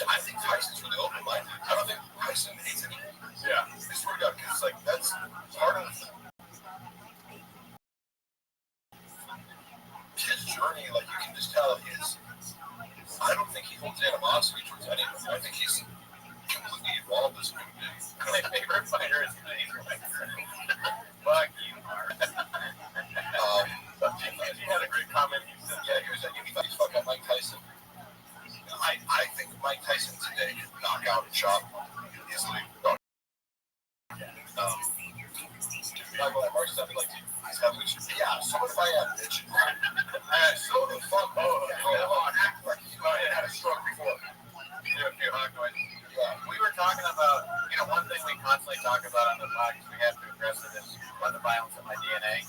I think Tyson's really open-minded. I don't think Tyson hates anything. Yeah. I swear to God, because like that's part of his journey. Like you can just tell is. I don't think he holds animosity towards anyone. I think he's completely evolved as a human being. My favorite fighter is fuck you, Mark. He had a great comment. He said, yeah, he thought he's fucking Mike Tyson. I think Mike Tyson today could knock out and chop easily. Mark something like yeah, so if I have bitch. So the fuck had a stroke before. Yeah. We were talking about, one thing we constantly talk about on the podcast we have to address it is the violence of my DNA.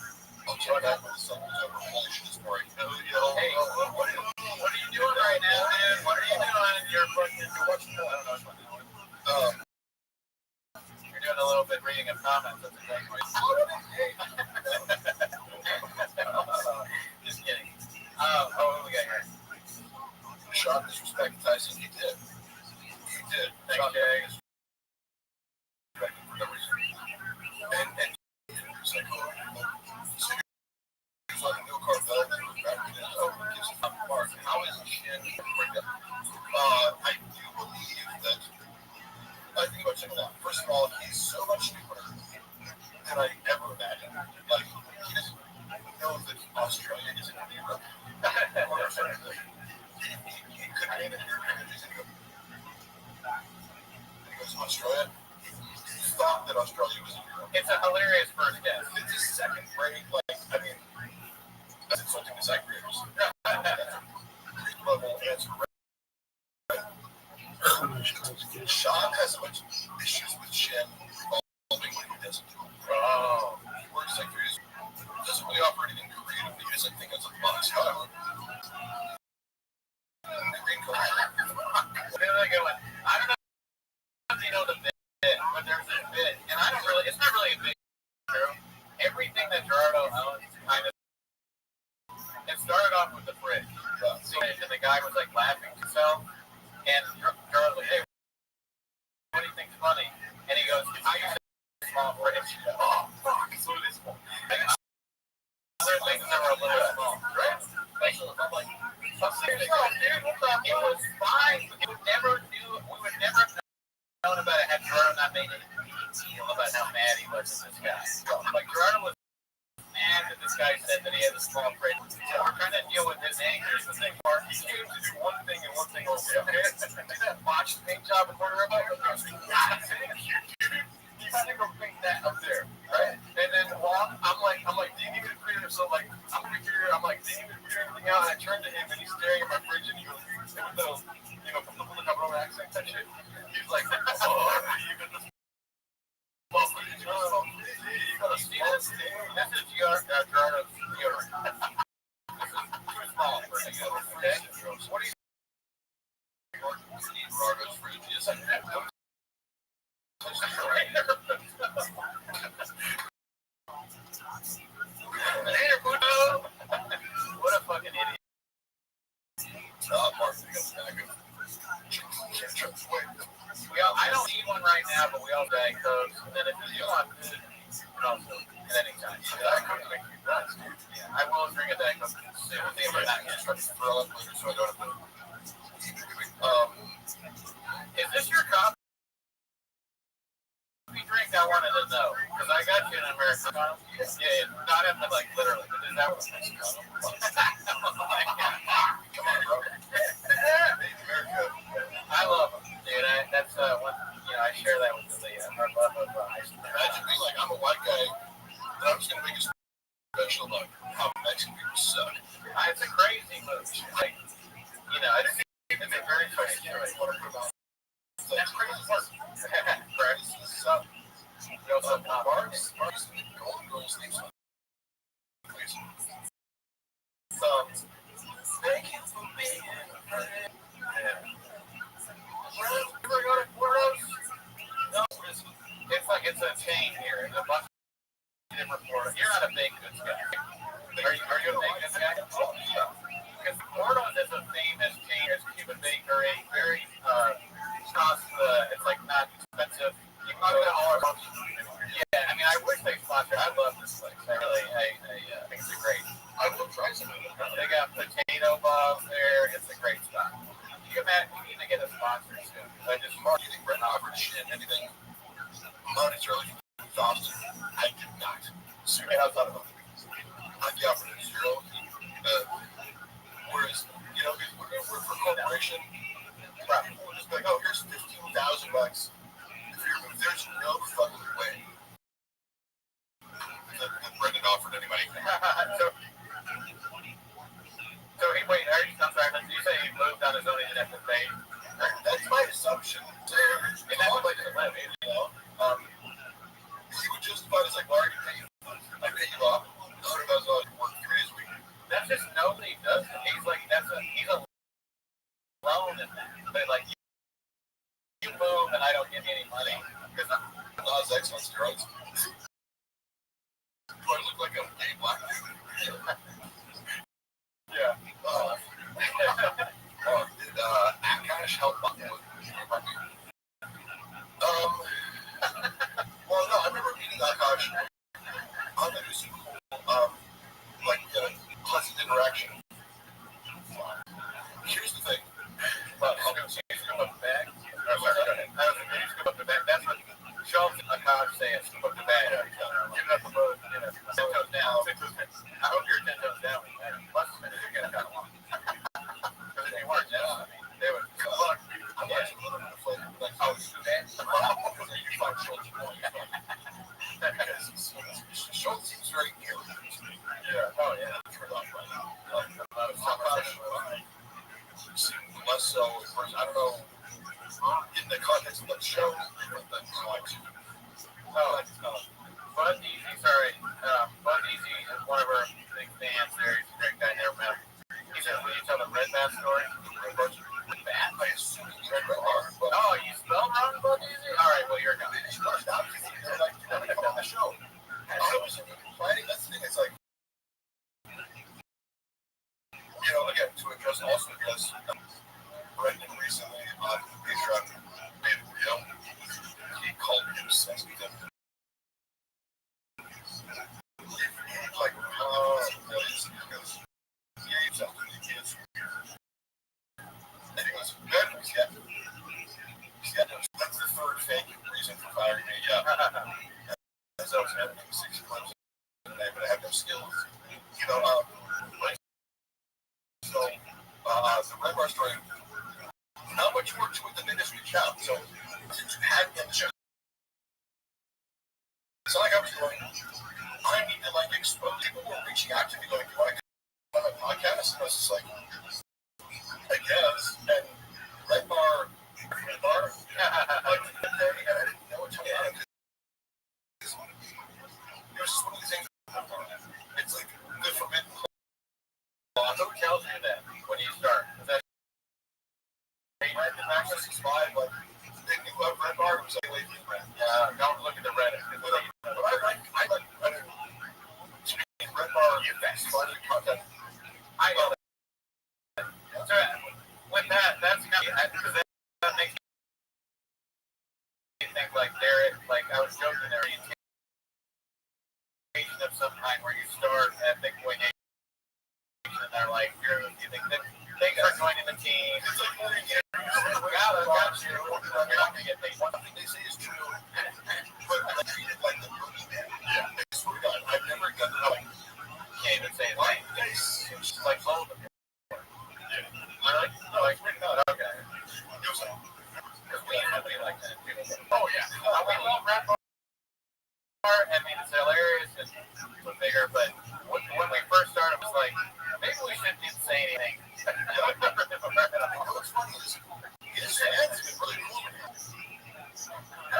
I'll check that with some bullshit story. Hey, what are you doing right now, man? What are you doing? You're watching I don't know what I'm doing. You're doing a little bit reading of comments. That's exactly what just kidding. What we got here? Sean disrespected Tyson. He did. Thank you. And it's like, like a new Carvel. Mark, how is shit? I do believe that. I think about checking out. First of all, he's so much stupider than I ever imagined. Like, he doesn't know that Australia isn't in Europe. He couldn't name it here because he's in Europe. He goes to Australia. He thought that Australia was in Europe. It's a hilarious first guess. It's a second grade, like, I mean, that's insulting to second graders. That's a grade level answer. Sean has a bunch of issues with Shen involving what he doesn't do. He works like he doesn't really offer anything creative. He doesn't think it's a box. However, green culture. I don't know if you know the bit, but there's a bit, and I don't really, it's not really a bit. Everything that Gerardo owns kind of, it started off with the fridge. And the guy was like laughing to himself, and Gerardo's like, hey, what do you think's funny? And he goes, I use a small fridge. Oh, fuck, so it is small. Other things that were a little small, right? I'm like, dude, it was fine. We would never have known about it had Gerardo not made a deal about how mad he was at this guy. Like, Gerardo was mad that this guy said that he had a small fridge. So we're trying to deal with his anger. Here's the thing, Mark. He came to do one thing and one thing only, okay? See that botched paint job in front of Rabbi? You had to go paint that up there, right? And then I'm like, do you need me to clear it? So like, I'm over here, I'm like, do you need me to clear anything out? And I turned to him and he's staring at my fridge and he goes, with those, from the Cabrón accent, that shit. He's like, oh, you got this. You gotta steal this. This is Gerardo's deodorant. This is too small for a deodorant, okay? What do you think? Gerardo's fridge, yes, I have. Later, Budo! What a fucking idiot. Mark, I don't need one right now, but we all Diet Cokes. And then if you want food, also at any time. Diet Coke make you nuts, dude. Yeah, I will drink a Diet Coke soon. I'm not going to try to throw up later so I don't have to. Is this your coffee drink? I wanted to know. Because I got you an Americano. Yeah, not in the, like, literally. But is that what it's called? Come on, bro. I love them, dude. That's one. I share that with the our love of ice. Imagine me like I'm a white guy, and I'm just gonna make a special about how Mexican people suck. It's a crazy move. Like, it's a very funny choice. That's crazy. Practice suck. Some Mark's Golden Girls things. So, thank you for being a friend. Ever go to Portos? No, it's a chain here. There's a bunch of different Portos. You're not a baked goods guy. Are you a baked goods guy? Oh, yeah. Because Portos is a famous chain. It's Cuban bakery, very need to get a sponsor soon. I just marketing Brett offered shit, anything monetarily thoughts. I did not. So I thought about it. I offered a zero. Whereas, we're for corporation. Right. We'll just be like, oh, here's $15,000. If there's no fucking way that Brendan offered anybody. So wait, I'm sorry, did you say he moved on his own and didn't have to pay? That's my assumption. And that's like the levy, he would justify it as like, well, I already pay you. I pay you off. $100,000 work 3 days a week. That's just nobody does it. He's like, he's alone in that. But like, you move and I don't give you any money. Because I'm not X on steroids. Do I look like a gay black dude? Yeah. Did Akash help out with well, no, I remember meeting Akash. I thought it was cool, pleasant interaction. Here's the thing. Scoop up the bag. Oh, sorry, go ahead. Scoop up the bag. That's what Schultz and Akash say. Scoop up the bag. Give it up the boat. 10 toes down. I hope you're 10 toes down. Plus, you're getting kind of long. Because if you weren't down, they would. Look, I'm watching a little bit of flavor. Like, oh, it's too bad. Because you find Schultz more. Because Schultz seems very irritating. Yeah. Oh, yeah. Turned off right now. Less so, of course, I don't know, in the context of the show, different than Bud Easy, Bud Easy is one of our big fans there. He's a great guy, never met him. He said, will you tell the Red Bat story? Red Bat? I assume it's Red Bat. Oh, you spelled wrong, Bud Easy? All right, well, you're going to finish out. They're like, come on the show. I was planning, that's the thing, it's like, again, to address also because Brendan recently on Patreon made a video. He called me obsessed with him. Like, because he aged up to the kids. And he goes, good, that's the third fake reason for firing me. Yeah. As I was having 6 months and I have no skills. So, the Red Bar story, not much more to it than they just reached out. So, since you had me on the show, it's not like I was going, I need to expose. People were reaching out to me going, do you want to come on my podcast? And I was just like, I guess. And Red Bar, I didn't know what to do. It was just one of these things. It's like the forbidden clothes. Who tells you that when you start? Is that the access is fine, but they knew what Red Bar was like. Don't look at the Reddit. But I like Reddit. To me, Red Bar is funny content. I know that. So, with that's kind of because that makes me think like I was joking there. Of some kind where you start at Bitcoin and they're like, you think that thanks for joining the team. It's like, got you. You're not going to get paid. One thing they say is true, but I treat it like the boogeyman. Yeah. I swear to God, I've never done it. Can't even say it. It's like all of them. Yeah. Really? No, I swear to God. Okay. Do something. Because we have to be like that. Oh, yeah. We love Red Bar. I mean, it's hilarious and bigger, but when we first started, it was like, maybe we shouldn't even say anything. What's funny is, his fans have been really cool.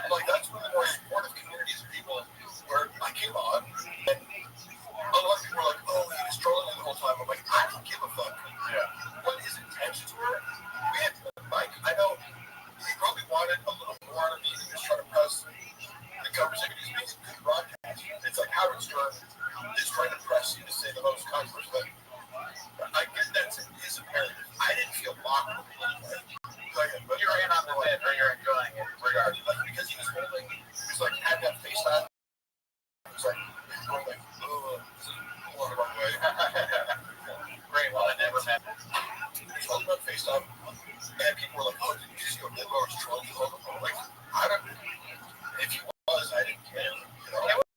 Like, that's one of the more supportive communities of people where I came on, and a lot of people were like, oh, he was trolling me the whole time. I'm like, I don't give a fuck. Yeah. What his intentions were, we had Mike, I know, he probably wanted a little more out of me. He was trying to press the conversation. He's making good broadcast. It's like Howard Stern is trying to press you to say the most controversial thing. I get that's his imperative. I didn't feel blocked with it. But you're in on the win, or you're enjoying it, regardless. Like, because he was holding, he was like, had that face on. He was like, going like, oh, this is going the wrong way. Great, well, I never met him. He was holding that face on, and people were like, "Oh, did you see your neighbor was trolling you?" Like, I don't. If he was, I didn't care. You know? It would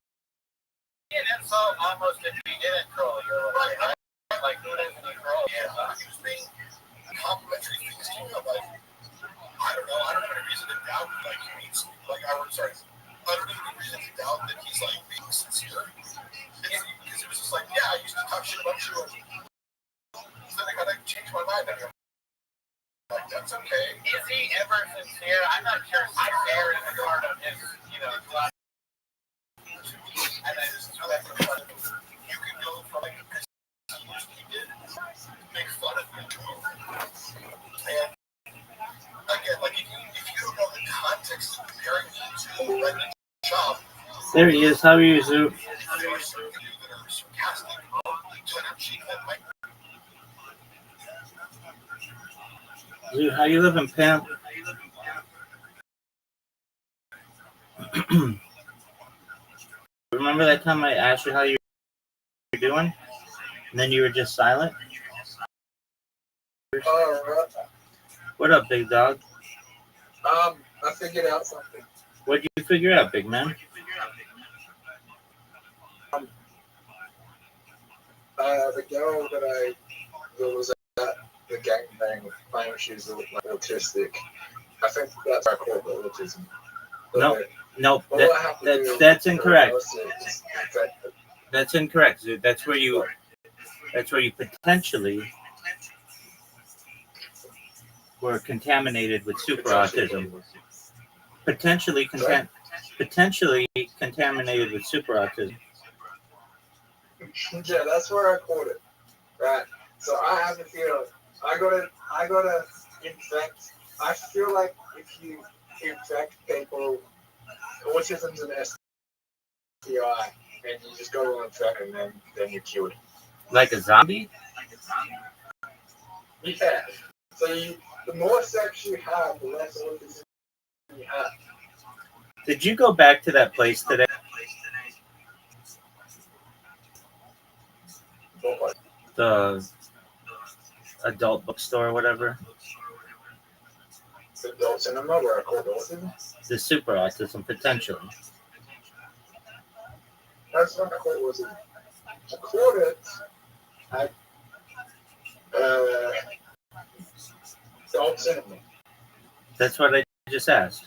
be an insult almost if he didn't troll you. Right? Like, who doesn't he troll? Yeah, he was being complimentary things to you. Like, I don't know. I don't have any reason to doubt. Like, he means. Like, I'm sorry. I don't have any reason to doubt that he's like being sincere. Because it was just like, yeah, I used to talk shit about you. And then I gotta change my mind. And like, that's okay. Is he ever sincere? I'm not sure sincere is a part of his, you know, and then that's you can go from like he did make fun of him. And again, like if you don't know the context of comparing me to like a job. There he is. How are you, Zoo? There are certain people that are sarcastic, tongue-in-cheek, that might. Zoo, how you living, Pam? Remember that time I asked you how you were doing? And then you were just silent? What up, big dog? I figured out something. What'd you figure out, big man? The girl that was at the gangbang with playing shoes that looked like autistic. I think that's our call for autism. Nope. That's incorrect. That's incorrect, Zoo. That's where you potentially were contaminated with super autism. Potentially contaminated with super autism. Yeah, that's where I caught it. Right. So I have a feeling I gotta infect. I feel like if you infect people, autism's an STI, and you just go on track, and then you're cured. Like a zombie? Yeah. So the more sex you have, the less autism you have. Did you go back to that place today? The adult bookstore or whatever? Adult cinema, where I call autism? The super autism, potentially. That's what I call autism. I called it at adult cinema. That's what I just asked.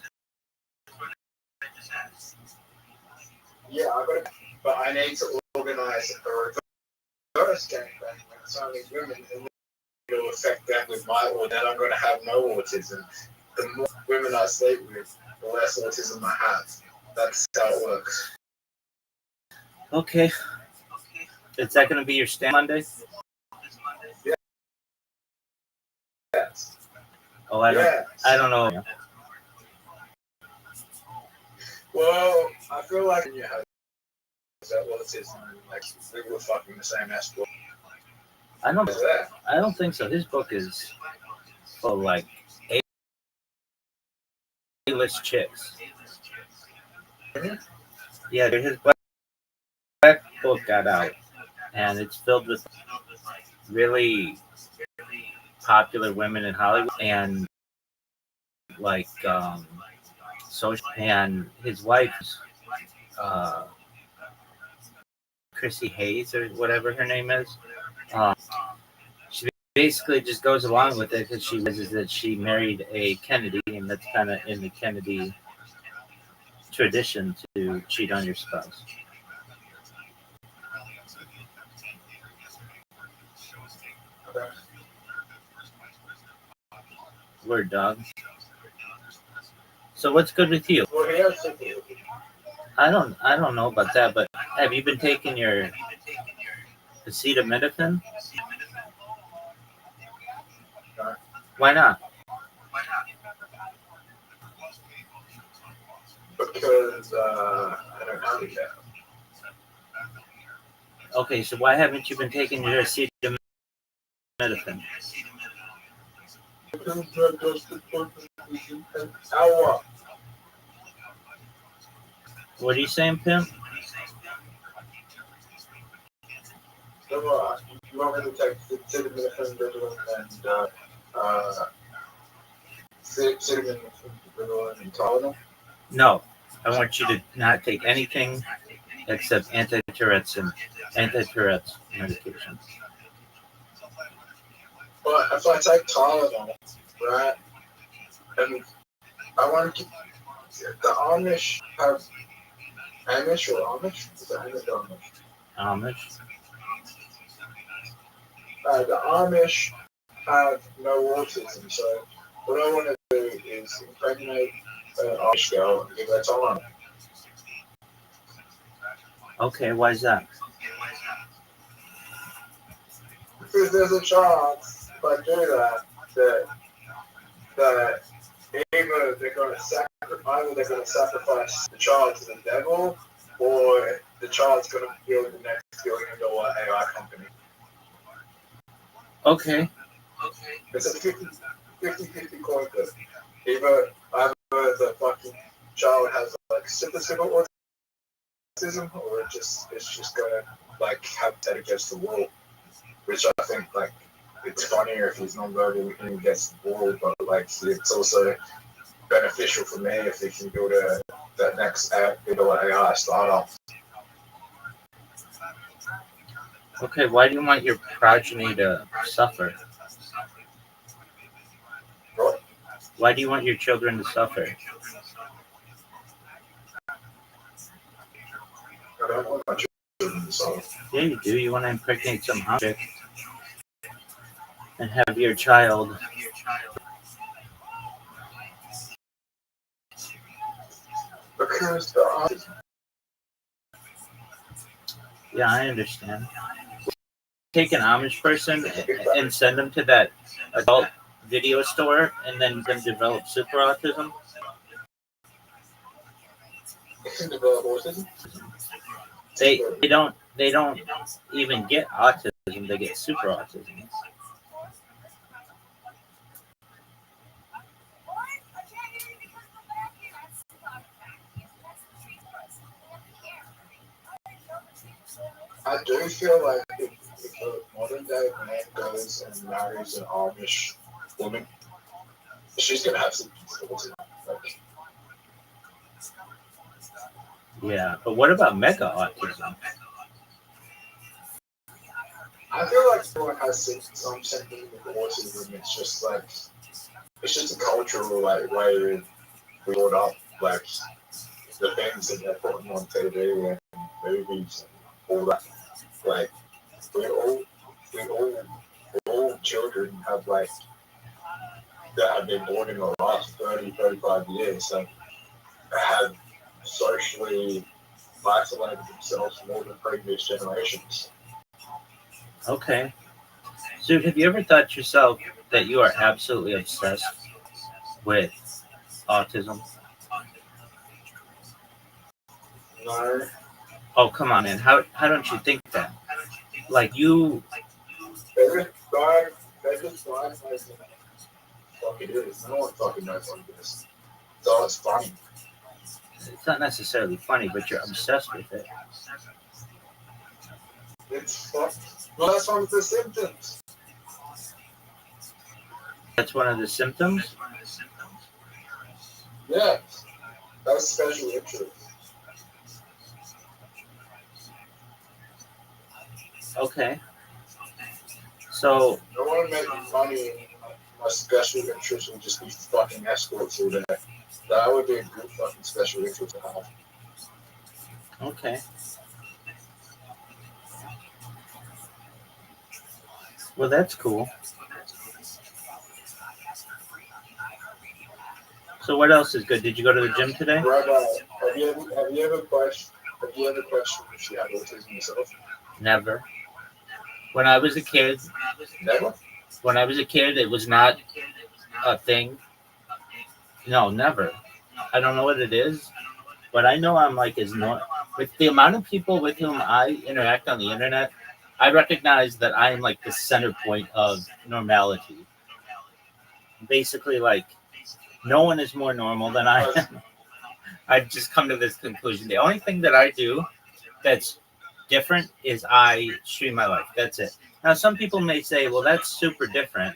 Yeah, but I need to organize a reverse gangbang with some of these women, and it'll affect that with my or then I'm going to have no autism. The more women I sleep with, the less autism I have. That's how it works. Okay. Is that going to be your stand Monday? Yeah. Yes. Oh, I don't know. Well, I feel like you have that autism, like we were fucking the same ass book. I don't think so. His book is for like A-list chicks. Mm-hmm. Yeah, his black book got out, and it's filled with really popular women in Hollywood and like social. And his wife, Chrissy Hayes or whatever her name is, she basically just goes along with it because she realizes that she married a Kennedy, and that's kind of in the Kennedy tradition to cheat on your spouse. Word, dog. So what's good with you? I don't know about that, but have you been taking your acetaminophen? Why not? Because I don't have it yet. Okay, so why haven't you been taking your acetaminophen? What are you saying, Pimp? So, you want me to take the acetaminophen and Cinnamon and Tylenol. No, I want you to not take anything except anti-Tourette's medication. But if I take Tylenol, right, and I want to keep the Amish have Amish or Amish? Is it Amish or Amish? Amish. The Amish have no autism, so what I want to do is impregnate an Amish girl and give her Tylenol. Okay, why is that? Because there's a chance if I do that either they're going to sacrifice the child to the devil, or the child's going to build the next billion-dollar AI company. Okay. It's a 50-50 coin flip. Either the fucking child has like simple autism, or it's just gonna like have that against the wall. Which I think like it's funnier if he's non-verbal and he gets the wall, but like it's also beneficial for me if he can build that next AI startup. Okay, why do you want your progeny to suffer? What? Why do you want your children to suffer? I don't want my children to suffer. Yeah, you do. You want to impregnate some hot chick and have your child. Because the autism. Yeah, I understand. Take an Amish person and send them to that adult video store and then develop super autism. Develop autism. They don't even get autism, they get super autism. I do feel like if a modern day man goes and marries an Amish woman, she's gonna have some autism. Like, Yeah, but what about mega autism? I feel like everyone has some symptom with autism. It's just a cultural like way of brought up, like the things that they're putting on TV and movies and all that. Like we all children have like that have been born in the last 35 years, so have socially isolated themselves more than previous generations. Okay. So have you ever thought yourself that you are absolutely obsessed with autism? No. Oh, come on, man. How don't you think that? Like you... They just blind as fuck it is. No one fucking knows what it is. So it's funny. It's not necessarily funny, but you're obsessed with it. It's fucked. Well, that's one of the symptoms. That's one of the symptoms? Yeah. That's special interest. Okay. So... I want to make money. My special interest would just be fucking escorts all day. That would be a good fucking special interest to have. Okay. Well, that's cool. So what else is good? Did you go to the gym today? Rabbi, have you ever questioned if you had autism yourself? Never. When I was a kid, Never? When I was a kid, it was not a thing. No, never. I don't know what it is, but I know I'm like with the amount of people with whom I interact on the internet, I recognize that I am like the center point of normality. Basically, like no one is more normal than I am. I've just come to this conclusion. The only thing that I do that's different is I stream my life. That's it. Now, some people may say, well, that's super different,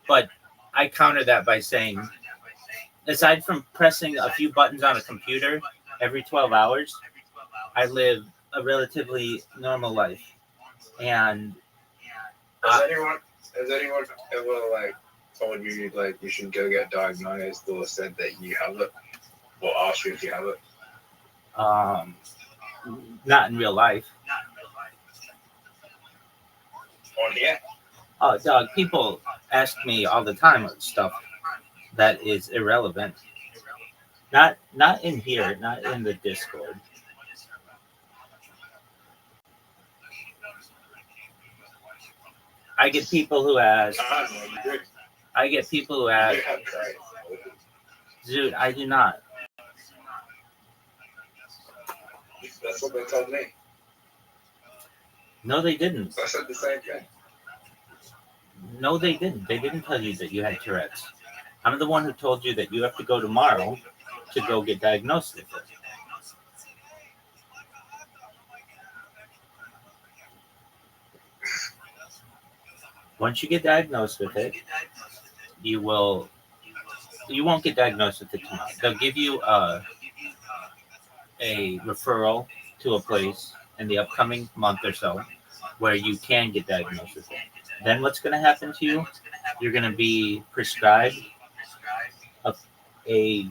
but I counter that by saying aside from pressing a few buttons on a computer every 12 hours, I live a relatively normal life. And has anyone ever like told you like you should go get diagnosed or said that you have it or asked you if you have it? Not in real life. On here? Oh, dog, people ask me all the time stuff that is irrelevant. Not in here, not in the Discord. I get people who ask. I get people who ask. Dude, I do not. That's what they told me. No, they didn't. I said the same thing. No, they didn't. They didn't tell you that you had Tourette's. I'm the one who told you that you have to go tomorrow to go get diagnosed with it. Once you get diagnosed with it, you won't get diagnosed with it tomorrow. They'll give you a referral to a place in the upcoming month or so where you can get diagnosed with it. Then what's going to happen to you? You're going to be prescribed a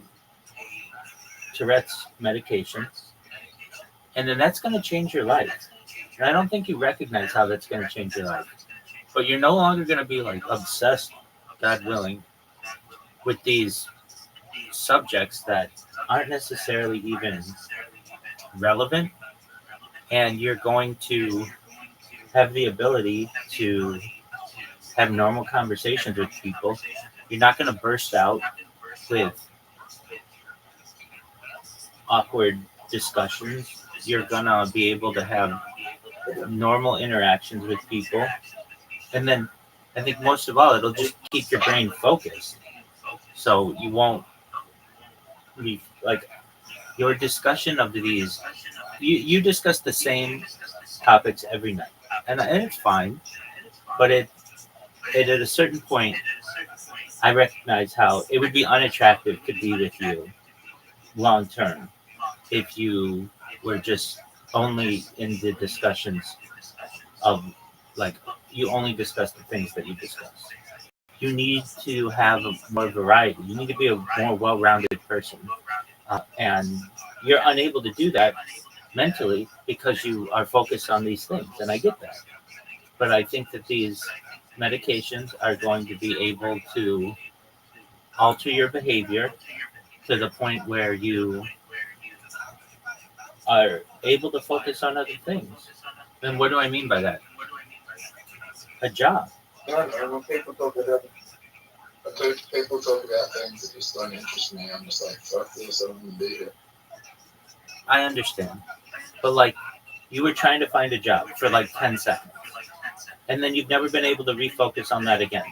Tourette's medication, and then that's going to change your life. And I don't think you recognize how that's going to change your life. But you're no longer going to be like obsessed, God willing, with these subjects that aren't necessarily even relevant, and you're going to have the ability to have normal conversations with people. You're not going to burst out with awkward discussions. You're going to be able to have normal interactions with people. And then I think most of all, it'll just keep your brain focused. So you won't be like your discussion of these. You discuss the same topics every night, and it's fine. But it at a certain point, I recognize how it would be unattractive to be with you long term if you were just only in the discussions of like you only discuss the things that you discuss. You need to have more variety. You need to be a more well-rounded person, and you're unable to do that mentally because you are focused on these things, and I get that. But I think that these medications are going to be able to alter your behavior to the point where you are able to focus on other things. And what do I mean by that? A job. No, when people talk about things that just don't interest me, I'm just like, fuck this, I don't want to be here. I understand. But like, you were trying to find a job for like 10 seconds. And then you've never been able to refocus on that again.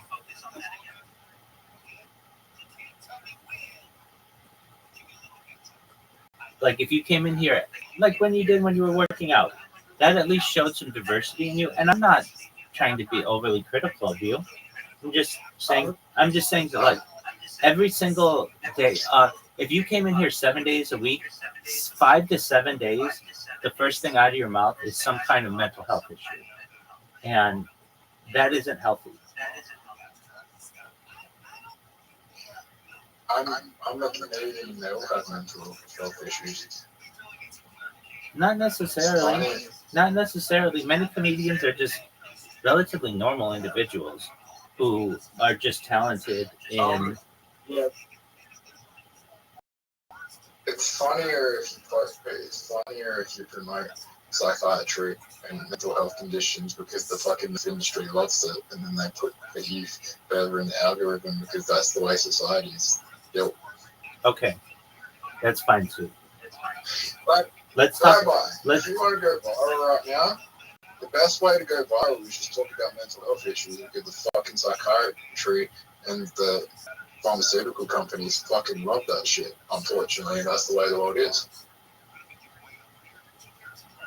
Like if you came in here, like when you did when you were working out, that at least showed some diversity in you. And I'm not trying to be overly critical of you. I'm just saying that like every single day, if you came in here 7 days a week, 5 to 7 days, the first thing out of your mouth is some kind of mental health issue. And that isn't healthy. I'm not Canadian, they all have mental health issues. Not necessarily. Not necessarily. Many comedians are just relatively normal individuals who are just talented in. Yeah. It's funnier if you promote psychiatry and mental health conditions because the fucking industry loves it, and then they put the youth further in the algorithm because that's the way society is built. Okay, that's fine too. But let's talk. If you want to go viral right now, the best way to go viral is just talk about mental health issues because the fucking psychiatry and the pharmaceutical companies fucking love that shit. Unfortunately, that's the way the world is.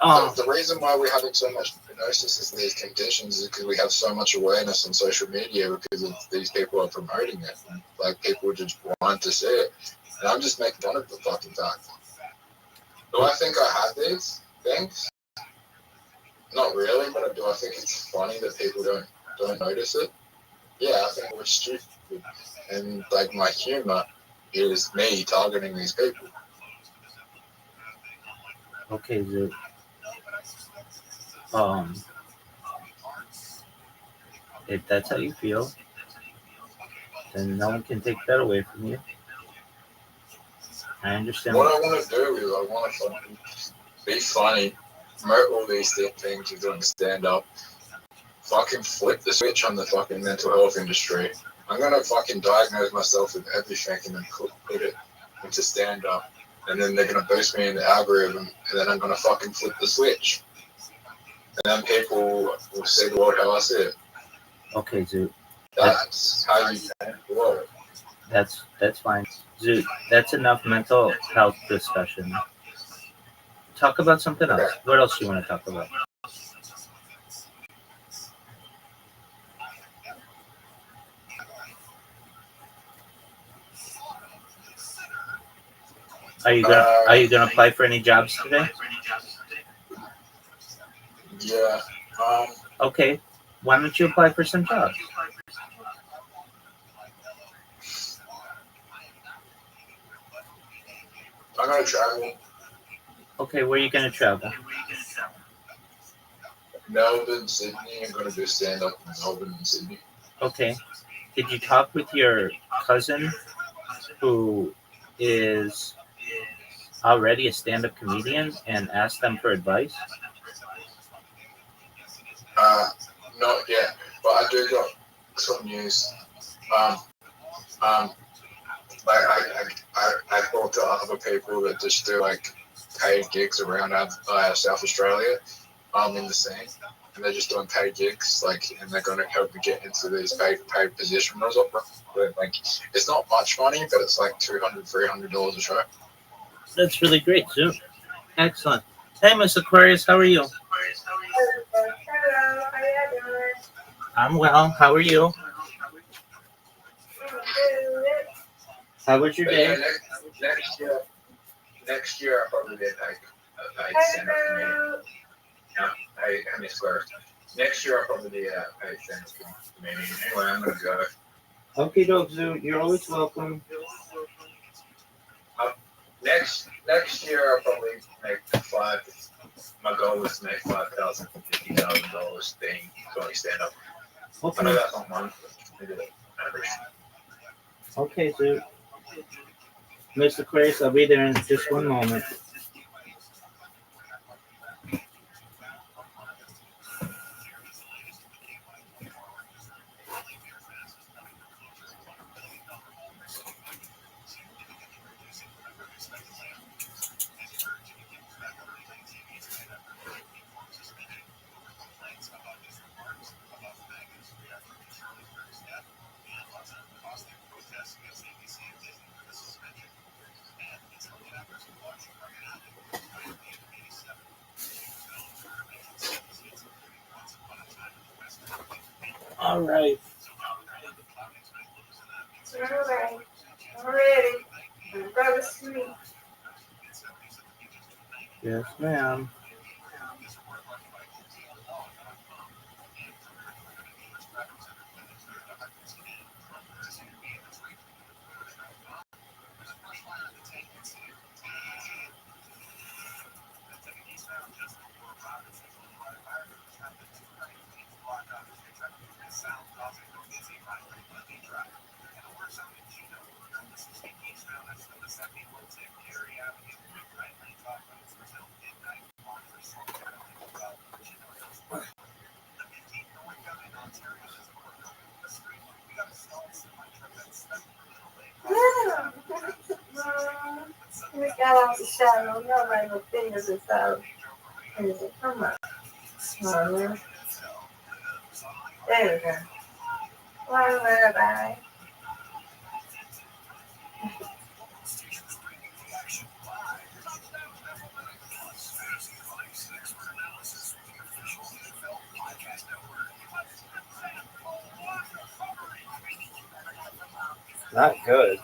The reason why we're having so much hypnosis in these conditions is because we have so much awareness on social media because of these people are promoting it. And, like, people just want to see it. And I'm just making fun of the fucking fact. Do I think I have these things? Not really, but do I think it's funny that people don't notice it? Yeah, I think we're stupid. And, like, my humor is me targeting these people. Okay, Zoot. If that's how you feel, then no one can take that away from you. I understand. What I want to do is I want to be funny, promote all these things you're doing stand up, fucking flip the switch on the fucking mental health industry. I'm gonna fucking diagnose myself with everything and then put it into stand up, and then they're gonna boost me in the algorithm, and then I'm gonna fucking flip the switch, and then people will see the world how I see it. Okay, Zoot. That's how you work. That's fine. Zoot, that's enough mental health discussion. Talk about something else. Okay. What else do you want to talk about? Are you gonna apply for any jobs today? Yeah. Okay. Why don't you apply for some jobs? I'm gonna travel. Okay, where are you gonna travel? Melbourne, Sydney. I'm gonna do stand up in Melbourne and Sydney. Okay. Did you talk with your cousin who is already a stand-up comedian and ask them for advice? Not yet, but I do got some news. Like I talked to other people that just do like paid gigs around South Australia, in the scene, and they're just doing paid gigs, like, and they're going to help me get into these paid positions. Like, it's not much money, but it's like $200-$300 a show. That's really great, Zoot. Excellent. Hey, Miss Aquarius, how are you? Hello, how you doing? I'm well. How are you? How was your day? Next year I'll probably be paid stand-up comedian. I miss Square. Next year I'll probably be paid stand-up comedian. Anyway, I'm gonna go. Okay, doke, Zoot. You're always welcome. Next year I'll probably make my goal is to make $5,000 to $50,000 being doing stand-up. I know Okay. that's not mine, but maybe average. Okay, Zoot. Miss Aquarius, I'll be there in just one moment. All right. All right, I'm ready. Go to sleep. Yes, ma'am. We got out the shadow. Nobody will fingers us out. Come on. There we go. Bye. Not good.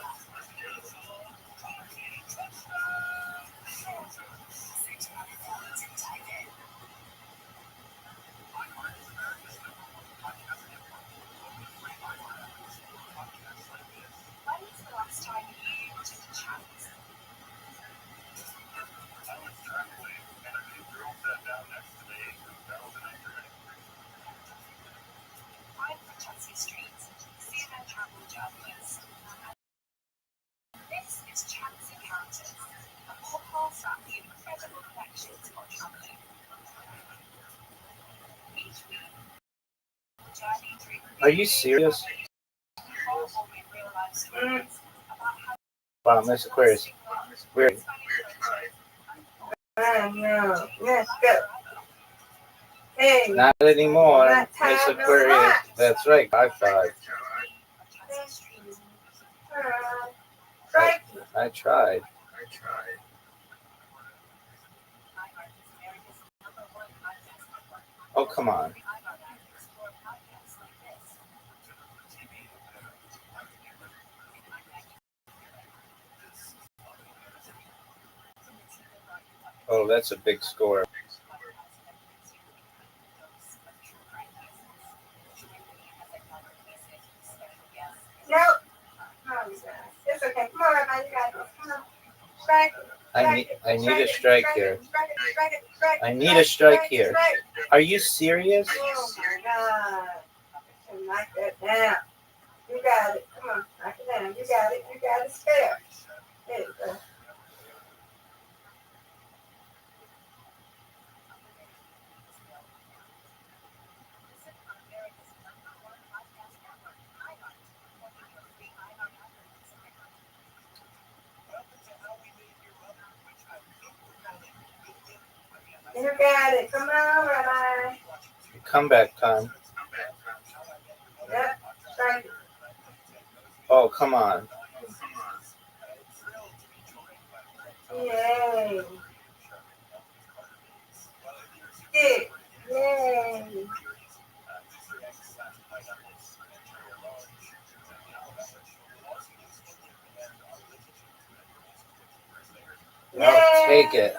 Are you serious? Wow, Miss Aquarius. Weird. No. Let's go. Hey. Not anymore, Not Miss time, no Aquarius. lunch. That's right, high five. Strike. I tried. Oh, come on. Oh, that's a big score. Nope. Oh, it's okay. Come on, Rabbi. You got this. Come on. Strike. I need a strike here. I need a strike here. Are you serious? Oh my God. Knock that down. You got it. Come on. Knock it down. You got it. You got it. Spare. There you go. You got it. Come on, Rabbi. Comeback time. Yep. Strike it. Oh, come on. Yay. Stick. Yay. I'll take it.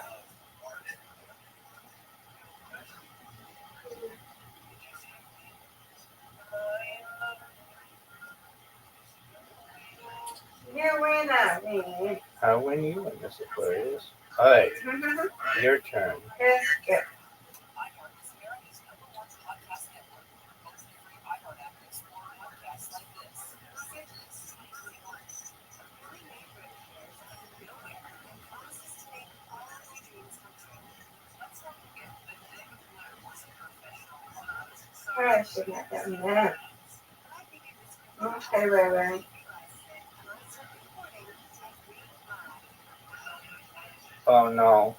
You win that, man. I win you in Miss Aquarius. All right, your turn. Yes, yes. I should not have done that. Okay, Rabbi. Oh, no.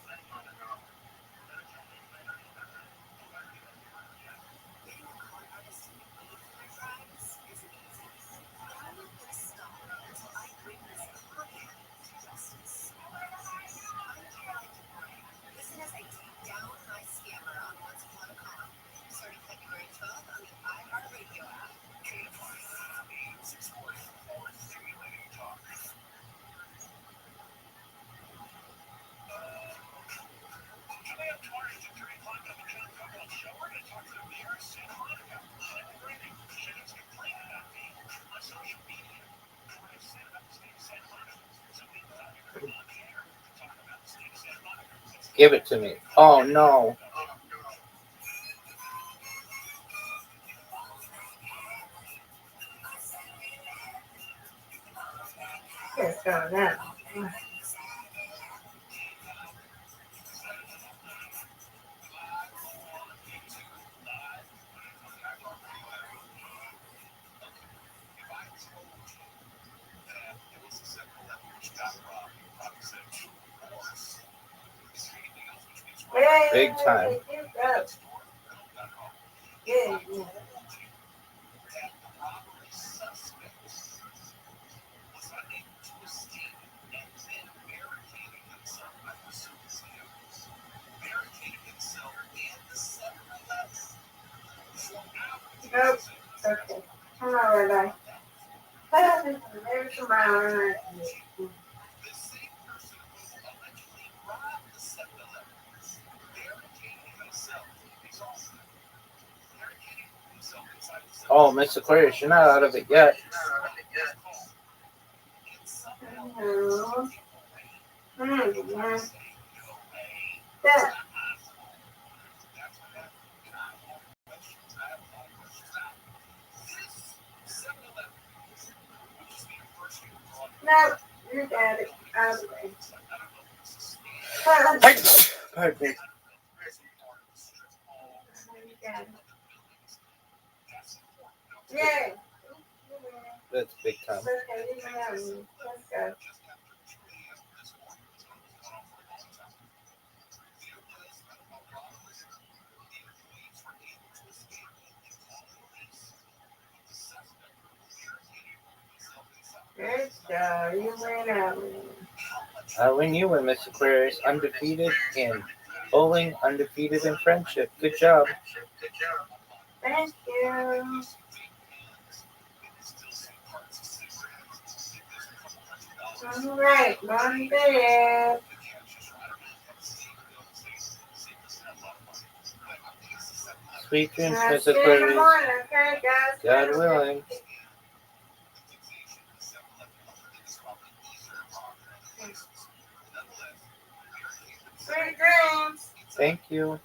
Give it to me. Oh, no. Yes, go now. Big time. Yeah. Nope. Okay. Come on, Rabbi. Maybe tomorrow. Oh, Miss Aquarius, you're not out of it yet. No. That. No, you got it. Out of the way. Pardon me. You got it. Yeah. That's big time. Okay, you have me. Let's go. Let's go. You win out. When you win, Miss Aquarius, undefeated in bowling, undefeated in friendship. Good job. Thank you. All right, going to bed. Sweet dreams, I'll Miss see you in the Aquarius. morning, okay, guys? God willing. Sweet dreams. Thank you.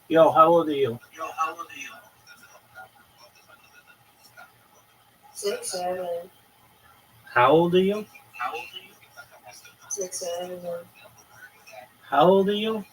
Yo, how old are you? 6, 7. How old are you? 6, 7. How old are you?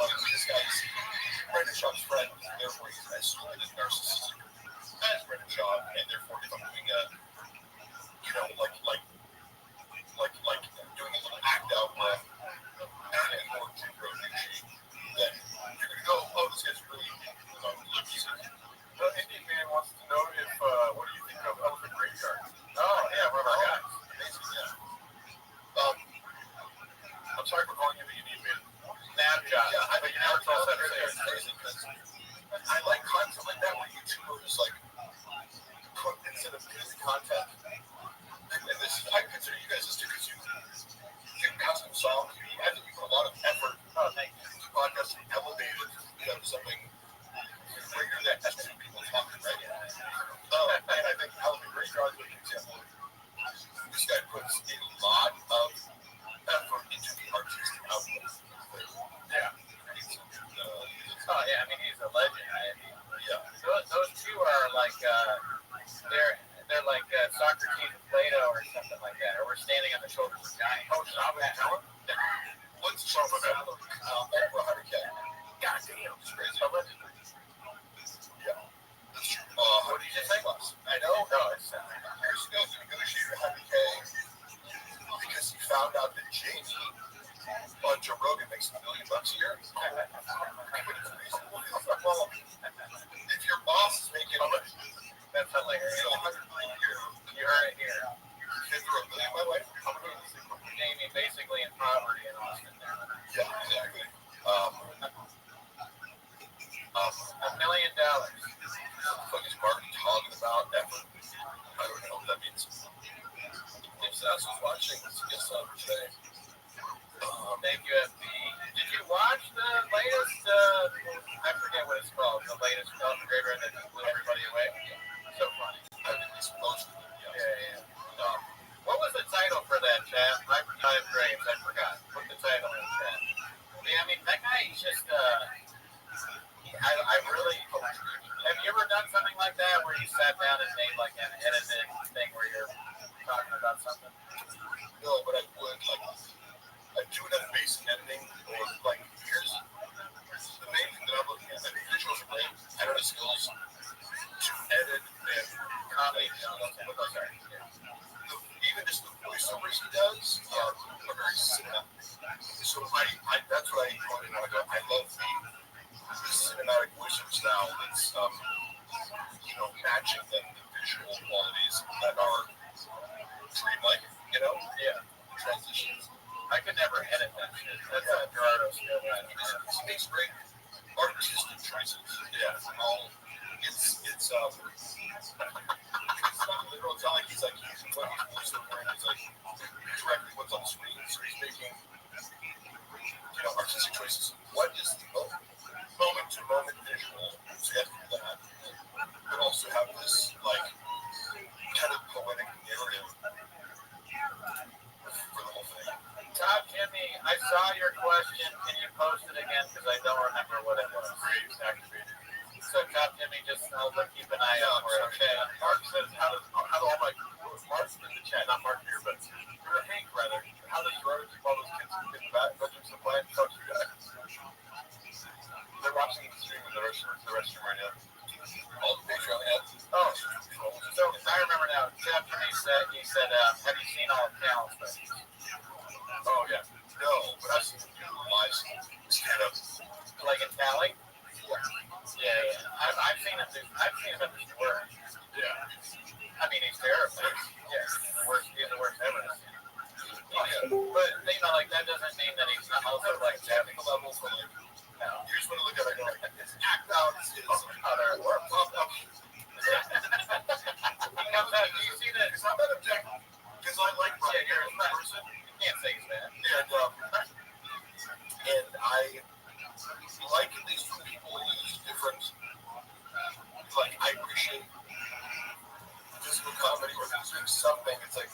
this guy's Brendan Shaw's friend, therefore he's as narcissistic as Brendan Shaw, and therefore if I'm doing a, like doing a little act out where and more to grow douchey, then you're gonna go, oh, this guy's really lucid. Well, Indian Man wants to know if what do you think of Elephant Graveyard? Oh yeah, one of our guys. Amazing, yeah. I'm sorry for calling you the Indian Man. Nab job. Yeah, but you never told that it's crazy because I like content like that where YouTubers like put instead of music content. And this I consider you guys this too because you custom songs. I think you put a lot of effort into podcasting, elevated, something greater than just two people talking, right? And I think Elephant Graveyard is a good example. This guy puts a lot of effort into the artistic output. Yeah. Oh yeah, I mean he's a legend. Yeah. Those two are like they're like Socrates and Plato or something like that. Or we're standing on the shoulders of giants. Oh, Shab and Talon? What's the song about? Over 100K. God damn, it's crazy. Yeah. What did you just say, Lux? I know. No, it's years ago he negotiated 100K because he found out that Jamie on Joe Rogan makes $1 million a year. Well, if your boss is making that's hilarious. $100 million a year. You heard it here. Kids are $1 million, by the way. Jamie basically in poverty in Austin now. Yeah, exactly. $1 million. What the fuck is Martin talking about? Effort. I don't know what that means. If Sass was watching, let's get some today. Thank you, FB. Did you watch the latest? I forget what it's called. The latest film grader that blew everybody away. So funny. I did this post. Yeah. What was the title for that, chat? I'm Graves. I forgot. Put the title in the chat. Yeah, I mean that guy. He's just. I really. Have you ever done something like that where you sat down and made like an edited thing where you're talking about something? No, but I would like. I do enough basic editing, or like here's the main thing that I'm looking at. Like visuals are great. I know the skills to edit and comedy. Even just the voiceovers he does are very cinematic. So that's what I love the cinematic voiceover style. It's matching the visual qualities that are dreamlike. Yeah, transitions. I could never edit that shit. That's a Gerardo skill. He makes great artistic choices. Yeah. It's not literal. It's not like he's like what he's voiceover and he's like directly what's on the screen. So he's making artistic choices. What is the moment to moment visual? So you have to do that. But also have this like kind of poetic narrative for the whole thing. Todd, Jimmy, I saw your question. Can you post it again? Because I don't remember what it was. Activated. So, Todd, Jimmy, I'll keep an eye out for it. Okay. Mark says, how do all my Mark's in the chat, not Mark here, but Hank rather. How does Gerardo keep all those kids in the back bedrooms to play? Talk to you guys. They're watching the stream in the restroom right now. All the Patreon ads. Oh, so I remember now. Jeff Jimmy said, have you seen all of Cal's things? Oh yeah, no, but I've seen live stand up like in Cali. Yeah. I've seen him. I've seen him at the store. Yeah. I mean, he's terrible. Yeah, he's the worst ever. But like that doesn't mean that he's not also like having levels of like. No. Here's what I look at. I go like this. Act out is other or pop up. He comes out. Do you see that? It's not that objective because I like Brian here as a person. Can't say he's bad. And I like at least when people use different, like I appreciate physical comedy or doing something. It's like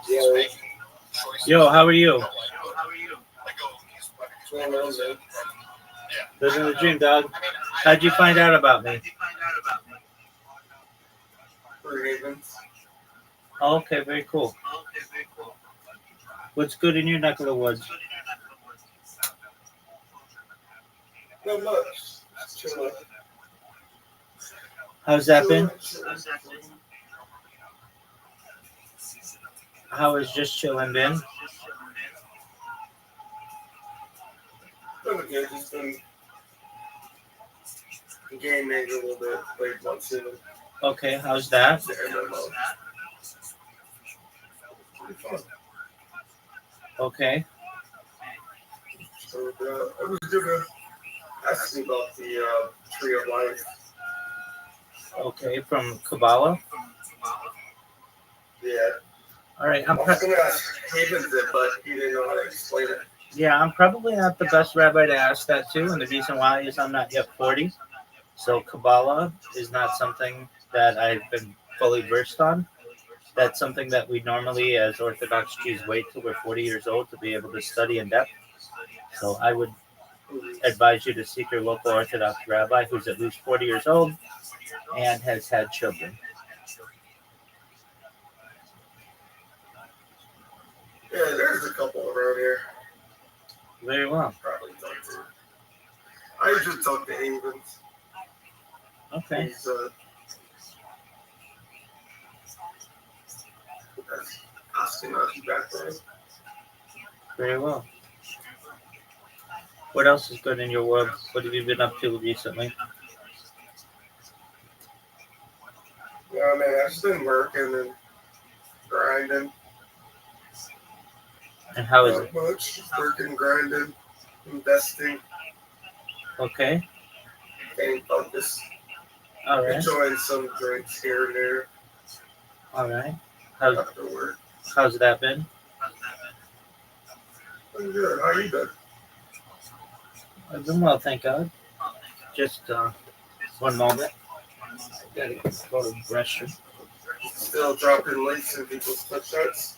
he's making choices. Yo, how are you? I go, he's Living the dream, dog. How'd you find out about me? Oh, okay, very cool. What's good in your neck of the woods? Not much. Just chilling. How's that been? Chilling. How has just chilling been? Been good. Just been gaming a little bit. Played Rothschild. Okay, how's that? The MMO. Pretty fun. Okay, So I was gonna ask you about the Tree of Life. okay, from Kabbalah. Yeah. All right, I was gonna ask Havens it, but he didn't know how to explain it. yeah, I'm probably not the best rabbi to ask that to, and the reason why is I'm not yet 40, so Kabbalah is not something that I've been fully versed on. That's something that we normally, as Orthodox Jews, wait till we're 40 years old to be able to study in depth. So I would advise you to seek your local Orthodox rabbi who's at least 40 years old and has had children. Yeah, there's a couple around here. Very well. Probably talk to. I usually talk to Havens. Okay. He's asking us back there. Very well. What else is good in your world? What have you been up to recently? Yeah, man, I've just been working and grinding. And how is Not it? much. Just working, grinding, investing, Okay. staying focused. All right. Enjoying some drinks here and there All right. after work. How's that been? I'm good. How you been? I've been well, thank God. Just one moment. Gotta go to the restroom. Still dropping links in people's websites.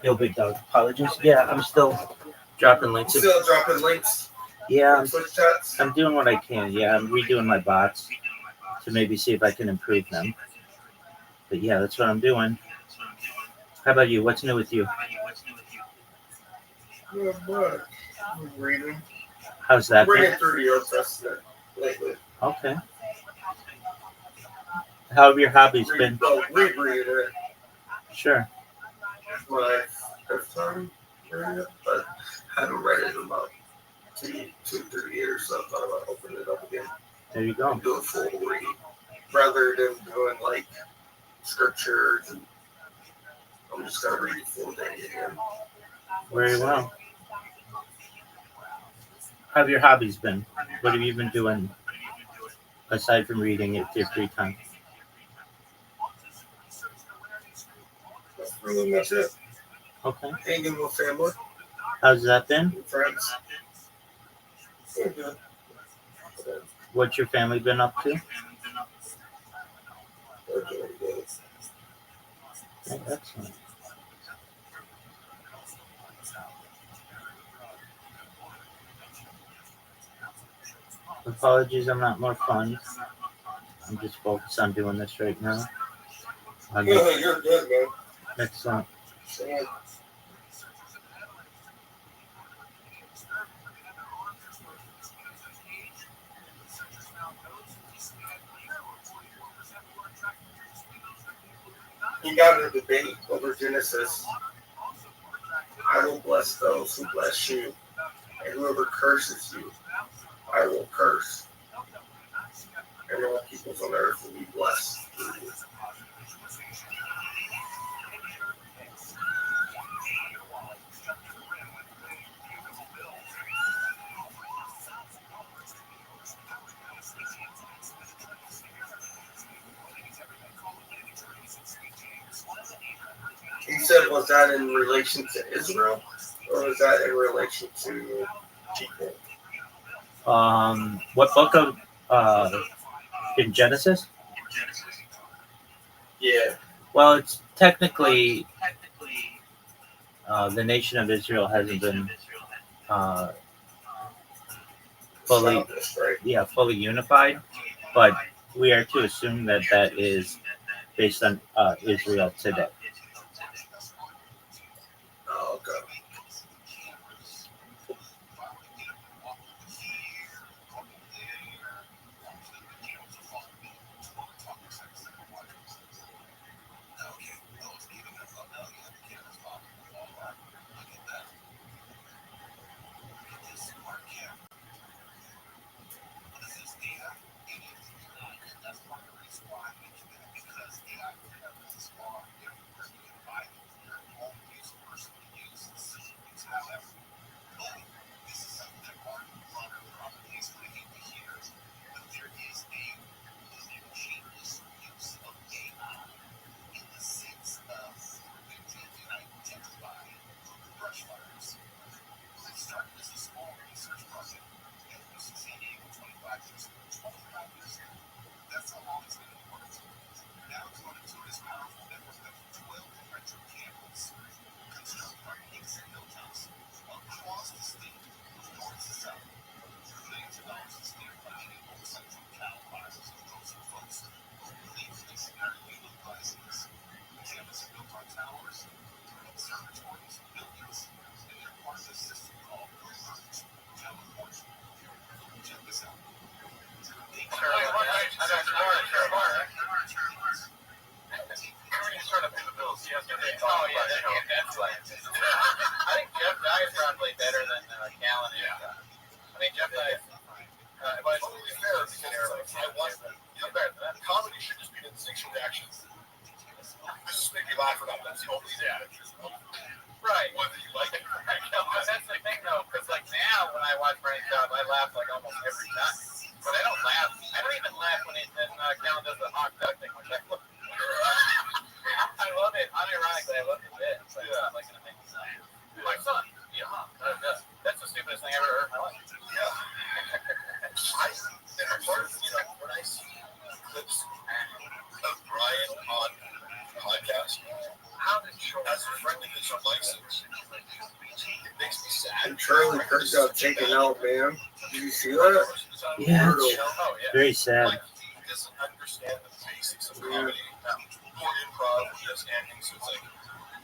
Yo, big dog. Apologies. Yeah, I'm still dropping links. Still dropping links Yeah, in Twitch chats. I'm doing what I can. Yeah, I'm redoing my bots to maybe see if I can improve them. But yeah, that's what I'm doing. How about you? What's new with you? Not much. I'm reading. How's that been? Reading through the Old Testament lately. Okay. How have your hobbies been? Rereading it. Sure. My fifth time reading it, but I haven't read it in about 2-3 years, so I thought about opening it up again. There you go. And do a full read rather than doing like scriptures. And I'm just gonna read the full thing again. Very well. How have your hobbies been? What have you been doing aside from reading at your free time? That's really much it. Okay. Hanging with family, How's that been? and friends. Pretty good. What's your family been up to? They're doing good. Oh, excellent. Apologies, I'm not more fun. I'm just focused on doing this right now. You're good, man. Excellent. Yeah. You got a debate over Genesis. I will bless those who bless you, and whoever curses you, I will curse. And all peoples on earth will be blessed through you. He said, was that in relation to Israel, or was that in relation to people? What book in Genesis. Yeah. Well, it's technically the nation of Israel hasn't been uh, fully, Established, right? fully unified, but we are to assume that that is based on Israel today. Oh, okay. Oh yeah, that's like. I think Jeff Dye is probably better than Callan. Yeah. I mean, Jeff Dye. But to be fair, because I want comedy should just be an instinct action. This just make me laugh about that's the only thing. Right. Whether you like it or not. That's the thing though, because like now when I watch Brian Job, I laugh like almost every time. But I don't laugh. I don't even laugh when Callan does the hawk duck thing, which I love. I love it. Unironically, I love the bit. But yeah. Like an amazing song. My son. Yeah. That's the stupidest thing I ever heard in my life. Yeah. And part of, when I see clips of Brian on podcasts, how did you, as a friend of his license, it makes me sad. And Charlie Kirk got taken out, man. Did you see that? Yeah, it's very sad. Like, he doesn't understand the basics of comedy or improv, just acting, so it's like,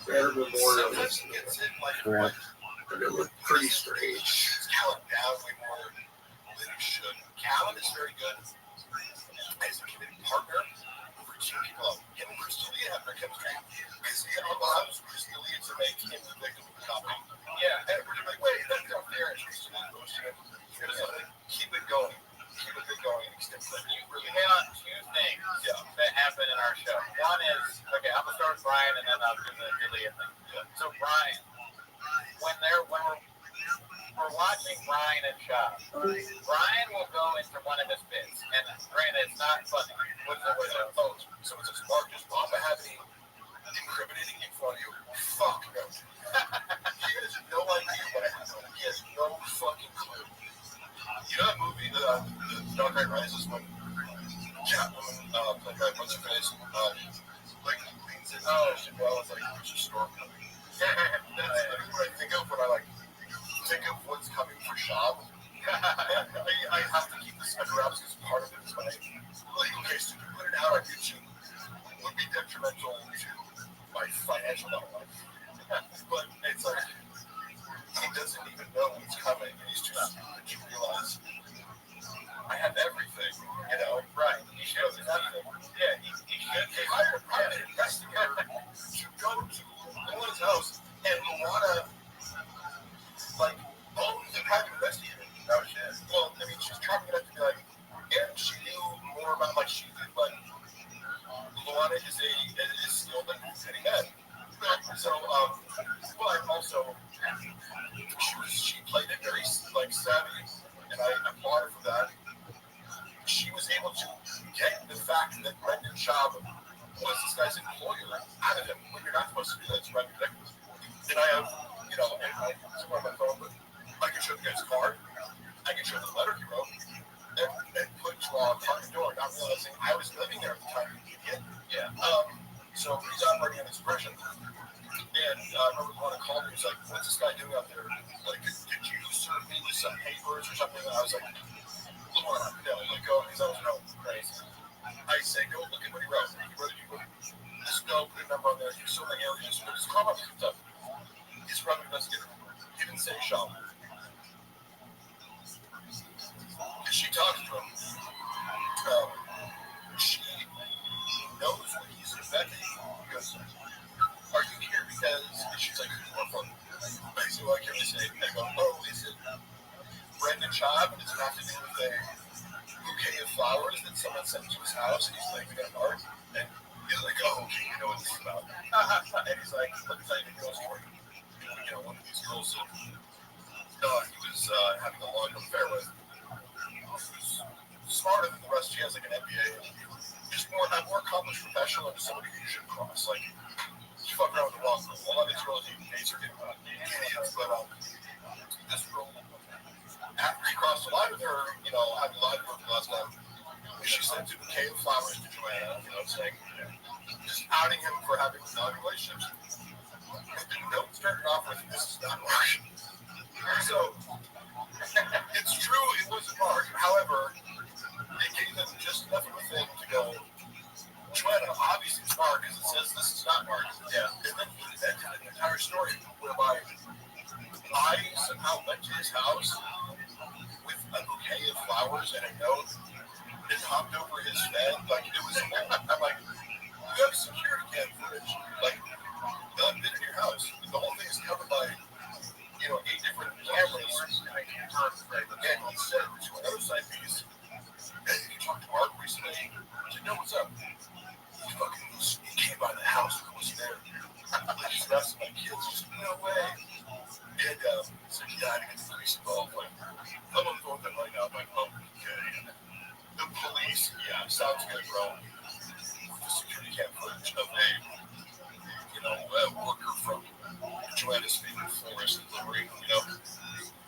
Better memorial. sometimes he gets it, like, Correct. But it looked pretty strange. Callan down way more than he should. Callan is very good as a committed partner for two people. Him and Chris D'Elia have their chemistry. Because he allows Chris D'Elia to make him the victim of the comedy. Yeah, and we're like, wait, that's not fair. And Chris D'Elia goes to him. Keep it going. Keep it going. You really hit on two things that happen in our show. One is, okay, I'm going to start with Brian and then I'll do the D'Elia thing. So Brian, when we're watching Brian and Shop, Brian will go into one of his bits, and granted, it's not funny. What's it? Oh, so it's a smart. Does Papa have any incriminating info on you? Fuck no. He has no idea what I have. He has no fucking clue. You know that movie, The Dark Knight Rises, when Catwoman, played by what's her face, like leans in, well, it's like there's a storm coming. That's what I think of when I think of what's coming for Shab. I have to keep this under wraps because part of it is when okay, so to put it out on YouTube would be detrimental to my financial life. But it's like he doesn't even know what's coming, and he's too stupid to realize I have everything, Right. He shows nothing. Yeah, he should. If I were an investigator to go to Luana's house, and Luana, owns a private investigator. No, she is. Well, I mean, she's trying to be like, and she knew more about, she did, Luana is skilled at hitting men. So, but also, she played it very, savvy, and I applaud her for that. She was able to get the fact that Brendan Schaub was this guy's employer out of him. When you're not supposed to do that, it's right ridiculous. And I have, and it's on my phone, but I can show the guy's card. I can show the letter he wrote, and put to apartment door, not realizing I was living there at the time. Idiot. Yeah. So he's operating on expression. And I remember when I called him, he was like, "What's this guy doing out there? Like, did you serve me with some papers or something?" And I was like, "No, let go," because I was no crazy. I say, "Go look at what he wrote. He wrote this note, put a number on there. He's so many areas, but his comment was tough. He's from investigator. He didn't say Sean. She talks to him. She knows what he's expecting. He goes, "Are you here because?" And she's like, "What for?" I said, "Well, I can't really say." I go, "Oh, is it Brendan Schaub? And does it have to do with a bouquet of flowers that someone sent to his house?" And he's like, "We got an art." And he's like, "Oh, okay, you know what this is about." And he's like, "Let me tell you the girl story. You know, one of these girls that he was having a long affair with. Who's smarter than the rest. She has like an MBA. Just more accomplished professional and somebody who you should cross. Like, she fucked around with the wrong girl. A lot of these girls even dates are idiots, but this girl, after he crossed the line with her, you know, having lied with her the last time, she sent a bouquet of flowers to Joanna, you know, saying, just outing him for having non-relationships. The note started off with, "This is not working." So, it's true, it wasn't Mark. However, they gave him just enough of a thing to go, "Joanna, obviously it's Mark because it says this is not Mark." Yeah. And then he invented an entire story whereby I somehow went to his house with a bouquet of flowers and a note and hopped over his bed. Like, it was, I'm like, "You have security cam footage. Like, I've been in your house. The whole thing is covered by, you know, 8 different cameras." And he said to another side piece, "Hey, did you talk to Mark recently?" I said, "No, what's up?" He came by the house and was there. He's messing with my kids. Just, "No way." And he said, "Yeah, I get the police involved." Like, I'm on the phone with them right now. I'm like, "Oh, okay." The police, yeah, sounds good, bro. The security cam footage of a, you know, worker from Joanna's favorite florist and livery, you know.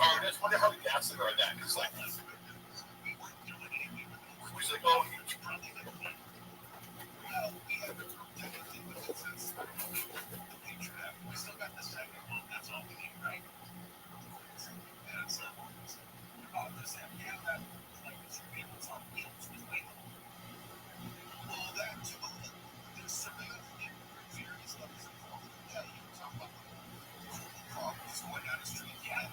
I just wonder how he gas him on that, because, like, he's like, "Oh, we still got this second one. That's all we need, right?" And so, this MPM that like this it's on wheels with weight. Well, that there's significant various levels of quality. Yeah, you can talk about problems going down the street. Yeah,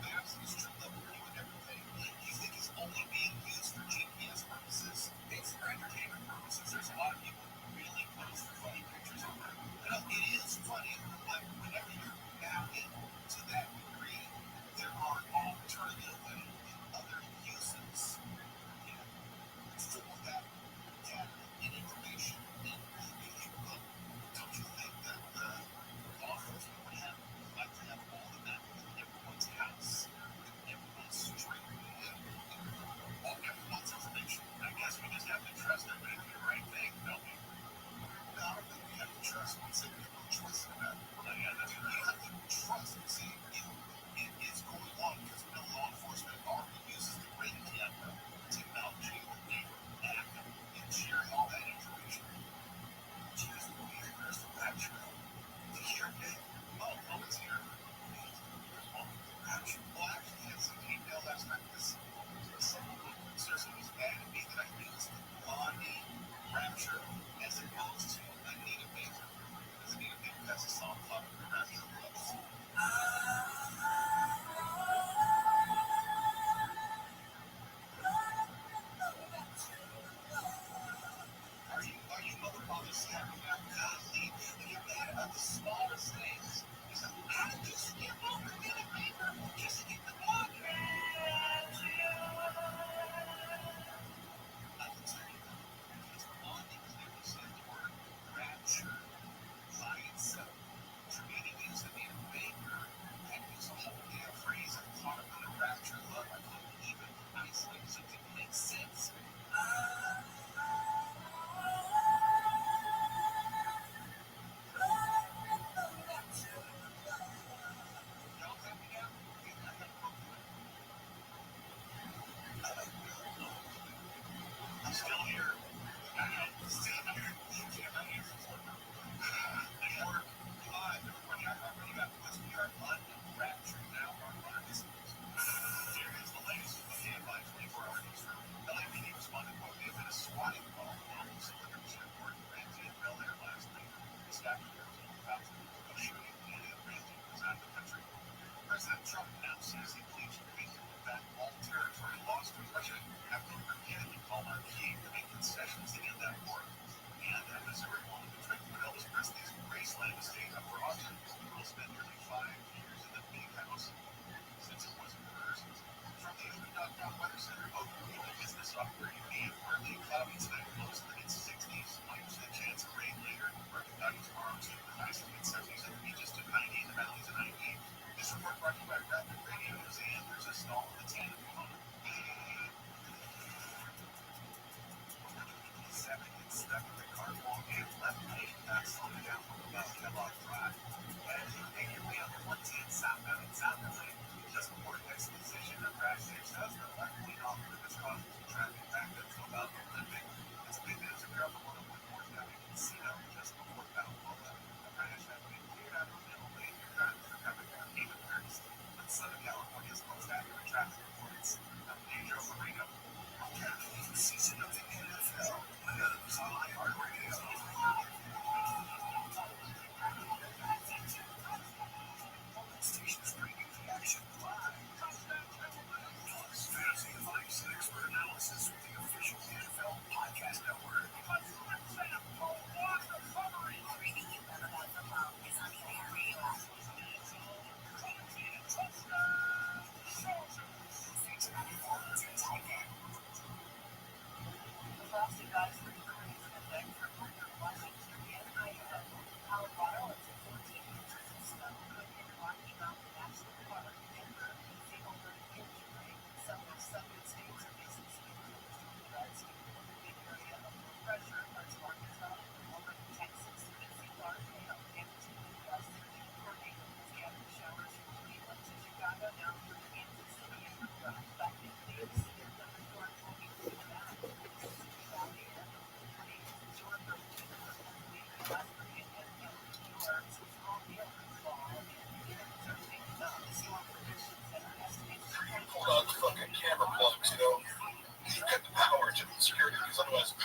maps and street level view and everything. You think it's only being used for GPS purposes? It's for entertainment purposes. There's a lot of people who really post for funny pictures on there. It is funny, but whenever you're back into that degree, there are alternative and other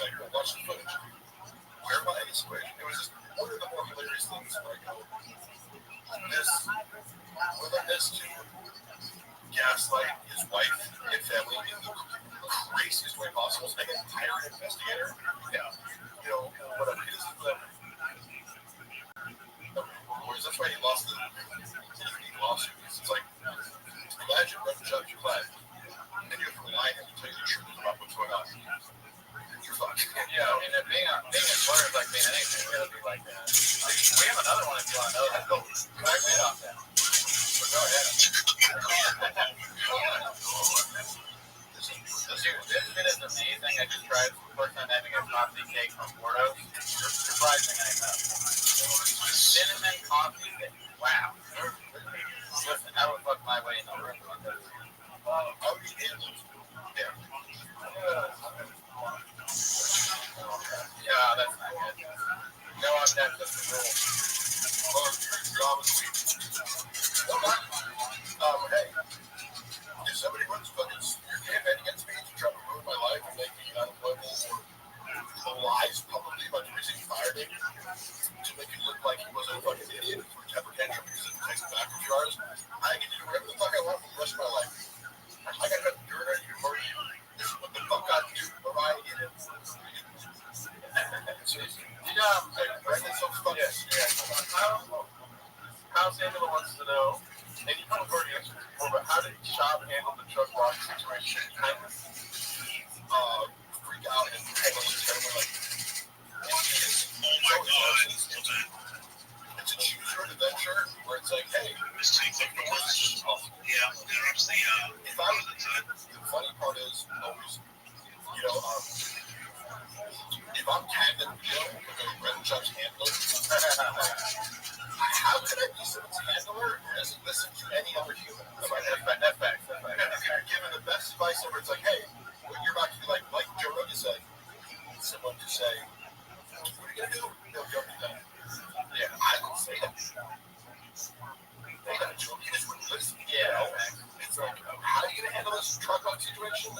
like, watch the footage. Verify any situation. It was just one of the more hilarious things where I go, this to gaslight his wife and family in the craziest way possible. So I get hired an investigator. Yeah. You know, whatever. He doesn't that's why he lost the lawsuit. It's like, imagine running judge your life, and you have to rely on him to tell you the truth about what's going on. You're fucked. Yeah, I mean, being a lawyer is like being anything. It's going to be like that. We have another one if you want to know. Let's go right off that. So go ahead. This bit is amazing. I just tried the first time having a coffee cake from Bordeaux. Surprising, I know. Cinnamon coffee cake. Wow. Listen, I would fuck my way in the room on this. I'll be in those. Yeah. Yeah, that's not good. No, that's just the rule. Well, your job is sweet. Hey, if somebody runs fucking your campaign against me to try to ruin my life and make me unemployable or lies publicly about the reason he fired me to make it look like he wasn't a fucking idiot for a temper tantrum because it takes back a few hours, I can do whatever the fuck I want for the rest of my life. I got nothing to do with you or you. This is what the fuck I do, Mariah did it. House Angela wants to know, and you probably already answered this before, but how did Shop handle the truck wash situation? Freak out and like, it's a choose your own adventure where it's like, hey, if I was the funny part is always, you know, if I'm tagged in a video with a red judge handler, how could I be someone's handler who doesn't listen to any other human? That's facts. If you're given the best advice ever, it's like, hey, what you're about to do, like Joe Rogan said, someone to say, what are you going to do? No, don't do that. Yeah, I don't say that. They got a joke, you just wouldn't listen. Yeah, it's like, how are you going to handle this truck rock situation?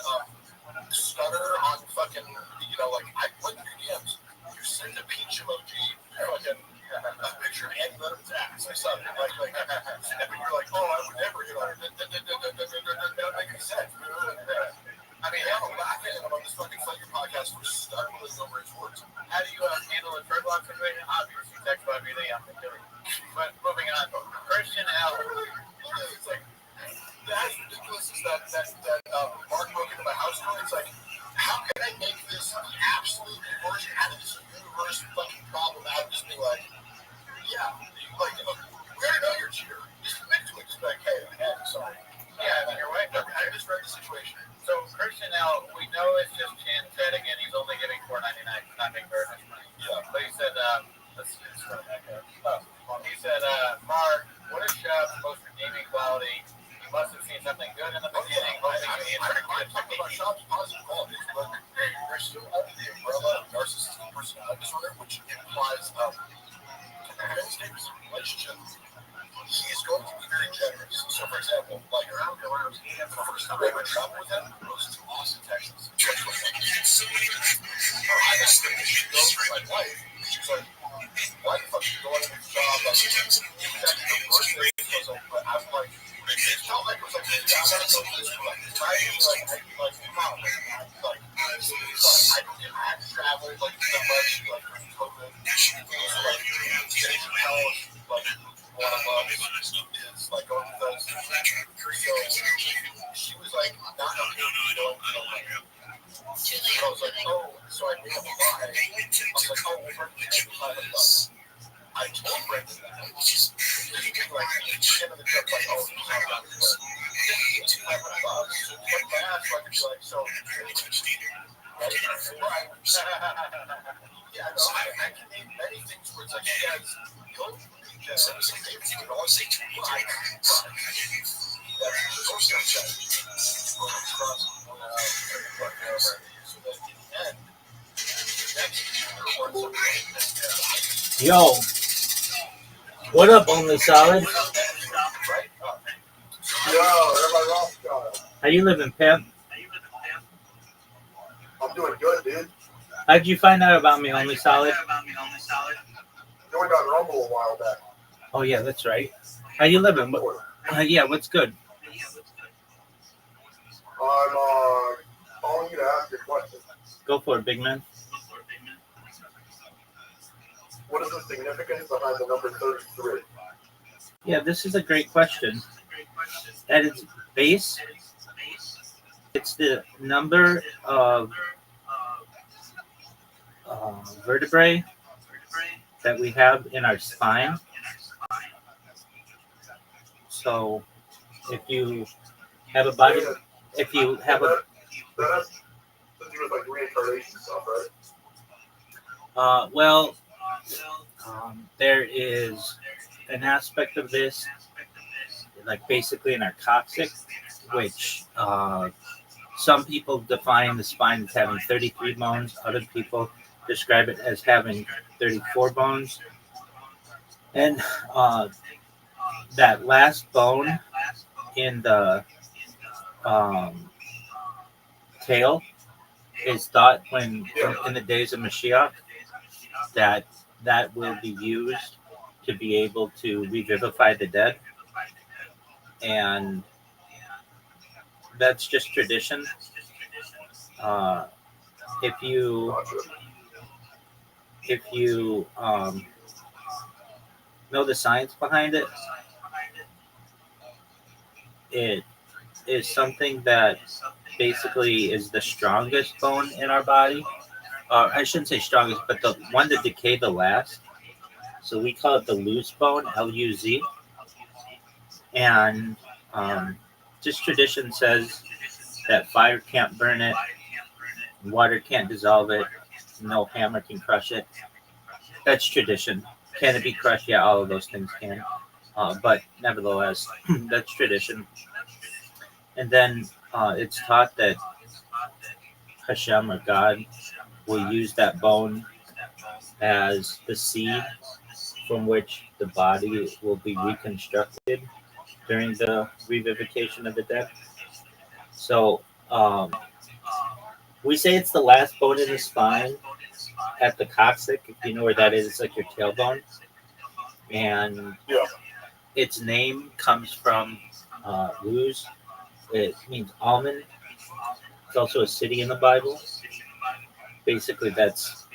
Stutter on fucking, you know, like, I went through DMs. You send a peach emoji, fucking a picture of Andy Letterman's ass. I saw it. Like, and you're like, oh, I would never, you know, that doesn't make any sense. I mean, I'm laughing at him on this fucking Flaker podcast for stumbling over his words. How do you handle a drug law situation? Obviously, text by me, but moving on. Christian L. It's like, that's ridiculous is that Mark broke into my house door. It's like, how can I make this the absolute worst out of this universe fucking problem out of just being like, yeah, like, we already know you're a cheater. Just admit to it. Just be like, hey, I'm sorry. Yeah, I mean, you're right. I just read the situation. So, Christian L, we know it's just Chan chatting, and he's only giving $4.99. Not making very much money. Yeah. But he said, let's start back up. He said, Mark, what is Shop's most redeeming quality? You must have seen something good in the beginning. I talked about Shop's positive qualities, but they're still under the umbrella of narcissistic personality disorder, which implies in a relationship, he is going to be very generous. So, for example, like, the first time I ever traveled with him was to Austin, Texas. I asked him if she goes with my wife. She was like, why the fuck are you going to this job? Like, it was actually the worst thing. But I'm like, it felt like it was like, down to go to this, like, mom, like, I don't get mad to travel, like, that much, like, during COVID. Like, getting some help, like, one of them is like going to those. So she was like, not okay with me going to the I was like, oh, so I made up a lie. I was like, oh, we're going to take $500. I told Brendan that. Just like, at the end of the trip, like, oh, he's not about to do it. $500. So he went back, so I could be like, so, yeah, no, I can name many things where it's like, you guys, don't Yo, what up, Only Solid? Yo, everybody Rothschild. How you living, pimp? I'm doing good, dude. How'd you find out about me, Only Solid? Joined on Rumble a while back. Oh yeah, that's right. How you living? Yeah, what's good? I'm calling you to ask a question. Go for it, big man. What is the significance behind the number 33? Yeah, this is a great question. At its base, it's the number of vertebrae that we have in our spine. So, if you have a body, if you have a, That has to do with like reincarnation stuff, right? well, there is an aspect of this, like basically in our coccyx, which some people define the spine as having 33 bones. Other people describe it as having 34 bones. And that last bone in the tail is thought when in the days of Mashiach that will be used to be able to revivify the dead. And that's just tradition. If you know the science behind it, it is something that basically is the strongest bone in our body. I shouldn't say strongest, but the one that decayed the last. So we call it the loose bone, Luz. And just tradition says that fire can't burn it, water can't dissolve it, no hammer can crush it. That's tradition. Can it be crushed? Yeah, all of those things can. But nevertheless, that's tradition. And then it's taught that Hashem or God will use that bone as the seed from which the body will be reconstructed during the revivification of the dead. So we say it's the last bone in the spine at the coccyx. If you know where that is, it's like your tailbone. And its name comes from Luz. It means almond. It's also a city in the Bible. Basically, that's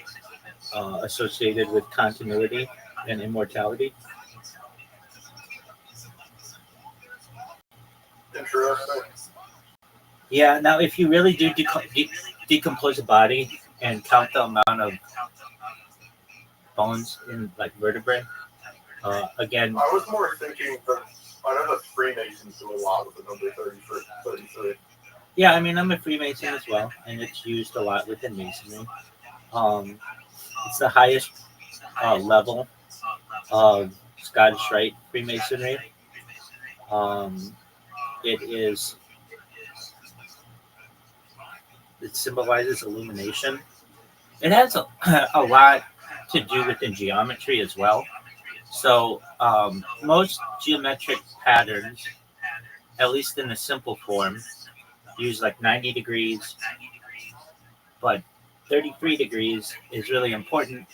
associated with continuity and immortality. Interesting. Yeah. Now, if you really do decompose a body and count the amount of bones in like vertebrae, again, I was more thinking that I know the Freemasons do a lot with the number 33. yeah. I mean, I'm a Freemason as well, and it's used a lot within Masonry. It's the highest level of Scottish Rite Freemasonry. It symbolizes illumination. It has a lot to do within geometry as well. So most geometric patterns, at least in the simple form, use like 90 degrees, but 33 degrees is really important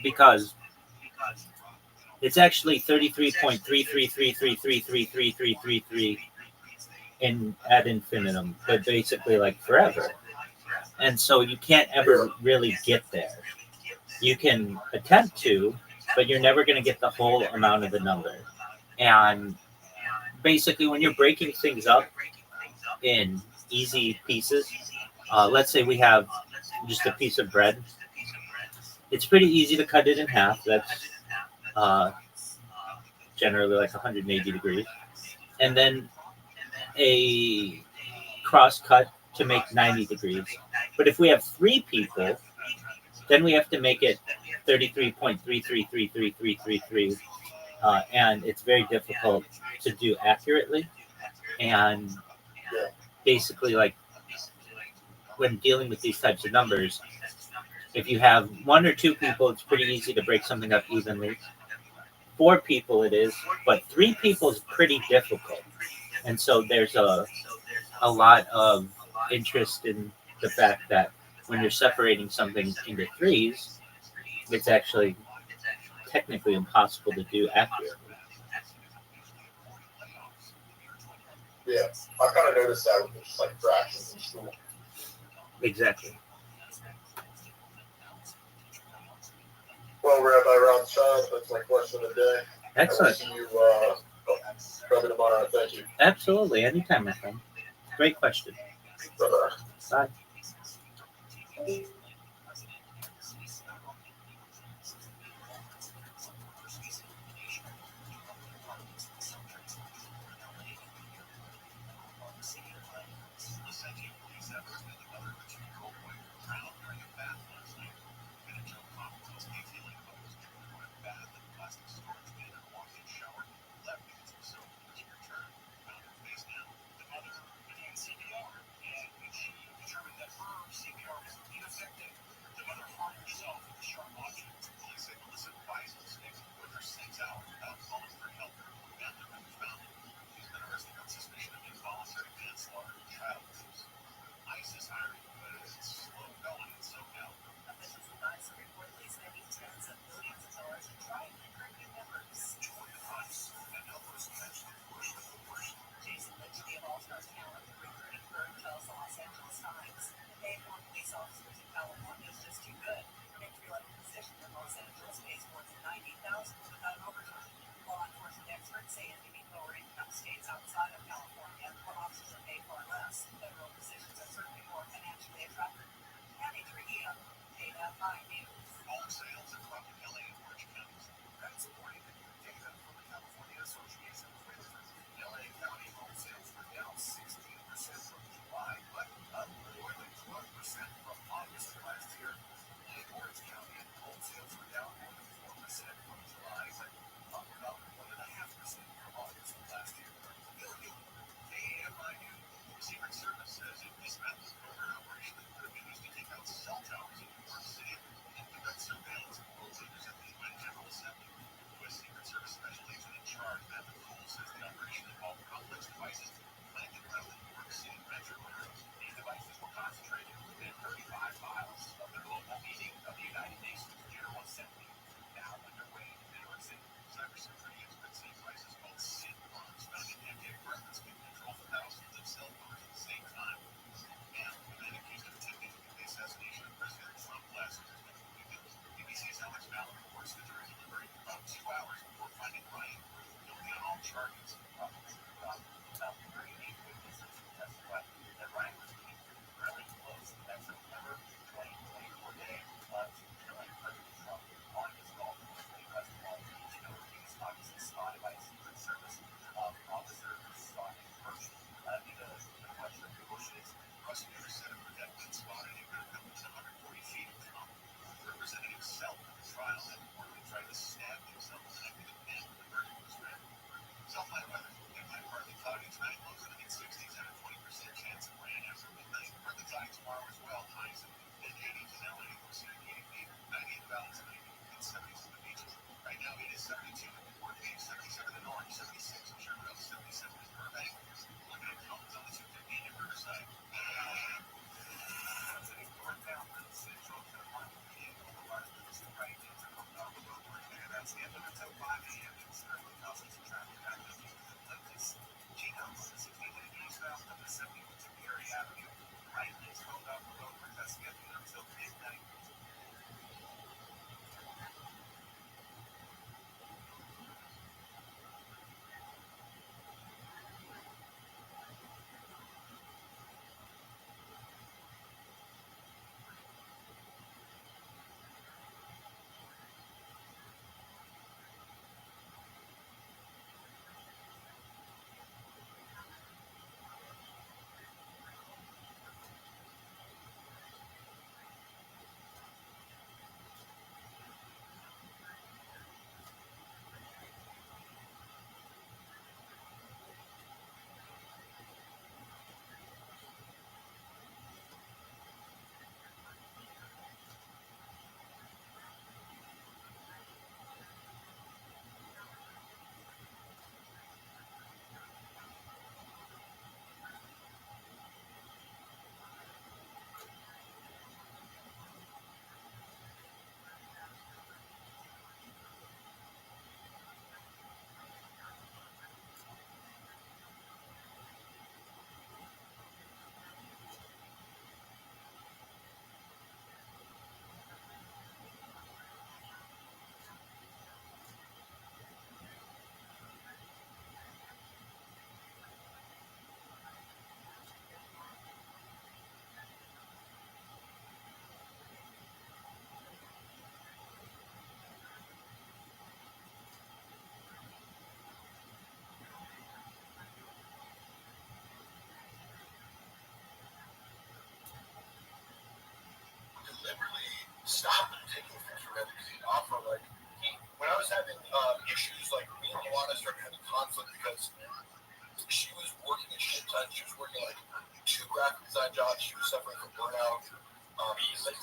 because it's actually 33.333333333 in ad infinitum, but basically like forever. And so you can't ever really get there. You can attempt to, but you're never going to get the whole amount of the number. And basically, when you're breaking things up in easy pieces, let's say we have just a piece of bread. It's pretty easy to cut it in half. That's generally like 180 degrees. And then a cross cut to make 90 degrees. But if we have three people, then we have to make it 33.333333, and it's very difficult to do accurately. And basically, like when dealing with these types of numbers, if you have one or two people, it's pretty easy to break something up evenly. 4 people it is, but 3 people is pretty difficult. And so there's a lot of interest in the fact that when you're separating something into threes, it's actually technically impossible to do accurately. Yeah, I kind of noticed that with just like fractions in school. Exactly. Well, Rabbi Rothschild, that's my question of the day. Excellent. I will see you probably tomorrow. Thank you. Absolutely. Anytime, my friend. Great question. Bye-bye. Bye.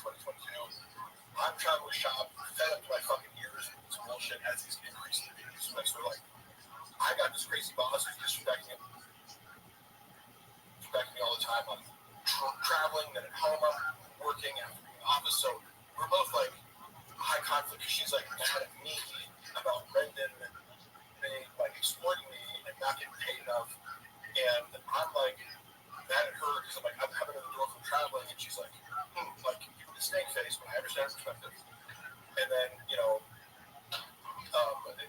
2022. I'm traveling with shop, fed up to my fucking ears with this bullshit as he's increasing the views. So like, I got this crazy boss who's disrespecting me all the time. I'm traveling, then at home I'm working after being in the office. So we're both like high conflict because she's like mad at me about Brendan being like exploiting me and not getting paid enough. And I'm like mad at her because I'm like, I'm having another girl from traveling, and she's like, like the snake face, but I understand her perspective. And then, you know, what the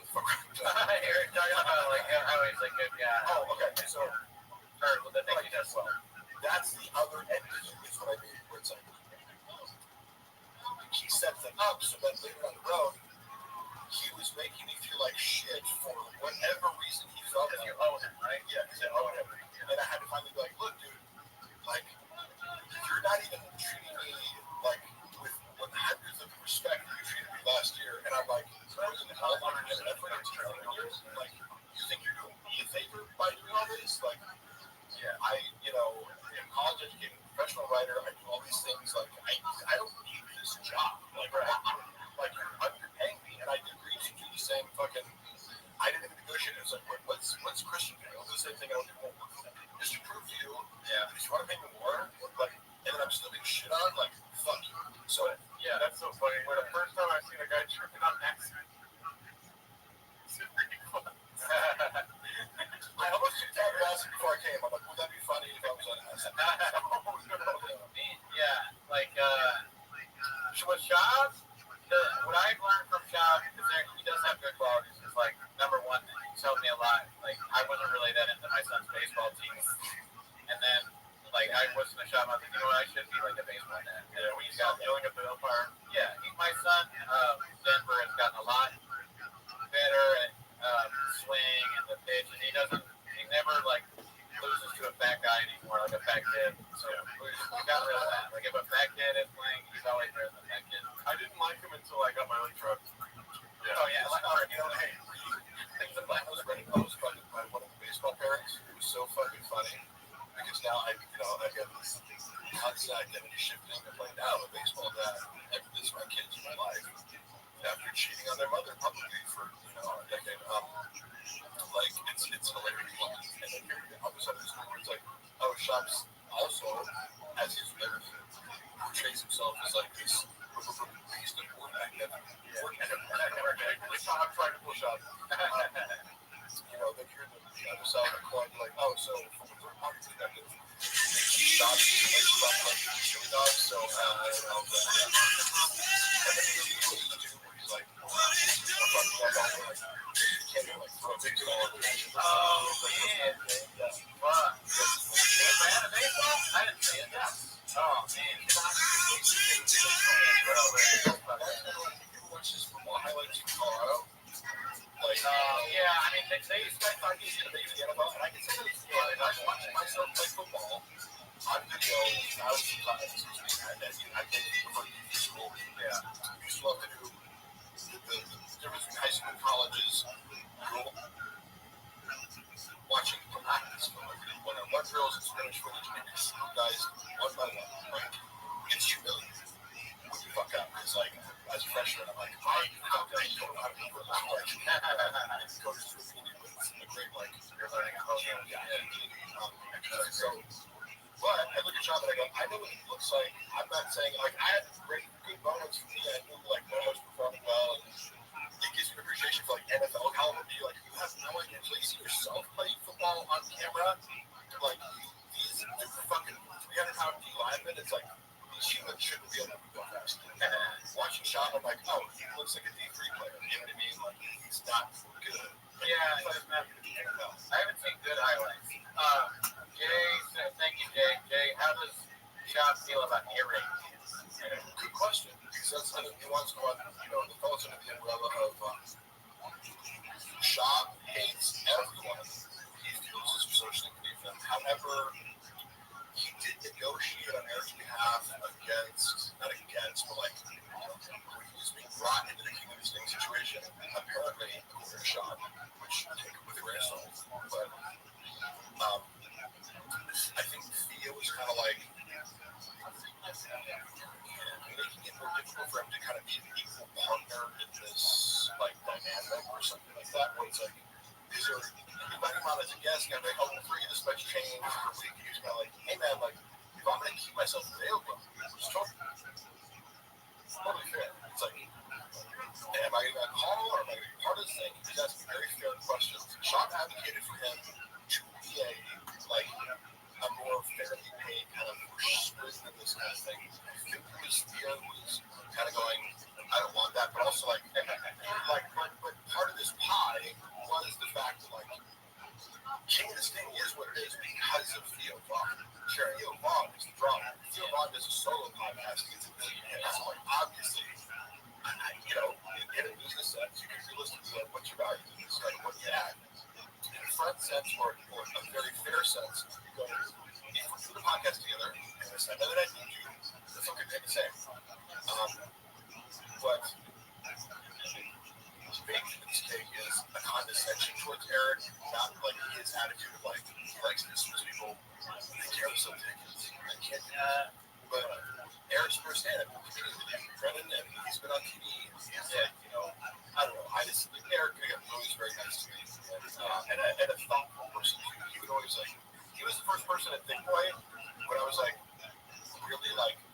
fuck? You're talking about like how he's like good guy. Oh, okay. So, or the thing he does well. That's the other end of it, is what I mean. Where it's like, he sets it up so that later on the road, he was making me feel like shit for whatever reason he felt that You owe him, right? Yeah, because I owe him. And I had to finally be like, look, dude, like, you're not even treating me like with hundreds of respect that you treated me last year. And I'm like, more than how long have you effort into training years? Like, you think you're doing me a favor by doing all this? Like, yeah, you know, I'm a college educated professional writer. I do all these things. Like, I don't need this job. Like, like you're paying me, and I agreed to do the same fucking. I didn't even negotiate. It was like, what's Christian pay? I'll do the same thing. I don't do more work for them. Just to prove to you, yeah, if you want to pay me more, like, and then I'm still being shit on, like, fuck you. So Yeah, that's so funny. When the first time I seen a guy tripping on accident. I almost took that acid before I came. I'm like, would that be funny if I was on acid? Yeah, like with Shab, what I've learned from Shab, because he does have good qualities, is like, number one, he's helped me a lot. Like, I wasn't really that into my son's baseball team. And then, like, I wasn't a Shab, I was like, you know what, I should be like a baseball dad. And then we got going up the umpire. Yeah, my son, Denver, has gotten a lot better at swing and the pitch, and he never, like, loses to a fat guy anymore, like a fat kid. So we got rid of that. Like, if a fat kid is playing, he's always better than a fat kid. I didn't like him until I got my own truck. Yeah. Oh, yeah. Like, you know, hey, I was ready. I was fucking by one of the baseball parents. It was so fucking funny. Because now I got this constant identity shifting of like, now I'm a baseball dad. And this is my kids in my life. After cheating on their mother publicly for, a decade. Like, it's hilarious. And then here, all of a sudden, this story is like, oh, Shop's also, as he's everything, portrays himself as like this beast of quarterback. I'm trying to push up. Then you're the other side of the coin, like, oh, so from a third party perspective, Shop's like chili dogs, so, he's like, Oh, man. Fuck. Man, a baseball? I didn't see it. Yeah. Oh, man. Watch his football highlights in Colorado. Like, yeah, I mean, they used to talk to you the NFL, and I can say this, I watched myself play football on video 1,000 times. I did it for school. Yeah. I used to love to do the difference between high school and colleges. Watching practice from one-on-one drills and scrimmage footage, and you see guys one by one. Right? It's humiliating when you fuck up. It's like, as a freshman, I'm like, I don't know how to do it. Coaches were feeding me with a great, like, you're learning how to do it. So, but I look at John and I go, I know what he looks like. I'm not saying, like, I had great, good moments for me. I knew, like, when I was performing well, and it gives me an appreciation for, like, NFL caliber. Like, you have no idea until you see yourself play football on camera. Like, these fucking 300-pound D linemen, it's like, these humans shouldn't be able to go fast. And watching Sean, I'm like, oh, he looks like a D3 player. You know what I mean? Like, he's not good. Yeah, I haven't seen good highlights. Jay, thank you, Jay, how does Shop feel about ear ratings? Good question, because that's kind of nuanced one. The falls under the umbrella of Shop hates everyone. He feels is socially beneath them. However, he did negotiate on Eric's behalf not against, but like, when he was being brought into the King of the Sting situation, apparently, according to Shop, which I take with a grain of salt, but I think Theo was kind of like, more difficult for him to kind of be an equal partner in this like dynamic or something like that, where it's like, these are inviting him on as a guest, and I'm like, oh, for you this much change per week. He's kind of like, hey man, like if I'm gonna keep myself available, it's totally fair. It's like, am I gonna call or am I gonna be part of this thing? He's asking very fair questions. Sean advocated for him to be a more fairly paid kind of person in this kind of thing. I think Theo was kind of going, I don't want that, but also but part of this pie was the fact that King of this thing is what it is because of Theo Vaughn. Sure, Theo Vaughn is the drama. Theo Vaun does a solo podcast, gets a million hits. So obviously, in a business sense, you can listen to what's your value in this, what you add. In a front sense or a very fair sense, if we do the podcast together, and I know that I need you, that's okay to say. But big in this case is a condescension towards Eric, not like his attitude of he likes to dismiss people. They care so ridiculous. I can't do that. But Eric's firsthand Brennan, and he's been on TV. He's I don't know. Eric was very nice to me, and a thoughtful person. He would always he was the first person at Think Boy when I was really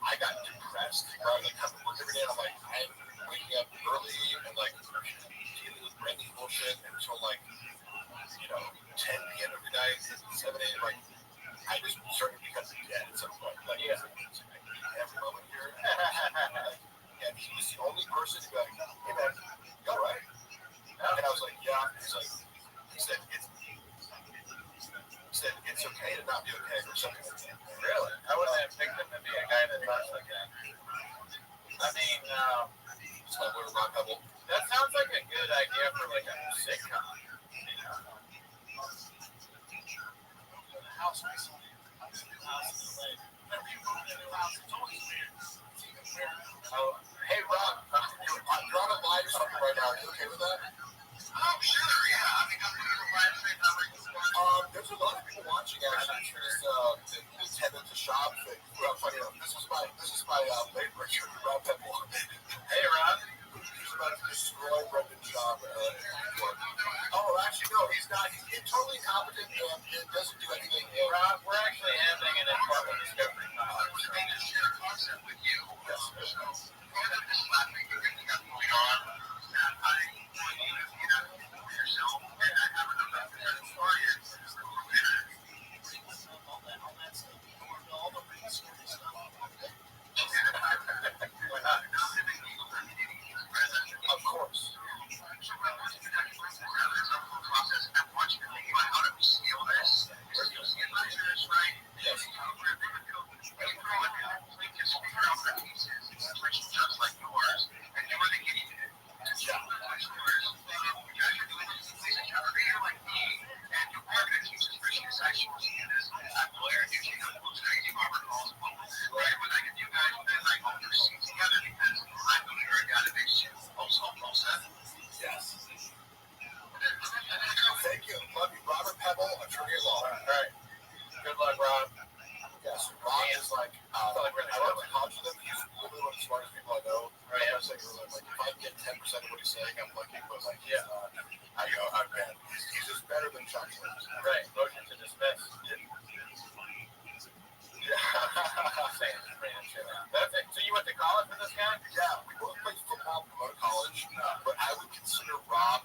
I got depressed. Where I was coming to work every day, and I'm waking up early and dealing with Brandy's bullshit until 10 p.m. every night, 7 a.m. I just started to become dead at some point. Every moment here. And he was the only person to be like, hey man, you all right? And I was like, yeah. He said, it's okay to not be okay or something like that. Really? I wouldn't have picked him to be a guy that talks like that. I mean, that sounds like a good idea for a sitcom. House recently. Oh, hey Rob, you're on a live stream right now. Are you okay with that? Oh, sure, yeah. I mean, I'm doing a live stream. There's a lot of people watching actually for this 10 minutes of shop thing. Well, funny enough, this is my late Richard Rob Pebble. Hey Rob. He's about to destroy Brendan's job. Oh, actually, no, he's not. He's totally incompetent and doesn't do anything. Rob, we're actually having an important discovery. I was going to share a concept with you. Yes. So, part of this last week we got going on, and I want you to get out of yourself, and I have another story. All the resources stuff. Of course. So what I want you to do is process and watch and think about how do we scale this? Where do you scale this, right? Yes. Just figure out the pieces, which just like yours, and you're the guinea pig. Yeah. You guys are doing this in a career like me, and your marketing team is pretty exciting. I'm a lawyer, usually I'm the most crazy Robert calls, right? When I get you guys, then all your seats together because I'm going to hear a guy that makes you all set. Yes. Thank you. Love you. Robert Pebble, attorney at law. All right. Good luck, Rob. Yes, Rob is I went to college with him. He's literally one of the smartest people I know. Right. I was if I get 10% of what he's saying, I'm lucky. But he's just better than Chuck Williams. Right. Motion to dismiss. Yeah. That's it. So you went to college with this guy? Yeah, we both played football to go to college, but I would consider Rob,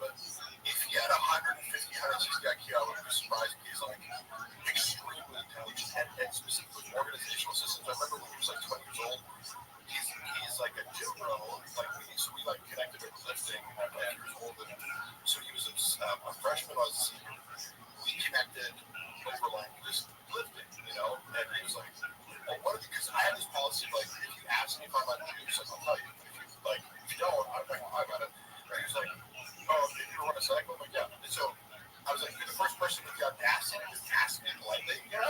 if he had 150, 160 IQ, I wouldn't be surprised if he's extremely intelligent and specifically organizational systems. I remember when he was 20 years old, he's a gym bro. So we connected with lifting at 20 years old, and so he was a freshman. I was a senior. We connected over just lifting, and he was because I had this policy if you ask me if I'm on juice, I'll tell you. If you don't, I'm I got it. And he was oh, if you want a cycle, I'm yeah. And so I was you're the first person with the audacity to ask me politely, Yeah.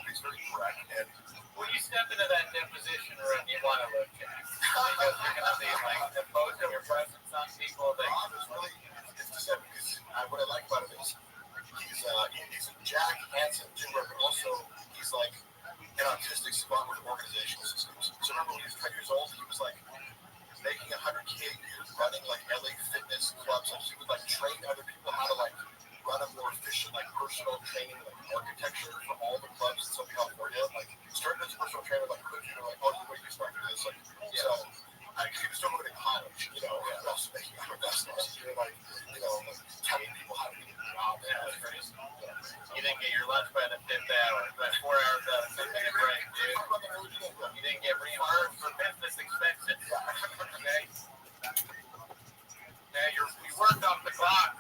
He's very correct. And when you step into that deposition room, you want to look at because you're going to be imposing your presence on people. Rob is really, it's deceptive because what I like about him is he's a Jack Hansen gym bro, but also he's an autistic spot with organizational systems. So remember when he was you're like, oh, what do you start to do this? Like, so I was still going to college, you know, and also making our investments. You're like, you know, telling people how to get a job. Yeah, that's crazy. You didn't get your lunch by the 5th hour. But 4 hours out of something to break, dude. You didn't get reimbursed for business expenses. Okay? Yeah, you worked off the clock.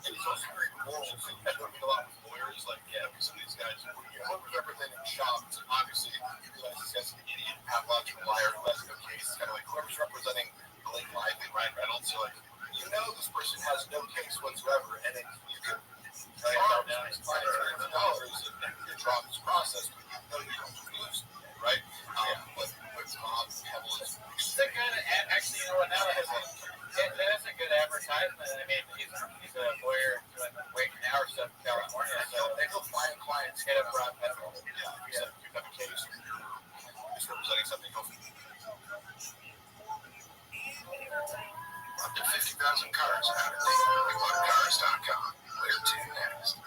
And it's also very moral. So you don't meet a lot of lawyers, like, yeah, because some of these guys, whoever's representing shops, obviously, you realize this guy's an idiot, pathological liar, who has no case. It's kind of like whoever's representing Blake Lively, Ryan Reynolds, you're like, you know, this person has no case whatsoever, and then you can charge these clients millions of dollars and drop this process, but you know you don't lose, right? But Rob Pebble is It's a good, actually, you know what, now that that's a good advertisement. I mean, he's a lawyer doing wage and hour stuff in California, so they go find clients, hit up Rob Pebble. yeah, you have a case, or you're misrepresenting something, hopefully. Up to 50,000 cars out of date. WeWantCars.com. Where to next?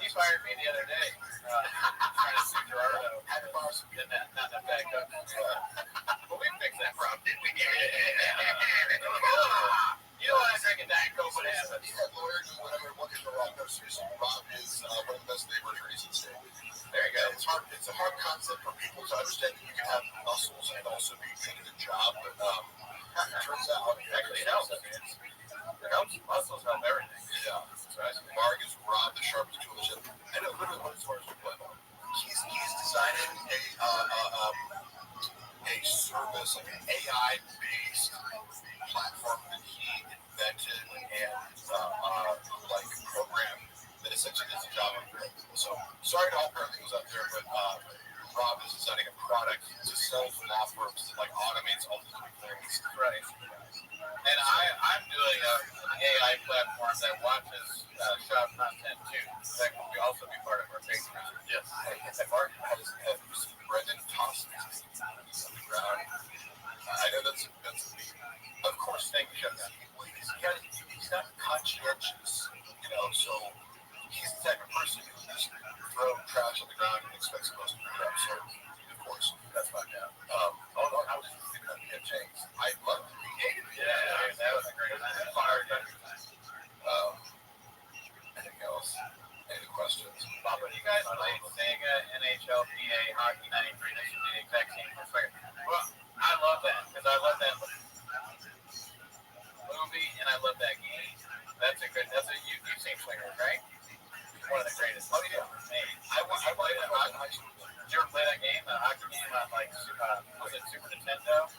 He fired me the other day. Trying to sue Gerardo. Had to borrow some, not enough bag up. But we fixed that problem, didn't we? You don't want to drink a Diet Coke, what happens? He's a lawyer doing whatever he wants to go wrong. No, seriously, Rob is one of the best labor attorneys in the state. There you go. It's hard. It's a hard concept for people to understand that you can have muscles and also be good at a job. But it turns out Actually, it helps. It helps. Muscles help everything. Yeah. So Mark is Rob, the sharpest tool in the shed. I know literally what his words are playing on. He's designing a service, like an AI-based platform that he invented and like programmed that essentially does the job of people. So sorry to all paralegals out there, but Rob is designing a product to sell to law firms that like automates all these different things. Right. And I'm doing an AI platform that watches shop content too. That will also be part of our Patreon. Yes. And Mark has Brendan tossed on the ground. I know that's a big. Of course, thank you, Jeff. He's not conscientious, you know, so he's the type of person who just throw trash on the ground and expects most to pick it up. So, of course, that's my dad. Oh, no, I was just thinking of the James. I love the creative. Yeah, that was a great fire. Anything else? Any questions? Bob, when you guys played Sega NHL PA Hockey 93, this should be the exact same perspective. Well, I love that because I love that movie and I love that game. You've seen Swingers, right? One of the greatest. Oh, yeah. I played that hockey. Did you ever play that game, the hockey game on was it Super Nintendo?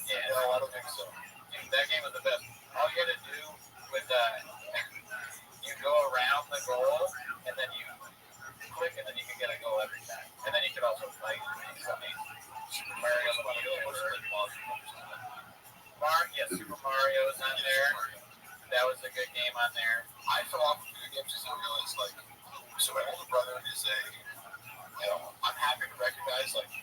Yeah, No, I don't think so. Dude, that game was the best. All you had to do was you go around the goal and then you click and then you can get a goal every time. And then you could also fight Super Mario. Super Mario is on there. That was a good game on there. I fell off of video games because I realized, like, so my older brother is you know, I'm happy to recognize, like,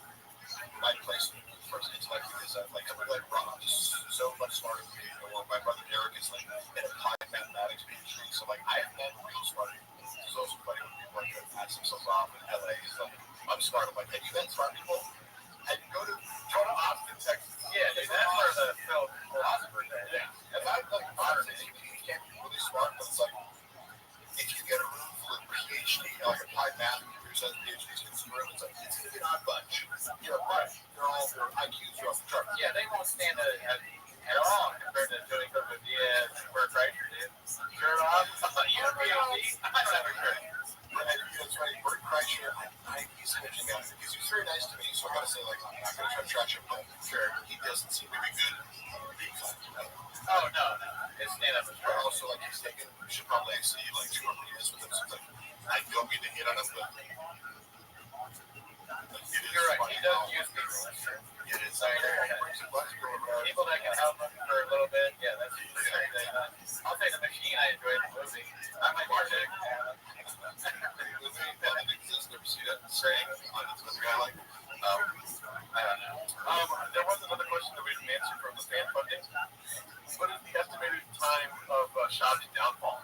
my place first intellect is like somebody like Rob is so much smarter than me. Or my brother Derek is like an applied mathematics PhD. So like I've met real smart people. It's also funny when people like pass themselves off in LA. So I'm smart. I'm like, have you met smart people? I go to Austin, Texas. Yeah, dude, that's where the Phil philosopher is. Yeah. And I'm like, honestly, you can't be really smart, but it's like if you get a room full of PhD, like applied math, computers and PhDs in this room, it's like it's gonna be an odd bunch. You know, right? Their IQs are off the chart. Yeah, they won't stand at all compared to Jody Cook with Diaz and Bert Kreischer, dude. Shirt off. You know, PhD. I never heard. And it's funny, Bert Kreischer, he's pitching out because he's very nice to me. So I gotta say, like, I'm not gonna try to trash him, but sure, he doesn't seem to be good at being fun. Oh no, his stand-up is But also, like, he's taking Chipotle see like 2 more years with him. So it's like, I don't mean to hit on him, but you're right. He does use people. That's true. It is. People that can help him for a little bit. Yeah, that's pretty. I'll say the machine. I enjoyed the movie. I might watch it. That exists. Never see that saying on this guy like. I don't know. There was another question that we didn't answer from the fan funding. What is the estimated time of Shab's downfall?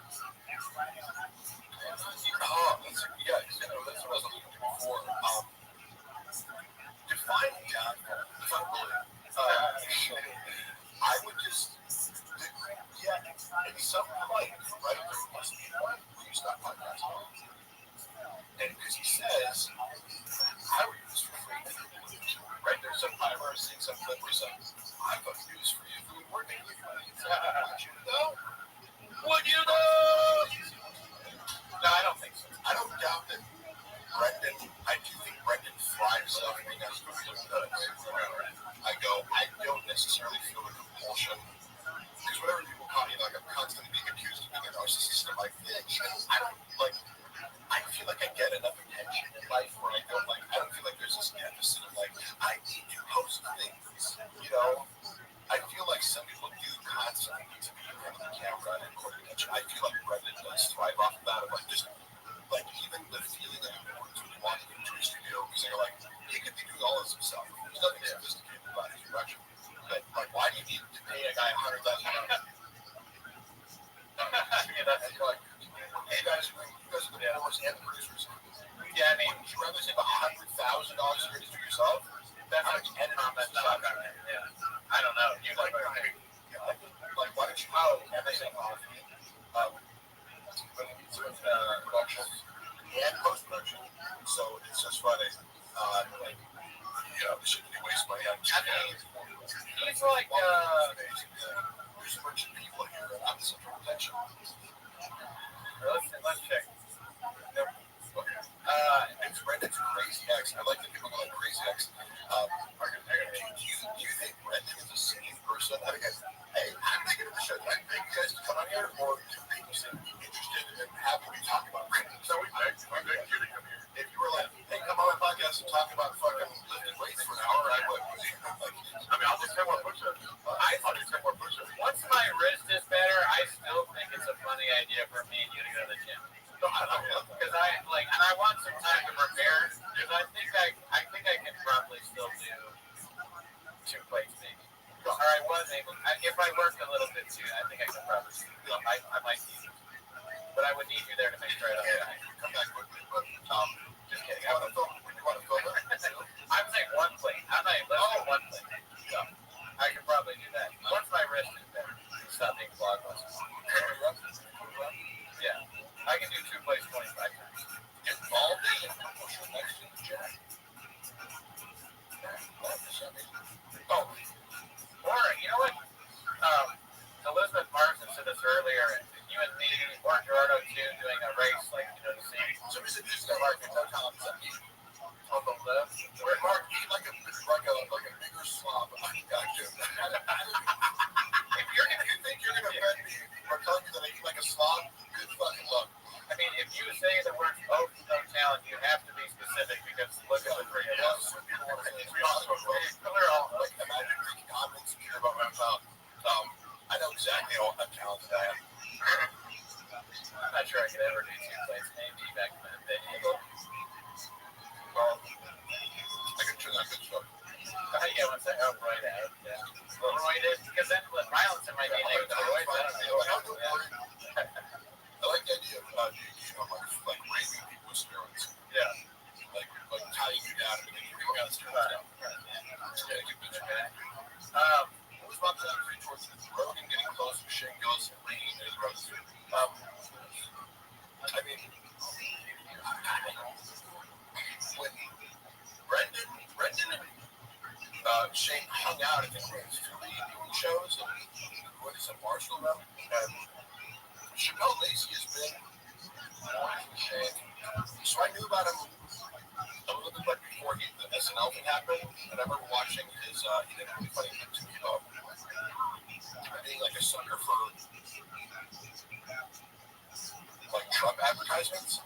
Yeah, that's what I was looking for before. news for you. If it would work, would you know? Would you know? No, I don't think so. I don't doubt that Brendan, I do think Brendan thrives off being on social media. I don't necessarily feel the compulsion. Because whenever people call me, like, I'm constantly being accused of being a narcissist, I'm like, yeah, I don't, like, I feel like I get enough attention in life where I don't feel like there's this deficit of, like, I need to post things, you know? I feel like some people do constantly need to be in front of the camera and court attention. I feel like Brendan does thrive off of that, of, like, just, like, even the feeling of importance when you walk into a studio, because they're like, he could be doing all this himself. There's nothing sophisticated about his production. But, like, why do you need to pay a guy $100,000? Yeah, that's like, hey guys, you guys are the performers and the producers. Yeah, I mean, would you rather save $100,000 a year to do yourself? That's like an comment job. Yeah, I don't know. You like, why don't you know everything off? Production and post production. So it's just funny. Like, you know, this shouldn't be waste money on. It's like, there's a bunch of people here that I'm central attention. Let's check. Nope. It's Brendan's Crazy X. I like that people go like Crazy X. Do you think Brendan is the same person? I think, hey, I'm thinking of the show. I think you guys to come on here, or do people seem interested in having me talk about Brendan? So we begged you to come here. If you were like, hey, come on my podcast and talk about fucking lifting weights for an hour, I would. I mean, I'll just 10 more push-ups. I'll do 10 more push-ups. Once my wrist is better, I still think it's a funny idea for me and you to go to the gym. Because I want some time to prepare. Because I think I can probably still do 2 plates maybe. Or I was able. If I worked a little bit too, I think I could probably. I might need it. But I would need you there to make sure I don't come back quickly. But just kidding. I want to film. You want to film it? I'm saying 1 plate. I'm not even listening 1 plate. So I could probably do that. Once my wrist is better, stop being blockbusters. Yeah. I can do 2 plays 25 times. Get all day and push your next to the gym. Oh, or you know what? Elizabeth Marston said this earlier. You and me, or Gerardo too, doing a race like the same. Somebody said you just got Mark and no time on the left. Where Mark, eat like a bigger slob. I got you. If you think you're gonna offend me or tell you that I eat like a slob, good fucking luck. I mean, if you say the words "oh, no talent," you have to be specific because look at the 3 of us. We're all like, imagine making comments here about my talent. I know exactly how talented I am. I'm not sure I could ever do 2 plays. Maybe back in the day. Well, I can turn that good stuff. Yeah, once I roid out. Yeah. Roided, because then with violence in my DNA with the roids, I don't know. I like the idea of like raping people with steroids. Yeah. Like tying you down and then you go down steroids. Yeah, good bitch. What was about that towards Rogan getting close to Shane Gillis and bringing his road? I mean, when Brendan and Shane hung out at the Queen's 2 doing shows and what is it, Marshall now? And Chappelle Lacey has been more than Shane. So I knew about him a little bit like before the SNL thing happened. And I remember watching his, he did a really funny thing to me about being like a sucker for like Trump advertisements.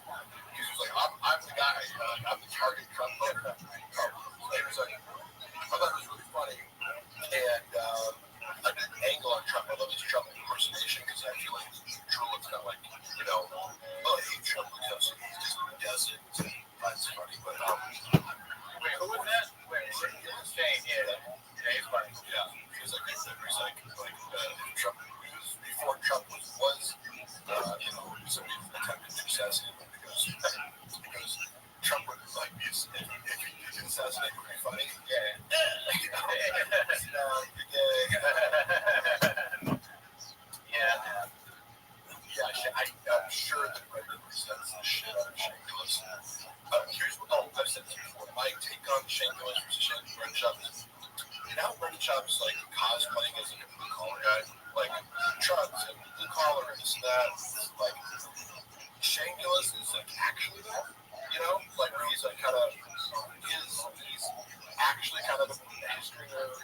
He was like, I'm the guy, I'm the target Trump voter. He was like, I thought it was really funny. And I did an angle on Trump. I love his Trump impersonation because I feel like it's true. It's not like, you know, oh, I hate Trump because he just does it. That's funny. But, wait, who was that? Wait, Shane, yeah. Yeah, he's funny. Yeah, because like I said, he's like Trump, before Trump was you know, somebody attempted to assassinate him because Trump would like if he did assassinate, it would be funny. Yeah. I'm sure that Brendan resents the shit out of Shane Gillis. Here's what I've said this before. My take on Shane Gillis versus Brendan Schaub is, you know, Brendan Schaub is like cosplaying as a blue collar guy, like Chubbs and blue collar and this and that. Like Shane Gillis is like actually that, like where he's like kind of he's actually kind of a history nerd.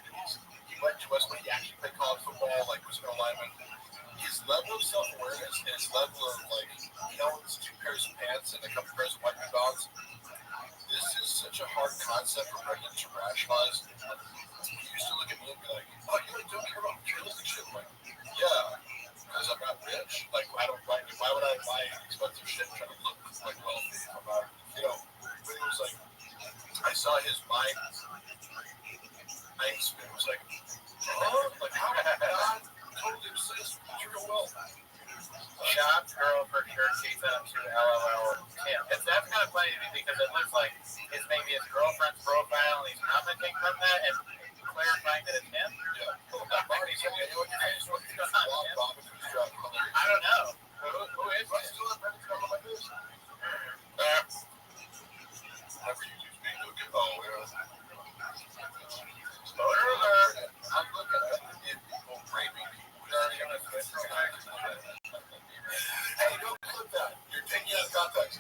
He went to us, but he actually played college football, like was an lineman. His level of self-awareness and his level of like he owns 2 pairs of pants and a couple pairs of white dogs. This is such a hard concept for Brendan to rationalize. He used to look at me and be like, "Oh, you don't care about materialistic shit?" I'm like, yeah, because I'm not rich. Like, I don't like. Why would I buy expensive shit trying to look like wealthy? I'm not, But it was like, I saw his mind. It was like, oh, like how did God totally obsessed with material wealth? Shop girl for sure takes up to LOL. Yeah, that's kind of funny to me because it looks like it's maybe his girlfriend's profile and he's commenting from that and clarifying that it's him. Yeah. Barney said, I don't know. Who is it? Whenever you use me, you'll get spoiler alert. I'm looking at people raping people. Hey, don't clip that. You're taking it out of context.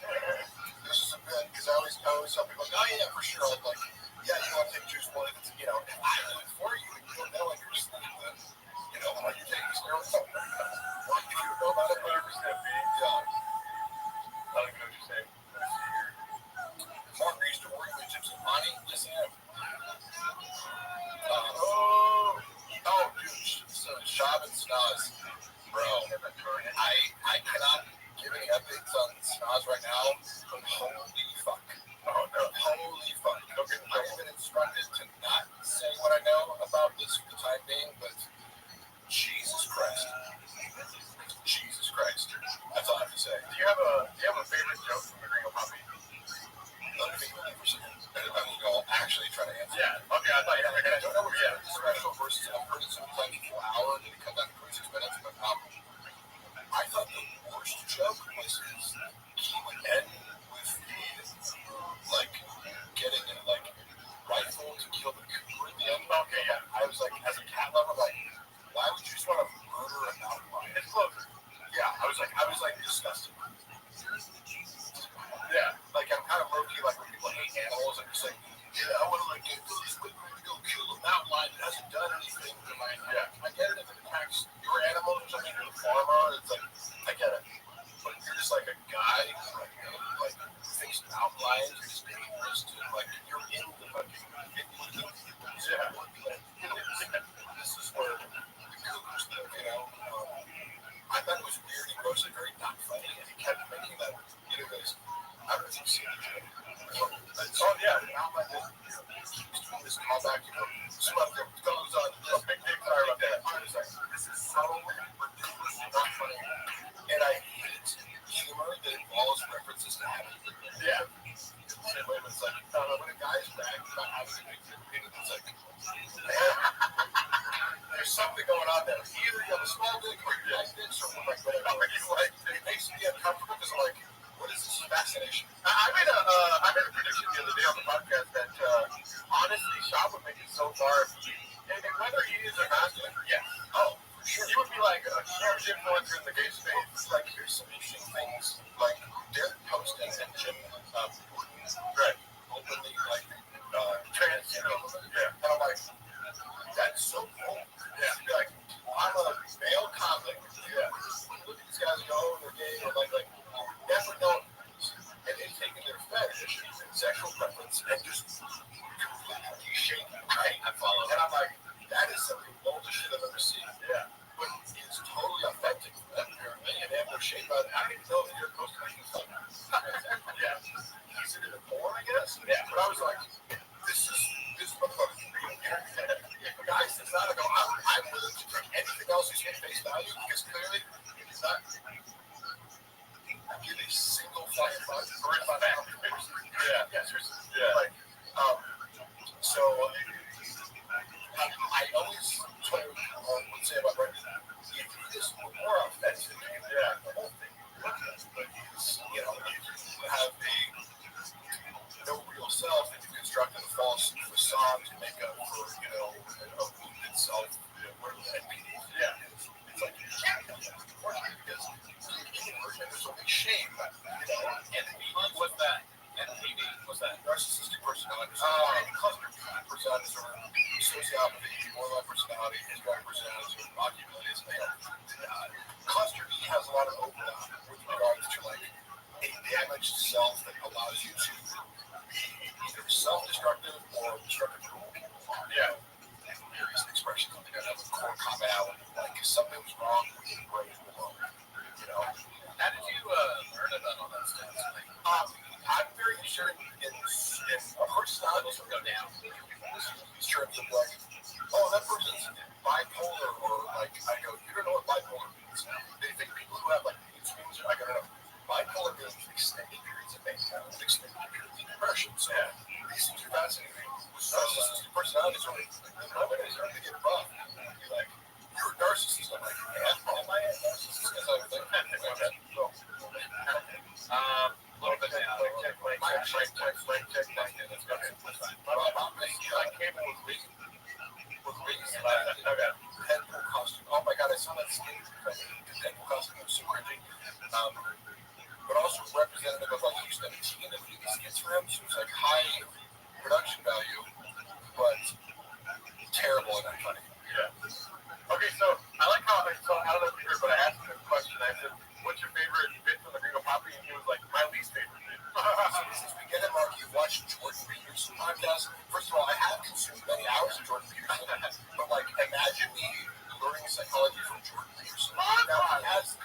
This is a bit, because I always tell people, oh yeah, for sure. I'm like, yeah, you want to take juice one, if I do it for you, and you don't know, and you're just thinking that, when you're taking steroids, or if you know about it, 100% yeah. I don't even know what you're saying. Mark used to work with Gypsy Money. Listen to him. Dude, Shab and Snaz, bro. I cannot give any updates on Snaz right now, but holy fuck. Oh, no. Holy fuck. Okay, I have been instructed to not say what I know about this for the time being, but Jesus Christ. Jesus Christ. That's all I have to say. Do you have a favorite joke from the Gringo Puppy? I'll actually try to answer. Yeah. Okay, I thought you were going to. I don't know where the special versus I've heard it sometimes like 4 hours and it comes out in 26 minutes, but I thought the worst joke was his he would end with like getting a rifle to kill the cougar at the end. Okay, yeah. I was like, as a cat lover, like, why would you just want to murder a mountain lion? It's closer. Yeah, I was like disgusted. Yeah. Like I'm kind of low-key like when people hate animals and just like, yeah, I want to get really quick to go kill a mountain lion that hasn't done anything to my I get it if it attacks your animals or something, you're a farmer, it's like I get it. But if you're just like a guy like thinks mountain lions are just dangerous to like you're in the fucking this is where the cougars live, I thought it was weird, he was very not funny and he kept making that because I don't know if you've seen it. Oh yeah, now like this callback, swept their toes on this big sorry about that. I was like, this is so ridiculously not funny. And I hate humor that involves references to having yeah. Same way it's like, when a guy's bragging about having a big dick, it's like there's something going on there. Either you have a small dick or you like dicks or like whatever. It makes me uncomfortable because I'm like, what is this fascination? I made a prediction the other day on the podcast that honestly, Shab would make it so far and whether he is a masculine or yes. Oh, for sure. He would be like a huge influencer in the gay space. Like, here's some interesting things. Like, Derek posting and Jim right. openly, like, trans, yeah. And I'm like, that's so cool. Yeah. Be like, I'm a male comic. Yeah. Look at these guys go, they're gay, or like, definitely don't. And they've taken their fetish and sexual preference and just completely shaped it, right? I follow. And I'm like, that is some of the boldest shit I've ever seen. Yeah. But it's totally authentic for them, apparently. And they have no shape out of it. I don't even know if you're supposed to make this stuff. Yeah. He's into the porn, I guess. Yeah. But I was like, this motherfucker's real. If a guy says that, I go, I'm willing to take anything else he's at face value because clearly it's not. Give a single fucking fuck for it. Yeah, seriously. Yeah. Like, so I always would say about Brendan, if he is more offensive, yeah, the whole thing. But he's, you have no real self and you construct a false facade to make up for, you know, a movement itself, where the NPD, it's like, you can't do that, unfortunately, because there's so much shame, you know, and what's that? NPD, what's that? Narcissistic personality. Cluster personality disorder, sociopathy, borderline personality, histrionic personality disorder, machiavellian, cluster B has a lot of overlap with regards to like a damaged self that allows you to be either self-destructive or destructive to people. Yeah. Various expressions of the have a core commonality, like something was wrong, we didn't break the world. You know? How did you learn about all that stuff? I'm very sure of course personalities will go down. These terms of like, oh, that person's bipolar, or like, I go, you don't know what bipolar means. They think people who have like mood swings, I go, no. Bipolar means extended periods of anxiety, extended periods of depression. So these things are fascinating. Narcissistic personality disorder, the moment I started to get rough, you're like, you're a narcissist. I'm like, yeah, am I a narcissist? Because I was like, a little bit now. Mic check. Let's go ahead. My cable was leaking. Okay. Deadpool costume. Oh my god, I saw that skin. Deadpool costume was so cringy. But also representative of like Houston and Teen and movie skits for him. So it was like high production value, but terrible and unfunny. Yeah. Okay, so I like how I don't know if you heard, but I asked him a question. I said, "What's your favorite bit from the Gringo Poppy?" And he was like, "My least favorite bit." Since we get it, Mark, you've watched Jordan Peterson podcast. First of all, I have consumed many hours of Jordan Peterson, but like, imagine me learning psychology from Jordan Peterson. Now he has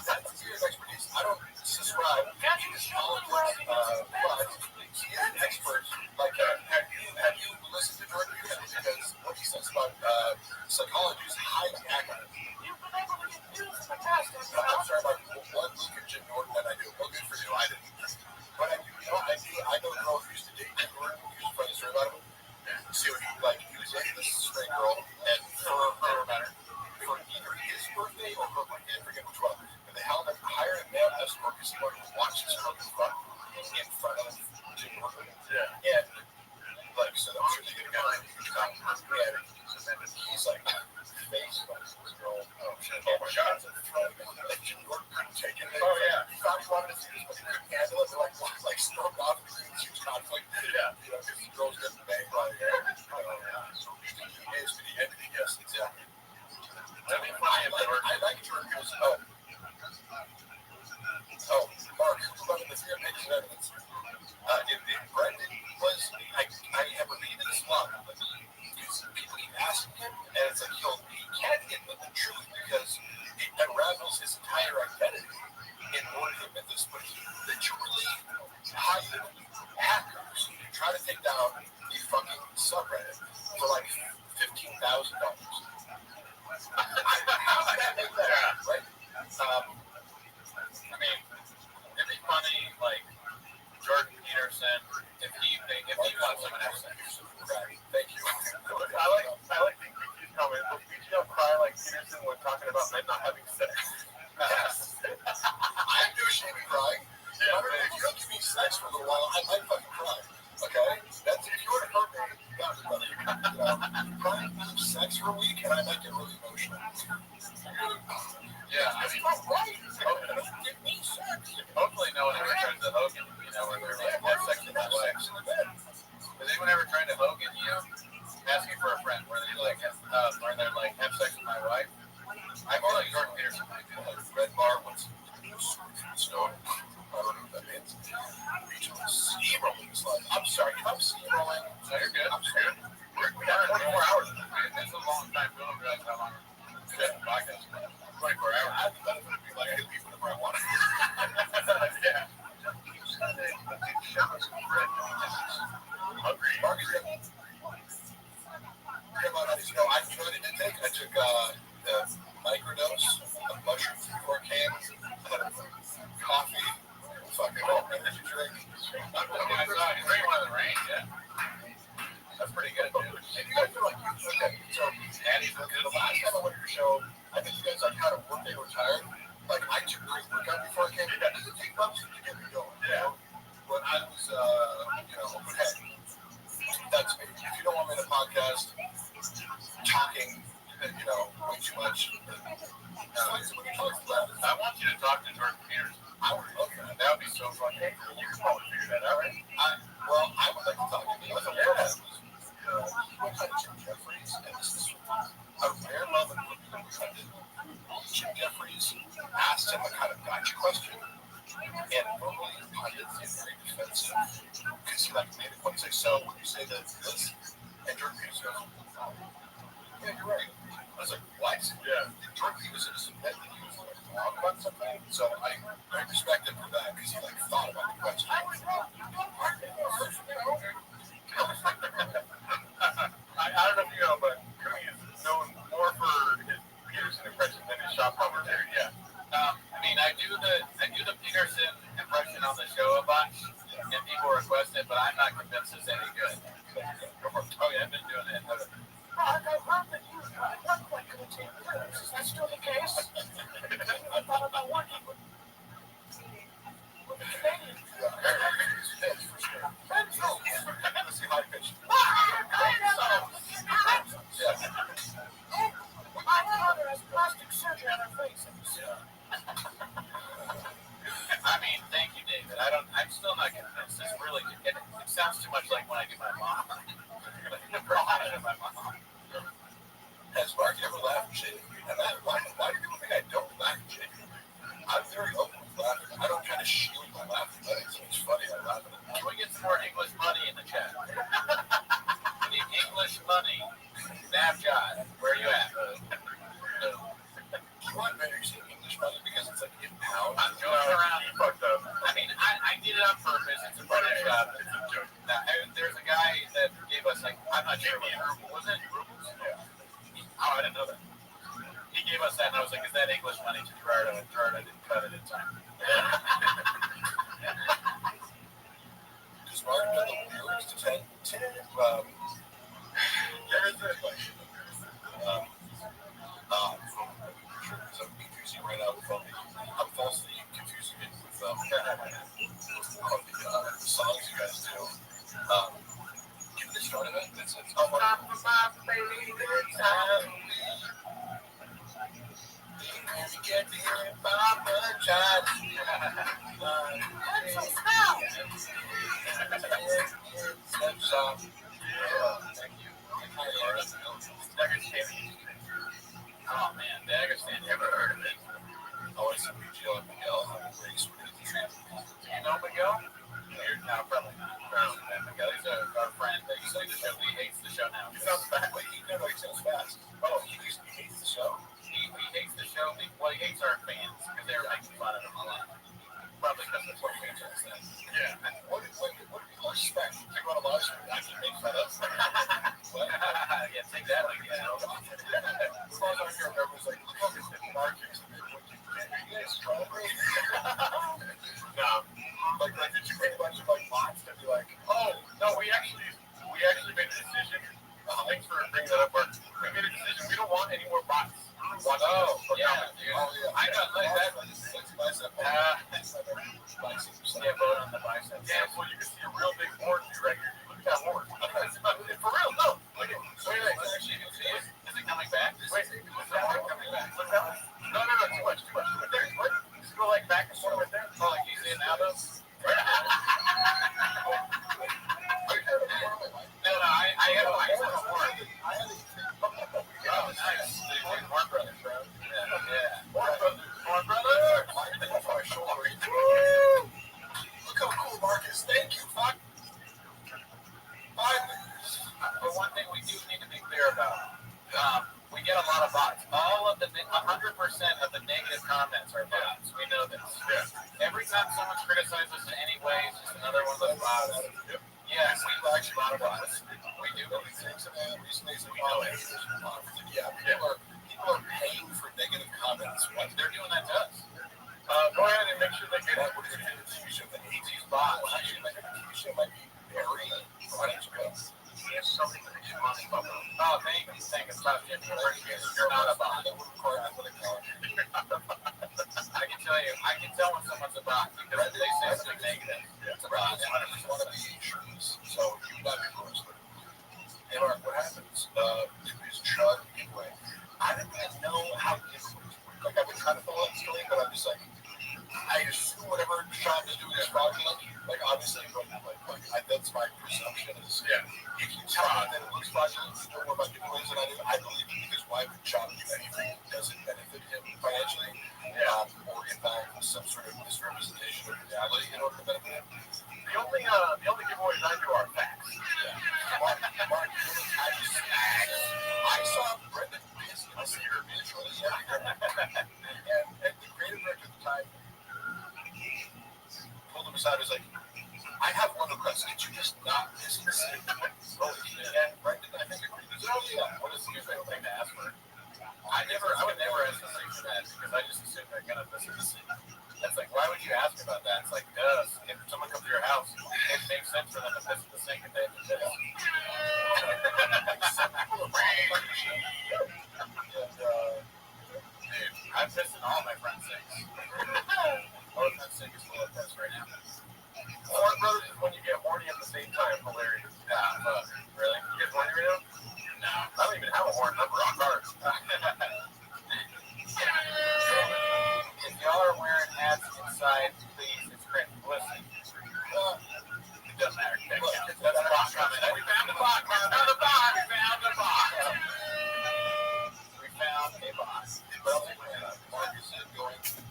that's his expertise. I don't subscribe to his knowledge, but he is an expert. Like, have you listened to Jordan Peterson? Because what he says about psychology is highly accurate. You've been able to get news in the past. I'm sorry about one look at Jim Norton that I do. Well, good for you. I didn't. But I know a girl who used to date Jim Norton. He used to find a story about him. So he was dating this straight girl, and for either his birthday or her birthday, I forget which one. And they hired a male escort because he wanted to watch his girl in front of Jim Norton. Yeah. And like, so I'm sure they got a huge compliment. And he's like, face like this girl. Oh shit! Oh my god! And Jim Norton couldn't take it. Oh yeah. He thought he wanted to see this, but he couldn't handle it. They're like stormed off because it was huge conflict. Yeah. You know, because the girls getting banged by the so he is for the entity. Yes, exactly. That'd be funny if I like Jordan because Mark, about the 3 pages of evidence. If Brendan was, I have repeated this a lot, but people keep asking him, and it's like he can't admit the truth because it unravels his entire identity in order to admit this. But he literally hired hackers to try to take down the fucking subreddit for like $15,000. How did that make that happen, right? I mean, it'd be funny, like Jordan Peterson, if he wants someone else. Right. Thank you. I like the confused comment. Did you cry like Peterson when talking about men not having sex? Yes. I have no shame in crying. If you don't give me sex for a little while, I might fucking cry. Okay? That's if you were to hurt me, you got me, brother. Crying sex for a week, and I might get really emotional. Yeah, I mean, right. Give me sex. Hopefully, no one ever turns to Hogan. You know, where they're like, have sex in that way. Has anyone ever tried to Hogan you? Asking for a friend, where they're like, have sex with my wife. I feel like Jordan Peterson might do that. Red bar was stone. I don't know what that means. Steamrolling slide. I'm sorry, if I'm steamrolling. No, you're good. I'm sorry. We got 24 hours. That's a long time. We don't realize how long we're doing the podcast. 24 hours. I thought it would be like 2 people in the marijuana. Yeah. Hungry. I didn't take. I took the microdose of mushrooms before it came. Coffee, fucking energy drink. I drank one in the rain, yeah. That's pretty good, dude. And you guys feel like you took that. So, Andy, the last time I went to your show, I think you guys had a work day retired. Like, I took a workout before I came. It took 2 months to get me going. Yeah. But I was, open head. podcast talking, way too much. I want you to talk to Jordan Peters. I would love that. That would be so fun. You can probably figure that out, right? I would like to talk to him. Jim Jeffries, and this is a rare moment for people pundit. Jim Jeffries asked him a kind of gotcha question, and normally pundits is very defensive because he made a point say, "So would you say that this?" And Jordan Peters goes, "Yeah, you're right." I was like, "What?" Yeah. Jordan Peters is that he was wrong about something, so I respect him for that because he thought about the question. I don't know if you know, but Cooney is known more for his Peterson impression than his shop commentary. Yeah. I do the Peterson impression on the show a bunch, and people request it, but I'm not convinced it's any good. Oh yeah, I've been doing it. I've heard that you weren't quite good at taking pills. Is that still the case? I thought about working with Canadian. Pitch for sure. Let's see high pitch. My daughter has plastic surgery on her face. Thank you, David. I'm still not convinced. It's really, it sounds too much like when I do my mom. My mom. Has Mark ever laughed and shaken? Why do people think I don't laugh and shake? I'm very open with laughter. I don't kind of shield my laughter. I think it's funny. I laugh at it. Can we get some more English money in the chat? The English money. Snapchat. Where are you at? You want better using English money because it's in pounds? I'm joking around. You fucked up. I did it on purpose. It's a funny shot. It's a joke. Now, there's a guy that gave us I'm not sure what was it? Rubles? Yeah. Oh, I didn't know that. He gave us that, and I was like, is that English money to Gerardo? And Gerardo didn't cut it in time. Does Mark know the lyrics to 10? There is a question. I'm confusing right now with I'm falsely confusing it with the songs you guys do. Give me the start of it. It's top of my baby time. Get here, Papa John. Thank you. Oh man, Dagestan, never heard of it. Always some Miguel and Miguel have a race with the trip. Do you know Miguel? No, probably not. Miguel, he's our friend that used to do the show. He hates the show now. He sounds fast. He sounds fast. Oh, he hates the show? He hates the show. He hates our fans because they're making fun of him a lot. Probably because that's what fans are saying. Yeah. What do people expect? To go on a live stream and actually make fun of? Yeah, take that one. Yeah. As far as I hear, everyone's like, look how this markets. You guys strawberry? No. Did you bring a bunch of bots to be like, oh, no, we actually made a decision. Thanks for bringing that up, Mark. We made a decision. We don't want any more bots. Yeah, dude. Oh, yeah. I got like that. Bicep. Yeah, vote on the bicep. Yeah, well, you can see a real big horn right here. Look at that horn. For real, no. Look at it. Wait, actually, you see it? Is it coming back? Wait, is that one coming back? Look that one. No, too much. There, what? Just go back and forth right there. Oh, like you see it now, though? No, I had a horn. Oh, nice. Horn Brothers, bro. Yeah. Horn Brothers. Look how cool Mark is. Thank you, fuck. But one thing we do need to be clear about, we get a lot of bots. 100% of the negative comments are bots. We know this. Yeah. Every time someone's criticized us in any way, it's just another one of those bots. Yep. Yes, we actually a lot of bots. We do. Recently, yeah, people are paying for negative comments. What? They're doing that to us. Go ahead and make sure they get what is it? TV show that hates these bots. Well, actually, my TV show might be very HBO. He has something that makes you money about them. Oh, thank you. You're not a bot. I can tell when someone's a bot because they say something negative. It's a bot. I just want to be insurance. So you got me first. Hey, Mark, what happened? to his chug anyway. I don't even know how this works. Like, I've been trying to follow that story, but I'm just like, I assume whatever Sean is doing is fraudulent. Like, obviously, but that's my presumption is, if you tell me that it looks fraudulent, you know more about different ways than I do. I believe because why would Sean do anything that doesn't benefit him financially, or involve some sort of misrepresentation of reality in order to benefit him? The only giveaways I do are facts. Mark, I saw Brendan Busy on your visually, and the creative director at the time pulled him aside. Was like, I have one request. Could you just not miss the scene? And Brendan, I think, agreed. What is the usual thing to ask for? I would never ask for that because I just assume they're gonna miss the scene. That's like, why would you ask about that? It's like, if someone comes to your house, it makes sense for them to visit the sink and they have to visit. Dude, I've pissed in all my friends' sinks. Our friend's sink is full of piss right now. Horn Brothers is when you get horny at the same time. Hilarious. Really? You get horny right now? No. I don't even have a horn number on cards. If y'all are wearing hats inside, please, it's cringe. Listen. It doesn't matter. That's a box comment. We found the box. We found the box. We found a box. But I'll take my hand out. Marcus said going to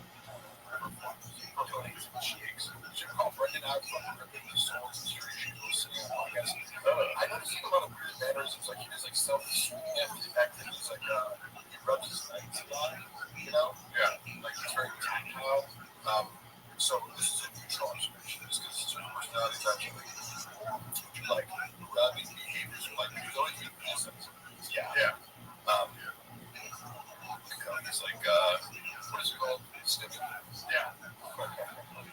River Farms, donating some cheeks. Should call Brendan out from the songs and she was sitting on podcast. I noticed a lot of weird mannerisms. Like, he does like self-soothing activities. Like, he rubs his legs a lot, you know? Yeah. Like, he's very tactile. So this is a neutral observation, just because his personality is actually like rubbing behaviors are like he's always doing essence. Yeah. It's like what is it called? Stimulus. Yeah.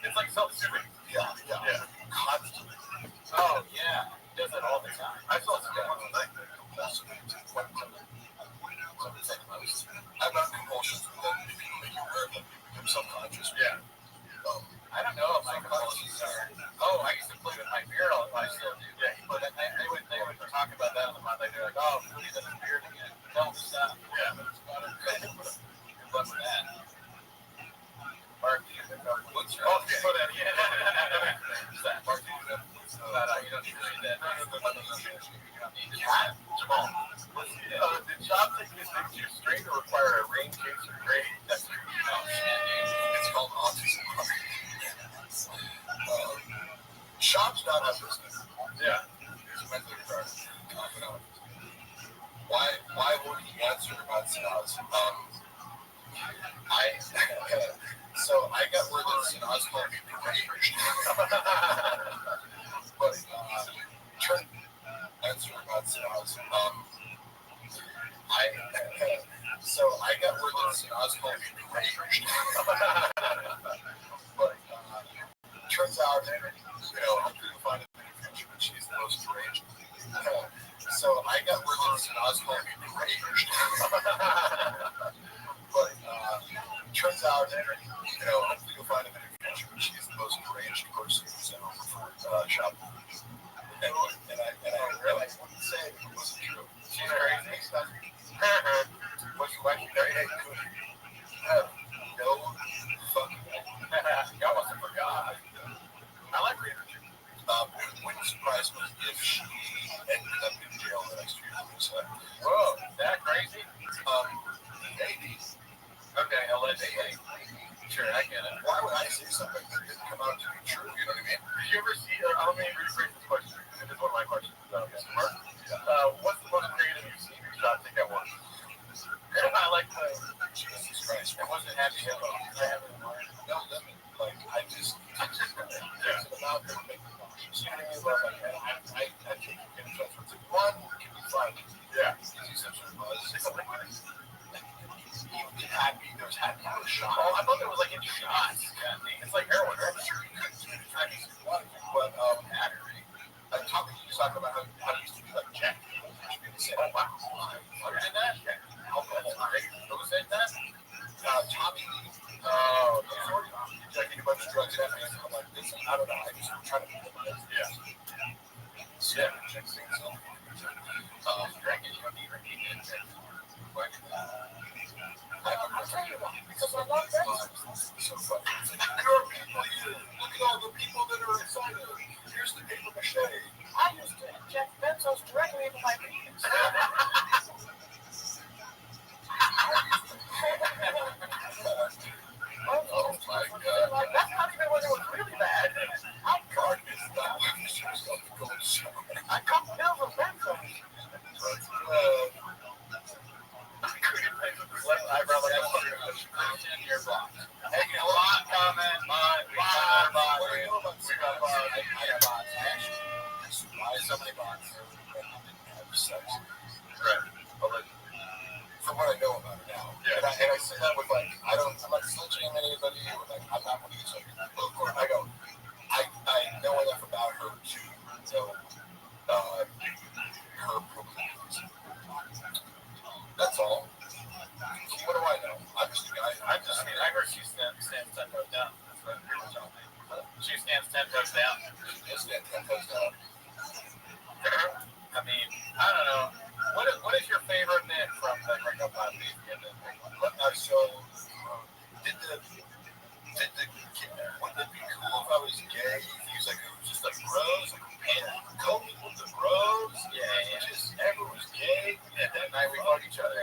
It's like self-soothing. Yeah. Constantly. Oh, yeah. He does that all the time. I saw some guy one night that I'm not compulsions, but then if you make you aware of them, you become self-conscious. Yeah. I don't know if my compulsions are. Oh, I used to play with my beard all the time. I still do. Yeah. But they would talk about that on the month. They're like, oh, Foodie does his beard again. Tell him to stop. Yeah. Good luck with that. Mark, what's your... Oh, yeah. Put that again. Mark, you don't need to read that. Cat? Jamal. Did Chop take his picture straight or require a rain case or grade? That's true. Oh, shit, dude. It's called autism. Shop's not autistic. Yeah. He's mentally retarded. Why would he answer about Sinaz? So I got word that Sinaz called me deranged. But Trent answer about Sinaz. So I got word that Sinaz called me deranged. But turns out, hopefully you'll find it in the future, but she's the most deranged. So I got word that Sinaz called me deranged. But turns out, hopefully you'll find it in the future, but she's the most deranged person who's ever performed shop. And I realized what he said it wasn't true. She's crazy stuff. What's the question? Hey, could you have no fucking Y'all must have forgot. I like reading. Wouldn't surprise me if she ended up in jail the next few years. Whoa, is that crazy? Maybe. Okay, allegedly. Sure, I get it. Why would I say something that didn't come out to be true? You know what I mean? Did you ever see, let me rephrase this question, because it is one of my questions. Mark, what's the most creative you've seen your shot take at once? I like the, Jesus Christ. it wasn't Happy Hippo. I have it in mind. No, lemon. Like, I just about to make the nauseous. You know what I mean? I think you can trust what's one, can be fun. Yeah. Gives you some sort of buzz. Even happy, there's happy out of shot. Oh, I thought there was like in shots. Yeah, it's like heroin, right? I'm sure you could do it if I used to want to, but like talking about how it used to be like Jack. Oh, wow. Who did that? Yeah. Who said that? Tommy. Oh, Injecting a bunch of drugs in me. I'm like, this, I don't know. I just try to yeah. So, check things out. Drinking, you don't need Oh my God! Like, that's not even when it was really bad. I got this stuff. I got pills with pencil. Left eyebrow like I'm under a chin, you're blocked. Hey, you know what? Comment, bot, we got bots. What are you doing about we got bots? I got bots. Actually, why so many bots? Right. But like, from what I know about it now, and I say that with like, I'm not snitching on anybody, or like, I'm not one of these like, well, of course, I know enough about her to know her proclivities. That's all. What do I know? I'm just a guy. I heard she stands 10 toes down. That's what you were telling me. She stands 10 toes down. She does stand 10 toes down. I mean, I don't know. What is your favorite bit from the Gringo Pod? So, wouldn't it be cool if I was gay? If he was like, it was just like bros, like, and Kobe with the bros, just everyone was gay, and that night we hugged each other,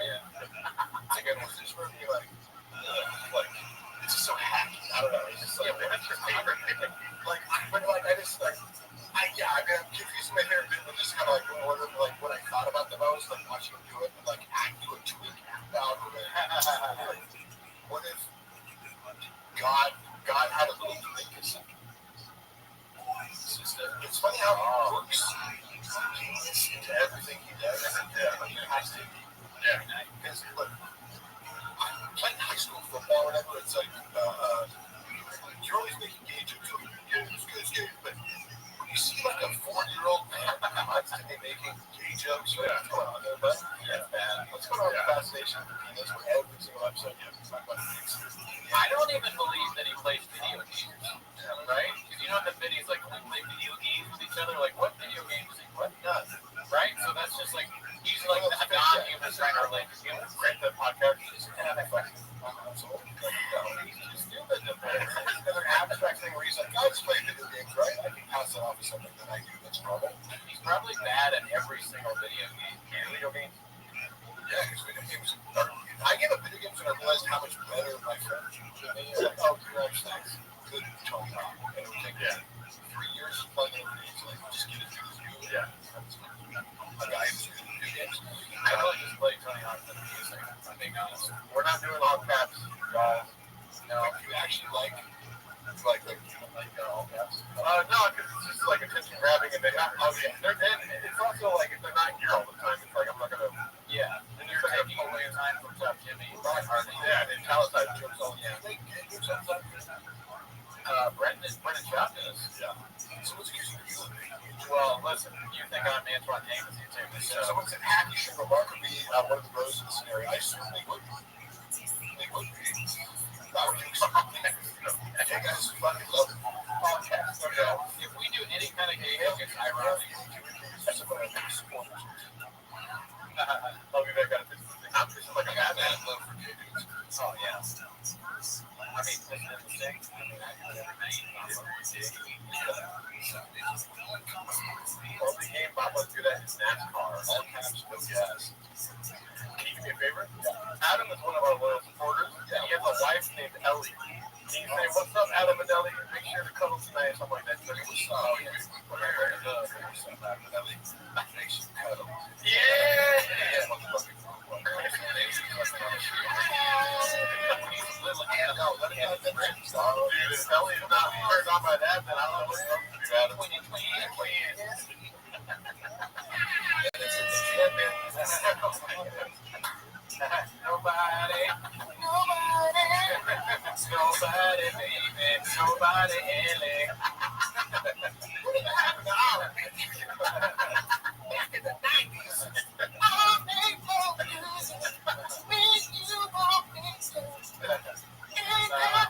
Again, was this for me like, it's just so hacky. I don't know. It's just like, what's your favorite bit? Like, but like, I just like, I'm confused my favorite bit, but just kind of like what I thought about the most, like watching him do it, and like I do a tweak out of it. Like, what if God had a little tweak? It's funny how he works into everything he does. He has to. Because look, playing high school football, whatever, it's like you're always making gay jokes. It's good, but when you see like a 40-year-old man constantly making gay jokes, what's going on there, but what's going on with the fascination with penis for every single episode? I don't even believe that he plays video games, right? Because you know in the videos, like when we play video games with each other, like what video games is he playing? None, right? So that's just like he's like a non-human trying to relate to humans. Right? The podcast is kind of like, he's just stupid. Another abstract thing where he's like, I just play video games, right? I can pass that off as something that I do that's normal. He's probably bad at every single video game. Video games? Yeah, because video games are. I gave up video games when I realized how much better my friend than me. Like, oh, thanks. Good tone. And it would take 3 years playing video games. Like, just get it through this new. Yeah. A guy who's good at video games. I really just play Tony Hawk's and music. I'm being honest. We're not doing all caps, y'all. No. You actually like all caps? No, because it's just like attention grabbing and they're not. Oh, yeah. And it's also like if they're not here all the time, it's like I'm not going to. Yeah. And you're taking away time from Tough Jimmy. Yeah, and Palestine jokes all the time. Brendan Schaub does. Yeah. So what's accusing you of being? Well, listen, you think I'm Antoine James, you too. So someone said happy should remarkably one of the bros in the scenario. I certainly would be. They would be. You guys fucking love it. Podcast. If we do any kind of gay joke, it's ironic. That's what I think supporters. I'll be back on this. I'm just like a bad man love for gay dudes. Oh, yeah. I mean, isn't it interesting? I mean, well, the game Bob was good at his NASCAR. All caps, no gas. Can you do me a favor? Yeah. Adam is one of our loyal supporters. Yeah. He has a wife named Ellie. Can you say, what's up, Adam and Ellie? Make sure the cuddle's nice, something like that. So he was, what's up, Adam and Ellie? Make sure the cuddle. Yeah! Dude, if Ellie is not turned on by that, then I don't know what's up to do, Adam. Nobody, baby, nobody, Ellie. What happened to Olive? Back in the 90s. All people when you want me to. Ain't that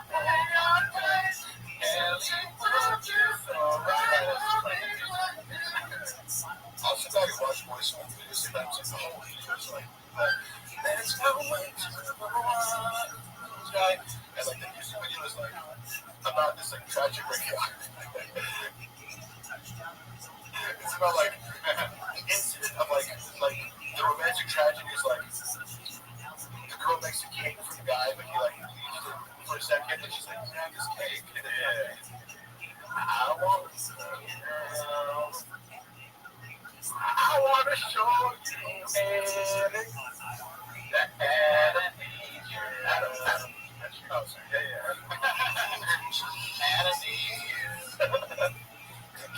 place? Ellie, won't you so right? I'll sit down and watch more small videos and that's just the whole video. Like, there's no way to go on. Guy, and like the music video is like about this like tragic breakup. It's about like the incident of like the romantic tragedy is like the girl makes a cake for the guy, but he like eats it for a second, and she's like, "Man, this cake." And then, I want to show you that I need you. Adam. Oh, sorry. Yeah. Adam needs you.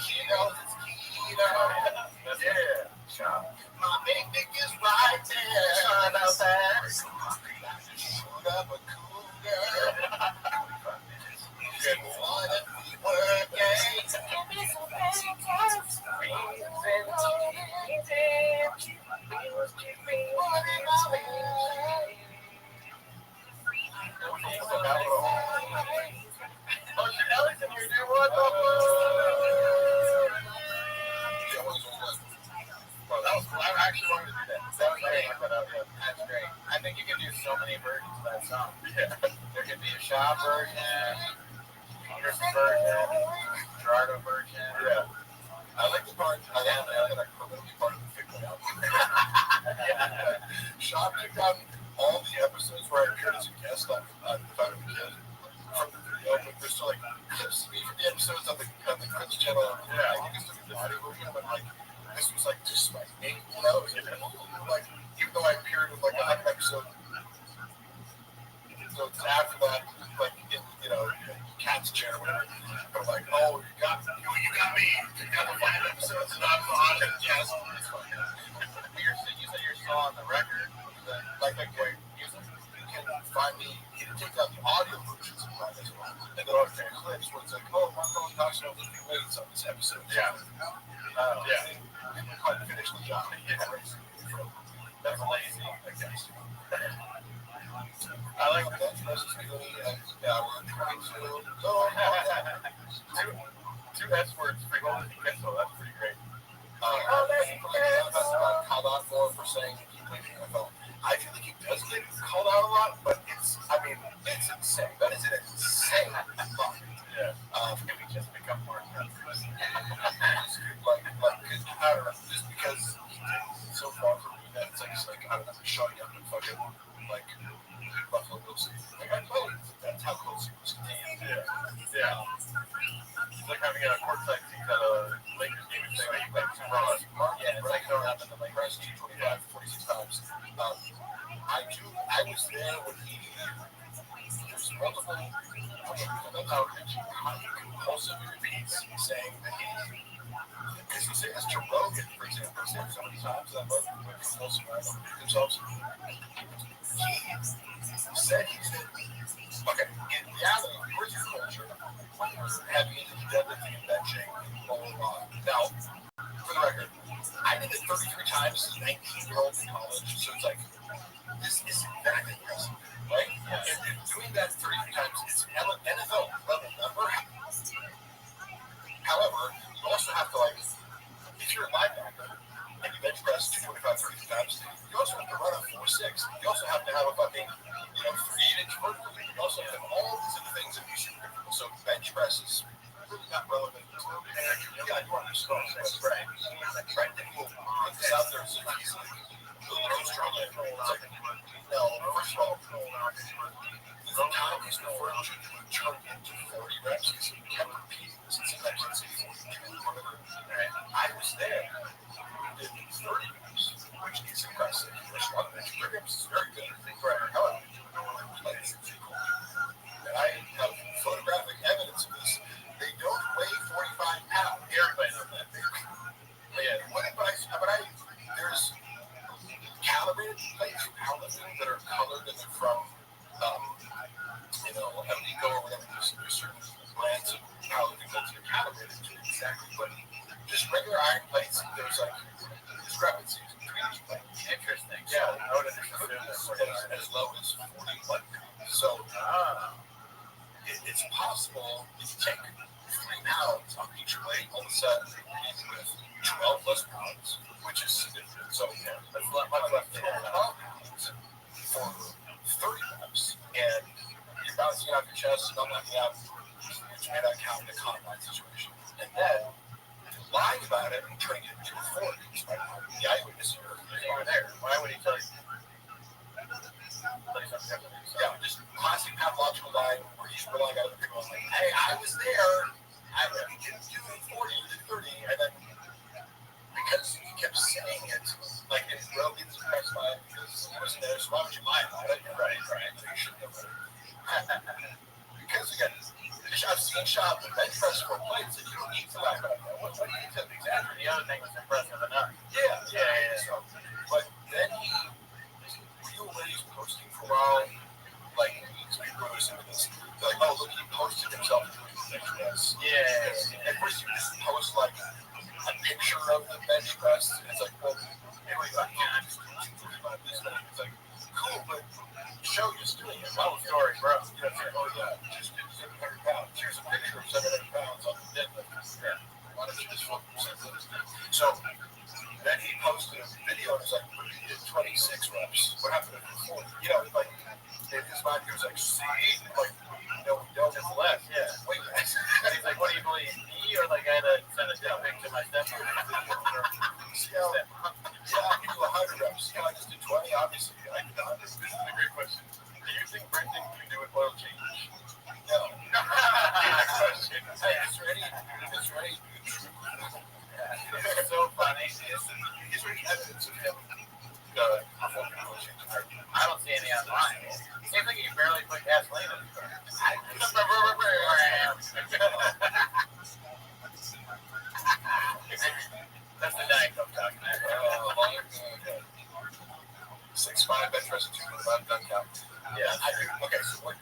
She knows it's keto. Yeah. My big dick is right there. Trying out there. Shoot up a cougar. Good one if we were gay. Give me some pancakes. Oh, Ellie's in here, dude. What the fuck? Well, that was cool. I actually wanted to do that. That was great. That's great. I think you can do so many versions of that song. Yeah. There could be a shop version, Peter's version, Gerardo version. Yeah. I like the part. I like that part of the fiction album. Shop took out all the episodes where I appeared as a guest on Thought of a Kid from the video, but there's still like clips of me from the episodes on the Twitch channel. Yeah, I think it's the audio version, but like this was like just my name, you know? Like even though I appeared with like 100 episodes, so after that, like in Cat's chair or whatever, I'm like, oh, you got me. You got the 5 episodes and I'm on it. Yes, it's fine. You said you're still on the record, like where you can find me. You can take out the audio versions of mine as well, and then I'll take clips where it's like, oh, Marco talks about lifting weights on this episode. Yeah. I finished the job. That's lazy, I guess. I like that. And now we're trying to go. Two S words for golden pencil. That's pretty great. Called out more for saying he played in the NFL. I feel like he does get called out a lot, but it's insane. That is an insane lot. Yeah. Can we just become more aggressive? I don't know, just because he's so far from me that it's like I don't know, showing up and fucking like Buffalo Bills. Like I played. That's how close he was to me. Yeah. It's like having a courtside seat at a Lakers game and saying that you played Super Bowl. Yeah, it's like throwing up in the Lakers 25, 46 times. I was there when there's multiple compulsive repeats saying that because he says to Rogan, for example, he said so many times that both compulsive themselves. He said okay, in reality, where's your culture? Heavy into the deadlifting and benching, blah, blah, blah. Now, for the record, I did it 33 times as a 19-year-old in college, so it's like, this isn't that impressive, right? Yeah. And doing that 33 times, it's an NFL level number. However, you also have to, like, if you're a linebacker and you bench press 225, 33 times, you also have to run a 4.6. You also have to have a fucking, 3-inch vertical. You also have to have all these other things that you should do. So bench press is really not relevant to you want to score. That's right. Right. People put this out there so easily. No struggle. No, first of all, the time he's referring to jump into 40 reps because he kept repeating this. It seems like he's I was there. Did 30 reps, which is impressive. Reps is very good. However, and I have photographic evidence of this. They don't weigh 45 pounds. Everybody knows that. There's calibrated plates for powerlifting that are colored and they're from, Amico or whatever. There's certain brands of powerlifting plates that are calibrated to exactly what. Just regular iron plates, there's like discrepancies between each plate. Interesting. Yeah, I would have as low as 41 pounds. So it's possible if you take 3 pounds on each plate, all of a sudden you're with 12 less pounds, which is significant. So that's much less than 12 pounds for 30 reps, and you're bouncing off your chest, not letting out, which may not count in a combine situation. And then lying about it and show just doing it. Whole story, bro. Oh yeah, just did 700 pounds. Here's a picture of 700 pounds on the deadlift. Yeah. Why don't you just focus on this? So then he posted a video and was like, he did 26 reps. What happened to 40? You know, like in his mind he was like, see, like no, it's less. Yeah. Wait, he's Like, what do you believe, me or the guy that sent a dick pic to my stepmom? yeah, I can do 100 reps. You know, I just did 20, obviously. I did 100. This is a great question. Do you think Brendan can do an oil change? No. Next question. Hey, is there any It's so funny. is there any evidence of him performing oil change? I don't see any online. Seems like you barely put gasoline in the car. That's the Diet Coke talking. 6'5", bench press 225, doesn't count. Yeah. I think, okay, so what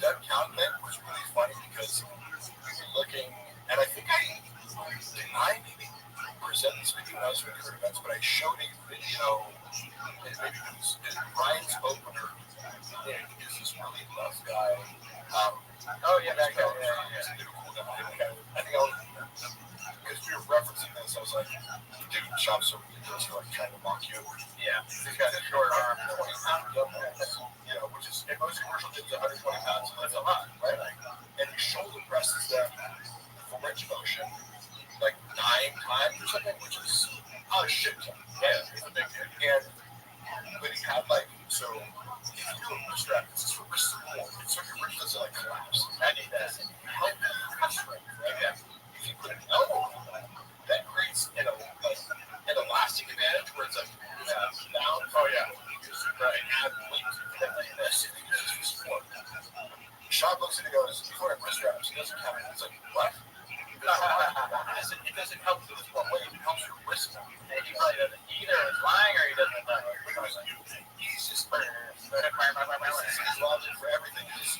that count then was really funny because we were looking, and I think I maybe present this video when I was doing current events, but I showed a video, and maybe it was Ryan's opener. Yeah, is this really tough guy. Oh, yeah, that guy. He's a cool guy. I think I was, because we were referencing this, I was like, dude, Shop's so ridiculous, you're like trying to mock you. Yeah, he's got a short arm. 20-pound dumbbells, you know, which is, in most commercial gyms, 120 pounds, so that's a lot, right? And he shoulder presses them for range of motion, like 9 times or something, which is a shit ton. Yeah, it's a big deal. And, but he had like, so, if you do a wrist strap, this is for wrist support, so your wrist doesn't like collapse. I need that. Help you wrist strength, right? Yeah. If you put an elbow on that creates an elastic advantage where it's like down. Oh yeah, right. Add weight. That's it. It's for support. Sean looks at it and goes, "Before I wrist straps, it doesn't count." It's like what? It doesn't help you with one way. It helps your wrist. And he probably doesn't either. Is lying or he doesn't know. He's just his logic for everything is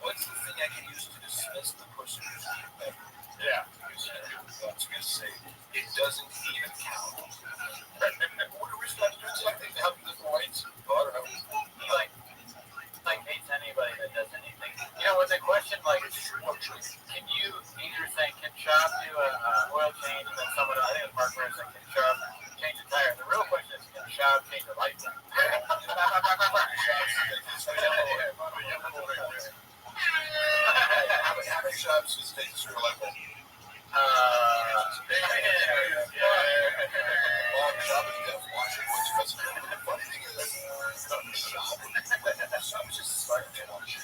what's the thing I can use to dismiss the person who's doing better? Yeah. I was going to say, it doesn't even count. What do wrist straps do exactly to help you lift weights? Oh, I don't know. He like hates anybody that does anything. You know, when they question, like, can you either say, can Shop do a oil change, and then someone, I think it's Mark Rose, can Shop change a tire? The real question is, can Shop change a light bulb? How many shops does it take to screw a light bulb? Shop is deaf watching what's president. The funny thing is, Shop is just starting to watch.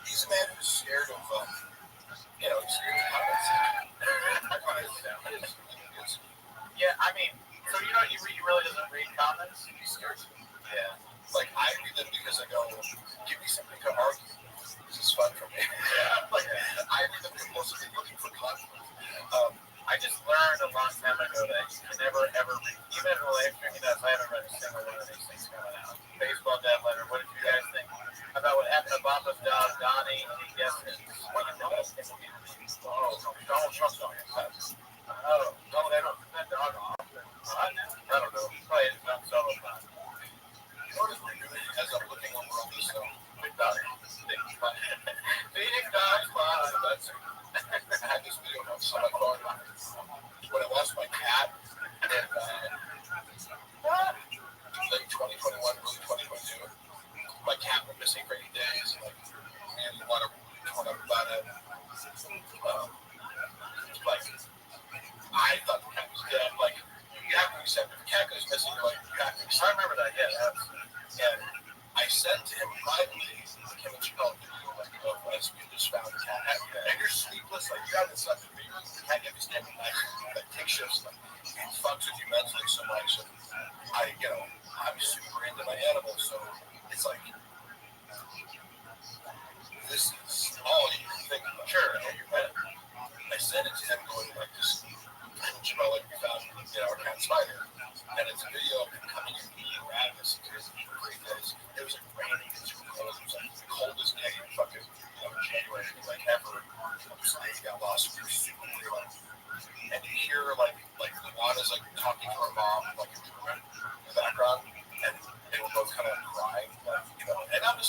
He's a man who's scared of, he's scared of comments. Yeah, I mean, so you know, he really doesn't read comments? He's scared. Yeah. Like, I read them because I go, give me something to argue. This is fun for me. Yeah. Like, I read them compulsively looking for conflict. I just learned a long time ago that you can never, ever read, even in the live streaming, I haven't read a single one of these things coming out. Baseball dead letter, what did you guys think about what happened to Bamba's dog, Donnie, and he guessed it? Donald Trump's dog. Oh, no, they don't put that dog off. I don't know. Probably it's not solo fun. You know what is weird as I'm looking over all this stuff? Big dog. Feeding dogs, I had this video on my phone when I lost my cat in late 2021, early 2022. My cat went missing for 8 days. Like, and a lot of torn up about it. I thought the cat was dead. Like, you have to accept if a cat goes missing, you're like, you have to accept. I remember that, yeah. And I said to him privately, Kim and Chappelle video, like, of us, we just found the cat. And you're sleepless, like, you haven't slept in years. The cat, you have to stand at night, like, take shifts, like, it fucks with you mentally so much. And I'm super into my animals, so it's like, this is all you can think about. Sure, I sent it to him going like this, Chappelle, like, we found, our cat Spider, and it's a video of him coming in being ravenous because for 3 days. It was like raining, it was cold, it was like the coldest day in fucking, January, like ever. So he got lost, we were super real. And you hear like Luana's like talking to her mom, like in the background, and they were both kind of crying, like, and I'm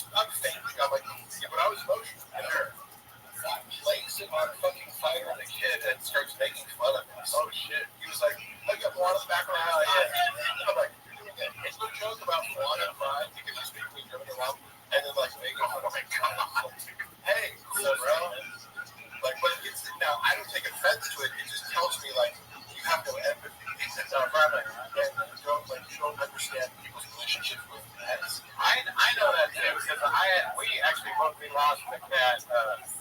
you don't understand people's relationships with pets. I know that too because we actually we lost the cat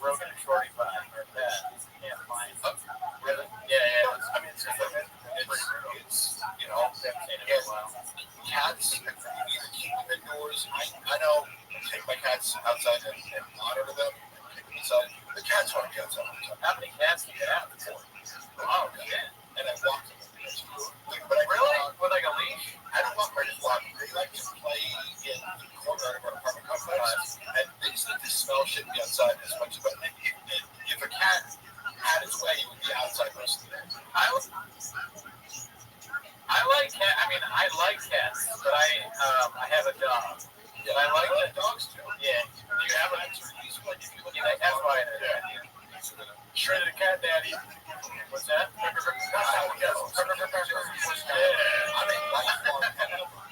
Rogan and Shorty behind our cat. Can't find it. Really? Yeah. I mean, it's you know, cats, you either keep them indoors. I know, take my cats outside and monitor them and take them inside. The cats want to be outside. How many cats do you have? Oh, shit. And I walk them. But really? With like a leash? I don't walk them, I just walk them. They like to play in the corner of our apartment complex. And they just need to smell shit and be outside as much as, but if a cat had its way, it would be outside most of the day. I like cat. I mean, I like cats, but I have a dog. Yeah, I like dogs too. Yeah. Do you have an answer? Like if you look at That's why shredded cat daddy. What's that? I'm a lifelong pet lover.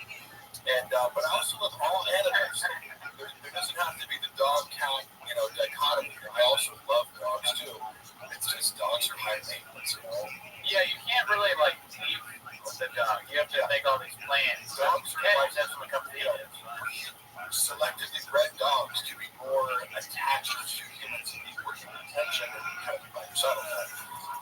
And but I also love all animals. There doesn't have to be the dog cat, dichotomy. I also love dogs too. It's just dogs are high maintenance, Yeah, you can't really leave with the dog. You have to make all these plans. Dogs are Cats have to become selectively bred dogs to be more attached to humans and need working attention and kind of by yourself.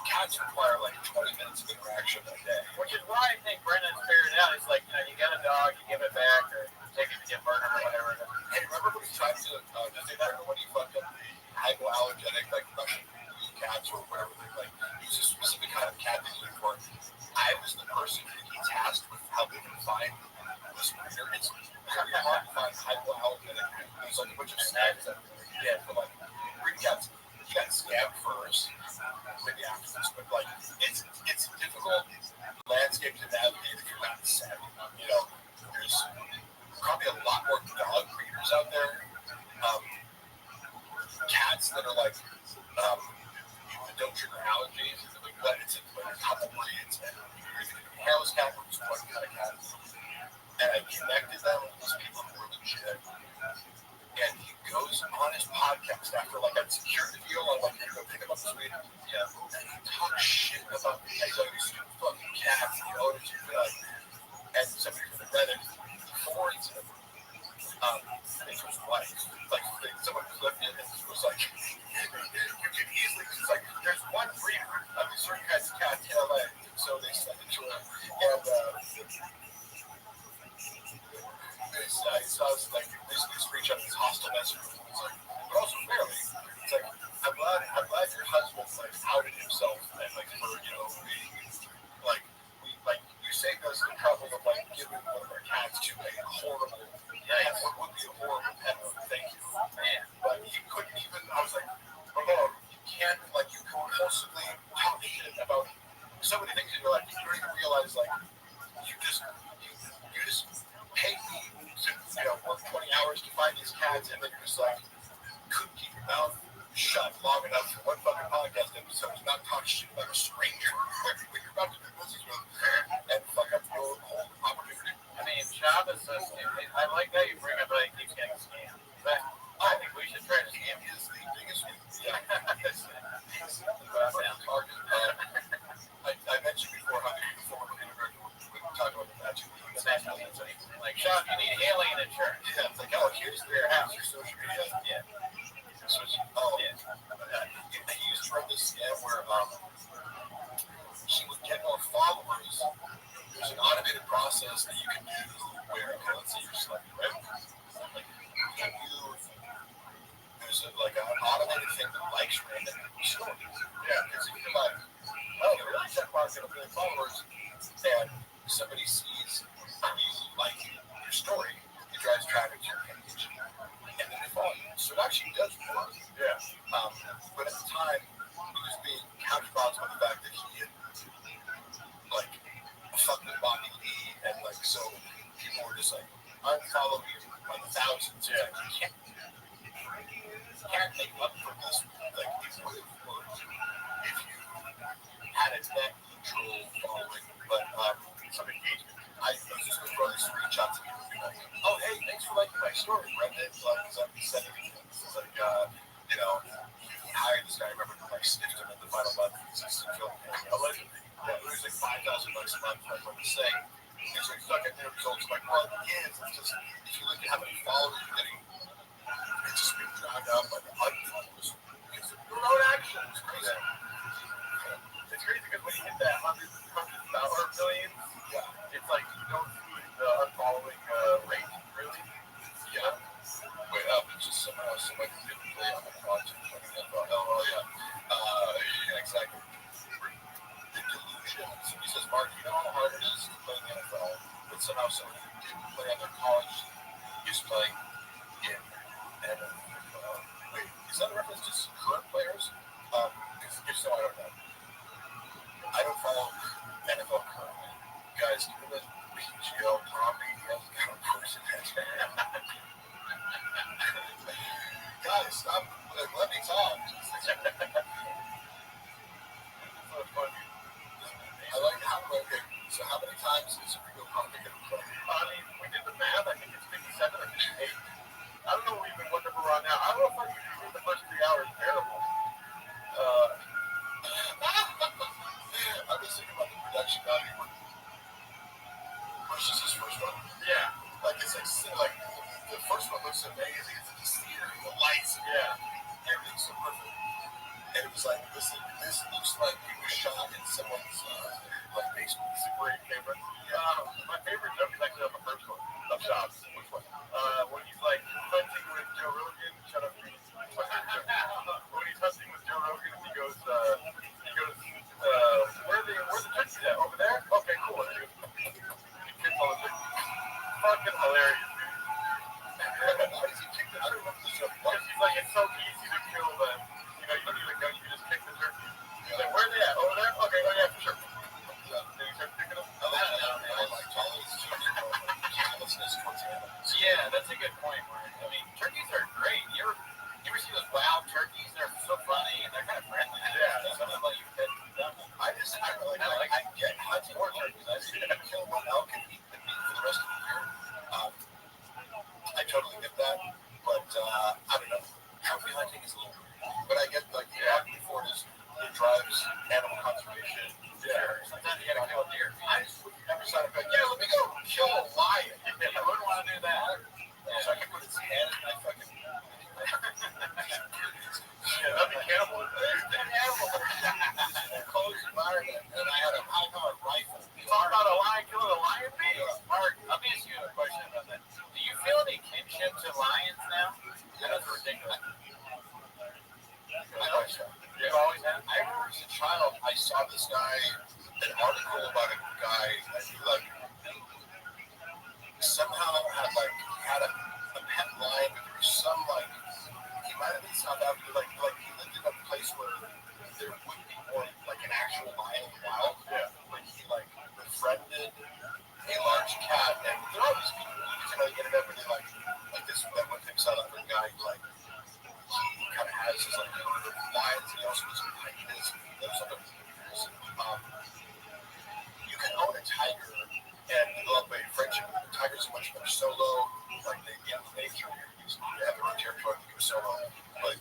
Cats require 20 minutes of interaction a day. Which is why I think Brendan's figured it out. It's like, you get a dog, you give it back, or take it to get murdered or whatever. Hey, remember when he tried to do that when he fucked up the hypoallergenic Russian cats or whatever it was a specific kind of cat that he looked for. I was the person that he tasked with helping him find this breeder. It's very hard to find hypoallergenic. There's a bunch of snags out there. Yeah, for breeding cats. He got scammed first, maybe after this, but it's a difficult landscape to navigate if you're not savvy. There's probably a lot more dog breeders out there. Cats that are don't trigger allergies, but it's a couple breeds. And hairless cat was one kind of cat. And I connected them with these people who were legit. And he goes on his podcast after a security deal on go pick him up this week. Yeah. And he talks shit about me. He's like, these fucking cats, the owners, and somebody from Reddit forwards him. It was someone clipped it and it was you can easily, there's one breeder of these certain kinds of cats in LA, so they sent it to him. And I saw this, basically screenshot this hostile message. It's but also fairly. It's I'm glad your husband outed himself and for being you saved us the trouble of giving one of our cats to a horrible, what would be a horrible pet owner. Thank you, man. But he couldn't even. I was oh, you can't you compulsively talk shit about so many things in your life. You don't even realize you just paid me to work 20 hours to find these cats, and then you're just couldn't keep your mouth shut long enough for one fucking podcast episode to not talk shit about a stranger when you're about to do business with and fuck up your whole opportunity. I mean, Shabbos says, I like that you bring up that he keeps getting scammed. But I think we should try to scam him. Is the biggest reason. I mentioned before how the former immigrant we talk about the magic. Sean, you need alien insurance. Yeah, it's here's their house, your social media. Yeah. He used to run this scam where he would get more followers. There's an automated process that you can do where, let's say you're selected, right? There's an automated thing that likes random stories. Yeah, because if you're really check mark and a million followers, and somebody sees you like your story, it drives traffic to your page. And then they follow you. So it actually does work. Yeah. But at the time, he was being counterbalanced by the fact that he had fucked with Bobby Lee, and so people were just unfollow you by the thousands. Yeah. You can't make up for this. It would have worked if you had a net neutral following, but some engagement. I was just going to throw these screenshots of people being oh, hey, thanks for liking my story, Brendan. Because I've been sending it. It's he hired this guy, I remember, sniffed him in the final month. He's just allegedly. Yeah, it was $5,000 a month, I want to say. And so he stuck it. their results. Like, well, yeah, it's just if you look at how many followers you're getting, it's just being dragged out by the unfollowers. Because the road action is crazy. Yeah. It's crazy because when you hit that hundreds of millions, yeah, it's like you don't see the unfollowing rate really. Yeah. Wait up, it's just somehow somebody didn't play on the project. Oh, yeah. Yeah, exactly. The delusion. Somebody says, Mark, you know how hard it is to play in the NFL, but somehow somebody who didn't play on their college is playing in NFL. Wait, is that a reference to current players? If so, I don't know. I don't follow NFL currently. Guys, give me the PGL Tommy. Yes, kind of person. Guys, stop. Let me talk. I like how, okay, so how many times is a real comic going to play? I mean, we did the math. I think it's 57 or 58. I don't know even what number we're on now. I don't know if I can do the first 3 hours terrible. I'm just thinking about the production value versus his first one. Yeah. Like, it's like the first one looks amazing. It's the theater, the lights, yeah, everything's so perfect. And it was like, this looks like it was shot in someone's like basement. Super 8 camera. My favorite joke is actually on the first one of Shots. Which one? When he's like hunting with Joe Rogan. Shut up, Reed. When he's hunting with Joe Rogan, he goes, where the turkeys at? Over there? Okay, cool. And he kicks all the turkeys. Fucking hilarious, dude. How does he kick the? I don't remember the joke. Because he's like, it's so easy to kill them. You know, you don't need a gun, you just kick the turkey. He's like, where are they at? Over there? Okay, oh yeah, for sure. Then he starts picking them. I like Charlie's callousness towards animals. Yeah, that's a good point, Mark. I mean, turkeys are great. You ever see those wild turkeys? They're so funny and they're kind of friendly. Yeah, some of them let you pet them. I get hunting more turkeys. I see kill one elk and eat the meat for the rest of the year. I totally get that, but I don't know. Trophy hunting is a little weird. But I get like the argument for it is it drives animal conservation. Yeah. Sometimes you gotta kill a deer. I just would never sign up like, yeah, let me go kill a lion. I wouldn't want to do that. So I can put its head in my fucking. Yeah, that'd be cannibal. Closed environment, and I had a high-powered rifle. Talk about a lion killing a lion beast. Mark, let me ask you a question about that. Do you feel any kinship to lions now? That's ridiculous. You've always had? I remember as a child, I saw this guy, an article about a guy that he like somehow had a pet lion, but there was some like he might have been South Africa, like he lived in a place where there would be more like an actual lion in the wild. Yeah. But he like befriended a large cat, and there are all these people who just kind of get it up and they like this that one thing South African guy like. He kind of has his like lions, and he also has hyenas. Those other things. You can own a tiger and develop a friendship. Tigers are much more solo, like they get nature. They have their own territory. They go solo, but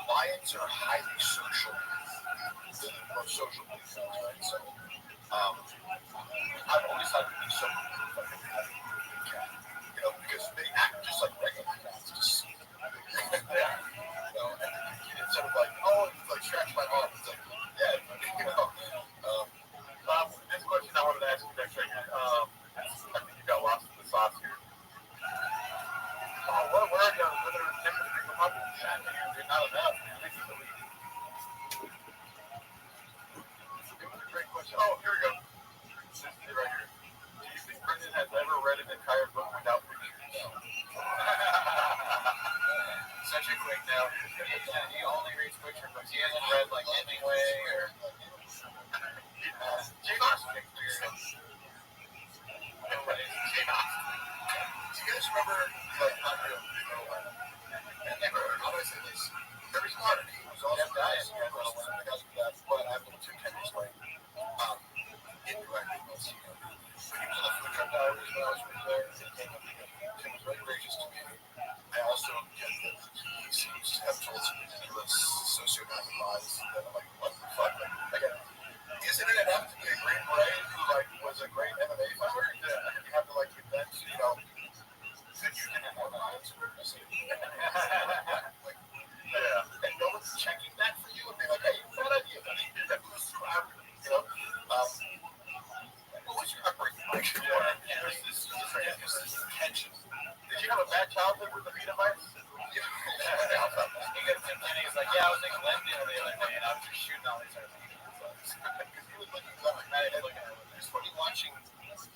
lions are highly social. They're the most social people, right? So I've always thought it'd be so cool if I could have a cat, you know, because they act just like regular cats, just. Yeah. You know, and instead of like, oh, like scratch my arm, it's like, yeah, you know. This question I wanted to ask you next second. I think you got lost in the sauce here. Where are you on whether it's different to come up with that? You're not enough, man. This is the lead. It was a great question. Oh, here we go. This is it right here. Do you think Brendan has ever read an entire book without pictures? No. Such a quick now. He only reads picture books. He hasn't read like Hemingway or Jane Austen experience. Do you guys remember, like, not real, and never, how do I say this? Very smart, and he was also nice, and I was one of the guys with that, but I have little 2 10 years later. Indirectly, most, you know, when he was on the food truck diaries when I was with there, he was very gracious to me. I also get that he seems to have told some ridiculous sociopathic lies that I'm like, what the fuck? Like, again, isn't it enough to be a Green Beret who, like, was was a great MMA fighter. You have to like convince, you know, that you didn't have eyes for like, and no one's checking that for you and be like, hey, bad idea, buddy. You know, what was your upbringing like? There's this tension. Did you have a bad childhood with the peanut bites? He gets him and he's like, yeah, I was in Glendale the other day and I was just shooting all these other because he was looking at it. It's funny watching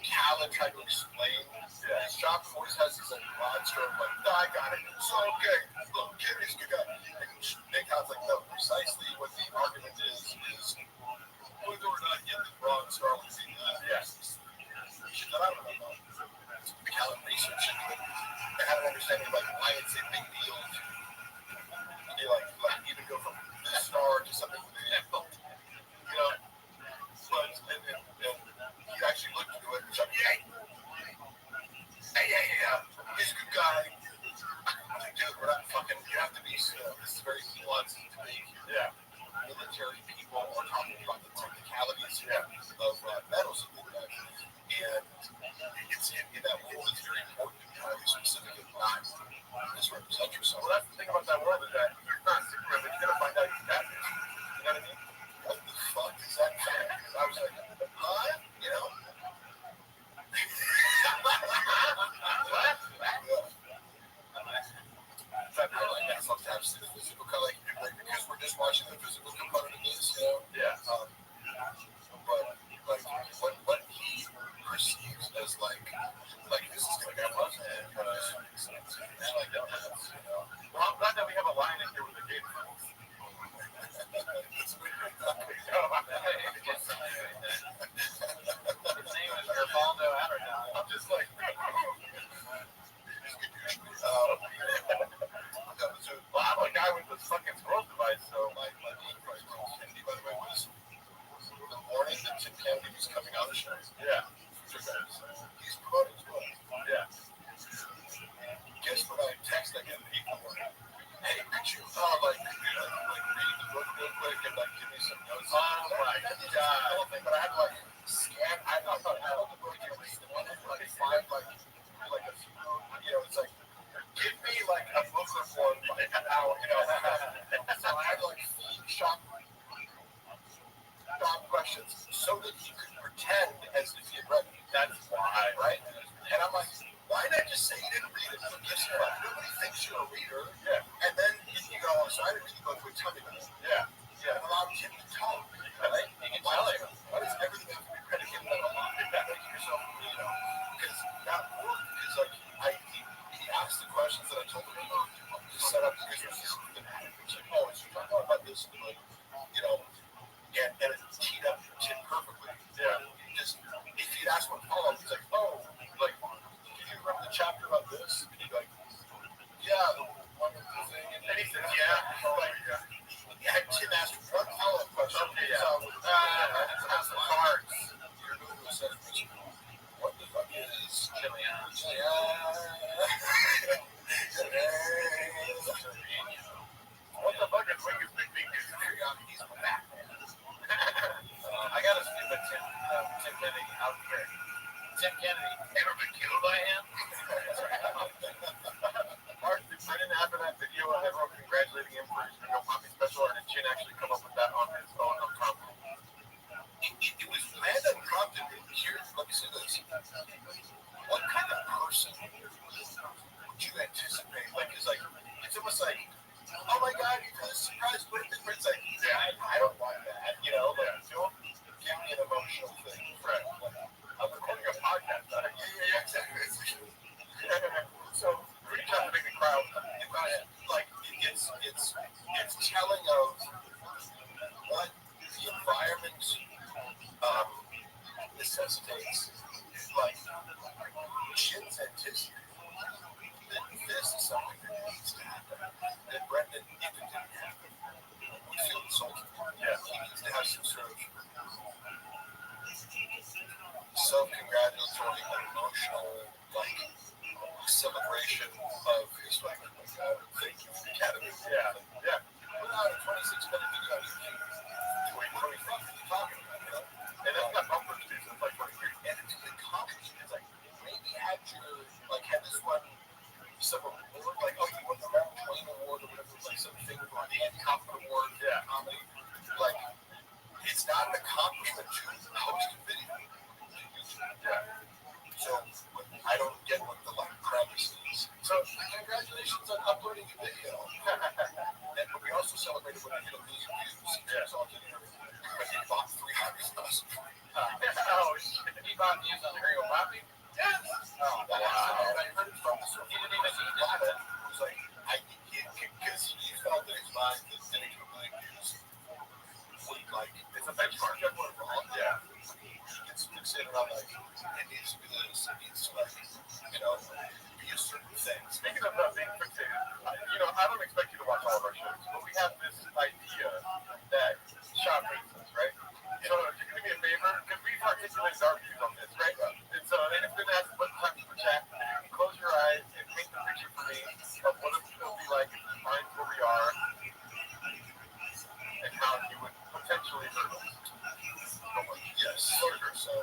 Khaled try to explain. His shop always has this like monster of like, no, I got it. So okay, look, Kennedy's good guy. And Khaled's like, no, precisely what the argument is whether or not you get the wrong Star Wars scene. Yes. Shit that I don't know. Khaled researched into it. They had an understanding of like why it's a big deal to like even go from the star to something with the belt. You know, but and he actually looked into it and said, yeah, he's a good guy. Like, dude, we're not fucking. You have to be. This is very nuanced to make. Yeah. Military people are talking about the technicalities of metals and things like that. And it's in that world is very important to be highly specific and not misrepresent yourself. Well, that's the thing about that world is that you're not Superman, but you're gonna find out you're Batman. You know what I mean? What the fuck is that? Because I was like, you know? What? I like that sometimes the physical color, like because we're just watching the physical component of this, you know. Yeah. But like what he perceives as like this is gonna go up and like that, you know. Well, I'm glad that we have a line in here with the gate. It's weird. His name is Gerbaldo Adderdown. I'm just like. Well, I'm a guy with this fucking scroll device, so my name by the way, was the morning that Tim Kennedy was coming on the show. Yeah. He's promoting to us. Yeah. Guess what I texted him people were, hey, could you read the book real quick and like give me some notes? Oh my god. But I had to like scan. I thought the book here was the one that like find like a few, you know, it's like give me like a book report like an hour, you know. So I had to like feed Sean questions so that he could pretend as if he had read it. That's why, right? And I'm like, why not just say you didn't read it? Nobody thinks you're a reader. Yeah. And then you go, so I didn't read the book, but tell me about it. Yeah. Yeah. Allow him to talk. Right? You can tell him. Why does everything have to be predicated on a lot? Make yourself, you know, because that work is like, he asked the questions that I told him about to set up the business. It's like, oh, so you're talking about this, and like, you know, and it's teed up perfectly. Yeah. Just, if you'd ask one follow-up, he's like, oh, like, did you remember the chapter about this? And he'd be like, yeah, the wonderful thing. And he says, yeah. Like, yeah, Tim asked one follow-up question. Okay, yeah. Ask the cards. You're going to assess what the fuck is Chilean? What the fuck is Wingus Big Big? He's back. I gotta speak with Tim Kennedy out here. Tim Kennedy ever been killed by him? Mark, after that video of everyone congratulating him for his video popping special, or did Chin actually come up with that on his own unprompted? It was planned unprompted. Here's, let me say this. What kind of person would you anticipate? Like, it's almost like, oh my god, you're kind of surprised with it. It's like, yeah, I don't want that, you know? Like, don't give me an emotional thing. Right. I'm recording a podcast. Yeah, exactly. So, reach out to make the crowd. Like, it's telling of what the environment necessitates. Like, Chin's anticipating that this is something that needs to happen. That Brendan, if it didn't happen, would feel insulted. Yeah. He needs to have some sort of self-congratulatory, emotional, like, celebration of his like, thank you for the Academy. Yeah. Yeah. Put out a 26-minute video on YouTube. 20 talking about, you know? And it's got bumpers, too, so it's like 23. And like had this one some award, like oh you won the Mark Twain Award or whatever, like some thing or the Hancock Award for comedy. Like it's not an accomplishment to host a video. Yeah. So I don't get what the like premise is. So congratulations on uploading a video. And but we also celebrated when we hit 1 million views. Yeah. So but he bought 300,000. Oh shit! He bought views on the Gringo Bobby? Yes. Oh wow! I heard it from so he didn't even see that. It was like because he felt in his mind that getting to 1 million views would like it's a benchmark. Everyone wrong. Yeah. It's fixated on like it needs to be this, it needs to like be a certain thing. Speaking of being fixated, I don't expect you to watch all of our shows, but we have this idea that Sean hates us, right? So if you can do me a favor, because we've articulated our views on this, right? And so and it's been asked one time for chat. Close your eyes and paint the picture for me of what it will be like if you find where we are and how you would potentially hurt us. Yes, closure. So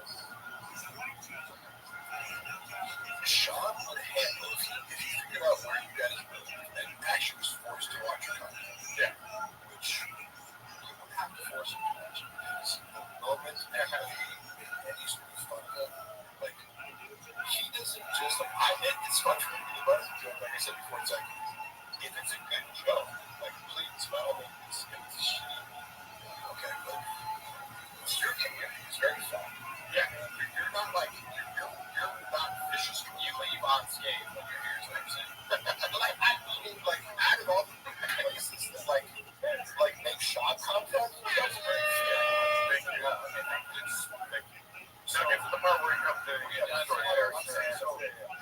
Sean would handle if you figured out where you guys live and actually was forced to watch your content. Yeah. Which you would have to force him to watch because the moment that any sort of fun, like he doesn't just like it's fun for me to run a joke. Like I said before, it's like if it's a good joke, like please by all means, if it's a shitty, okay, but it's your community. It's very fun. Yeah, you're not like you're not vicious. You leave unscathed when you're here. Is what I'm saying. Like I mean, like out of all the places that like make shot content, that's very scary. Thank you. Thank you. So get to the part where you come to so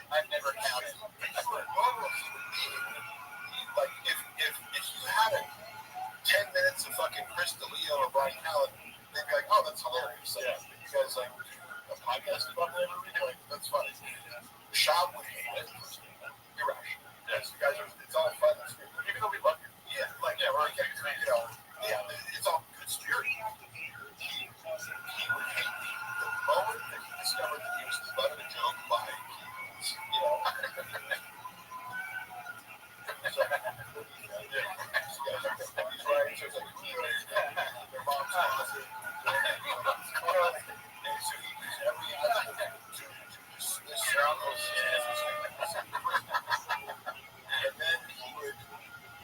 I've never counted. Normal human being, like if you had 10 minutes of fucking Chris D'Elia or Brian Callen, they'd be like, oh, that's hilarious. Like, you guys like a podcast about that movie? Like, that's funny. Shab would hate it. Irrational. Yes, you guys are, it's all fun. Even though we love you. Yeah, like, yeah, we're like, it's all good spirit. He would hate me the moment that he discovered that he was the butt of a joke by Keith. So, he's right. So it's like, their mom's awesome. And so he used every aspect to dismiss their uncle's and then he would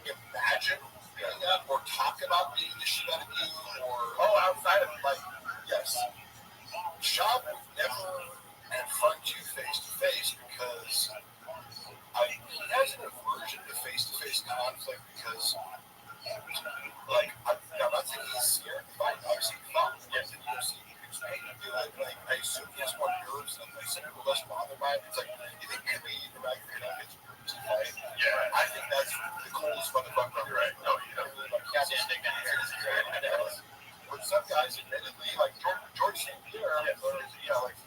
imagine beating up or talk about beating the shit out of you or outside of like yes. Shab would never confront you face to face because he has an aversion to face conflict because like I'm not saying he's scared to fight. Obviously he fought. Yes, and UFC I assume he has more nerves than like some people less bothered by it. It's like you think comedian about your nerves to fight. Yeah, I think that's the coolest motherfucker. You're right. No, you don't really like standing there. But some guys admittedly like George St. Pierre like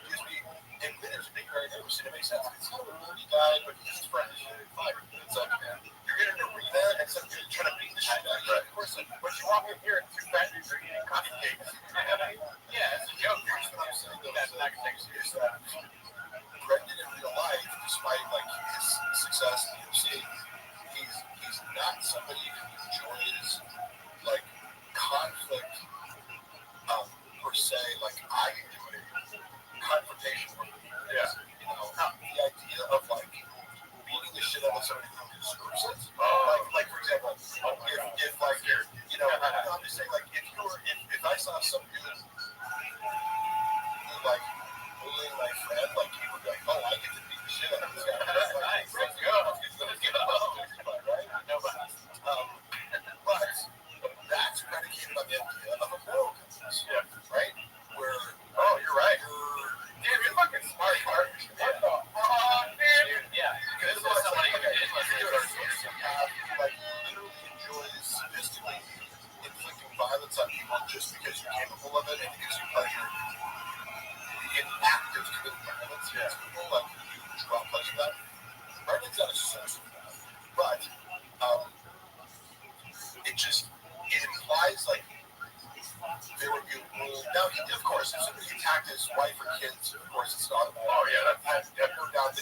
gives me admittedly being very nervous and it makes sense. He's kind of a nerdy guy, but he's friendly. It's like you're in an arena and some dude trying to beat the shit out of you. Of course, but you walk in here and two fat dudes are eating coffee cakes. Yeah, it's a joke. Here's what I'm saying. That's not going to take seriously. Brendan in real life, despite like his success in the UFC, he's not somebody who enjoys like conflict per se. Like I enjoy confrontation with people. Yeah. The idea of like beating the shit out of somebody who deserves it. Like for example, if like I'm just saying like if I saw some dude who like bullying my friend, like he would be like, oh, I get to beat the shit out of this guy. Like, let's go. Right? No, but that's predicated on the idea of a moral compass. Yeah. Right? Where you're right. Damn, you're fucking smart, Mark. Yeah. Because this is somebody who did like literally enjoys sadistically inflicting violence on people just because you're capable of it and it gives you pleasure. In active committing violence against people, like you draw pleasure from that. Brendan's not a sociopath, but it implies like there would be a rule. Now, of course, if somebody attacked his wife or kids, of course, it's not. Oh yeah, I've no doubt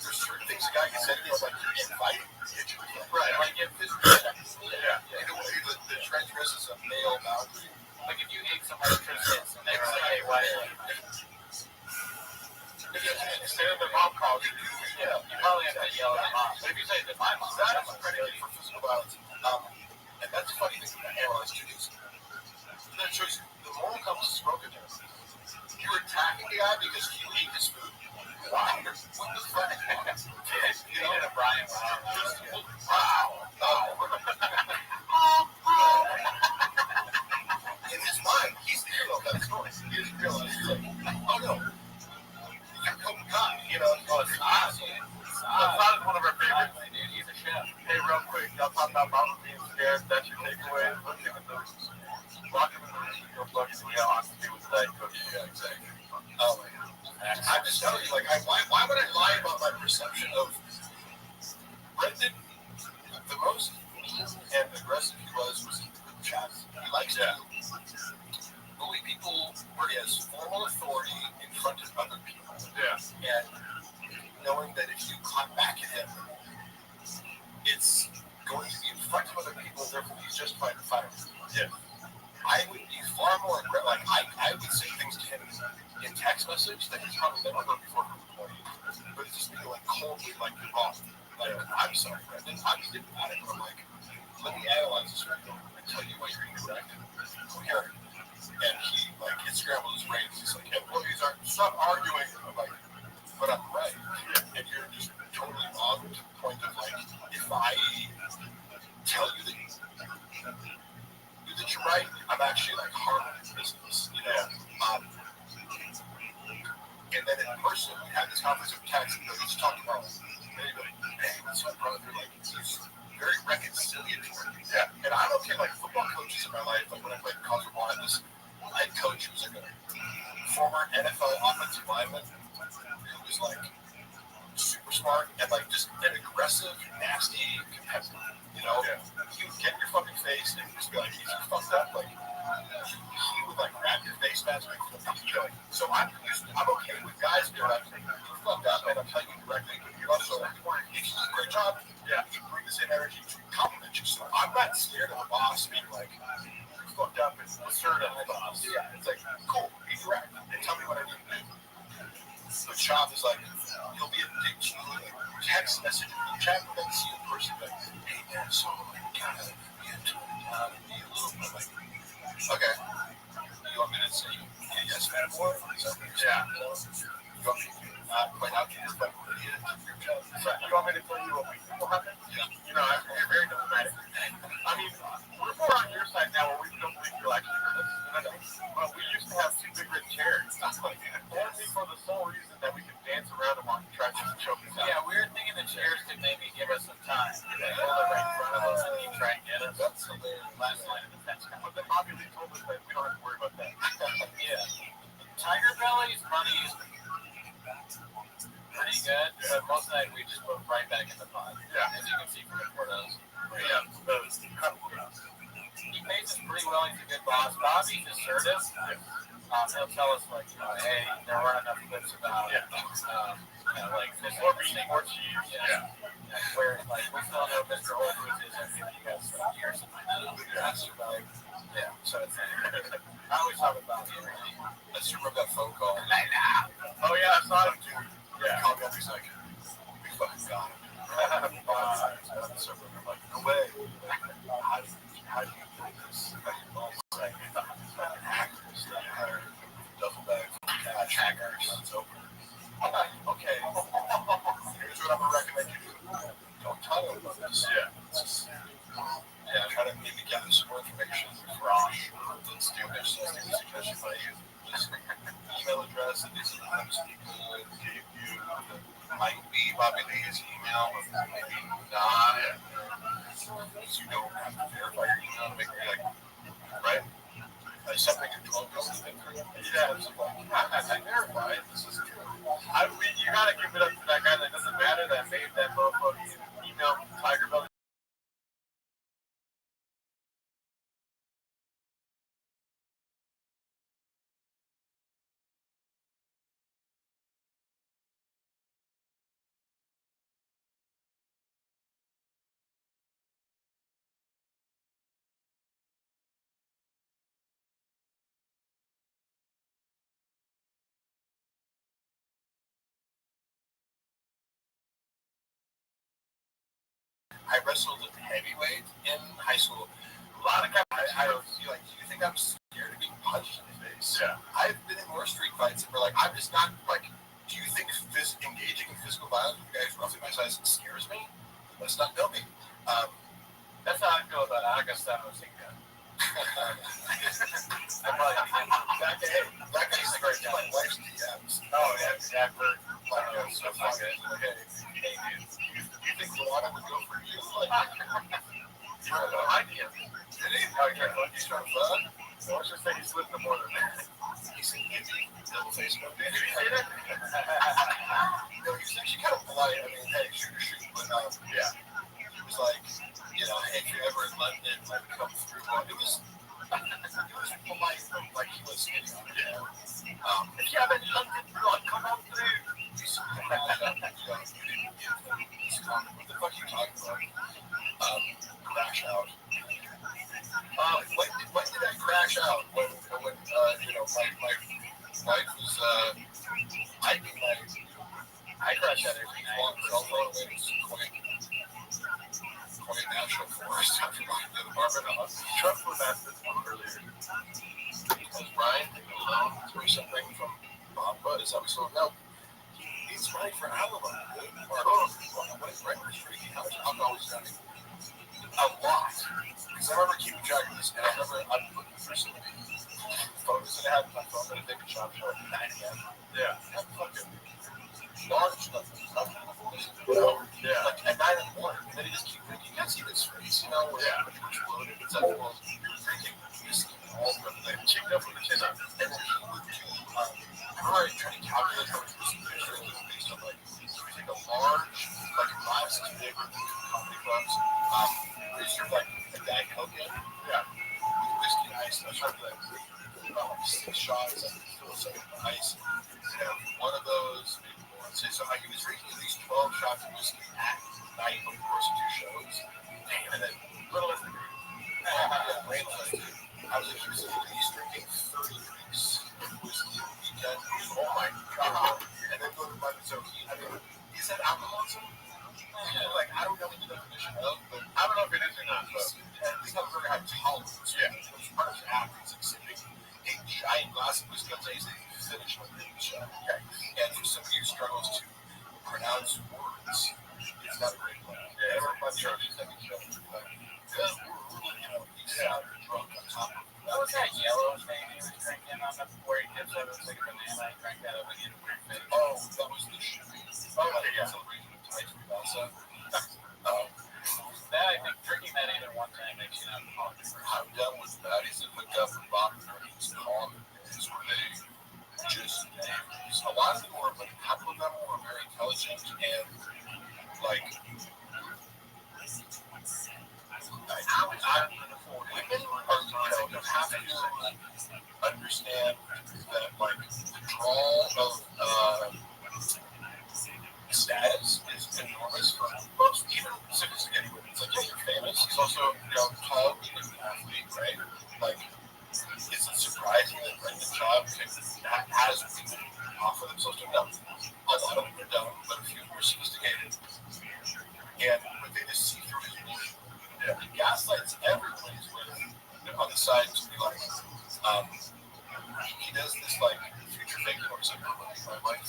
There's certain things a guy can say, like, invite him. Right, like if this, the treacherous is a male boundary. Like if you hate somebody for this, and they say, hey, why? Instead of the mom calls you, you probably have to yell at the mom. But if you say that my mom, that's credited for physical violence. And that's a funny thing to analyze too. That shows you the moral compass is broken there. You're attacking the guy because you ate his food. Wow. What the fuck? You know that Brian wow. In his mind, he's the hero of that story. He doesn't realize he's like, oh no. You know, Saz is one of our favorites. Dude, he's a chef. Hey, real quick, y'all talking about mama being scared. That's your takeaway. Look at those. Yeah, exactly. I'm just telling you, like, why would I lie about my perception of Brendan? The most mean and aggressive he was chat. He likes to bully people where he has formal authority in front of other people. Yeah. And knowing that if you clap back at him, it's going to be in front of other people, therefore he's justified to fire. Yeah. I would be far more aggressive. Like, I would say things to him in text message that he's probably never heard before from the point. But it's just be like coldly, like, you're wrong. Like, I'm sorry, Brendan. I'm diplomatic. I'm like, let me analyze this right now and tell you why you're incorrect. Here. And he, like, it scrambled his brain. He's like, employees aren't, stop arguing. I'm like, but I'm right. And you're just totally wrong to the point of, like, if I tell you that you're right, I'm actually, like, harming his business, you know? And then in person, we had this conference of text, and he's talking about, hey, what's up, brother? Like, he's very reconciliatory. Yeah. And I'm okay, like, football coaches in my life, like, when I played college football, I had this head coach who was, like, a former NFL offensive lineman who was, like, super smart and, like, just an aggressive, nasty competitor, you know? Yeah. He would get in your fucking face and just be like, he's fucked up, like, he would, like, grab your face mask and so I'm okay with guys being like, you fucked up, and I'm telling you directly, but you're also like, you do a great job, yeah, you bring the same energy to compliment you, so I'm not scared of a boss being like, you fucked up, and assert of the boss, yeah, it's like, cool, be direct, and tell me what I need to do. So Chop is like, you'll be addicted to text message in chat and then see a person like, hey man, so kind of into it, be a little bit like, okay, you want me to say yes, man, more? Yeah. You want me to point out to you that idiot in your chat? You want me to tell you what we people have? Yeah. You know, you're very diplomatic. I mean, we're more on your side now where we don't think you'll actually do this. But we used to have two big red chairs. Only for the sole reason that we could dance around them while we tried to choke us out. Yeah, we were thinking the chairs could maybe give us some time. They hold it right in front of us and you try and get us. That's the last line of defense. But then Bobby Lee told us that we don't have to worry about that. Yeah. Tiger Belly's money is pretty good, but most of the night we just put right back in the pot. Yeah. As you can see from the photos. Yeah, those he pays us pretty well. He's a good boss. Bobby's assertive. He'll tell us like, hey, there weren't enough clips about, like this more sports use. Yeah. Where like we still know Mr. Holbrook is and you guys years and yeah. So it's I always talk about it. Let's remember that phone call. Oh yeah, I saw it too. Yeah. Called me up, he's like, we fucking got him. So I'm like, no way. How do you do this? Like, fucking hackers that hire duffel bags of cash. Hackers. It's over. Okay. Here's what I'm gonna recommend you do. Don't tell them about this. Yeah. Try to maybe gather some more information from the students. Suggestions I use. This email address and these times people gave you might be Bobby Lee's email, but maybe not. So you don't have to verify your email to make it like, right? Like something in 12 goes to yeah, it's like, I verified this is true. You gotta give it up to that guy that doesn't matter that made that motherfucking email Tiger Belly. I wrestled at heavyweight in high school. A lot of guys, I don't see like, do you think I'm scared of being punched in the face? Yeah. I've been in more street fights and we're like, I'm just not like, do you think engaging in physical violence with guys roughly my size scares me? Let's not know me. That's how I feel about Augusta Osinga. I'm probably that guy's a great guy. My wife's DMs. Oh yeah, for like stuff like that. Okay, hey dude, you think Luana would go for you? Like, you don't know my DM. Did he? Oh, he's trying to fuck. So let's just say he's living more than that. He's in Gibby, double Facebook. Did you say that? No, he's actually kind of polite. I mean, hey, shoot, but yeah. He was like, you know, hey, if you're ever in London, like come through. It was polite, like he was skinny. Yeah. If you have any London, like come on through. He's what the fuck are you talking about? Crash out. When did I crash out? When you know, my wife was hiking I crash out every night. Quite National Forest after the Department of Trump was asked this one earlier. Because Brian taking a loan or something from Bamba is how we saw no. He's running for Alabama. Right for streaking. How much alcohol is running? A lot. Because I remember keeping track of this, and I remember I'm looking for some photos that I had on my phone that I think shop show at 9 a.m. Yeah. That fucking large stuff. Yeah. Like at 9 in the morning, and then he just keep drinking. You can't see this face, you know, where it's loaded. It's like, well, you're drinking whiskey all the time. Chicked up with the chin up. And then he would do, I'm already trying to calculate how much whiskey you're drinking based on like, so we take a large, like a glass of big comedy clubs, reserve like a Diet Coke in. Yeah. With whiskey and ice. And I was trying to do like 6 shots and fill us up with ice. You know, one of those. So like he was drinking at least 12 shots of whiskey at night over the course of 2 shows. And then little as the group. I was like, he was at least drinking 30 drinks of whiskey a weekend. Oh my god. And then go to Monday. So I mean, Is that alcoholism? Yeah, like, I don't know what the definition of, but I don't know if it is or not, but this motherfucker had tolerance. Yeah. Which part of the act is like sipping a giant glass of whiskey. Let's say he's finished with the shot. Okay. And for somebody who struggles to pronounce words, it's not a great plan. Yeah, everybody's sure he's having trouble. Because he's out drunk on top of it. What was that yellow thing he was drinking on the where he dips out of like a banana and drank that over in a weird thing? Oh, that was the shit. Oh, yeah. That I think drinking that either one time makes you not alcoholic. How dumb was that? Is it hooked up with Bob Marley's calm days where they just a lot of them were, but a couple of them were very intelligent and like women are have to understand that like the draw of status is enormous for most, even sophisticated women. It's like if you're famous, it's also tall, being an athlete, right? Like, is it surprising that Brendan Schaub has women offer themselves to them? A lot of them are dumb, but a few more sophisticated, but they just see through his bullshit. Yeah. He gaslights everybody's with on the side to be like, he does this like future faking or something. My wife,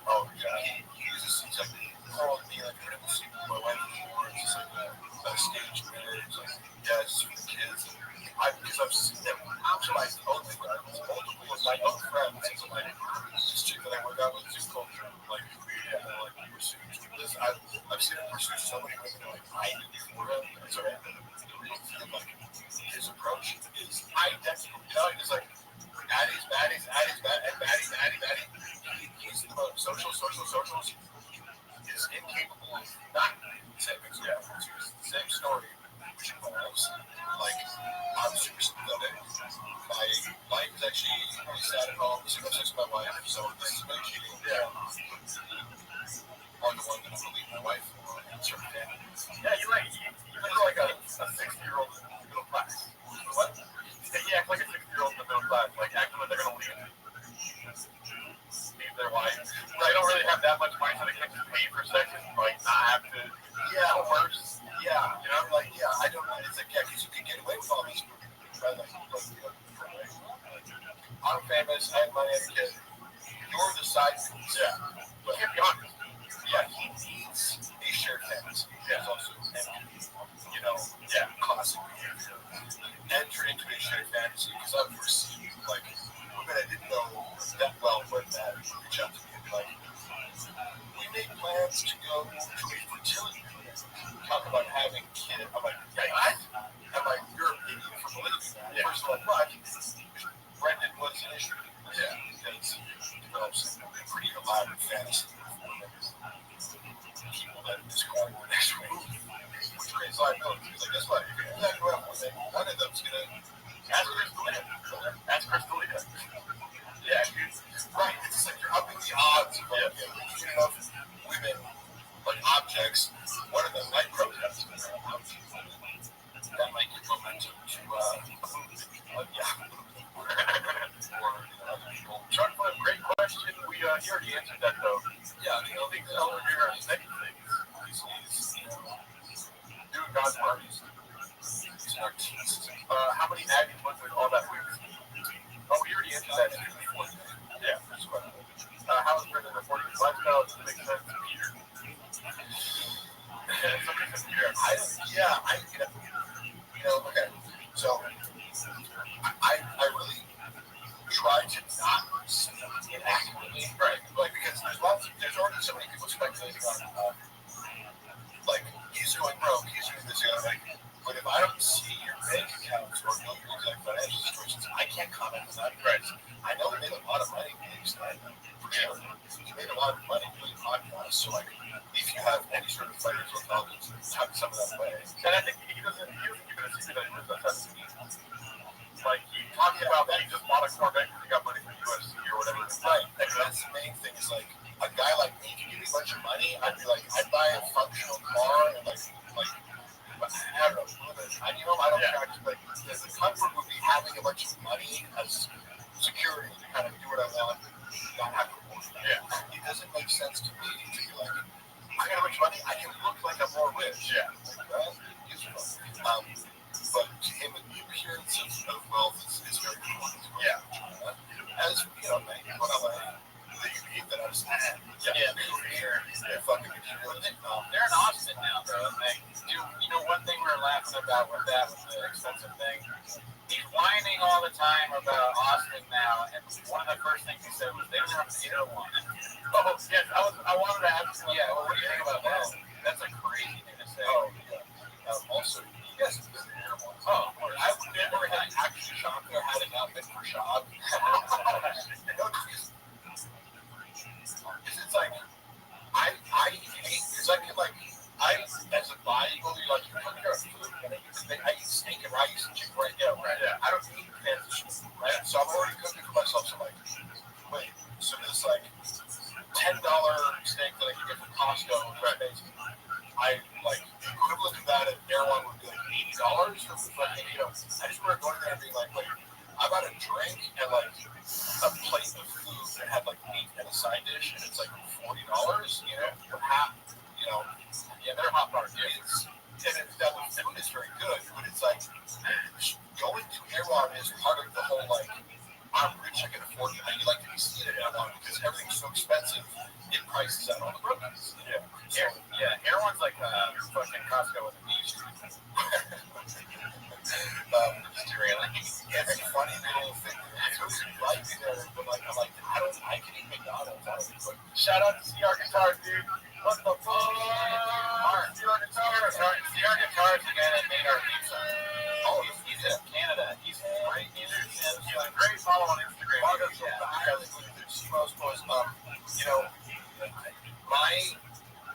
oh yeah, he uses things like called me like for instance, my wife before it's just like a stage marriage, like yeah, it's just for the kids. Because I've seen them out to my own friends, multiple of my own friends, and like this chick that I work out with is culture, like like pursue this. I've seen him pursue so many women like I did before him. So like his approach is identical. He's like baddies, baddies. He's the most socials. Is incapable of not saying things. Yeah, same story, which involves like I'm super sympathetic. My life is actually really sad at home. Single sex with my wife, so this is really cheating. Yeah. On the one that I believe my wife for and certain families. Yeah, you're like a 60-year-old in the middle class. What? You act like a 60-year-old in the middle class, like acting like they're gonna leave their wife. They don't really have that much money, so they can just pay for sex and like not have to. Yeah, worse. Yeah, like I don't know. It's like because you can get away with all these movies. I'm famous. I have money as a kid. You're the side piece. Yeah, but can't be honest. Yeah, he needs a shared fantasy. Yeah, also classic behavior. Enter into a shared fantasy because I've received like women I didn't know that well, but that reach out to me and be like, we made plans to go to a fertility clinic, talk about having kids. I'm like, hey, I'm like, you're an idiot for believing that. Yeah. First of all, but Brendan was an issue. Yeah, because he develops a pretty elaborate fantasy people that describe the next movie, which creates liability. He's like, guess what? If you're not going with it, one of them's gonna ask Crystalina. Yeah, right. It's just like you're upping the odds of enough women like objects. One of them might protest. That might give momentum to Chuck, great question. We already answered that though. Yeah, the only thing that here is many things. He's doing God's work. He's an artist. How many Aggies was there all that week? Oh, we already answered that before. Yeah, that's right. How is Brendan reporting his lifestyle? Does it make sense to Peter? Somebody said Peter. Okay. So I really try to not inaccurately, right? Like because there's already so many people speculating on like he's going broke, he's doing this, like. But if I don't see your bank accounts or know your exact financial situations, I can't comment on that. Right. I know he made a lot of money being stand up, for sure. He made a lot of money doing podcasts, so like if you have any sort of financial intelligence, tuck some of that away. And I think he doesn't give it a secret that that's like he talks about that he just bought a Corvette because he got money from USC or whatever. Right. And that's the main thing is like a guy like me, if you give me a bunch of money, I'd be like, I'd buy a functional car and like I don't know. I don't like the comfort would be having a bunch of money as security to kind of do what I want, not have to work. Yeah. It doesn't make sense to me to be like laughing about with that, with the expensive thing. He's whining all the time about Austin now, and one of the first things he said was they don't have zero one. Oh, yes, I wanted to ask him. Yeah, well, what do you think about that? That's a crazy thing to say. Oh, yeah. Also, yes, it's an air one. Oh, I would never have actually shopped there had it not been for shop. It's like I hate because I feel like I as a body builder, like you come here food and I eat steak and rice and chicken right now, right? Yeah. I don't eat cans of soup, right? So I'm already cooking for myself. So I'm like, wait, so this like $10 steak that I can get from Costco, right? I like the equivalent of that at Air One would be like $80 for fucking, I just remember going there and being like, wait, I bought a drink and like a plate of food that had like meat and a side dish, and it's like $40, for half, yeah, they're hot bar kids. And that food is very good, but it's like going to Air One is part of the whole like I'm rich, I can afford it. You like to be seated at Air One because everything's so expensive. It prices out all the produce. Yeah. Air One's like fucking Costco with a beach. Yeah, it's funny little thing. It's right there, but like I'm like I can eat McDonald's. Shout out to CR Guitars, dude. What the fuck? CR Guitars. CR Guitars again and made our pizza. Oh, he's in Canada. He's great. He's a great follow on Instagram.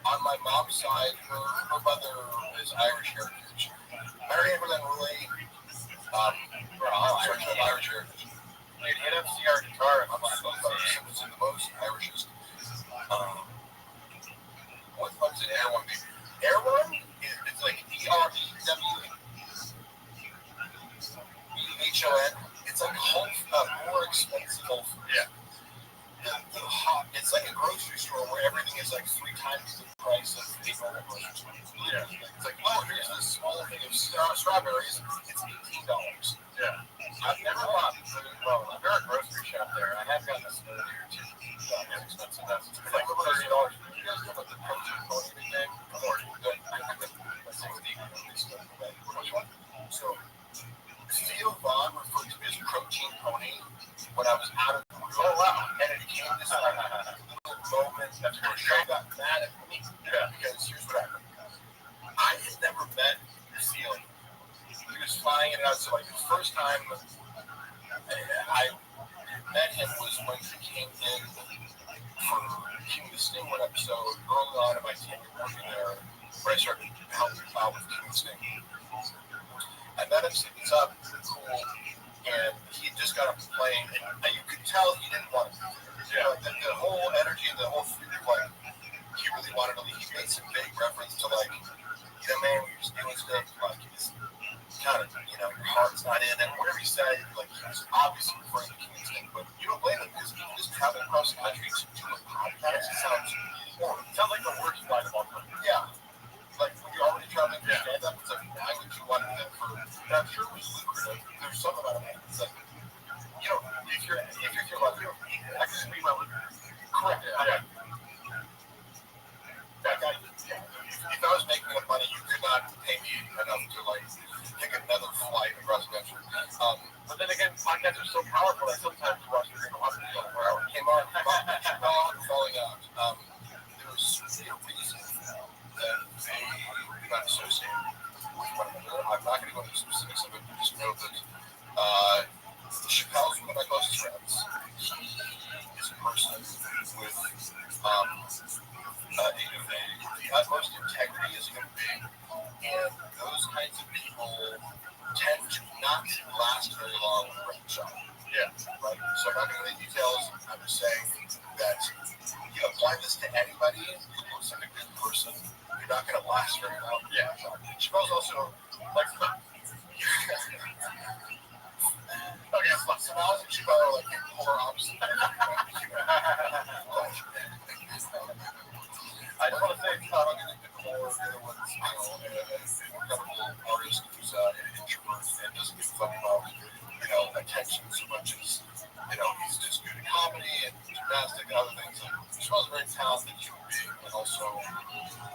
On my mom's side, her mother is Irish heritage. Mary Evelyn Roy, Irish heritage. Dude, hit up CR Guitar. I'm not the most Irishest. What fuck's an Air One? Air One it's like DREWEHON. It's like more expensive home food. Yeah. It's like a grocery store where everything is like 3 times the price of a normal grocery store. Yeah. It's like, oh, here's this small thing of strawberries. It's $18. Yeah. I've never bought food. Well, they're a grocery shop there. I have gotten a smoothie or two. It's expensive. It's like $30. You guys know about the protein pony thing? Which one? So, Theo Vaughn referred to me as protein pony when I was out of the room. Oh, wow. And it became this little moment that I got mad at me. Yeah. Because here's what happened. I had never met Theo. He was flying it out. So, like, the first time I met him was when he came in for King of the Sting one episode early on in my tenure working there. When I started helping out with King of the Sting. I met him, said what's up, cool, and he had just got off the plane, and you could tell he didn't want to be there. Yeah. Like the whole energy and the whole feeling, like, he really wanted to leave. He made some big reference to, like, man, we're just doing stuff, like, it's kind of, your heart's not in it, whatever he said, like, he was obviously referring to King of the Sting, but you don't blame him, because he just traveled across the country to do a podcast. It sounds horrible. It sounds like the worst line of all time. Yeah. Like when you're already traveling for stand-up, it's like, why would you want to do that for? And I'm sure it was lucrative. There's something about it. It's like, if you're lucky, I can speak my lucrative. Correct. Yeah. If I was making enough money, you could not pay me enough to like take another flight across the country. But then again, podcasts are so powerful that sometimes you watch the thing on for hours. Came on, falling out. There was a reason that they do not associate with one another. I'm not going to go into the specifics of it, but just know that Chappelle's one of my closest friends. He is a person with the utmost integrity as a human being, and those kinds of people tend to not last very long with a record shop. Yeah. Right? So I'm not going to the details. I'm just saying that apply this to anybody who looks like a good person. You're not going to last very long. Yeah. Chappelle's also like, okay, Somalis and Chappelle are like polar opposites. I just want to say, I'm going to declare the other one's, a incredible artist who's an introvert and doesn't give a fuck about, attention so much as, he's just good at comedy and gymnastics and other things. Chappelle's a very talented human being, and also,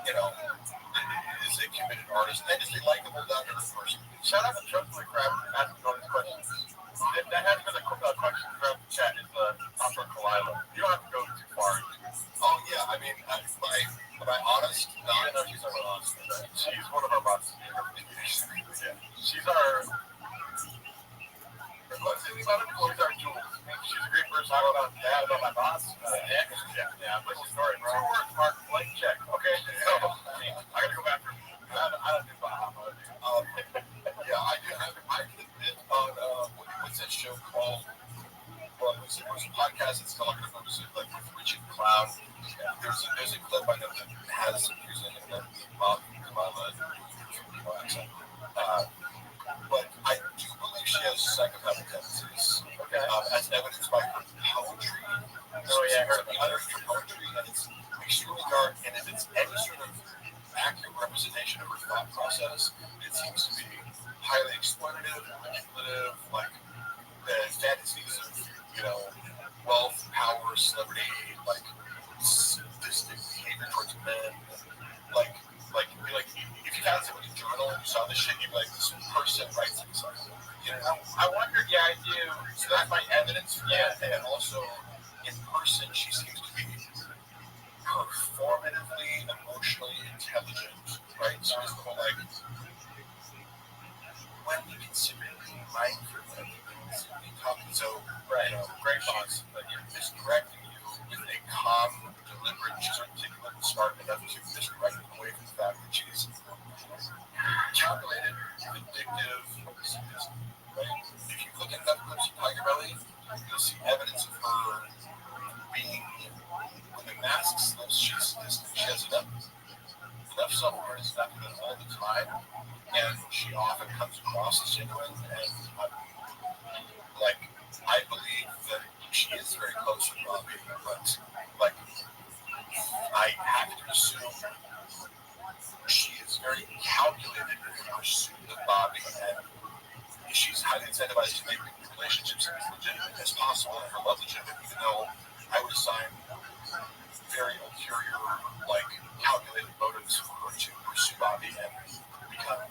is is a committed artist and is a likable, down-to-earth person. Shout out to Trumply Crab asking all these questions. That has been a question throughout the chat. Is Dr. Kalila. You don't have to go too far. Oh yeah, I mean, am I honest? No, I know she's our honest. She's one of our bots. Yeah, she's our. What's the about it? Always our jewels. She's a great person. I don't know bad about my boss. Yeah. What's the story, bro? 2 words, Mark. Blank check. Okay. So, I gotta go back. I don't do Bahama. Yeah, I do. I did a bit on what's that show called? Well, it was a podcast. It's called like with Richard Cloud. There's a clip I know that has some music in it. But I do believe she has psychopathic tendencies. Okay. As evidenced by her poetry. Oh yeah, her poetry, and it's extremely dark. And if it's any sort of accurate representation of her thought process, it seems to be highly exploitative, manipulative, like the fantasies of, wealth, power, celebrity, like sadistic behavior towards men, like if you found somebody journal and you saw this shit, you'd be like, this person writes himself. I wondered, yeah, I do. So that's my evidence. Yeah, and also in person, she seems to be performatively, emotionally intelligent, right? So it's the whole like, when we consider being mindful of talking, so right, great boss, but misdirecting you with a calm, deliberate, she's articulate and smart enough to misdirect away from the fact that she's calculated, vindictive, sadistic, right? If you look at enough clips of Tiger Belly, you'll see evidence of her being, when the mask slips, she's sadistic. She has enough self-awareness not to do it all the time, and she often comes across as genuine, and I believe that she is very close to Robbie, but I have to assume she is very calculated in her pursuit of Bobby, and she's highly incentivized to make relationships as legitimate as possible and her love legitimate, even though I would assign very ulterior, calculated motives for her to pursue Bobby and become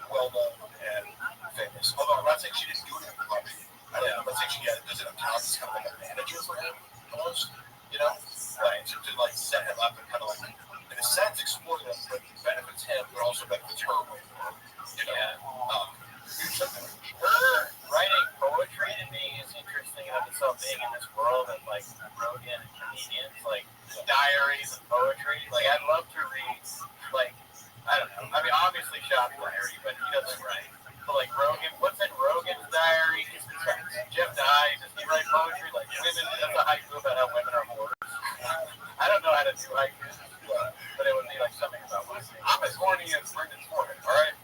well-known and famous. Although I'm not saying she didn't do anything for Bobby. I'm not saying she does it uptown as kind of like a manager for him, almost, right? To set him up and kind of in a sense, exploit him, but benefits him, but also benefits her way more, her writing poetry to me is interesting enough itself being in this world of Rogan and comedians, diaries and poetry. I'd love to read, I don't know. I mean, obviously Shop's diary, but he doesn't write. But Rogan, what's in Rogan's diary? Jeff dies. Does he write poetry? Women, that's a haiku about how women are whores. I don't know how to do haikus, but it would be something about women. I'm as horny as Brendan's forehead, all right?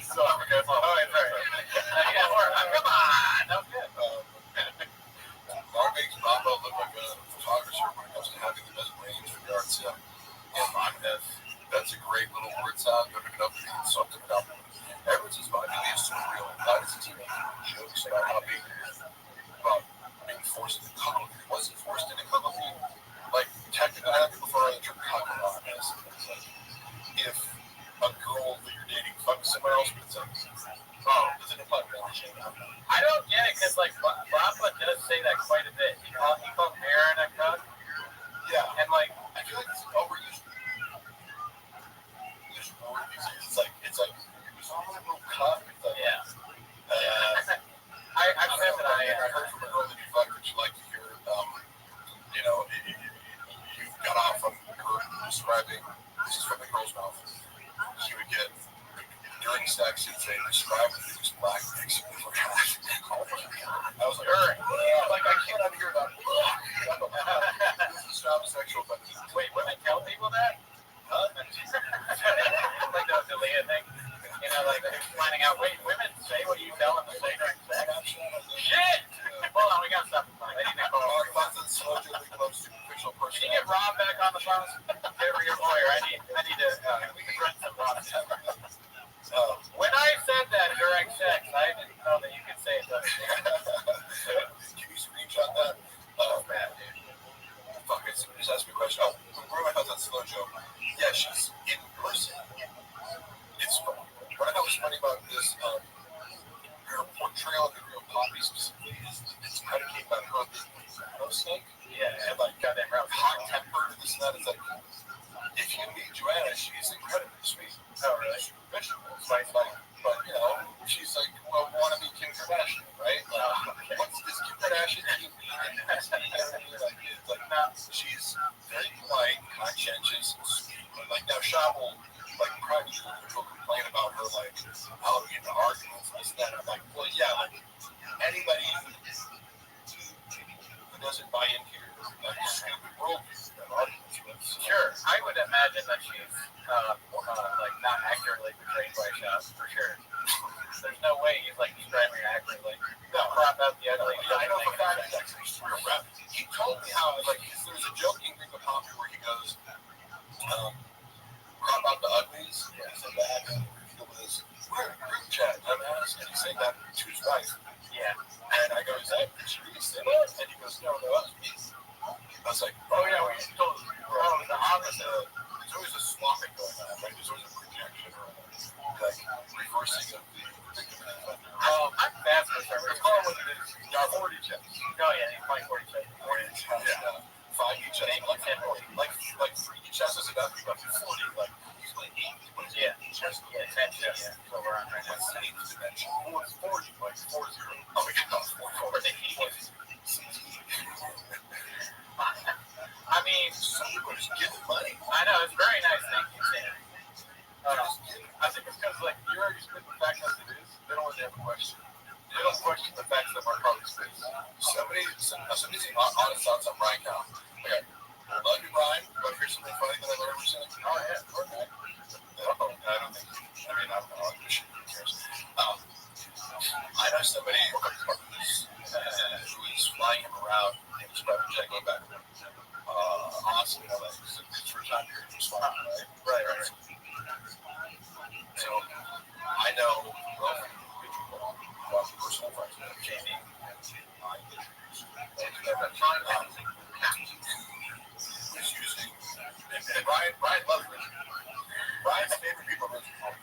So I'm a good one. Oh, yeah, sorry. Come on. That was good. Mark makes Bravo look like a photographer when it comes to having the best brains for the arts. That's a great little word sound. Don't even know if you can something about it. Everyone's just about believes to real. Not as a teenager. Jokes about how being forced into cuddle. He wasn't forced into cuddle. Technically, I have people throw the term cuddle on this. If a girl that you're dating fucks somewhere else, but does it imply relationship? I don't get it because Rafa does say that quite a bit. He called Aaron a cuck. Yeah, and I feel like it's overused. It's a little cuck. Yeah. I heard from a girl that you fucked that you like to hear. You got off on her describing. This is from the girl's mouth. She would get during sex. She'd say, "Describe the biggest black dicks you've ever had." Oh my god! I was like, I can't hear that. This is not sexual, but wait, women tell people that? Huh? The Leah thing. Finding out. Wait, women say what you tell them to say during sex. Shit! Hold on, we got stuff to find. I need to call. Can you get Rob back on the phone? Over your lawyer. I need to. We can run some Rob. When I said that during sex, I didn't know that you could say it. Can you screenshot that? Oh man, dude. Fuck it. Just ask me a question. Oh, where am I at that slow joke? Yeah, she's in person. were like, I'll get into arguments, this, that. I'm like, well, yeah, like anybody who doesn't buy into your like stupid worldview that arguments with. Sure, I would imagine that she's like not accurately portrayed by Shop for sure. There's no way he's like describing her accurately. Crop out the ugly. I know for a fact he's actually real rap. He told me how like there's a joking thing with Poppy where he goes, crop out the uglies. Yeah, he said that. And it was we're in a group chat, dumbass, and he's saying that to his wife. Yeah. And I go, is that she really said that? And he goes, no, that was me. I was like, oh yeah, we told the opposite. There's always a swapping going on, right? There's always a projection or like reversing of the victim and offender. I'm fascinated. Let's call it what it is. 40 checks. Oh yeah, he's playing 40 checks. 40 checks. Yeah. 5 each chest. Like 3 each chest is about 40. Like usually 8. What is it? Yeah. Chest. Yeah, 10 chests. Yeah. So we're on right now. What's the 8th dimension? Oh, it's 40. Like 40. Oh my God, 40. I mean, some people just give the money. I know, it's very nice. Thank you, Sam. I think it's because, like, you already spit the facts as it is. They don't really have a question. They don't question the facts that Mark Harvey spits. Somebody's honest thoughts on Brian Cow. Okay. I love you, Brian, but here's something funny that I learned recently. Oh, yeah. Okay. I don't think, I mean, I don't know. Who cares? I know somebody who is flying him around in his private jet going back to awesome, like, it's for a time period, it's fine, right? Right. So, I know roughly personal friends with Jamie, who's using, and Brian loves Richard. Brian's favorite people are Richard.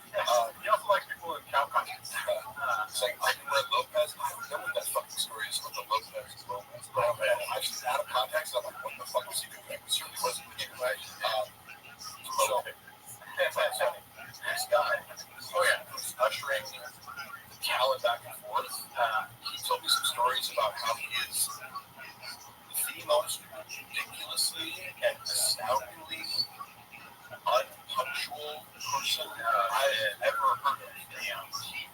He also likes people in cow countries. It's like, I can read Lopez. I don't know what that fucking story is about the Lopez. I just out of context. I'm like, what the fuck was he doing? It certainly wasn't being right. This guy, who's ushering Callan back and forth. He told me some stories about how he is the most ridiculously and astoundingly unpunctual person I've ever heard of.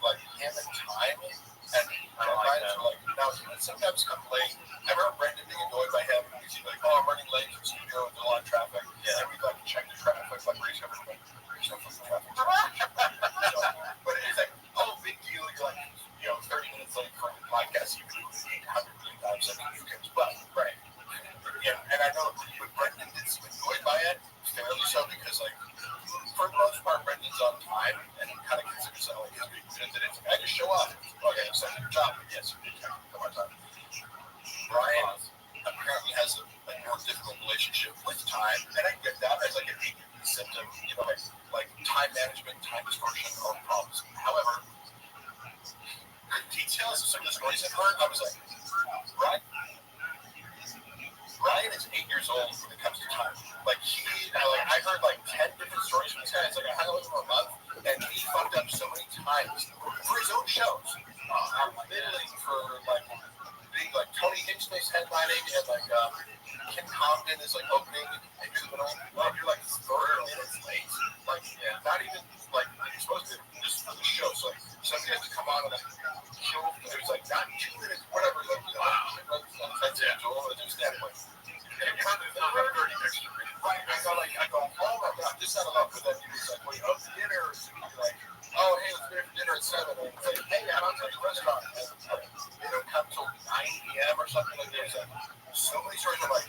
Like him and time and deadlines are like, now he would sometimes come late. I remember Brendan being annoyed by him because he'd be like, oh, I'm running late to the studio with a lot of traffic. Yeah, and we'd like check the traffic, like raise up and there's no fucking traffic. But it's like, oh, big deal. You're like, 30 minutes late for the podcast, you can do 800 million times. You can as well, right? Yeah, and I know, but Brendan did seem annoyed by it, fairly so, because like, for the most part, Brendan's on time and he kind of considers it like his big minute that it's like, I just show up. Okay, so your job, yes, you did come on time. Brian apparently has a more difficult relationship with time, and I get that as like a symptom, like time management, time distortion, or problems. However, the details of some of the stories I've heard, I was like, Brian is 8 years old when it comes to time. Like I heard like 10 different stories from this guy. It's like I hung out with him for a month, and he fucked up so many times for his own shows. Literally for like big like Tony Hinchcliffe's headlining, and like Kim Compton is like opening, and you're like 30 minutes late. Like not even like you're supposed to just for the show. So like somebody has to come on and like kill. It was like not 2 minutes, whatever. Like that's it. So I'll just stand like. And it comes to 30 minutes. Right. I go home. I'm just out of luck with that. He was like, wait, up to dinner? Or you're like, oh, hey, let's meet for dinner at 7. And it's like, hey, I'm outside the restaurant. And they don't come till 9 p.m. or something like that. So many stories. I'm like,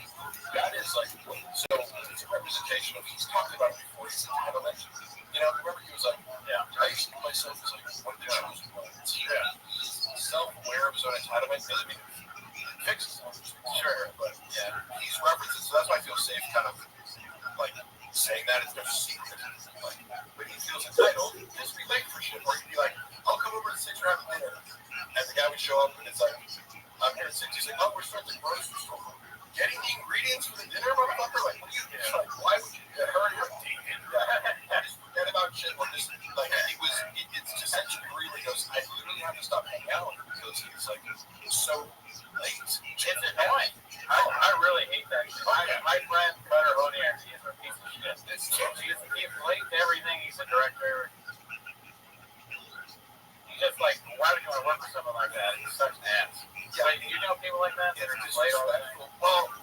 that is like, so it's a representation of, he's talked about it before, his entitlement. Remember he was like, I used to see myself as like one of the chosen ones. He's self-aware of his own entitlement. Doesn't mean fixes it. Sure, but he's references, so that's why I feel safe kind of like saying that. It's no secret. Like, when he feels entitled, just be late for shit. Or he'd be like, I'll come over at 6 or after dinner. And the guy would show up and it's like, I'm here at 6. He's like, oh, we're starting the grocery store. Getting the ingredients for the dinner, motherfucker? Like, what do you do? Like, why would you hurry up, David? Just forget about shit. Or just, like, it's just such a degree where he goes, I literally have to stop hanging out because he's like, so late. It's annoying. I really hate that shit. My friend Cutter Honier, he is a piece of shit. He's late to everything. He's a director. that. He's such an ass. Yeah. Wait, do you know people like that? That are just like all that? Well,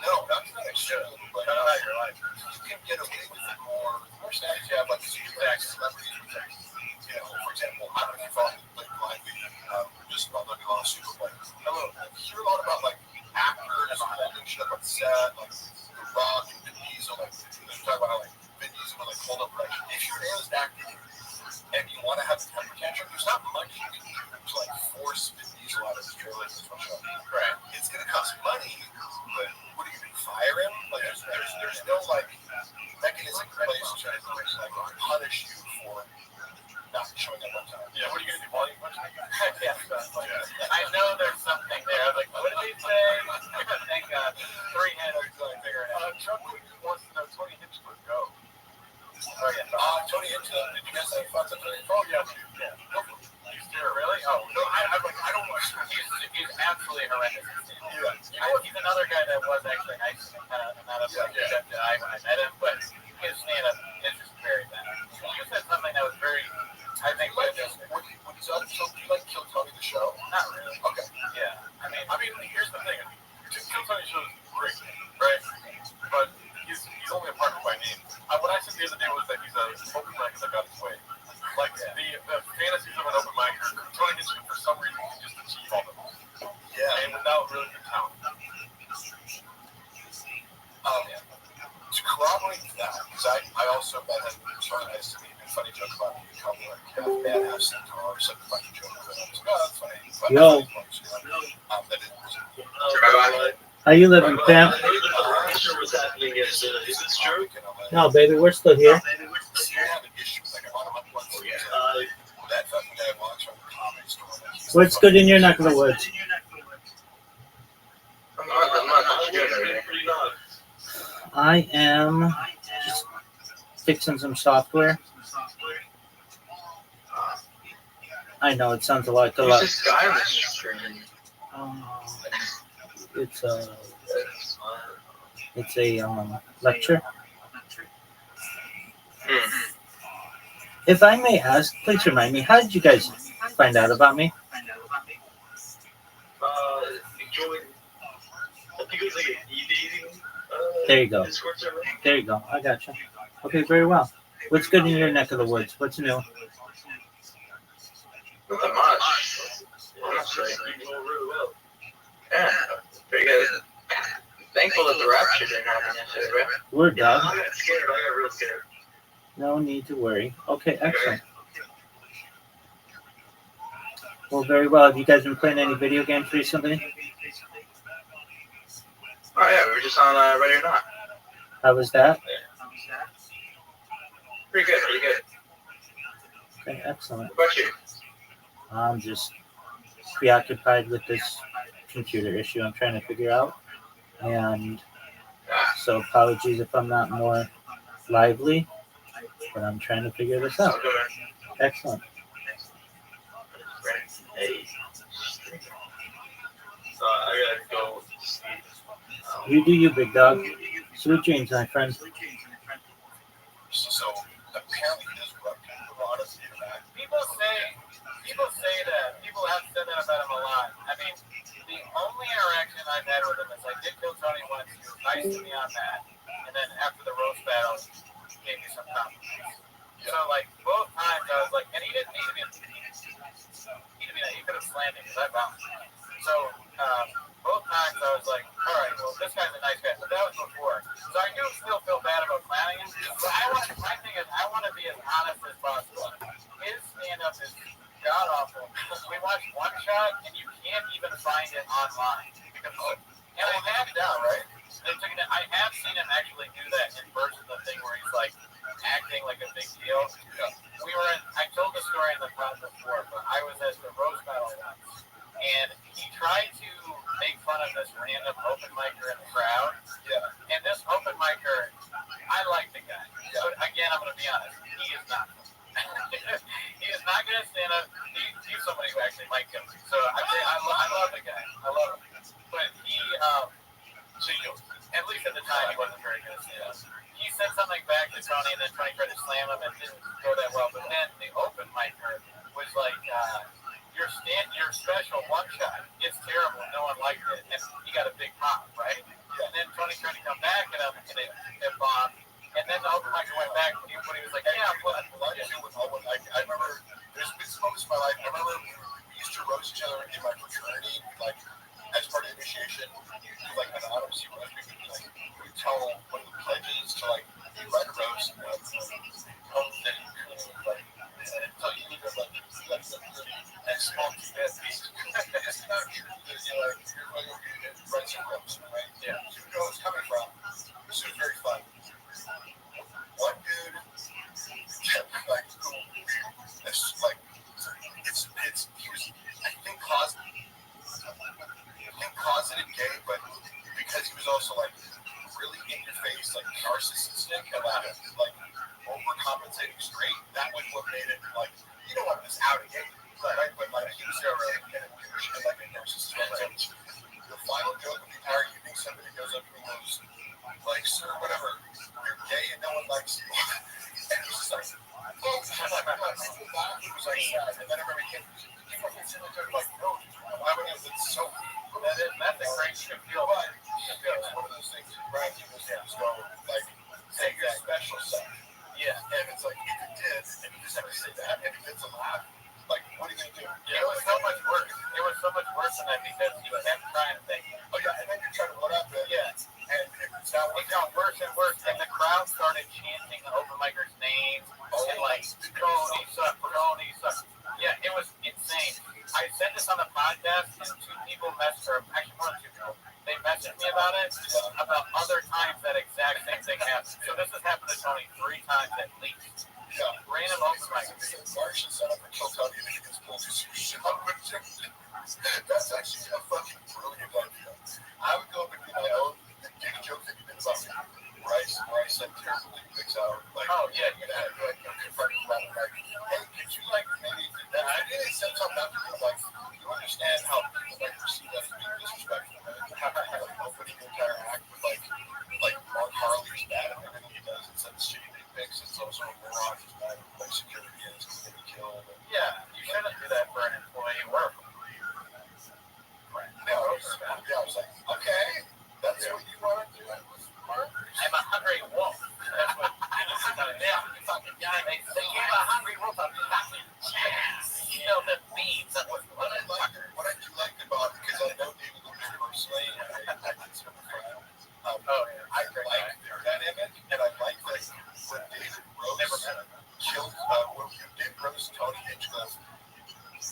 no, that's not a show. But cut out your life. You can get away with it more status. You have like celebrities with like, you know, for example, I don't know if you follow like blindly, just about looking on Super Bowl. Hello, you hear a lot about like actors holding shit up on set, like The Rock and Vin Diesel, like they talk about how like Vin Diesel would like hold up like if your name is actor and you want to have a temper tantrum, there's not much you can do to like force Vin Diesel out of his trailer. Right. It's gonna cost money, but what are you gonna do? Fire him? Like there's no like mechanism in place to like punish you for not showing up on time. Yeah, what are you gonna do? Volume punch? Yeah, I know there's something there. Like, what did he say? Thank God. 3 handlers so I figure it out. Trump wants to know Tony Hinchcliffe go. Oh yeah. Tony Hinchcliffe, did you guys say thoughts on Tony? Oh yeah. Go for it. He's there, really? Oh no, I'm like I don't want. He's absolutely horrendous. Yeah. He's another guy that was actually nice and kind of not a good guy when I met him, but his stand-up is just very bad. You said something that was very. I think when he's on the show, do you like Kill Tony the show? Not really. Okay. Yeah. I mean, here's the thing. Kill Tony show is great, right? But he's only a partner by name. What I said the other day was that he's an open micer that got his way. Like the fantasies of an open micer, Tony Hinchcliffe for some reason can just achieve all of them. Yeah. And without really good talent. To corroborate that, because I also met him trying to be a funny joke about me, called like half man, half centaur, or something funny joke. And I was like, oh, that's funny. But Yo. that it was. How you living, Pam? I'm not sure what's happening. Is this true? No, baby, we're still here. I have an issue. Like, I want him up once. That fucking guy walks from the comedy store. What's good in your neck of the woods? I'm not good. I am just fixing some software. I know it sounds a lot. Who's this guy on the screen? It's a lecture. If I may ask, please remind me, how did you guys find out about me? There you go. There you go. I got you. Okay, very well. What's good in your neck of the woods? What's new? Not much. Honestly. Yeah, pretty good. Thankful that the rapture didn't happen yesterday, right? We're done. I got scared. I got real scared. No need to worry. Okay, excellent. Well, very well. Have you guys been playing any video games recently? Oh, yeah, we were just on Ready or Not. How was that? Pretty good, pretty good. Okay, excellent. What about you? I'm just preoccupied with this computer issue I'm trying to figure out. And so apologies if I'm not more lively, but I'm trying to figure this out. Excellent. Hey. So I gotta go. You do you, big dog. Sweet dreams, my friend. So apparently he does corrupt people. Honestly, People say that. People have said that about him a lot. I mean, the only interaction I've had with him is I did kill Tony once. He was nice to me on that. And then after the roast battle, he gave me some compliments. So, like, both times I was like, and he didn't need to be he could have slammed me because I bounced. So, both times I was like, all right, well, this guy's a nice guy. But that was before. So I do still feel bad about clowning him. But my thing is, I want to be as honest as possible. His stand-up is god-awful. We watched one shot, and you can't even find it online. And I have it down, right? I have seen him actually do that in person, the thing where he's like acting like a big deal. I told the story in the pod before, but I was at the roast battle once, and he tried to make fun of this random open micer in the crowd. Yeah. And this open micer, I like the guy. Yeah. But again, I'm going to be honest, he is not. He is not going to stand up. He's somebody who actually might kill me. So I love the guy. I love him. But he, at least at the time, he wasn't very good at stand up. He said something back to Tony, and then Tony tried to slam him, and it didn't go that well. But then the open micer was like, you're your special one shot. It's terrible. No one liked it, and he got a big pop, right? And then Tony tried to come back at him, and it bombed. And then the open micer went back, and he was like, "Yeah, well, I remember there's been moments in my life. I remember we used to roast each other in my fraternity, like as part of initiation, like an autumn sea roast. We would tell one of the pledges to like be right a roast, and so you need to like and smoke pieces. It's not true. You're right some roast, right? Yeah. You know where it's coming from. This was very fun. One dude kept like it's like it's he was I think closeted gay, but because he was also like really in your face, like narcissistic and like overcompensating straight, that was what made it like you know what was out of gay, right? But like he was there and like a narcissist. Right? The final joke of the entire evening, somebody goes up and goes, like, sir, whatever, you're gay and no one likes you. And he was just like, oh, he was like, yeah. And then everybody came, he fucking said, like, no, why would you? It's so, that's a great shit feel. But it's one of those things, right? You just go, like, take your special stuff. Yeah. And it's like, if you did, and you just have to say that, and if it's a laugh, like, what are you going to do? Yeah, it was so much worse. It was so much worse than that because he kept trying to think, oh, yeah, and then you're trying to one up it. Yeah. And it got worse and worse, and the crowd started chanting the open micers' names, and like, Cody suck, Cody suck. Yeah, it was insane. I said this on the podcast, and two people actually more than two people, they messaged me about it, about other times that exact same thing happened. So this has happened to Tony 3 times at least. Yeah, random open micers. Martian set up and kill Tony and he gets pulled his shit up with him. That's actually a fucking brilliant idea. I would go up and do my own big joke that you did about where I said terribly picks out. Like, oh, yeah, you know, like, confronting about it. Like, hey, could you, like, maybe, I didn't say something about people, like, you understand how people, like, perceive that as being disrespectful, right? How kind of, like, opening the entire act with, like Mark Harley's bad and everything he does, and sends shitty dick pics, it's also a moron, he's bad at, like, security is, he's going to kill. Yeah, you shouldn't do that for an employee work. Right. No, I was like, okay, that's what you want to do. I'm a hungry wolf. That's what you fucking guy. They gave a hungry wolf a fucking chance. You know the beans. What I do like about it, because I know David Lucas personally, I consider him a friend. I like their dynamic, and I like that when David Rose killed, when David Rose and Tony Hinchcliffe,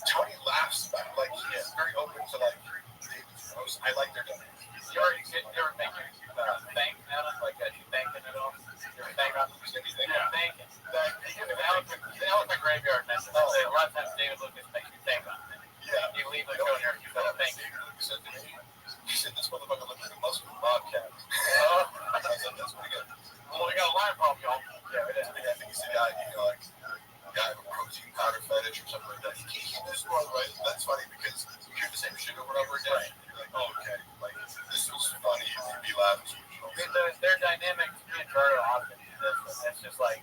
Tony laughs about it. Like, he is very open to, like, David's Rose. I like their dynamic. You ever make your thank Adam? Like, you thanking it all? You ever thank Adam? Yeah. Thanking. The elephant graveyard message. A lot of times David Lucas makes you thank him. Yeah. You leave the show here, you feel thank you. David Lucas said to me, he said, this motherfucker looks like a muscular bobcat. I said, that's pretty good. Well, we got a line problem, y'all. Yeah, it is. I think he said, like, guy with a protein powder fetish or something like that. He does more right. That's funny because you hear the same shit over and over again. Right. You're like, oh, okay. Like, this was funny. You'd be laughing. Their dynamic to me and Gerardo often do this. It's just like,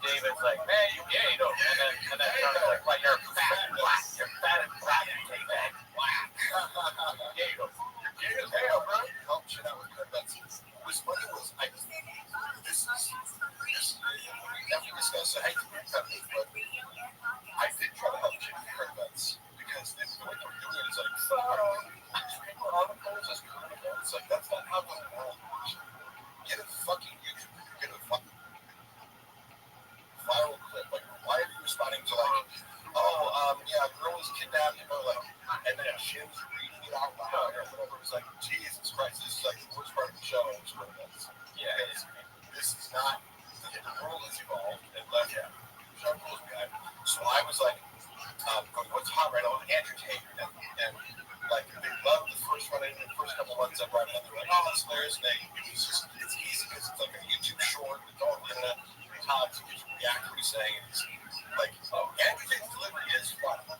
David's like, man, you gay, though. And then Gerardo's like, you're fat and black. You're fat and black. You take that black. You're gay, though. You're gay as hell, bro. Help shit out with that. What's funny was, after we discussed it, I hate to be repetitive, but I did try to help Jimmy with events because the way they were doing it is like, people are articles as critical. It's like, that's not how the world works. Get a fucking YouTube, get a fucking viral clip. Like, why are you responding to, like, yeah, a girl was kidnapped, you know, like, and then Jim's reading it out loud or whatever. It's like, Jesus Christ, this is like the worst part of the show. Yeah, this is not. The world has evolved and left Sean Cole's behind. So I was like, what's hot right now? Andrew Tate and like they loved the first one and the first couple ones I brought in. They're like, oh, it's hilarious. It's easy because it's like a YouTube short. It's all the internet. It's hot. So you just react to what he's saying. And it's like, Andrew Tate's delivery is fun. And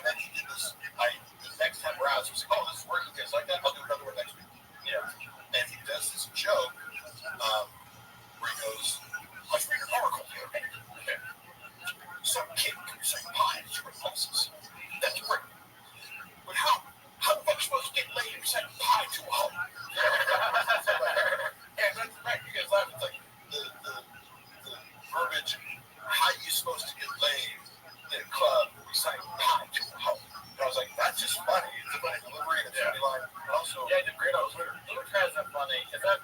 then he did this. The next time around, he was like, oh, this is working. Guys like that. I'll do another one next week. Yeah. And he does this joke. Where he goes, let's read an article here. Okay. Some kid could say pie. bitch, how you supposed to get laid in a club reciting pie to a hoe? And I was like, that's just funny. It's a funny delivery, and it's funny line. And also, Yeah, I did great on Twitter. Luke has a funny. Is that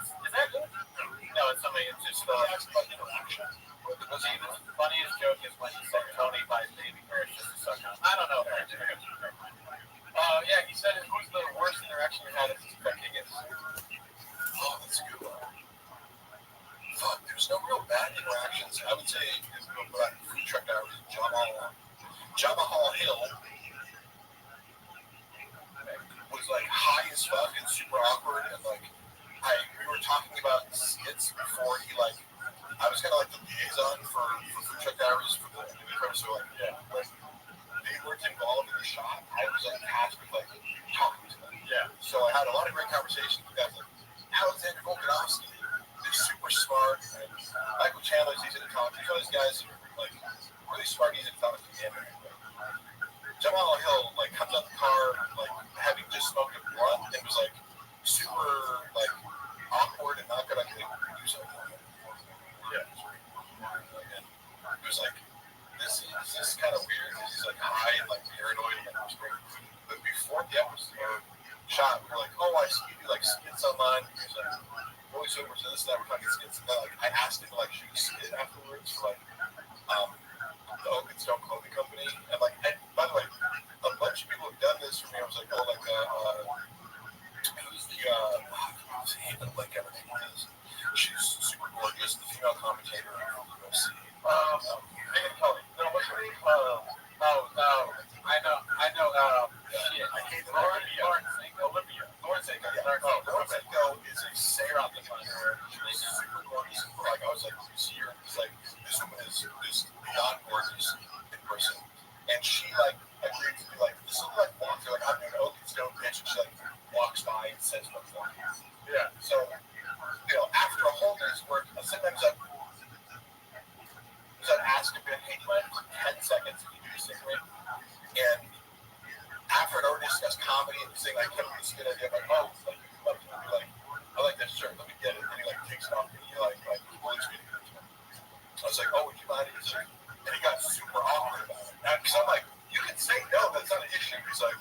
Luke? No, it's somebody. It's just he asked about interaction. the funniest joke is when he said Tony buys baby carrots just to suck on. I don't know. Yeah, he said it was the worst interaction you had as a Vegas. Oh, that's a good one. Fuck, there's no real bad interactions. I would say, food truck hours in Jamahal Hill was like high as fuck and super awkward, and like we were talking about skits before he like I was kind of like the liaison for food truck hours for the so like when they weren't involved in the shop, I was like tasked with like talking to them. Yeah. So I had a lot of great conversations with guys like Alexander Volkanovsky. They're super smart, and Michael Chandler's easy to talk to. Some of these guys are like really smart, easy to talk to. Jamal Hill like comes out the car like having just smoked a blunt and was like super like awkward and not gonna do something. Yeah. And it was like this is kind of weird because he's like high and like paranoid and like great. But before the episode shot, we were like, oh, I see you do like skits online. He was like voiceovers and this and that. We're talking skits and then like I asked him to like shoot a skit afterwards for like the Oak and Stone Clothing Company, and like, and by the way, a bunch of people have done this for me. I was like, oh, like, who's the, who's the like everything is? She's super gorgeous, the female commentator on UFC. Megan Kelly. No, what's her name? I know, shit. I hate Olivia. Lauren Sanko, yeah. Lauren Sanko is a Sarah designer. She's super gorgeous. Like, I was like, you see her, it's like, this woman is beyond gorgeous in person. And she, like, agreed to be like, this is like walk through, like, I'm doing Oak and Stone bitch, and she, like, walks by and says what's going on. Yeah. So, after a whole day's work, sometimes I'd ask a bit, hey, do you mind for 10 seconds if you do this thing for me? And after I'd already discussed comedy and saying, like, hey, this is a good idea, I'm like, oh, like, you come up to me and be like, I like that shirt, let me get it. And he, like, takes it off and he, like, points me to it. I was like, oh, would you mind if you and he got super awkward about it. Because I'm like, you can say no, that's not an issue. He's like,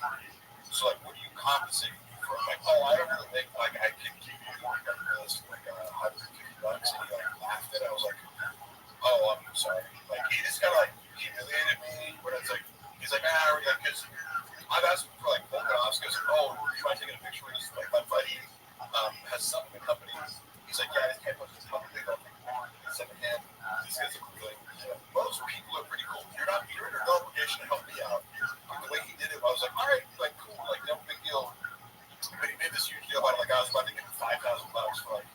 so like, what do you compensate me for? I'm like, oh, I don't really think, like, I can give you like this, like $150. And he like laughed at it. I was like, oh, I'm sorry. Like, he just kind of like humiliated me. When it's like, he's like, like, because I've asked him for like Volkanovsky. I was like, oh, do you mind taking a picture with this? Like, my buddy has something in the company. He's like, yeah, I just can't post this publicly. Secondhand, these guys are really. Most people are pretty cool. You're under no obligation to help me out. The way he did it, I was like, all right, like cool, like no big deal. But he made this huge deal about it, like I was about to give him $5,000 for like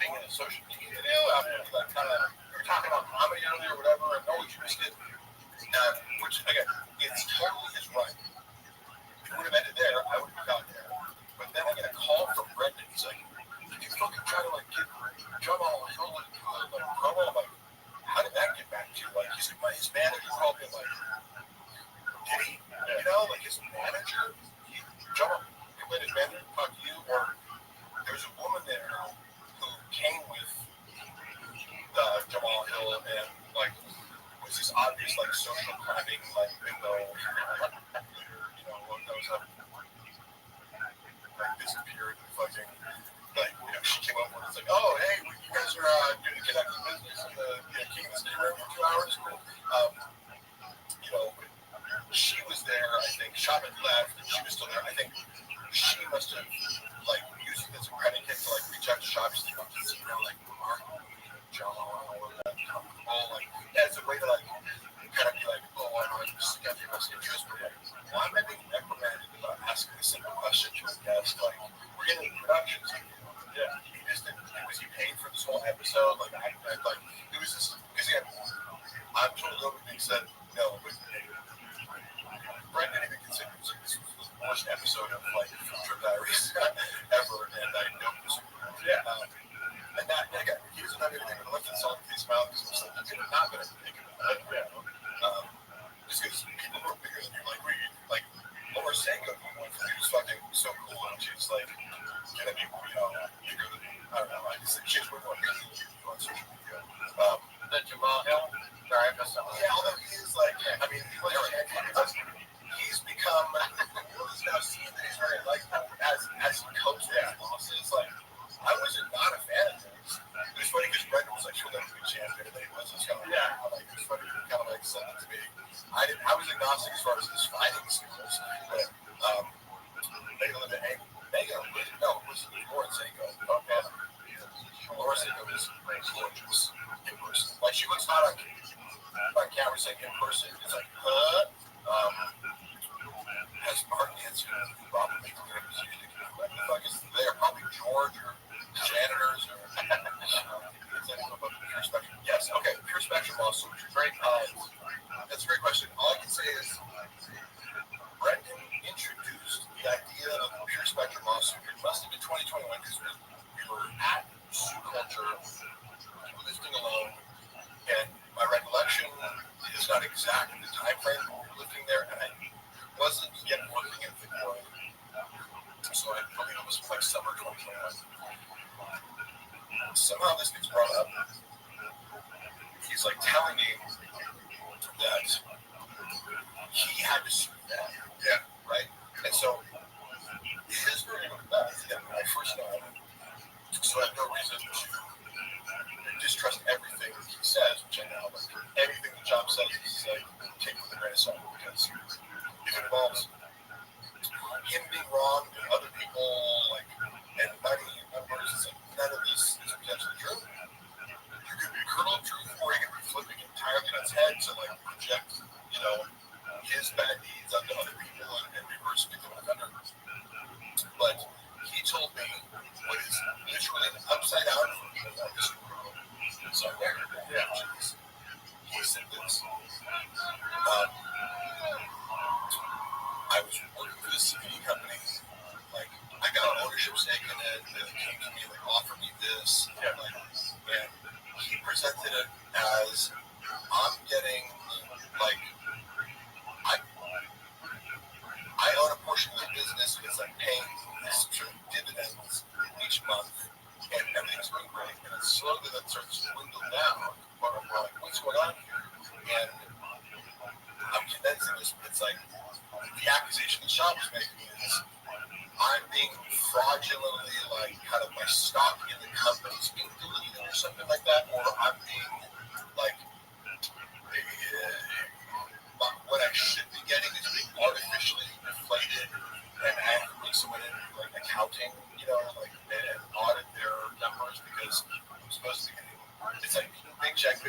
being in a social media deal. After like kind of we were talking about comedy earlier or whatever, and no, you just did. Which again, it's totally his right. If it would have ended there, I would have got there. But then I get a call from Brendan. He's like, did you fucking try to like get Jamal Hill to do a like promo? I'm like, how did that get back to you? Like, his manager called me, like, did he? You know, like, his manager? Jamal, his manager talked to you? Or there's a woman there who came with Jamal Hill and, like, was this obvious, like, social climbing, like, bingo, you know, what goes up, like, disappeared and fucking. Like, she came up with it's like, oh, hey, you guys are doing the connecting business in the King of the State room for 2 hours. She was there, I think. Shaman left, and she was still there. I think she must have, like, used it as a predicate to, like, reach out to shops and see, like, Mark, John, or that comfortable, like, as a way to, like, kind of be like, oh, I know, this got your best interest, but, like, why am I being reprimanded about asking a simple question to a guest? Like, we're getting productions. Yeah, he just didn't. Was he paid for this whole episode? Like, it was just because he had. I'm told everything said no, but Brent didn't even consider it. Like, this was the worst episode of like Food Trip Diaries ever, and I don't disagree. Yeah, and that again, he was another thing that left the salt in his mouth because it was like you're not going to think about it. Yeah, just because people who are bigger than you, like Laura Sanko, who went from he was fucking so cool, and she's like. Gonna be, bigger than I don't know. I just think she's way more busy on social media. Then Jamal Hill. sent it to me. I was agnostic as far as his fighting skills, but Megan, no, it was Laura Sanko. Okay. Laura Sanko is gorgeous in person. Like, she looks hot on camera, saying in person, it's like, has Martin Hanson probably making their music? What the fuck is there? Probably George or janitors or Pure Spectrum. Yes, okay, Pure Spectrum also. Great. That's a great question. All I can say is Brendan introduced the idea of the Pure Spectrum lawsuit. It must have been 2021 because we were at Sioux Culture, lifting alone, and my recollection is not exactly the time frame we were lifting there, and I wasn't yet working at the Victoria. So I believe it was like summer 2021. Somehow this gets brought up. He's like telling me that he had to sue that. Yeah. Right? And so his version of that is that when I first know him, so I have no reason to distrust everything he says, which I know, like everything the job says is like take it with a grain of salt, because if it involves him being wrong and other people like and money and numbers, it's like none of this is potentially true. You could be a kernel of truth, or you could be flipping it entirely on its head to like project, his bad deeds onto other people and reverse victim offender. But he told me what is literally an upside down version of this world. So yeah, he said this. I was working for this CBD company. Like, I got an ownership stake in it. They came to me, like, offered me this. Yeah. Like, and he presented it as I'm getting, like, I own a portion of the business because I'm paying this sort of dividends each month, and everything's going great. And it's slowly that starts to dwindle down. But I'm like, what's going on here? And I'm condensing this, but it's like, the accusation the shop was making is I'm being fraudulently, like, kind of my stock in the company's being deleted or something like that, or I'm being, like, what I should be getting is being artificially inflated, and I have to bring someone in, like, accounting, and audit their numbers because I'm supposed to be getting, it's like big check, and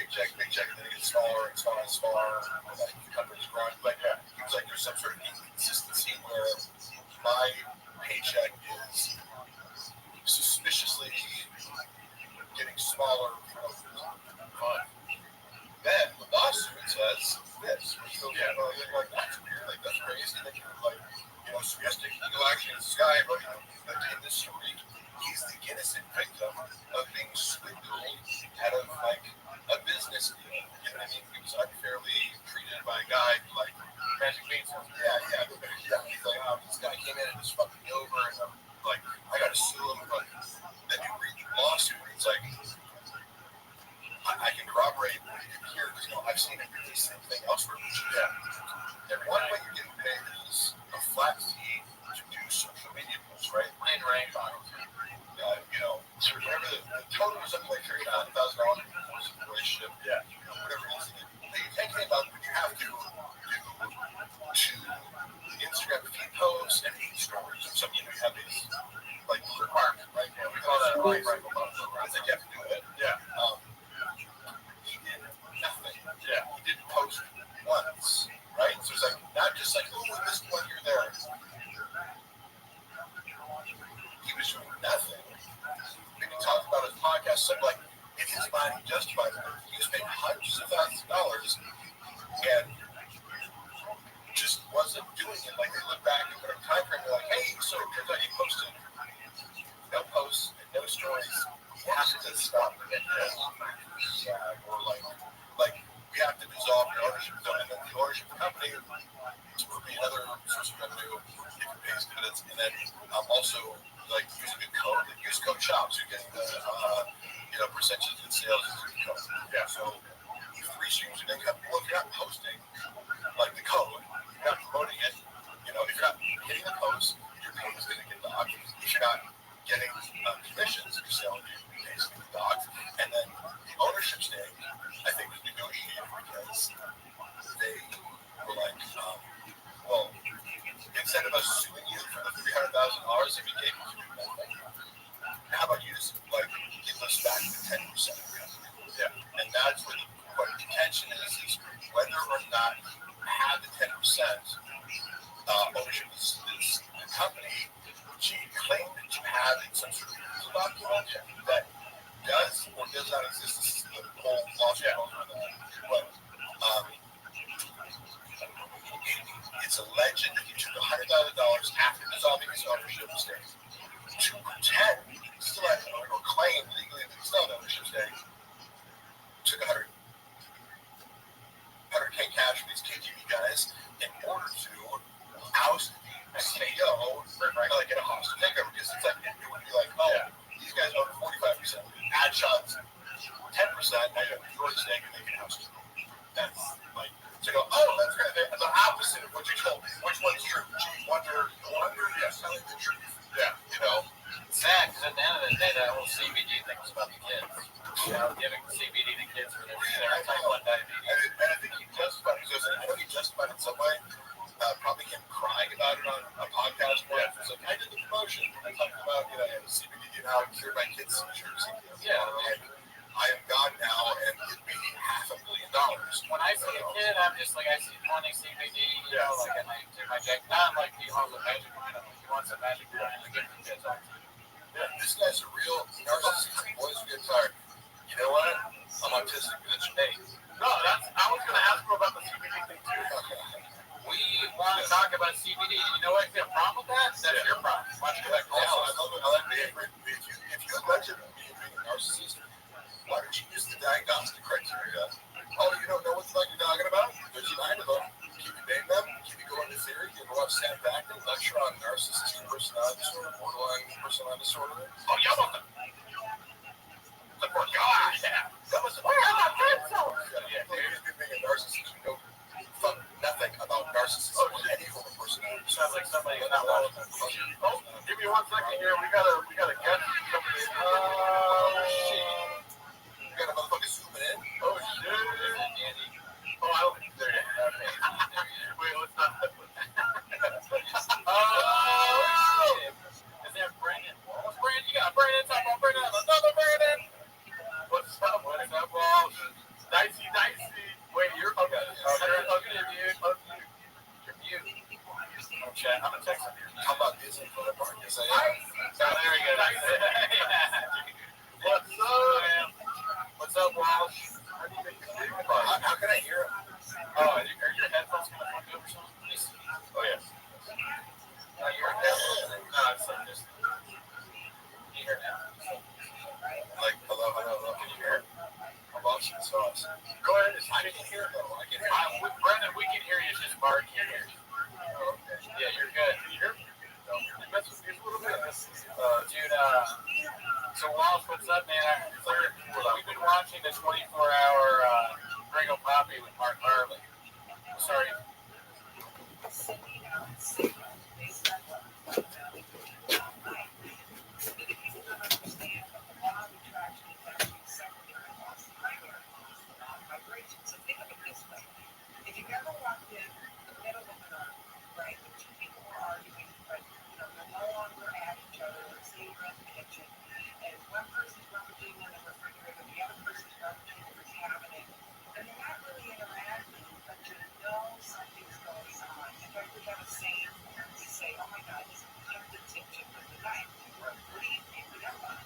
then it gets smaller and smaller and smaller, and like the company's growing. But yeah, it seems like there's some sort of inconsistency where my paycheck is suspiciously getting smaller from time. Then the lawsuit says this. So yeah, like that's weird, like that's crazy. That you're like, so he has to take legal action in the sky, but in this story, he's the innocent victim of being swindled out of like a business deal. You know what I mean? He was unfairly treated by a guy who like Magic Beans. Yeah. He's like, this guy came in and just fucked me over, and I'm like, I gotta sue him. But then you read the lawsuit, and it's like, I can corroborate what you can hear because I've seen it do the same thing elsewhere. And one way you're getting paid is a flat fee to do social media posts, right? In rainbow. So whatever the total was something like $39,000 for a relationship. Yeah. Whatever it is. You can't claim about what you have to do to Instagram feed posts and 8 stories or something. You have these like requirement, right? We call that right. I think you have to do it. Yeah. He did nothing. Yeah. He didn't post once, right? So it's like not just like, oh, we missed one here there. He was doing nothing. When he talked about his podcast, something like in his mind he justified it. He was paying hundreds of thousands of dollars and just wasn't doing it. Like they look back and put a time frame, they're like, hey, so it turns out you posted no posts and no stories. You have to stop and get this. Or like we have to dissolve your ownership, and then the ownership of the company would be another source of revenue if it pays dividends. And then also like using a code, like use code shops, you're getting the percentages in sales. Yeah, so 3 streams of income. Well, if you're not posting like the code, you're not promoting it. If you're not hitting the post, your pay is going to get docked. If you're not getting commissions, you're selling basically docked. And then the ownership stake, I think, was negotiated because they were like, well, instead of us suing you for the $300,000 if you gave us nothing, how about you just like give us back the 10%? Yeah, and that's what the contention is whether or not you had the 10% ownership of this company. She claimed that you have in some sort of legal document that does or does not exist. This is the whole lawsuit over that. But it's alleged that you took $100,000 after dissolving his ownership stake to pretend he still had or claim legally that he still had ownership stake. Took 100K cash from these KGB guys in order to oust the CEO, like in a hostage takeover, because it's like it would be like, oh, these guys own 45%, ad shots 10%, now you have your stake and they can oust you. That's like to go, oh, that's kind of the opposite of what you told me. Which one's true? Wonder, yes, telling the truth. Yeah, you know. Sad, because at the end of the day, that whole CBD thing was about the kids. You know, giving CBD to kids for their type 1 diabetes. And I think he justified it. I know he justified it in some way. Probably him crying about it on a podcast once. It's like, I did the promotion. I talked about, CBD and how it cured my kids' seizures. Yeah, and I am God now, and give me $500 million. When I see a kid, I'm just like, I see wanting CBD, you know, like, and I do my jack. Not like he wants a magic, he wants a magic wand, and I give the kids all. Yeah, this guy's a real narcissist. Boys get tired. You know what? I'm autistic, bitch. Hey. No, I was going to ask her about the CBD thing too. We want to talk about CBD. You know what? If you have a problem with that, that's your problem. Why don't you like also, I love it. I like being if you allege being a narcissist, why don't you use the diagnostic criteria? Oh, you don't know what the fuck you're talking about? There's 9 of them. Keep you name them. Keep you going to theory. You go watch Sam Backman lecture on narcissistic personality disorder, borderline personality disorder. Oh, you almost. The poor guy. Yeah. That was where are my pencils? Yeah, dude, being a narcissist, you know fuck nothing about narcissism or any form of personality. Sounds like somebody not watching that. Oh, give me 1 second here. We got a guest. Oh shit. You got a motherfucker zooming in. Oh shit. Andy. Oh, I don't think he's there yet. Okay. Wait, let's not. Oh shit. Is that Brandon? What's Brandon? You got Brandon. Talk about Brandon. Another Brandon. What's up? Walsh? Dicey. Wait, you're okay. Okay, dude. You're mute. I'm chat. I'm gonna text him here. How about Disney Club Park? Yes, I am. Oh, there we go. What's up? What's up, Walsh? How can I hear him? Oh, are your headphones gonna fuck up or something? Oh yeah. No, your headphones. No, it's like just. You hear now? Like, hello. Can you hear? I'm watching the sauce. Go ahead. I can hear though. I can hear. With Brendan, we can hear you. It's just Mark can't hear you. Oh, okay. Yeah, you're good. Can you hear me? No, you mess with me a little bit. Dude, so Walsh, what's up, man? We've been watching the 24-hour Gringo Poppy with Mark Harley. Sorry. If you've ever walked in the middle of the night, right, and 2 people were arguing, but they're no longer at each other, let's say you're in the kitchen, and one person's rummaging in the refrigerator, the other person's rummaging in the cabinet, and they're not really interacting, but you know something's going on. In fact, we have a saying where we say, oh my God, this is the tension of the night. What do you pick it up on?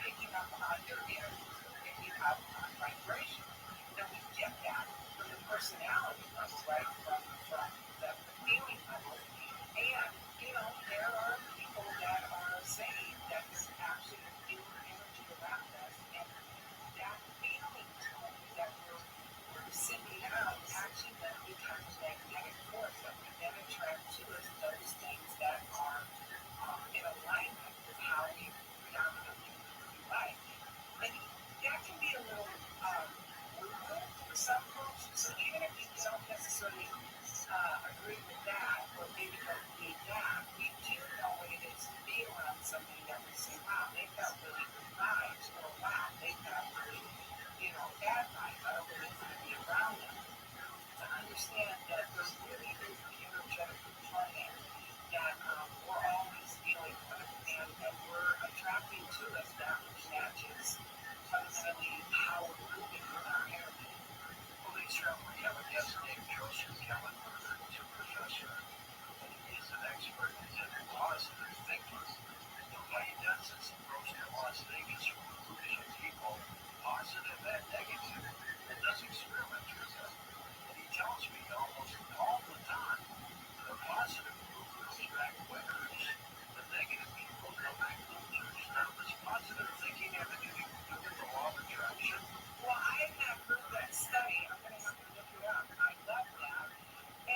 Picking up on your energy, picking up on vibration. Now we get that from the personality, right? From the feeling of it. And, there are people that are saying that there's actually a feeling energy around us, and that feeling tone that we're sending out actually then becomes magnetic force that we then attract to us those things that are in alignment with how we predominantly life. And that can be a little for some folks. So even if you don't necessarily Yesterday, Joseph Kellenberger is a professor, and he is an expert in positive thinking. And what he does is he goes to Las Vegas with a group of people, positive and negative, and does experiments with them. And he tells me almost all the time, the positive group comes back winners, the negative people come back losers. Now, does positive thinking have anything to do with the law of attraction? Well, I have not heard that study. I'm going to have to look it up. I love that.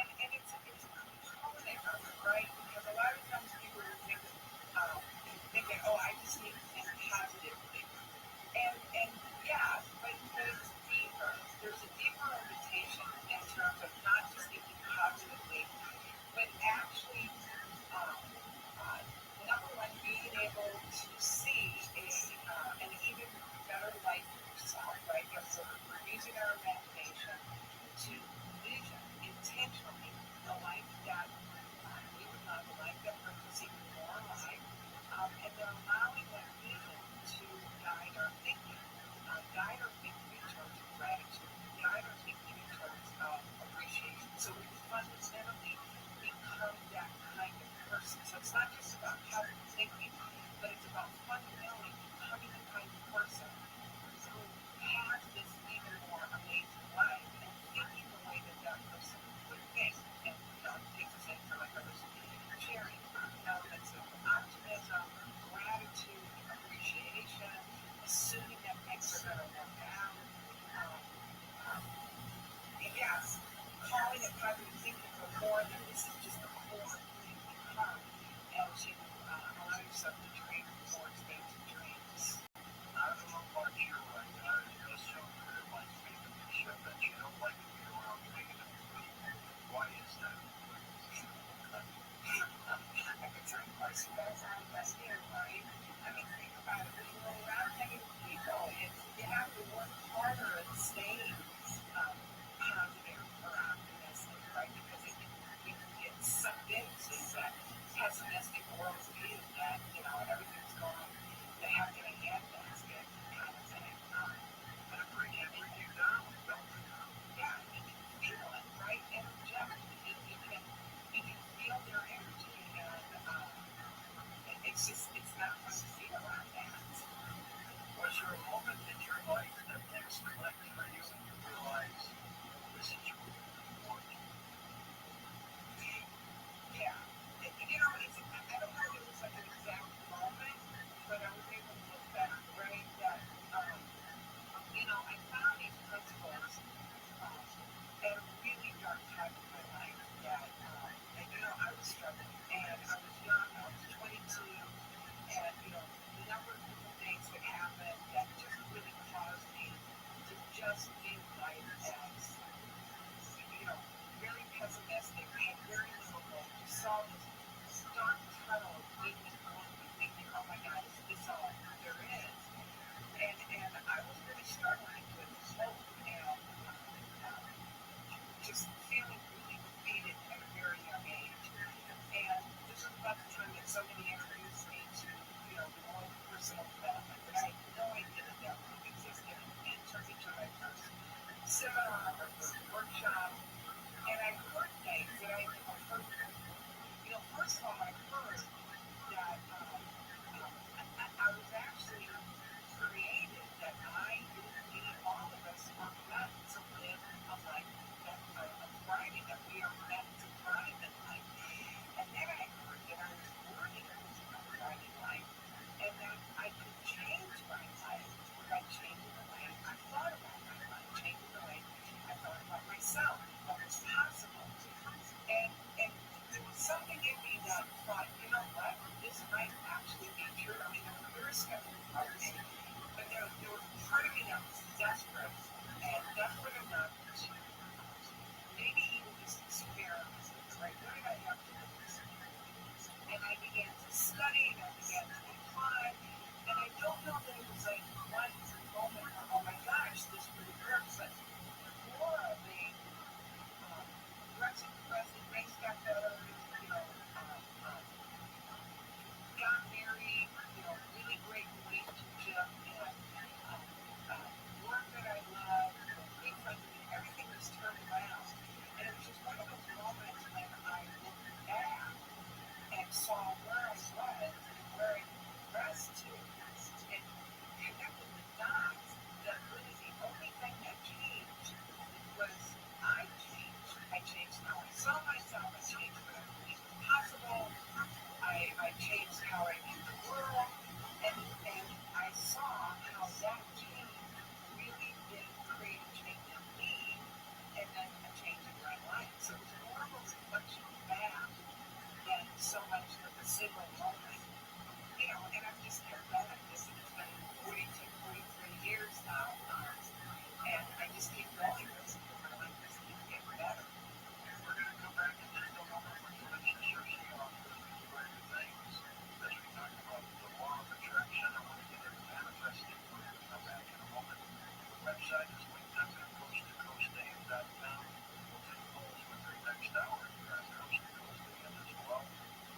website is link.coasttocoastAM.com. We'll take calls with their next hour here on Coast to Coast AM as well.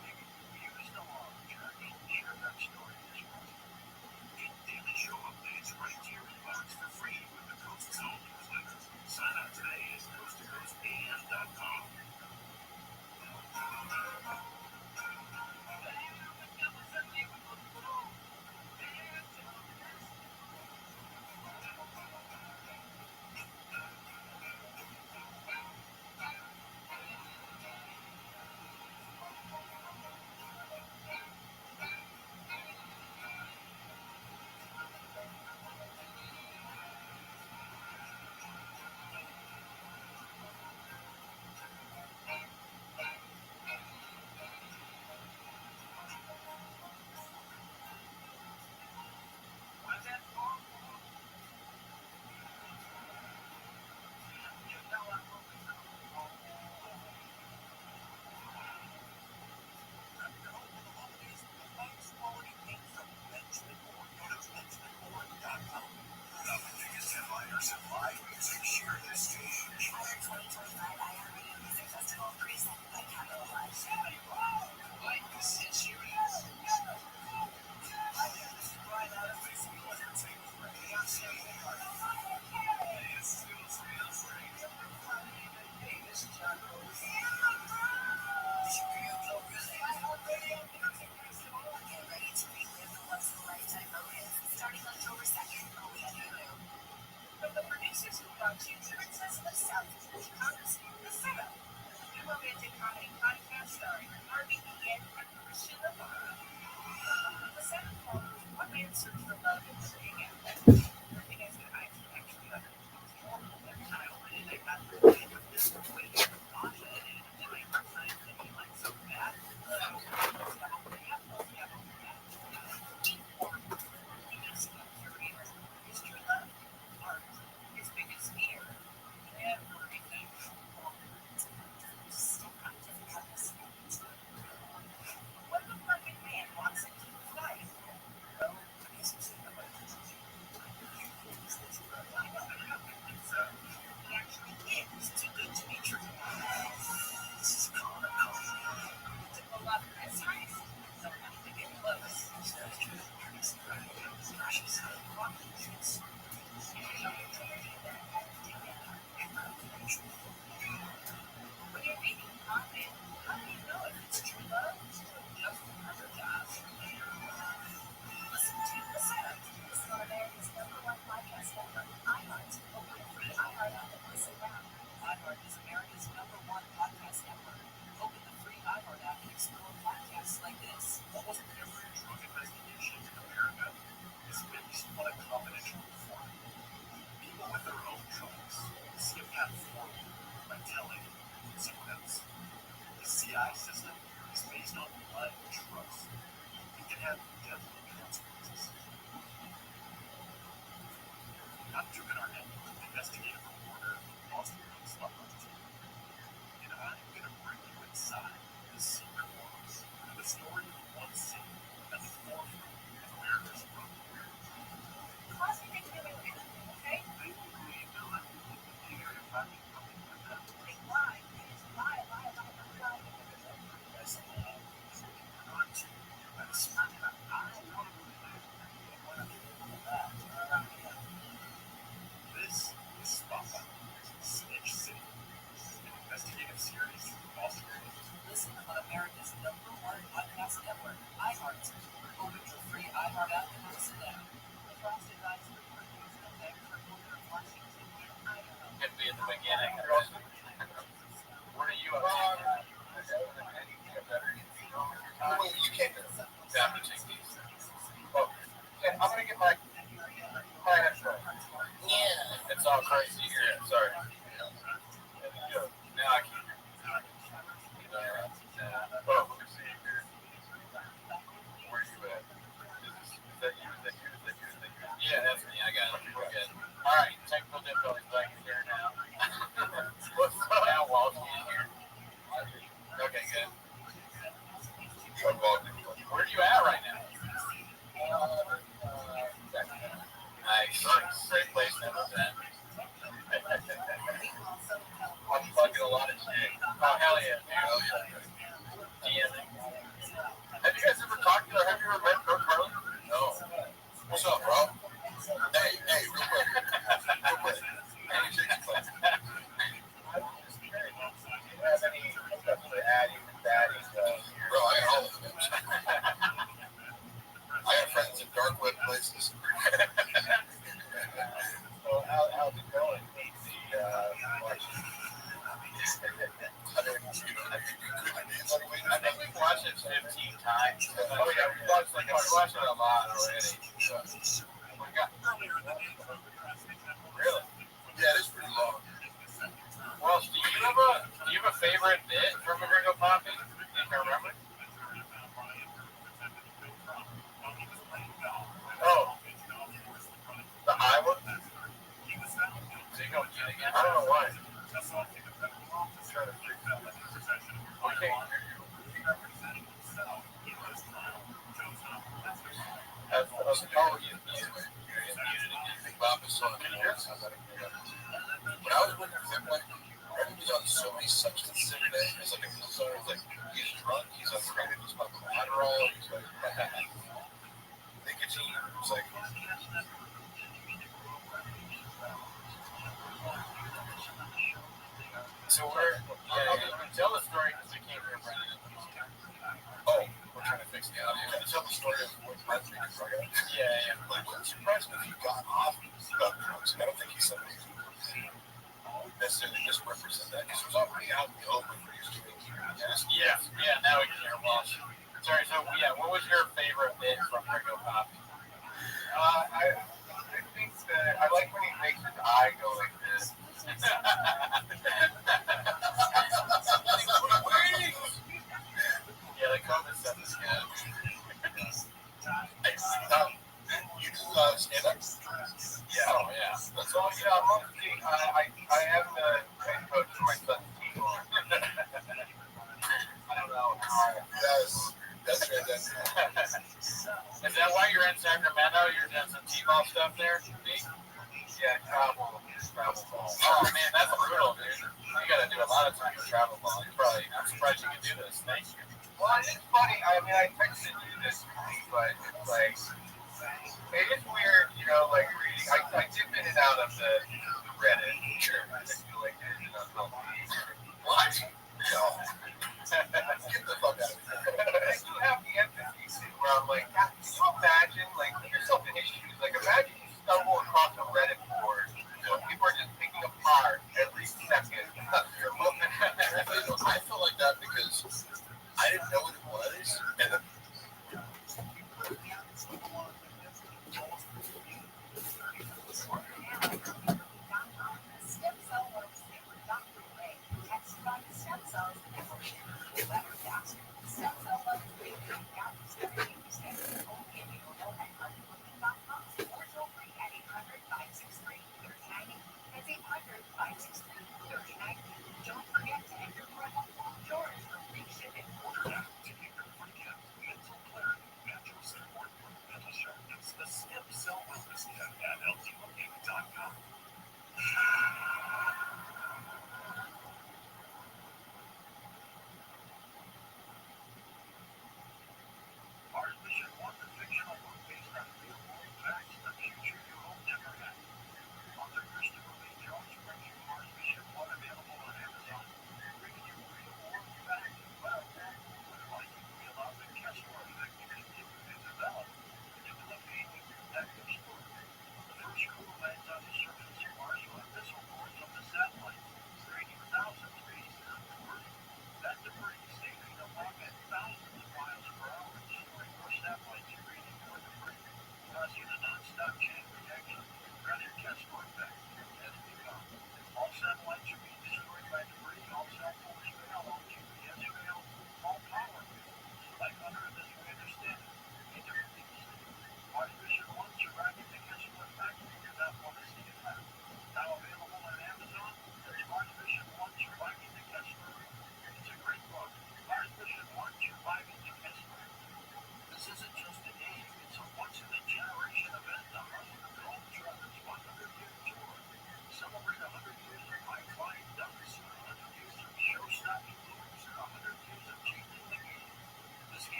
Maybe you used a long journey. Share that story as well. Get daily show updates right to your inbox for free with the Coast Zone newsletter. Sign up today at coasttocoastam.com. From the producers who brought you Princess of South Congress, the setup, new romantic comedy podcast starring Rabbi and Christian Lavara. The setup called One Man Search for Love in the Hangout. Nothing has been hiding actually other than most horrible reptile, and I got the way of this way of Natasha and I time that he likes so bad. His true love, art, his biggest fear, everything. What the fucking man walks into his life? Well, he's I think we've watched it 15 times. Oh yeah, we watched it a lot already. So, we got really. Yeah, it is pretty long. Well, do you have a favorite bit from Gringo Poppy? You can remember? Oh, the Iowa. So you going to get it again? I don't know why. Okay. Bob is on the years. When I was working with him, like, Rabbi was on so many substances every day. It's like, he's drunk, he's on credit, he's popping Adderall, he's like, nicotine. It's like, So tell the story because we can't hear Brendan. oh, we're trying to fix the audio. Can you tell the story of what my thing is drug addict? Yeah. Like, wouldn't surprise me if he got off about drugs. I don't think he said it necessarily misrepresent that because it was already out in the open for his drinking. Yeah. Now we can hear Walsh. Sorry. So what was your favorite bit from Gringo Poppy? I think that I like when he makes his eye go like this. Yeah, the COVID stuff is good. You do stand up? Yeah. Oh yeah. That's all. Yeah, mostly I am the head coach for my son's team. I don't know how. That's fantastic. Is that why you're in Sacramento? You're doing some T-ball stuff there, Pete? Yeah, travel ball. Oh man, that's brutal, dude. You got to do a lot of time for travel ball. I'm surprised you can do this. Thank you. Well, it's funny. I mean, I texted you this week, but it's like it is weird, you know, like reading. I dip in and out of the Reddit. Sure. I feel like it is unhealthy. What? No. Get the fuck out of here. I do have the empathy where I'm like, God, can you imagine, like, put yourself in his shoes. Like, imagine you stumble across a Reddit board. You know, people are just picking apart every second. I feel like that because I didn't know what it was, and then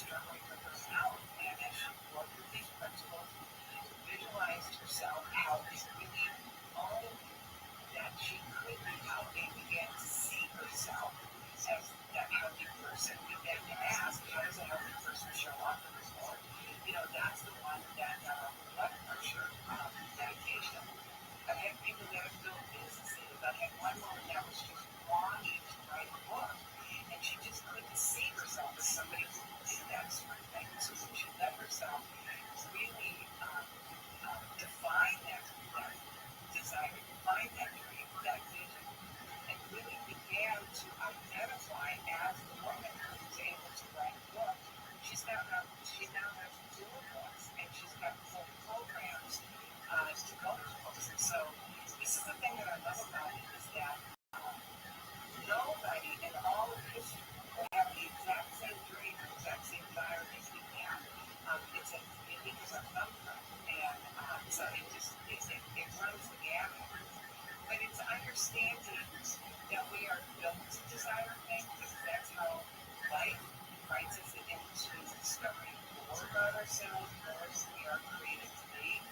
struggling with her health. And as she worked with these principles, visualized herself how she really owned that she could be healthy, began to see herself as that healthy person, began to ask, how does a healthy person show up in this world? That's the one that blood pressure medication. I've had people that have built businesses. I had one woman that was just longing to write a book, and she just couldn't see herself as somebody who did that sort of thing. So when she let herself really define that desire, define that dream, that vision, and really began to identify as the woman who was able to write a book, she now has 4 books, and she's got full programs to go to books. And so this is the thing that I love about it, is that nobody in all of history will have the exact same dream, the exact same desire that we have. It's as unique as our thumbprint, and so it runs the gamut. But it's understanding that we are built to desire things, because that's how life invites us into discovering more about ourselves, more who we are created to be,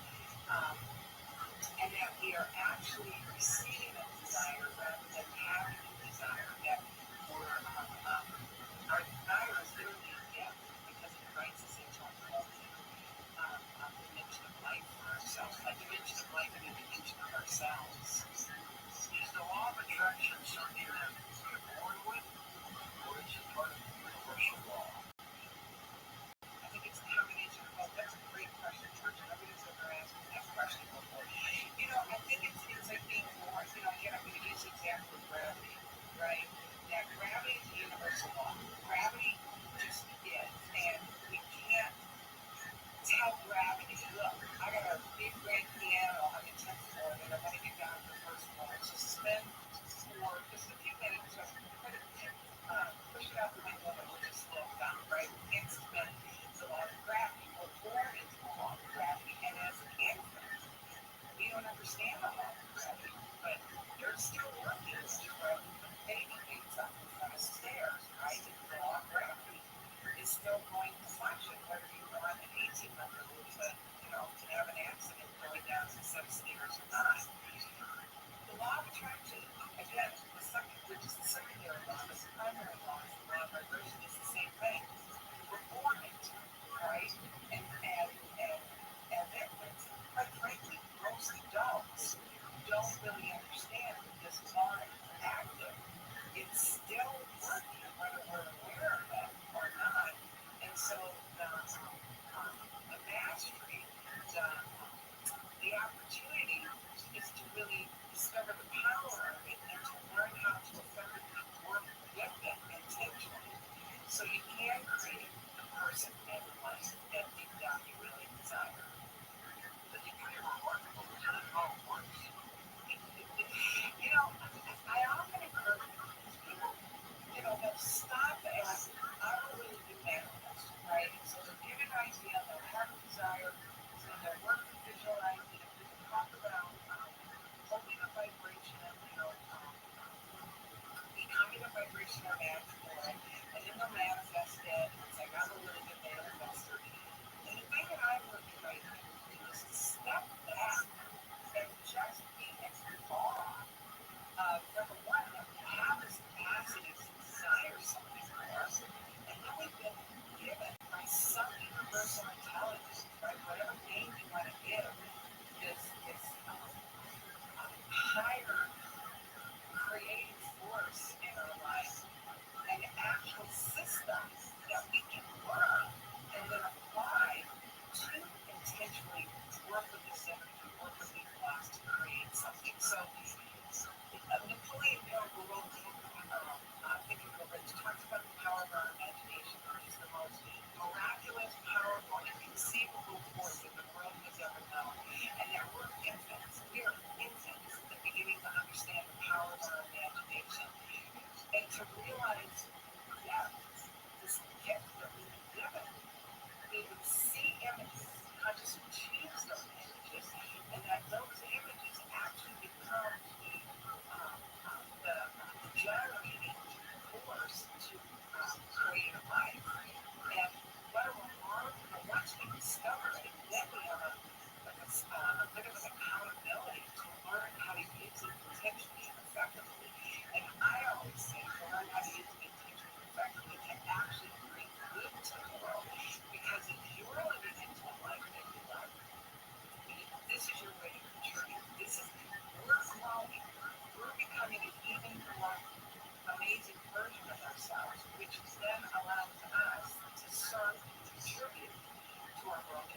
and that we are actually receiving a desire rather than having a desire. That our desire is literally a gift, because it invites us into a whole new dimension of life for ourselves, a dimension of life and a dimension of ourselves. Is the law of attraction something that you're born with, or is it part of the universal law? I think it's a combination of both. That's a great question, George. Nobody's ever asked me that question before. I think it's like being born. Again, I'm going to use the example of gravity, right? That gravity is the universal law. Gravity just is, and we can't tell gravity, look, I got a big grand piano on the 10th floor that I want to get down to the first floor. So spend for just a few minutes, just push it out the window and we'll just slow down, right? We can't suspend the law of gravity. We're born into the law of gravity, and as an infant, we don't understand the law of gravity, but you're still working from baby gates up in front of stairs, right? The law of gravity is still going to function, whether you want an 18-month-old to have an accident going down a set of stairs or not. The law of attraction, again, which is the secondary law, the primary law is the law of vibration, is the same thing. We're born into it, right? And infants, quite frankly, most adults don't really understand that this law is active. It's still working, whether we're aware of it or not. And so the mastery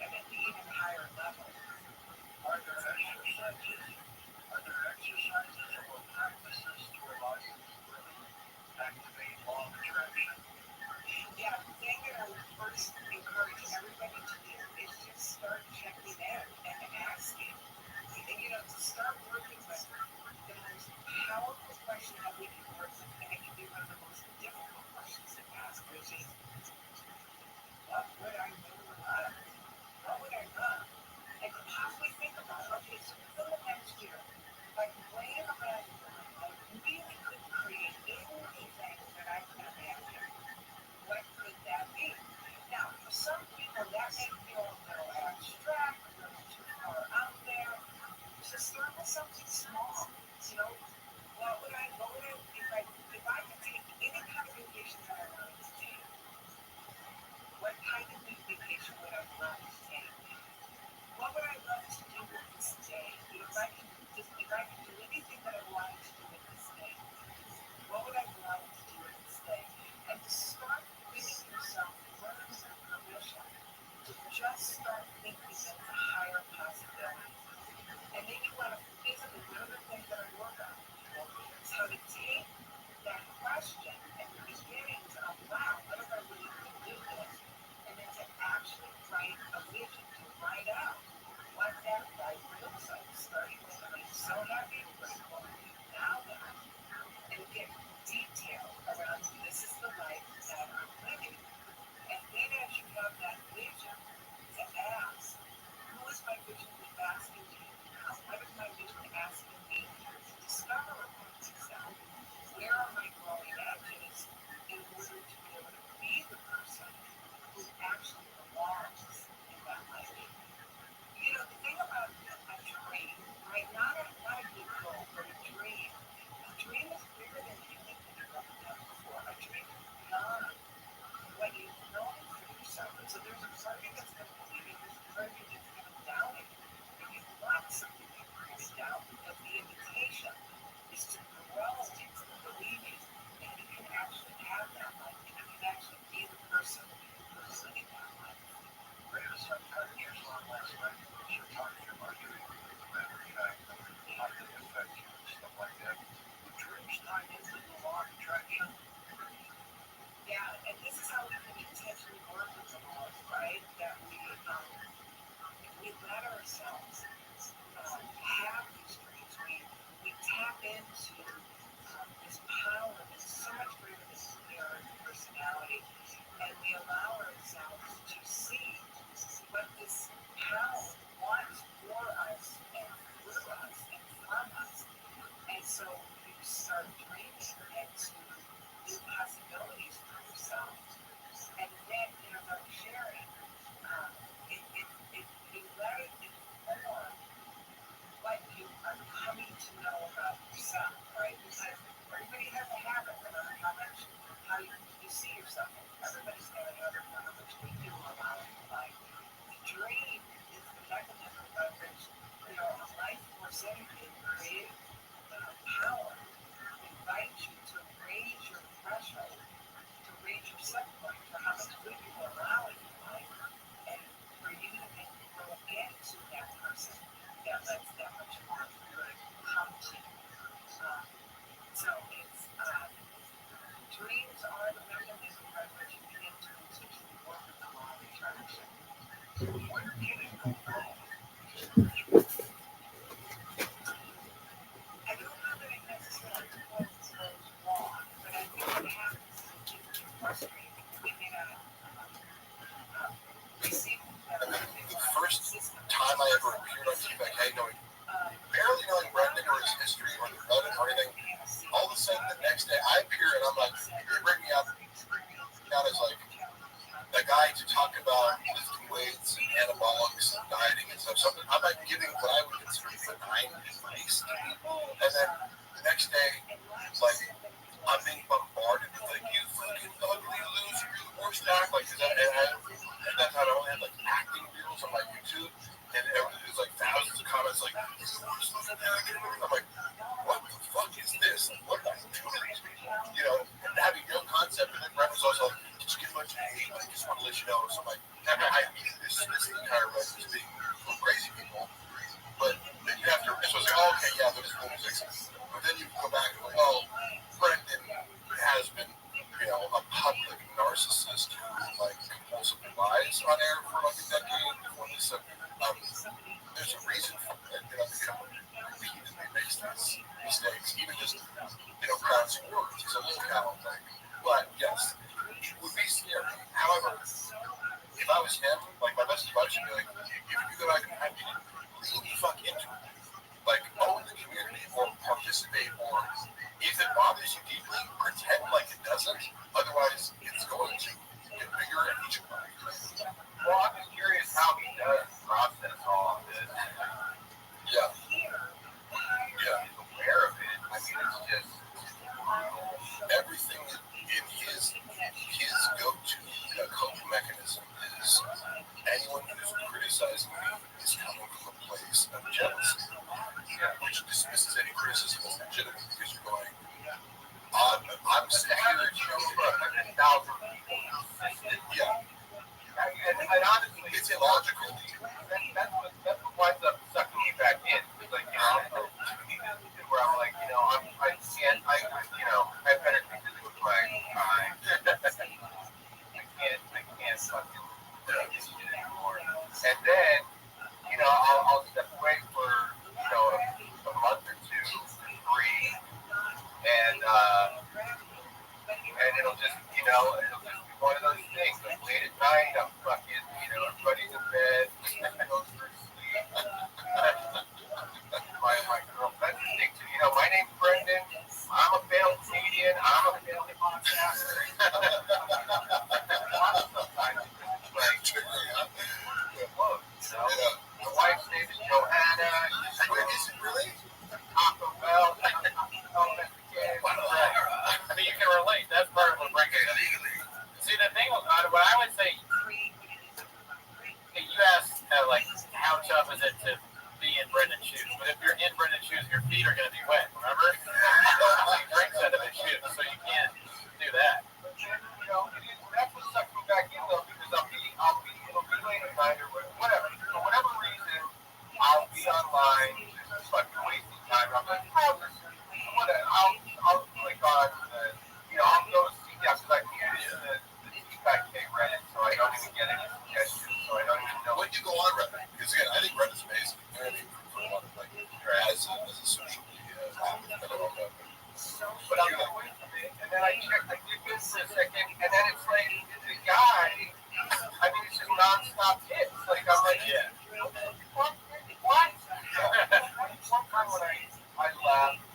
And at the even higher level, Are there exercises or practices to allow you to really activate law of attraction? yeah, the thing that I would first encourage everybody to do is just start checking in and asking. And, to start working with the most powerful question that we can work with, and it can be one of the most difficult questions to ask, which is, what would I really love? What would I love? And to possibly think about, okay, so for the next year, like when am I really could create anything that I can imagine? What could that be? Now, for some people, that may feel a little abstract, a little too far out there. So start with something small. If I could take any kind of vacation that I wanted to take, what kind of vacation would I love to take? What would I love to do with this day? If I could do anything that I wanted to do with this day, what would I love to do with this day? And to start giving yourself words of permission to just start thinking into higher possibilities. And then you want to physically, one of the things that I work on is how to take that question at the beginning to, oh, wow, what if I really could do this? And then to actually write a vision, to write out what that life looks like, starting with, I'm so happy and grateful. Now then, and get detail around this is the life that I'm living. And then as you have that vision, to ask, who is my vision asking me to become? What is my vision asking me to discover about myself? Where are my growing edges in order to be able to be the person who actually belongs in that life? The thing about a dream, right? Not a big goal, but a dream. A dream is bigger than anything that you've ever done before. A dream is beyond what you've known for yourself. And so there's a part of you that's going to believe it, there's a part of you that's going to doubt it. And you want something that you're going to doubt, because the invitation is to grow into believing that you can actually have that life, and you can actually be the person who's living that life. Read some pictures on last night. You're talking about dreams, matter of fact, how they affect you and stuff like that. The dreams tie into the law of attraction. Yeah, and this is how we can intentionally work with the laws, right? That we let ourselves have these dreams. We tap into this power that's so much greater than we are in personality, and we allow ourselves to see what this power wants for us and through us and from us. And so you start dreaming into new possibilities for yourself. And then, as I'm sharing, you let it inform what you are coming to know about yourself, right? Because everybody has a habit, no matter how you see yourself. Everybody's got a habit for how much they do allow in life. The dream is the mechanism by which, a life force energy, creative power, invites you to raise your threshold, to raise your set point for how much good you will allow in your life, and for you to then grow into that person that lets that much more good come to you. So it's dreams are the mechanism by which you begin to intentionally work with the law of attraction. Where can it go wrong? I don't know that it necessarily goes wrong, but I think what happens is it gets you frustrated. We may not receive The first time I ever appeared on TV, barely knowing Brendan or his history or Brendan or anything, all of a sudden the next day I appear and I'm like, they bring me out as like the guy to talk about lifting weights and anabolics and dieting and stuff. So I'm like giving what I would consider benign advice to people, and then the next day, like I'm being bombarded with like, you fucking ugly loser, you're the worst act, like, and that time I only had like acting reels on my YouTube, and there's like thousands of comments like, you're the worst looking actor. I'm like, what the fuck is this? What did I do to these people? And having no concept. And then Brett was also like, did you get much hate? I just want to let you know. So I'm like, I dismiss the entire rest as being crazy people. But then you have to, so it's like, oh, okay, yeah, that is lunatics. But then you go back and go, oh, Brendan has been, a public narcissist who, compulsively lies on air for like a decade before this. So, there's a reason for it. Repeatedly makes these mistakes, even just, pronouncing words. He's a little cow thing. But, yes, it would be scary. However, if I was him, my best advice would be if you go back and have lean the fuck into it. Own the community or participate, or if it bothers you deeply, pretend like it doesn't. Otherwise, it's going to get bigger and eat you up. Well, I'm just curious how he does process all of this. Yeah. He's aware of it. I mean, it's just everything in his go-to coping mechanism is anyone who's criticizing me is coming from a place of jealousy. Which dismisses any criticism as legitimate because you're going, I'm scared, for 100,000 people. Yeah. And honestly, it's illogical. That's what winds up sucking me back in. It's like, where I'm like, I can't, I better think this with my time. I can't fucking do this shit anymore. And then, I'll step away for, a month or two, 3, and it'll just, it'll just be one of those things. Like late at night, I'm fucking, everybody's in bed, I go for sleep. My girlfriend thinks, my name's Brendan. I'm a failed comedian. I'm a failed podcaster. Sometimes it's like, whoa, the wife's name is Johanna. Is it really? Taco Bell. I mean, you can relate. That's part of what brings it. See, the thing about it, what I would say, you asked, how tough is it to be in Brendan's shoes? But if you're in Brendan's shoes, your feet are going to be wet, remember? He drinks out of his shoes, so you can't do that. But that's what sucks me back in, though, because it'll be late at night or whatever. For whatever reason, I'll be online, just fucking wasting time. I'm like, whatever. I'll click on I'll go see, because I can't use the T5K Reddit, so I don't even get any suggestions, so I don't even know. When you go on Reddit, because again, I think Reddit's amazing. For a lot of as a social media app, I don't know. But I'm away from it, and then I check the this for a second, and then it's like the guy. I mean, it's just nonstop hits. Like I'm like, what? One time when I laughed,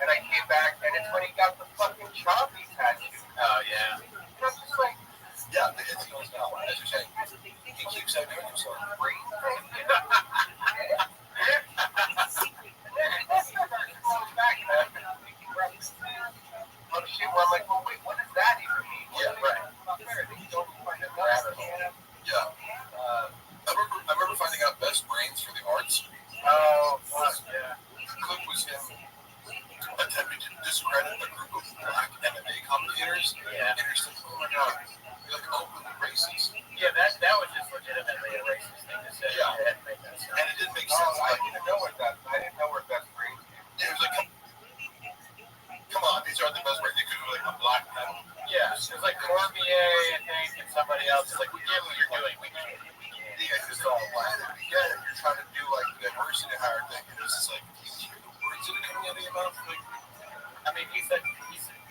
and I came back, and it's when he got the fucking Chompy tattoo. Oh yeah. And I'm just like, yeah, it's goes down. As you're saying, he keeps on doing himself. Oh shit, where I'm like, well, wait, what does that even mean? Yeah, right. Yeah. I remember finding out Best Brains for the Arts. Oh, fuck, yeah. The clip was him attempting to discredit a group of black MMA commentators. Yeah. And you're just like, oh my god, you're like openly racist. Yeah, that was just legitimately a racist thing to say. Yeah. It didn't make that sense. And it didn't make sense. I didn't know where Best Brains came from. It was like, come on, these aren't the best brains. They could be like a black metal. Yeah, it was like Cormier, I think, and somebody else. It's like, we get what you're doing. We get it. Yeah, it's all black. Yeah, you're trying to do like the diversity hire thing. And it's just like, you hear the words that are coming out of your mouth? Like, I mean, he said,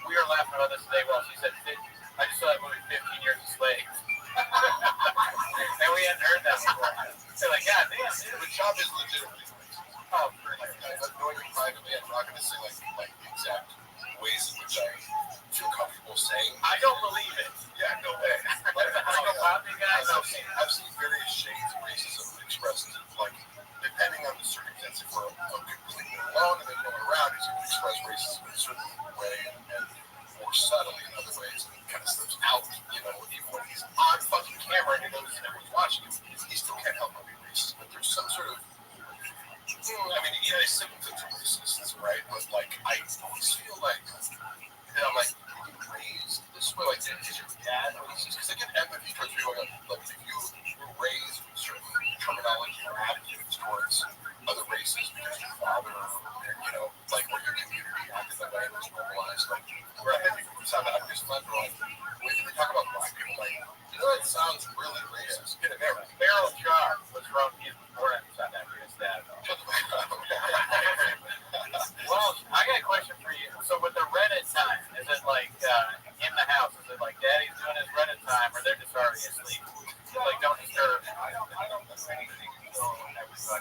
we were laughing about this today. Well, he said, I just saw that movie 15 Years a Slave. And we hadn't heard that before. So like, God damn, the job is legitimately racist. Oh, for Like, knowing you privately, I'm not going to say like the exact ways in which I feel comfortable saying. I don't believe it. Yeah, no way. I've seen various shades of racism expressed, like, depending on the circumstance. If we're completely alone and there's no one around, he's going to express racism in a certain way and more subtly in other ways, and it kind of slips out, even when he's on fucking camera and he knows everyone's watching him, he still can't help but be racist. But there's some sort of, I mean, there's symptoms of racists, right? But, like, I always feel like, I'm like, raised this way, like, is your dad racist? Because I get empathy for racist. Beryl Char was from, he was born in South Africa, his dad. Well, I got a question for you. So with the Reddit time, is it like in the house? Is it like Daddy's doing his Reddit time, or they're just already asleep? Like, don't disturb. I don't do anything until everybody's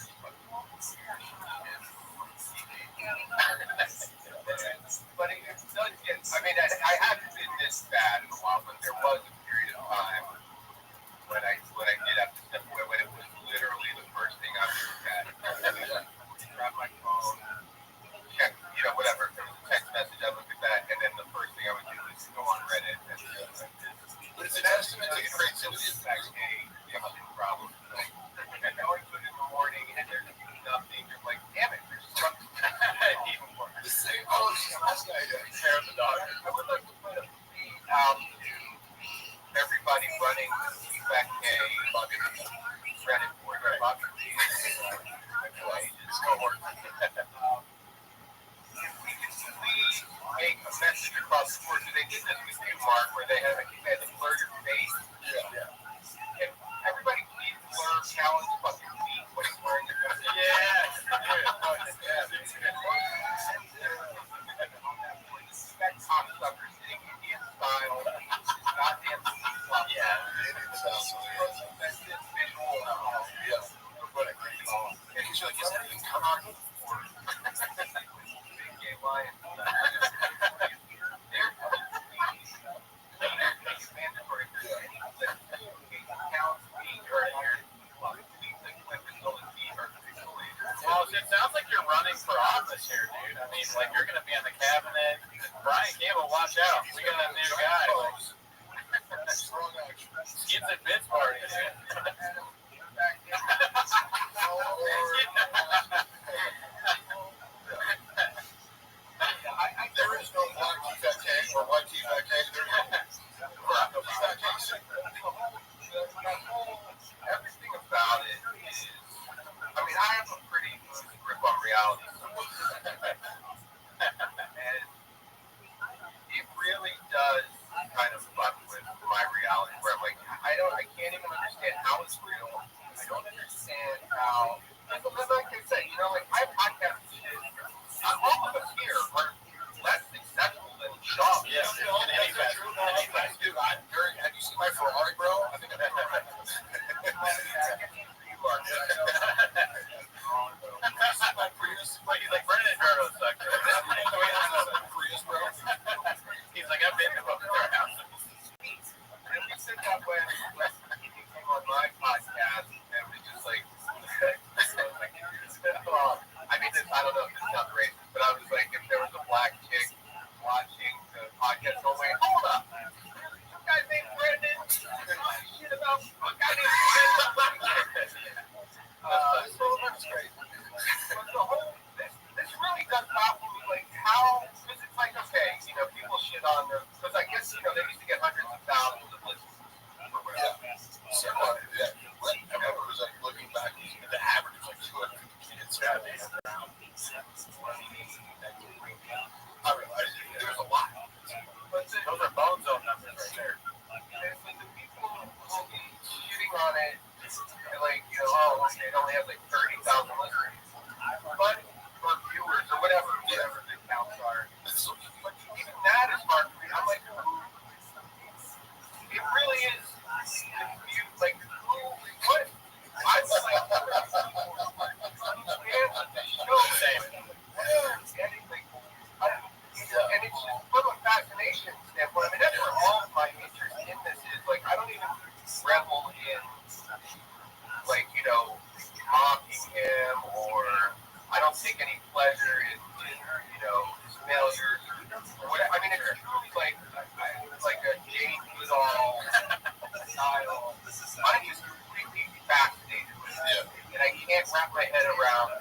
in bed. But it does get, I mean, I haven't been this bad in a while, but there was a period of time when I did have to step away, when it was literally the first thing I looked at. Grab my phone, check, whatever. If there was a text message, I looked at that, and then the first thing I would do is go on Reddit. But it's a testament to the creativity of fact, you have a problem. And going to it in the morning, and there's nothing, you're like, damn it, there's something even more. The same, last night, Sarah the dog. I would like to put a feed out to everybody running feedback day, Reddit board, it's going to work. If we can please make a message across the board, they did this with you, Mark, where they had to blur your face. Yeah. And everybody please blur Callan's fucking feet when he's wearing the dress. That cocksucker sitting Indian style, goddamn flop. Yeah, it's that's it, visual. Yeah. And he's like, is anything come on before? Big gay lion. Mandatory. Well, it sounds like you're running for office here, dude. I mean, like, you're going to be in the cabinet. Brian Campbell, watch out. We got a new guy. Strong action. Skids and bits party, dude. There is no black TFK or white TFK. Everything about it is, I mean, I have a pretty loose grip on reality. And it really does kind of fuck with my reality where I'm like, I can't even understand how it's real. I don't understand how, like I said, like my podcast shit, all of us here are less successful than Sean. Yeah, That's true. Dude, have you seen my Ferrari, bro? I think I'm He's like, Brennan Jardo sucks. He's like, I've been to both their houses. And we said that when he came on my podcast, and we just like, I mean, I don't know if this sounds racist, but I was like, if there was a black chick watching the podcast, go wait, hold up. Some guy named Brendan, shit about a guy named Brendan. That's great. But the whole, this really does baffle me, like, how, because it's like, okay, people shit on them, because I guess, they used to get hundreds of thousands of listens. So, yeah. I remember it was like looking back, the average was like 250 kids. I realized there's a lot. But Those are bone zone numbers right there. And so the people will be shitting on it, and like, it only has like 30,000 listeners. But for viewers or whatever the counts are. But even that is hard for me. I'm like, it really is confused. Like, what? I'm like, and it's just from a fascination standpoint. I mean, that's where all of my interest in this is. Like, I don't even revel in, like, mocking him, or I don't take any pleasure in his failures. Or whatever. I mean, it's truly like a Jane Goodall style. I'm just completely fascinated with it. And I can't wrap my head around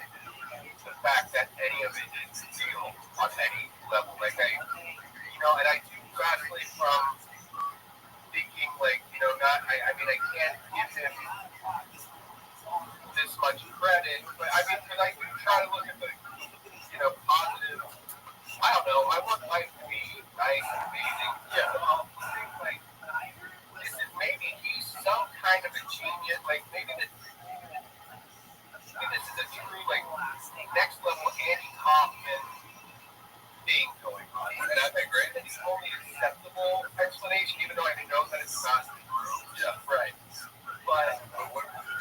the fact that any of it is real on any level. Like, and I do vastly from thinking, like, I mean, I can't give him this much credit, but I mean, because I do try to look at the, positive. I don't know. I want life to be nice and amazing. Yeah. Like, kind of a genius. Like maybe this is a true like next level Andy Kaufman thing going on. And I agree. It's the only acceptable explanation, even though I know that it's not true. Yeah. Right. But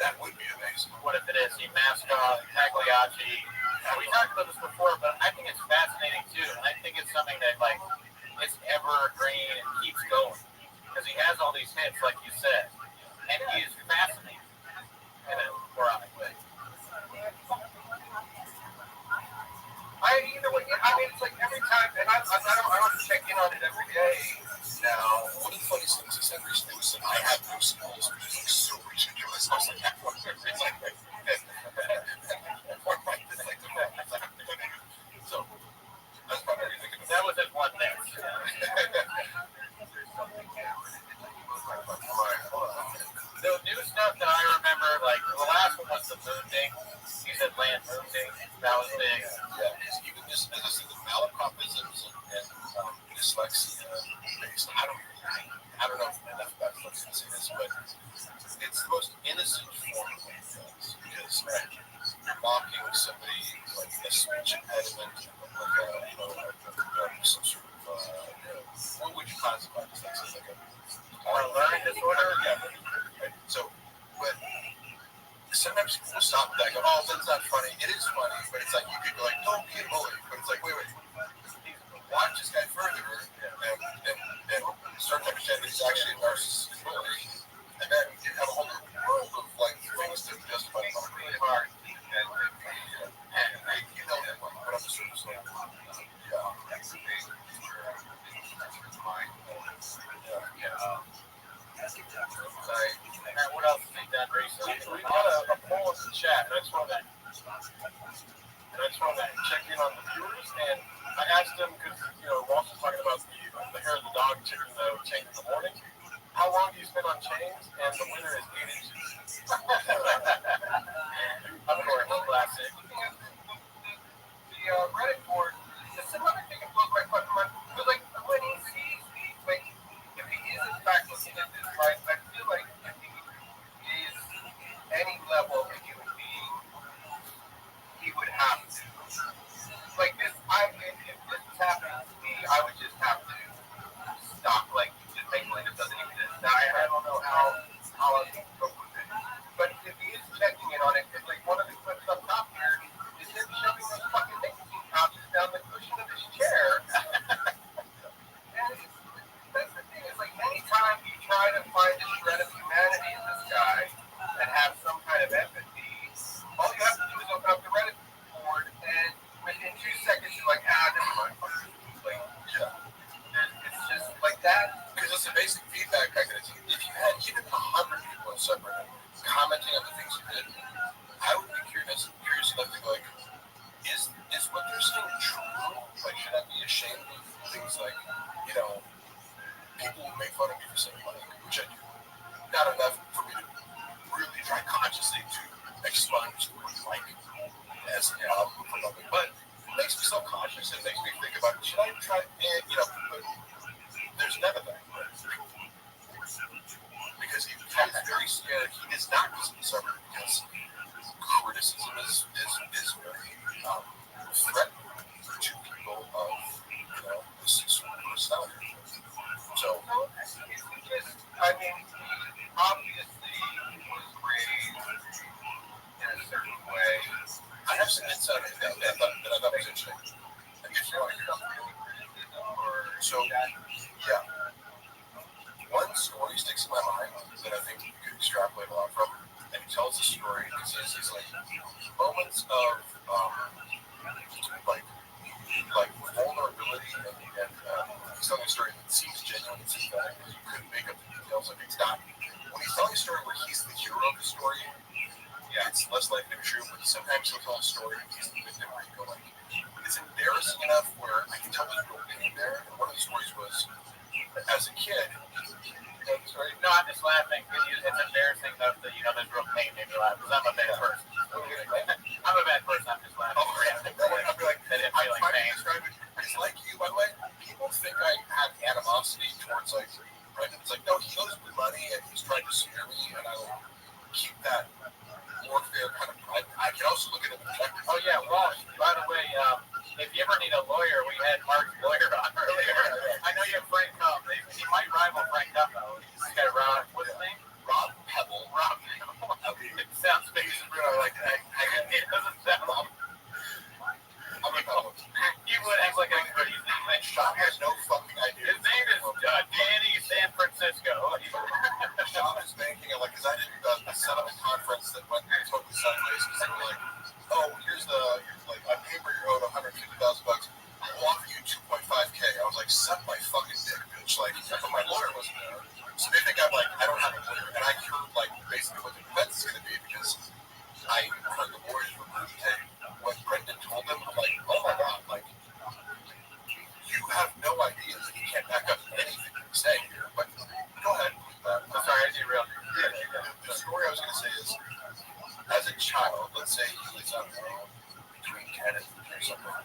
that would be amazing. What if it is? He mascot, Tagliacci. We talked about this before, but I think it's fascinating too. And I think it's something that like is evergreen and keeps going. Because he has all these hits, like you said. And he is fascinating in a moronic way. Either way, I mean, it's like every time, and I don't check in on it every day now. One of the funniest things he said recently was that I have no skills, which is like so ridiculous. I was like, it's like, so, that's probably ridiculous. That was his one thing. The new stuff that I remember, like, the last one was the moon thing. He said land moon thing. That was big. Yeah, even just, as I said, the malapropisms and dyslexia based. I don't know enough about dyslexia to say this, but it's the most innocent form of things because you're mocking somebody like a speech impediment, like some sort of what would you classify dyslexia? Like a learning disorder? Yeah. Right. So, but sometimes people stop and go, "Oh, that's not funny." It is funny, but it's like you could be like, "Don't be a bully," but it's like, wait. Watch this guy further and start to understand that he's actually a narcissistic bully. And then you have a whole world of like things to justify really hard. And you know that one, but on the surface level. What else have you done recently? We got a poll in the chat. I just want to check in on the viewers, and I asked them because Ross was talking about the hair of the dog chicken chain in the morning. How long do you spend on chains? And the winner is 8 inches. Of course, classic. The Reddit board. It's another thing that blows my fucking mind. Because like when he sees me, like if he is in fact looking at this, right? I feel like if he is any level of a human being, he would have to. Like this, if this was happening to me, I would just have to stop. Like, just make like it doesn't exist. Now, I don't know how I can cope with it. But if he is checking in on it, because like one of the clips up top here is him shoving those fucking nicotine pouches down the cushion of his chair. And that's the thing. It's like anytime you try to find a shred of humanity in this guy and have some kind of empathy, all you have to do is open up the Reddit board and within 2 seconds, you're like, never mind. Like, it's just like that. Because it's a basic feedback mechanism. If you had even 100 people in subreddit commenting on the things you did, I would be curious enough to go like, is what they're saying true? Like, should I be ashamed of things like, people who make fun of me for saying money, which I do. Not enough for me to really try consciously to expunge the word like as an album for nothing, but it makes me self-conscious. It makes me think about, should I try, but there's none of that. Because he's very scared. He is not concerned because criticism is very threatening to people of, this sort of personality. So, I mean, obviously was raised in a certain way. I have some insight into that I thought was interesting. So, yeah. One story sticks in my mind that I think you could extrapolate a lot from, and he tells the story because he's like moments of like vulnerability and he's telling a story that seems genuine and sympathetic because you couldn't make up the details of it. It's not. When he's telling a story where he's the hero of the story, it's less likely to be true, but sometimes he'll tell a story and he's the victim where you go like, it's embarrassing enough where I can tell there's real pain there. And one of the stories was, as a kid, No, I'm just laughing because it's embarrassing enough that there's real pain in your life. Because I'm a bad person. I'm a bad person. I'm just laughing. I'll be like, I'm trying to describe it. It's like you, by the way. People think I have animosity towards like, right? It's like, no, he owes me money and he's trying to scare me, and I that warfare kind of. I can also look at it objectively. Oh yeah, well, by the way, if you ever need a lawyer, we had Mark's lawyer on earlier. I know you have Frank Cup. He might rival Frank Cup though. This guy Rob, what's his name? Rob Pebble. Rob. It sounds big as real. Like it doesn't sound. I'm like, oh, He would act like a good. Sean has no fucking idea. His name is Danny San Francisco. Sean is banking it, like, because I did a settlement conference that went totally sideways because they were like, oh, here's like, on paper you're owed $150,000. I'll offer you 2.5K. I was like, suck my fucking dick, bitch. Like, but my lawyer wasn't there. So they think I'm like, I don't have a lawyer. And I heard, like, basically what the defense is going to be because I heard the lawyers regurgitate what Brendan told them. I'm like, oh my God, like, you have no idea that you can't back up anything you're saying here. But go ahead. I'm sorry, I derailed you. The story I was going to say is, as a child, let's say he was, I don't know, between 10 and 15 or something,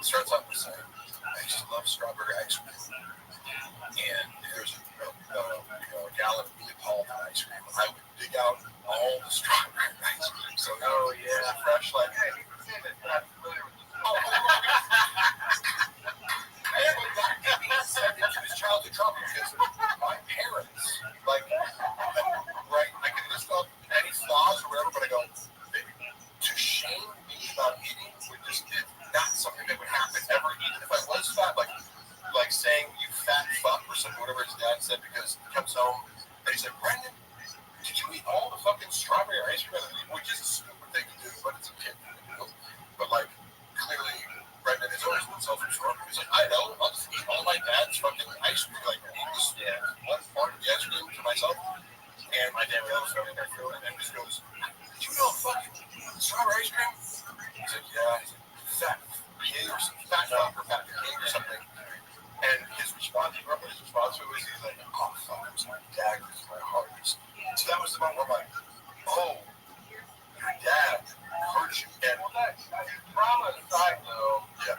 starts off with saying, I used to love strawberry ice cream. And there's a gallon of Neapolitan ice cream. I would dig out all the strawberry ice cream. So, Oh yeah. fresh, like, hey, into his childhood trauma because my parents, like, right, I can list off any flaws or whatever, but I go, to shame me about eating would just is not something that would happen ever, even if I was fat, like saying you fat fuck or something, whatever his dad said, because he comes home and he's like, Brendan, did you eat all the fucking strawberry ice cream? Which is a stupid thing to do, but it's a kid thing to do. But like, clearly, Brendan has always been self-absorbed. He's like, I know, I'll just eat all my dad's fucking ice cream. Like, eat this one part of the ice cream to myself. And my dad goes, and then just goes, did you know fucking strawberry ice cream? He's like, yeah. He's like, fat pig or something, fat fuck or fat pig or something. And his response, you remember his response to it was, he's like, oh, fuck, it was my daggers in my heart. So that was the moment where I'm like, oh, your dad hurt you. And Well, that trauma aside, though, yeah.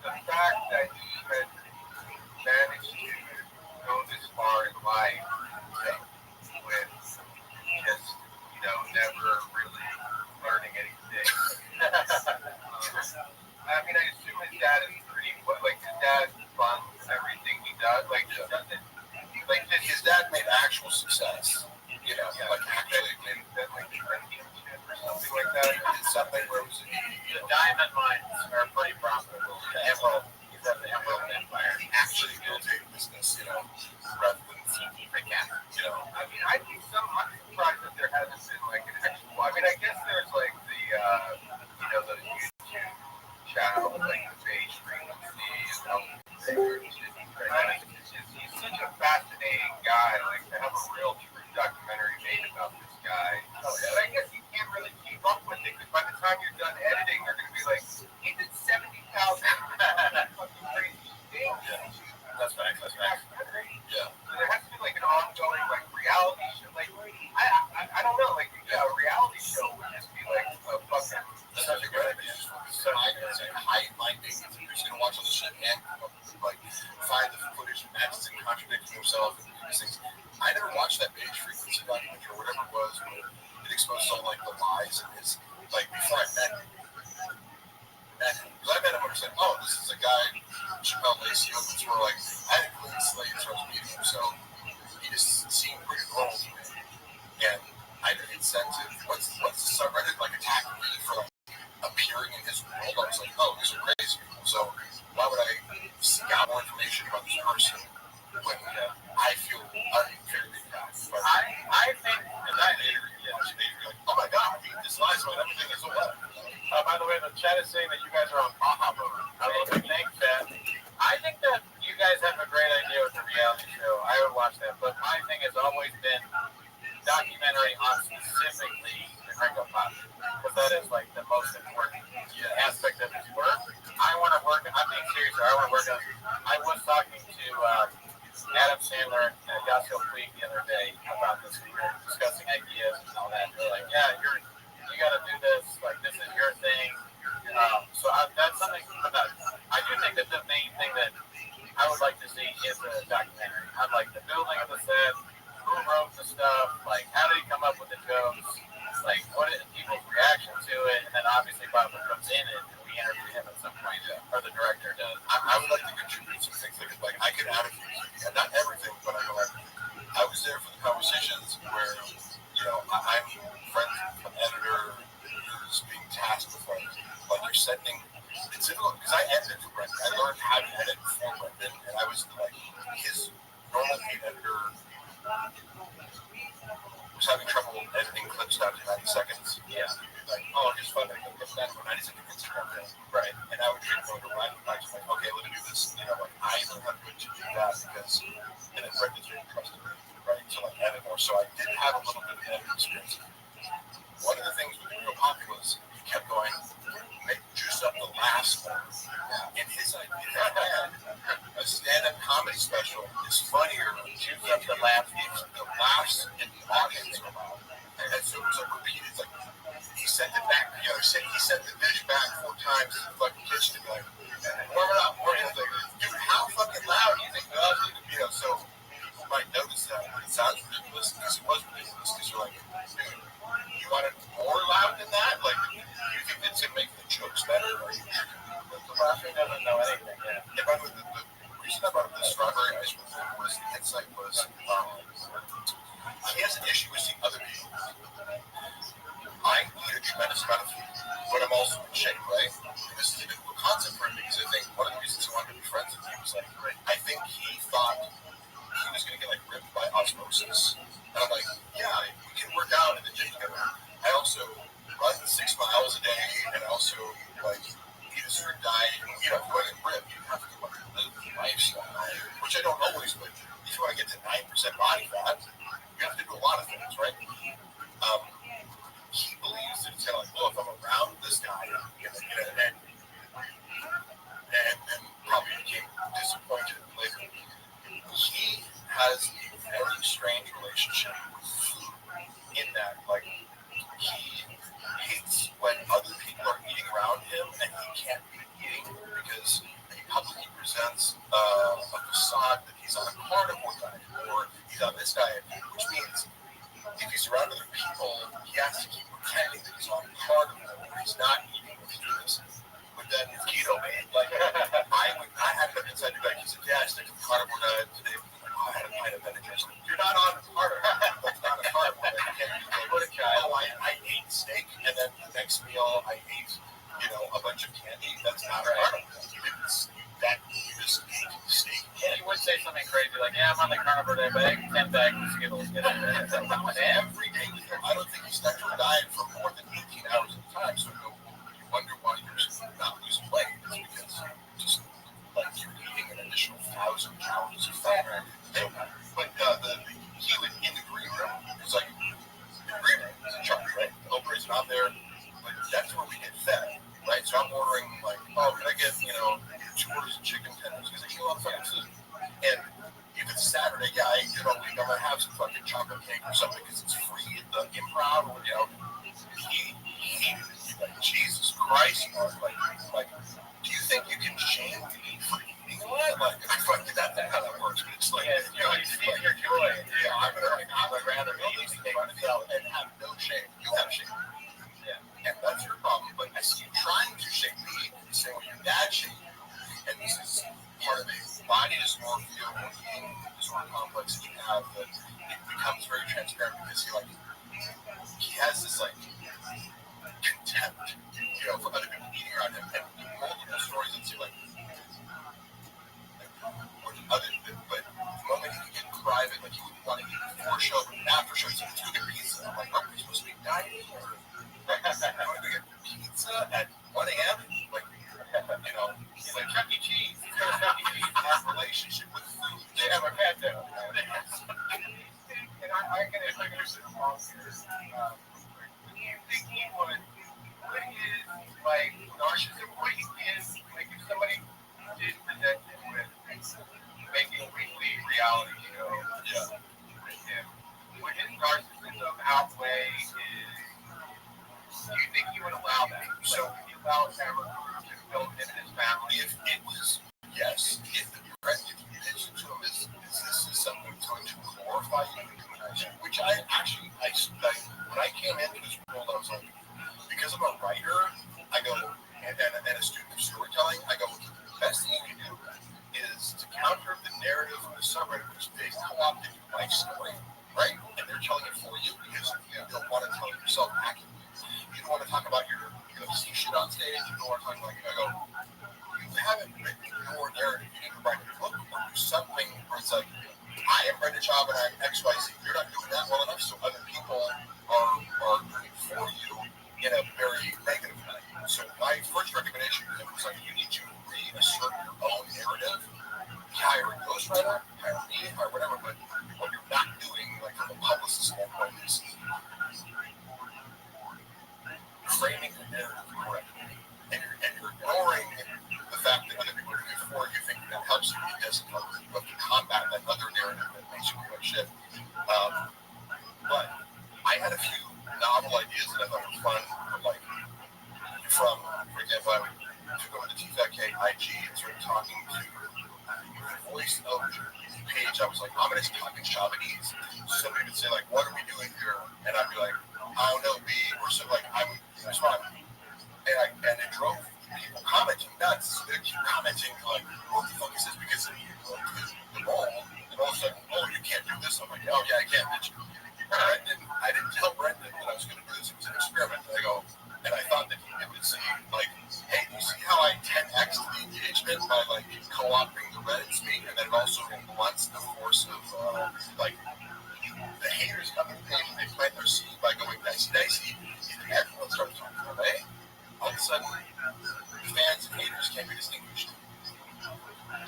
the fact that you had managed to go this far in life with just, never really learning anything. I mean, I assume his dad is pretty, like, his dad funds everything he does. Like, he doesn't, like, His dad made actual success. Like actually made something like that. It's something where it was The diamond mines are pretty profitable. The emerald, he's at the Emerald Empire. actually built a business, rather than I mean, I think I'm surprised that there hasn't been like an actual. I mean, I guess there's like the YouTube channel, like the Beige Frequency, he's such a fascinating guy. Like to have a real true documentary made about this guy. But I guess you can't really keep up with it because by the time you're done editing, they're going to be like, he did 70,000 fucking crazy things. That's right. Yeah. So there has to be like an ongoing like reality show. Like I don't know. Like a reality show would just be like a fucking such a good idea. High-minding. You're just gonna watch all this shit and like find the footage of matches and contradicting himself and these things. I never watched that Beige Frequency documentary or whatever it was where it exposed all like the lies and his like before I met him. Because I met him and I said, oh, this is a guy, Chappelle Lacey, opens for like, I had a clean slate as I was meeting him, so he just seemed pretty normal to me. And I had an incentive. What's the subreddit like attacking me for like appearing in his world? I was like, oh, these are crazy people. So why would I seek out more information about this person when I feel unfairly attacked? I think, and I like, oh my God, this lies about everything is a weapon. by the way, the chat is saying that you guys are on Baja mode. Thanks, Chad. I think that you guys have a great idea with the reality show. I would watch that, but my thing has always been documentary on specifically the Gringo Pop, because that is like the most important aspect of his work. I want to work. I'm being serious. I want to work on. I was talking to Adam Sandler and Yasiel Puig the other day about this. We were discussing ideas and all that. They're like, yeah, you got to do this. Like, this is your thing. So that's something. I do think that the main thing that I would like to see is a documentary. I'd like the building of the set, who wrote the stuff, like how did he come up with the jokes, like what is people's reaction to it, and then obviously Bob comes in and we interview him at some point, or the director does. I would like to contribute some things. Like I could add a few, and not everything, but I know everything. I was there for the conversations where, I'm friends with an editor who's being tasked with like you're sending. It's difficult because I edited for Brendan. I learned how to edit for Brendan, and I was like his normal paid editor was having trouble editing clips down to 90 seconds. Yeah. Like, oh, just fun. I can get that for 90 seconds Instagram thing. Right. And I would just go to Ryan and like, okay, let me do this. Like I learned how to do that because, and then Brendan's really trusted me, right? So like edit more. So I did have a little bit of editing experience. One of the things with Real Poppy was he kept going, juice up the last one. And his idea a stand-up comedy special is funnier than juice up the laughs in the audience. And so it was like repeated. Like he sent it back. He sent the dish back 4 times to the fucking kitchen to be like, warm it up. Like, dude, how fucking loud do you think the audience would be? So people might notice that. It sounds ridiculous because it was ridiculous. Because you're like, dude, you want it more loud than that? Like, you think it's gonna make the jokes better? Or you the laughing doesn't know anything. Yeah. Yeah, by the way, the reason I brought up the strawberry ice cream thing was the insight was he has an issue with seeing other people. I eat a tremendous amount of food, but I'm also in shape, right? And this is a difficult concept for him because I think one of the reasons he wanted to be friends with me was like, I think he thought he was going to get like ripped by osmosis. And I'm like, yeah, we can work out in the gym together. I also run 6 miles a day, and I also like eat a certain diet. You know, if you want to get ripped, you have to like live the lifestyle, which I don't always live. If you want to get to 9% body fat, you have to do a lot of things, right? He believes that it's kind of like, well, if I'm around this guy, and probably became disappointed later. He has a very strange relationship with food in that, like, he hates when other people are eating around him and he can't be eating because he publicly presents a facade that he's on a carnivore diet or he's on this diet, which means if he's around other people, he has to keep pretending that he's on carnivore when he's not eating with humans. But then it's keto, man. Like, I had him inside the back. He said, yeah, I stick to the carnivore diet today. I had a pint of vinegar. You're not on carnivore. That's not a carnivore. I ate steak, and then the next meal I ate, a bunch of candy. That's not a carnivore. That you just ate steak. Yeah, you would say something crazy like, yeah, I'm on the carnivore diet, but I ate 10 bags of Skittles. Every day with him. I don't think he stuck to a diet for more than 18 hours at a time. So you wonder why you're not losing weight. It's because just like you're eating an additional 1,000 calories of fat. But he would in the green room. It's like the green room is in charge, right? The Oprah's not there, but that's where we get fed, right? So I'm ordering like, oh, can I get 2 orders of chicken tenders because I eat a lot of fucking food. And if it's Saturday, yeah, I eat it all week. I'm gonna have some fucking chocolate cake or something because it's free at the Improv, or he like Jesus Christ, Mark. Like, do you think you can shame me for eating what? Like, I fucking that's how that works. But it's like, you see your joy. Yeah, I would rather eat cake myself and have no shame. You have shame. Yeah, and that's your problem. But I see you trying to shame me, saying what your dad shamed you, and this is part of a body dysmorphia or eating disorder complex that you have that it becomes very transparent because he has this like contempt, for other people eating around him, and multiple stories that say like or the other, but the moment he could get private, like he wouldn't want to eat before show, but after show, so let's go get pizza. I'm like, are we supposed to be dieting or I want to get pizza at 1 a.m.? Like, he's like Chuck E. Cheese. He's got a Chuck E. Cheese relationship with food. They have a pet there. And I can introduce it all here. Do you think he would, what is, like, narcissism, what is, like, if somebody did present him with making a weekly reality show with him, would his narcissism outweigh his, do you think he would allow that? So, would he allow a camera crew to film him and his family? If it was, yes. If life story, right? And they're telling it for you because you don't want to tell it yourself accurately. You don't want to talk about your see shit on stage. You don't want to talk about I go. You haven't written your narrative. You need to write a book or do something where it's like, I am Brenda Job and I'm X, Y, Z. You're not doing that well enough, so other people are doing for you in a very negative way. So my first recommendation to them was like, you need to reassert your own narrative. Hire a ghostwriter, hire me, hire whatever, but what you're not doing, like from a publicist standpoint, is framing the narrative correctly. And you're ignoring the fact that other people are doing it for you, thinking that helps you. It doesn't help you. You have to combat that other narrative that makes you feel like shit. But I had a few novel ideas that I thought were fun. For example, I took over the TFK IG and started talking to the voice of the page. I was like, I'm going to talk in Shabanese. Somebody would say, like, what are we doing here? And I'd be like, I don't know, B. Or so, like, I'm responding. And it drove people commenting nuts. So they keep commenting, like, what the fuck is this? Because the role, and all of a sudden, oh, you can't do this. I'm like, oh, yeah, I can, bitch. I didn't tell Brendan that I was going to do this. It was an experiment. And I thought that he would see, like, hey, you see how I 10x the engagement by, like, co-opting the Reddit speak, and then it also blunts the force of, like, the haters come to the page and they plant their seed by going dicey, and everyone starts talking away. All of a sudden, fans and haters can't be distinguished.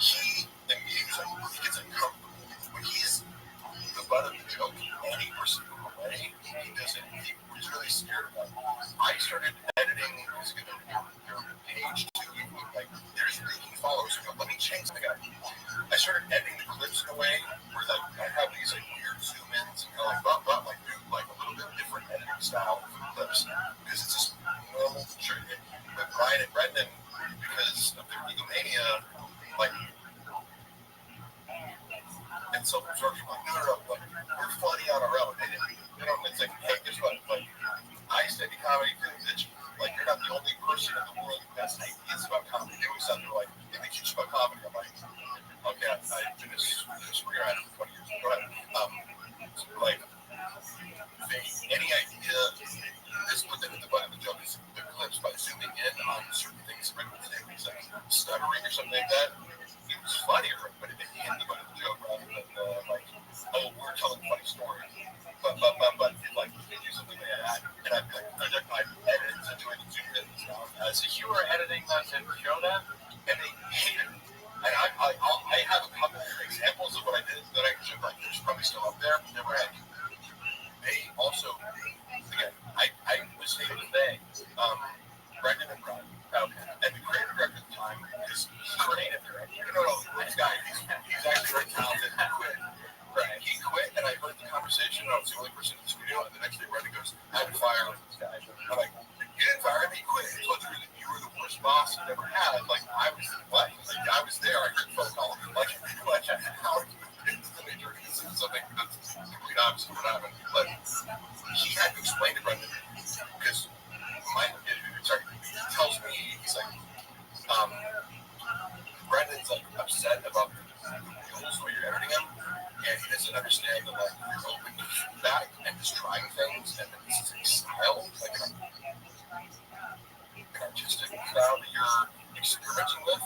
He gets uncomfortable. When he's the butt of the joke, any perceivable way, he's really scared about it. I started editing their page too. Like, there's leaking followers. Let me change the guy. I started editing the clips in a way where like I have these like weird zoom ins and kind of like do like a little bit different editing style for the clips because it's just normal. Sure, with Brian and Brendan, because of their egomania, like. And self-absorption, like, no, like, we're funny on our own. It's like, hey, guess what? Like, I study comedy too, bitch. Like, you're not the only person in the world who has ideas about comedy. They always sound like, they think you about comedy. I'm like, okay, I've been this career at 20 years. Go ahead. Like, any idea, this put them at the bottom of the joke is the clips by zooming in on certain things, like stuttering or something like that. It was funnier, but it didn't end the butt of the joke rather than like, oh, we're telling a funny story. But like they do something like that, and I edited to do it and zoomed in and stuff. So you were editing that to show that, and they hated it. And I have a couple of examples of what I did that I can show. Like, there's probably still up there. Never had. They also, again, I was saying today, Brendan and Brian. And the creative director at the time is creative director. No, this guy, he's actually very talented. He quit. Right. He quit, and I heard the conversation. I was the only person in the studio, and the next day Brendan goes, I had to fire this guy. I'm like, you didn't fire him, he quit. He told you that you were the worst boss you ever had. Like, I was what? Like, I was there. I heard the phone call. Like how are you instantly during this is something that's complete opposite of what happened. But he had to explain to Brendan because he tells me, he's like, Brendan's like upset about the rules where you're editing him, and he doesn't understand that like you're open to feedback and just trying things, and that this is a style, like an artistic style that you're experimenting with.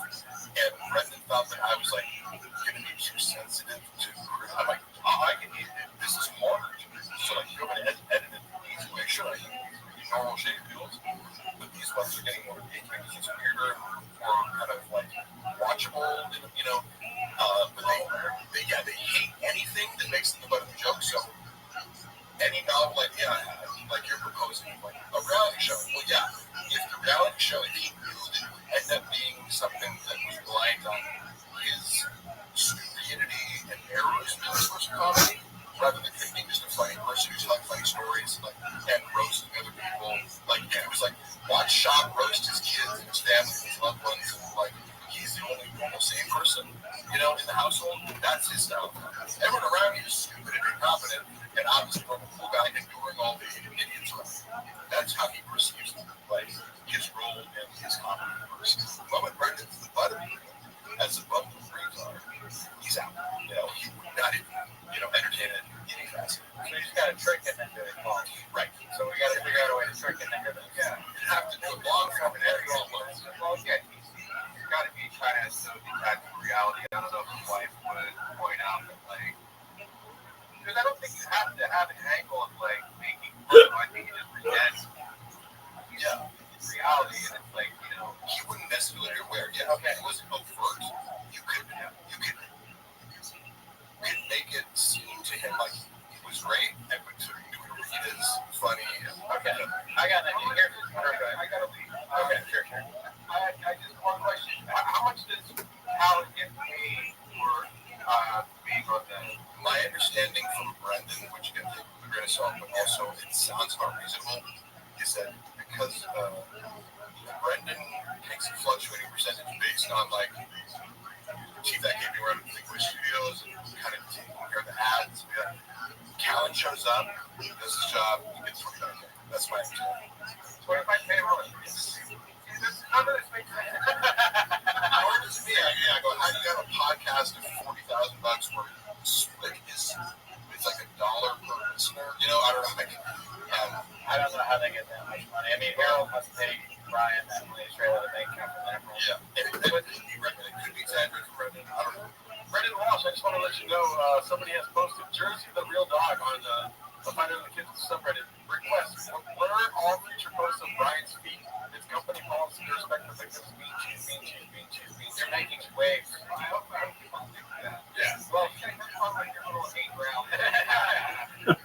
And Brendan thought that I was like going to be too sensitive to. I'm like, I can eat it. This is harder to do. So like, you're going to edit it easy way. Sure, I use normal shape fields, but these ones are getting more engagement because it's weirder, more kind of like watchable, you know. But they hate anything that makes them the butt of the joke. So any novel idea I have, like you're proposing, like a reality show. Well, yeah, if the reality show, if he knew that it would end up being something that was reliant on his stupidity and errors in this source of comedy, rather than him being just a funny person who's telling funny stories, like, and roasting other people, like, yeah, it was like, watch Sean roast his kids and his family and his loved ones, and like, he's the only normal sane person, you know, in the household. That's his style. Everyone around you is stupid and incompetent, and obviously a cool guy enduring all the idiots around him. That's how he perceives like his role in his comedy universe. The moment Brendan's the butt of it, as the bump of brains are, he's out. You know, he would not even, you know, entertain it have to have an angle of like making fun. I think it just presents reality, and it's like he wouldn't necessarily be aware. Yeah, okay, it wasn't overt. You could make it seem to him like he was right, and would sort of do it as funny. Okay, I got an idea. Here's I gotta leave. Okay, sure. I just one question. How much does Howard get paid for being on the? My understanding from Brendan, which you can take with a grain of salt, but also it sounds unreasonable, is that because Brendan takes a fluctuating percentage based on like chief that gave me around the Liquid Studios and kind of taking care of the ads. Callan shows up, he does his job, he gets $25K. That's my understanding. $25K rolling. How does this make sense? How does it be? I go, how do you have a podcast of $40,000 where split is it's like $1 per listener? I don't know. I don't know how they get that much money. I mean, Harold must pay Brian that money straight out of the bank account for that. Yeah, it could be exaggerated for Brendan. I don't know. Brendan Walsh, I just want to let you know, somebody has posted Jersey the Real Dog on the Find It on the Kids subreddit. Request, blur all future posts of Brian's feet. His company policy to respect the victims. Mean cheese. They're making waves. I hope people do that. Yeah. Well, can you have like your little 8 round?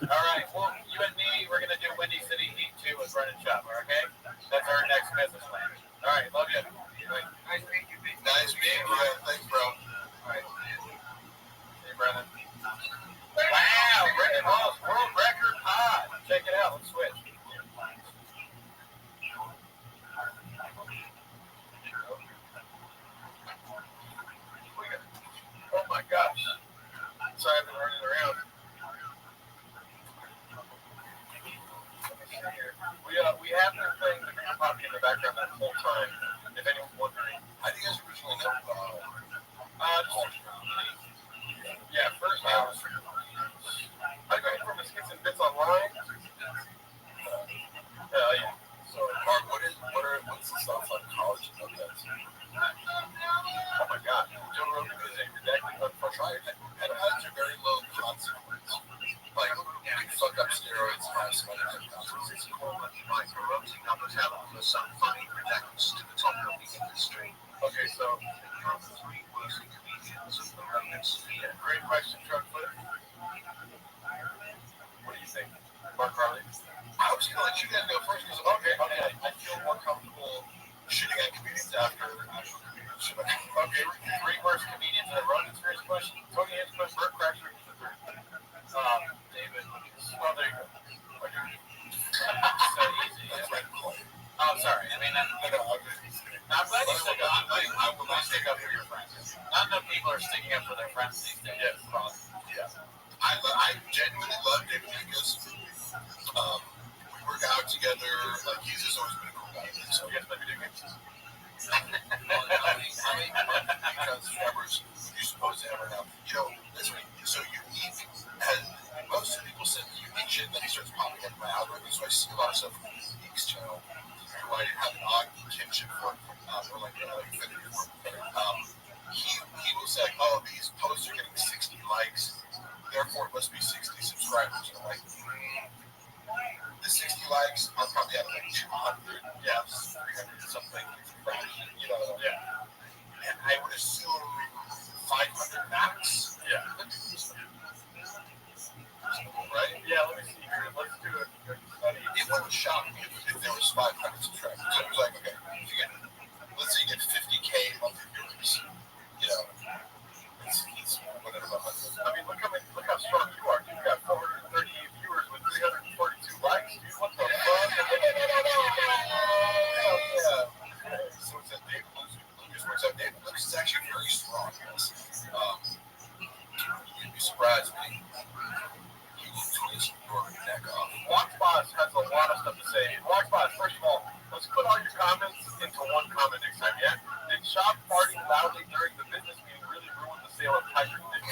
All right. Well, you and me, we're going to do Windy City Heat 2 with Brendan Chopper, okay? That's our next business plan. All right. Love you. Nice meeting you, B. Nice meeting you. Thanks, bro. All right. Hey, Brendan. Wow, Brendan Hall's world record pod. Check it out. Let's switch. Oh my gosh. Sorry, I've been running around. Let me see here. We have been playing the copy in the background that whole time. If anyone's wondering. How do you guys originally know yeah, first house. I got it from the Skits and Bits online. Yeah. So, Mark, what's the stuff like college and that? Oh my God. Joe Rogan is a redacted unfortunate. And it has a very low consequence. Like, you can fuck up steroids and have some other consequences. Like, corrupting numbers have some funny redacteds to the top of the industry. Okay, so. Great question, Truck Footer. What do you think, Mark Harley? I was going to let you guys go first because, okay, I feel more comfortable shooting at comedians after actual comedians. Okay, 3 worst comedians that run this first question. Tony Hinchcliffe, Bert Kreischer, David. Well, there you go. Okay. So easy. That's right. Oh, sorry. I mean, I'm glad you stick up. I will not stick up for your friends. Not enough people are sticking up for their friends these days. Yeah. I genuinely love David Lucas. We work out together. Like, he's just always been a cool guy. So, yes, let me do it. how many because members would you suppose to ever have? Listen, so unique, and most people said unique shit, then he starts popping up in my algorithm, so I see a lot of stuff from Unique's channel, who I have an odd kinship for, or like affinity for. He will say, oh, these posts are getting 60 likes, therefore it must be 60 subscribers. And I'm like, the 60 likes are probably at like 200, 300 something. Yeah. And I would assume 500 max. Yeah. Right? Yeah, let me see here. Let's do a quick study. It wouldn't shock me if there was 500 subscribers. So it was like, okay, if you get, let's say you get 50K monthly viewers, it's whatever. I mean, look how strong you are. You've got 438 viewers with 342 likes. Dude, what the fuck? So it's at David Lucas works out. David Lucas is actually very strong. Yes. You'd be surprised when he will twist your neck off. Watchboss has a lot of stuff to say. Watchboss, first of all, let's put all your comments into one comment next time, yeah? Did Shop farting loudly during the business meeting really ruin the sale of Tiger Dick?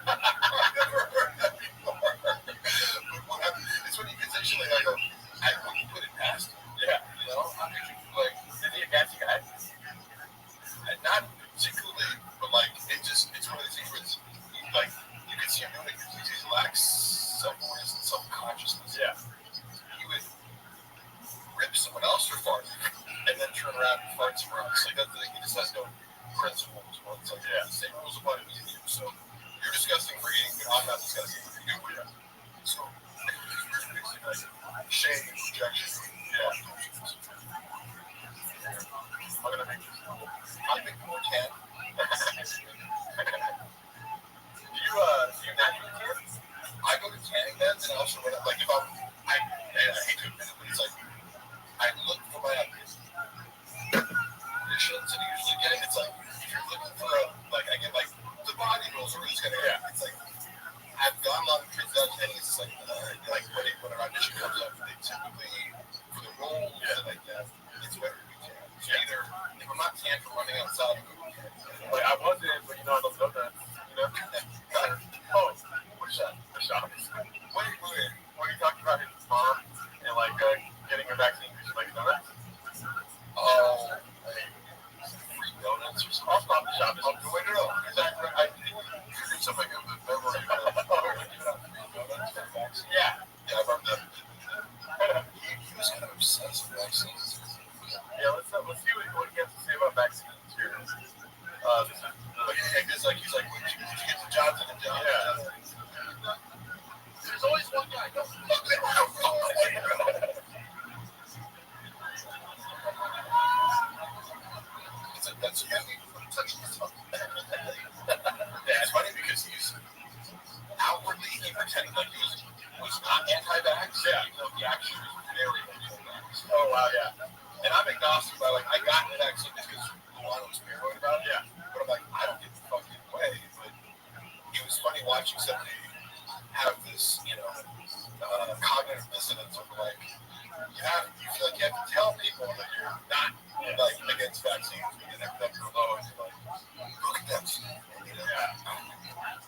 I've never heard that before. But what happened? It's when he gets actually, I wouldn't put it past him. Yeah. I'm like, is he a gassy guy? Not particularly, but like, it's one of these things where it's like, you can see him doing it because he's lax. I'm not discussing it. You were. So, like, shame and rejection. Yeah. I'm gonna make this. I make more tan. Do you not do tan? I go to tanning beds and also when like if I hate to admit it, but it's like I look for my conditions and usually get it. It's like if you're looking for like I get like the body rolls are really kind of it's like I've gone on trips out and it's like when an audition comes up, they typically for the roles and like that, it's better to be tan. So either if I'm not tan for running outside, like I wasn't, but you know I love donuts. You know, oh, what's that? The shop. What are you talking about his mom and like getting her vaccine because she likes donuts? Oh, free donuts or something. I'll stop the shop. I'll do it. No, because I did something of the memory. Yeah, I love that. He was kind of obsessed with vaccines. Yeah, let's see what he has to say about vaccines here. He's like, when did you get the Johnson and Johnson? Yeah. There's always one guy. That's it's funny because he's outwardly he pretended like he was not anti-vax. Yeah. Even though he actually was very anti-vax. Oh wow, yeah. And I'm agnostic by like I got the vaccine because Luana was paranoid about it. Yeah. But I'm like, I don't give a fucking way. But it was funny watching somebody have this, cognitive dissonance of like you feel like you have to tell people that you're not like against vaccines, but you never let them know and you're like, look at that.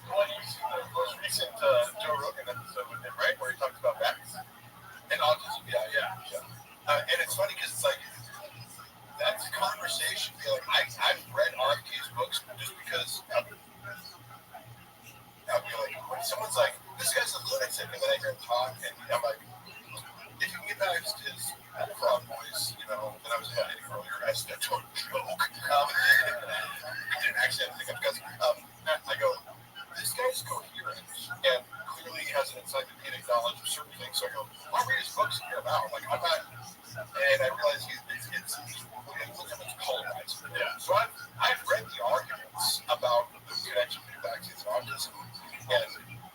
Well, you see the most recent Joe Rogan episode with him, right, where he talks about vaccines and autism. Yeah. And it's funny because it's like that's a conversation. Like I've read RFK's books just because I'll be like, when someone's like, this guy's a lunatic, and then I hear him talk, and I'm like, if you can get past his frog voice, that I was hitting earlier, as a total joke. I didn't actually have to think of because I go, this guy's coherent and clearly has an encyclopedic knowledge of certain things. So I go, I'll read his books and hear him out. Like I'm not, and I realize it's look at him as polarized. Yeah. So I've read the arguments about the connection between vaccines and autism, and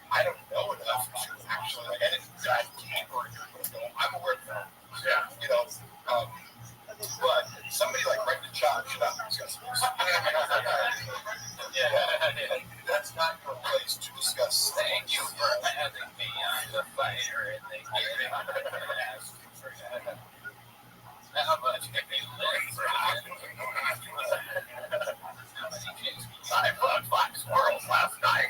I don't know enough to actually like I didn't dive deeper into it. I'm aware of that. Yeah. But somebody like Brendan Chop should not be discussing this. Yeah, that's not your place to discuss. Thank you for having me on the fire and the how much can we learn from I fought 5 squirrels last night.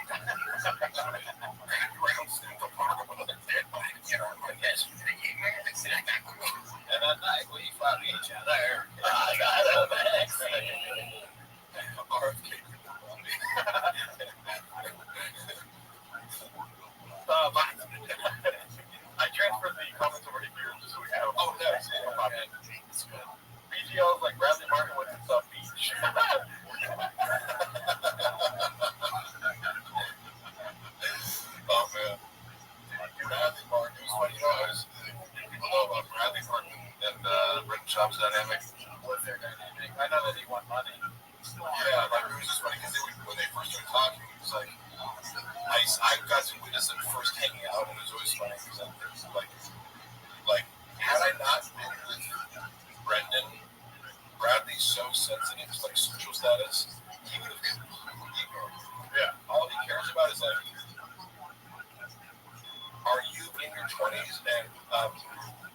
And at night we fought each other. I got a vaccine. I transferred the comments over to here just so we have. Oh, nice. BGL's like Bradley Martin went to South Beach. Oh man, Bradley Martin. It was funny, people know about Bradley Martin and Brendan Schaub's dynamic. What's their dynamic? I know that he won money. Yeah, like it was just funny because when they first started talking, it was like I got to witness them first hanging out, and it was always funny because like had I not been with Brendan, Bradley's so sensitive to like social status, he would have completely ignored me. Yeah, all he cares about is like, are you in your 20s and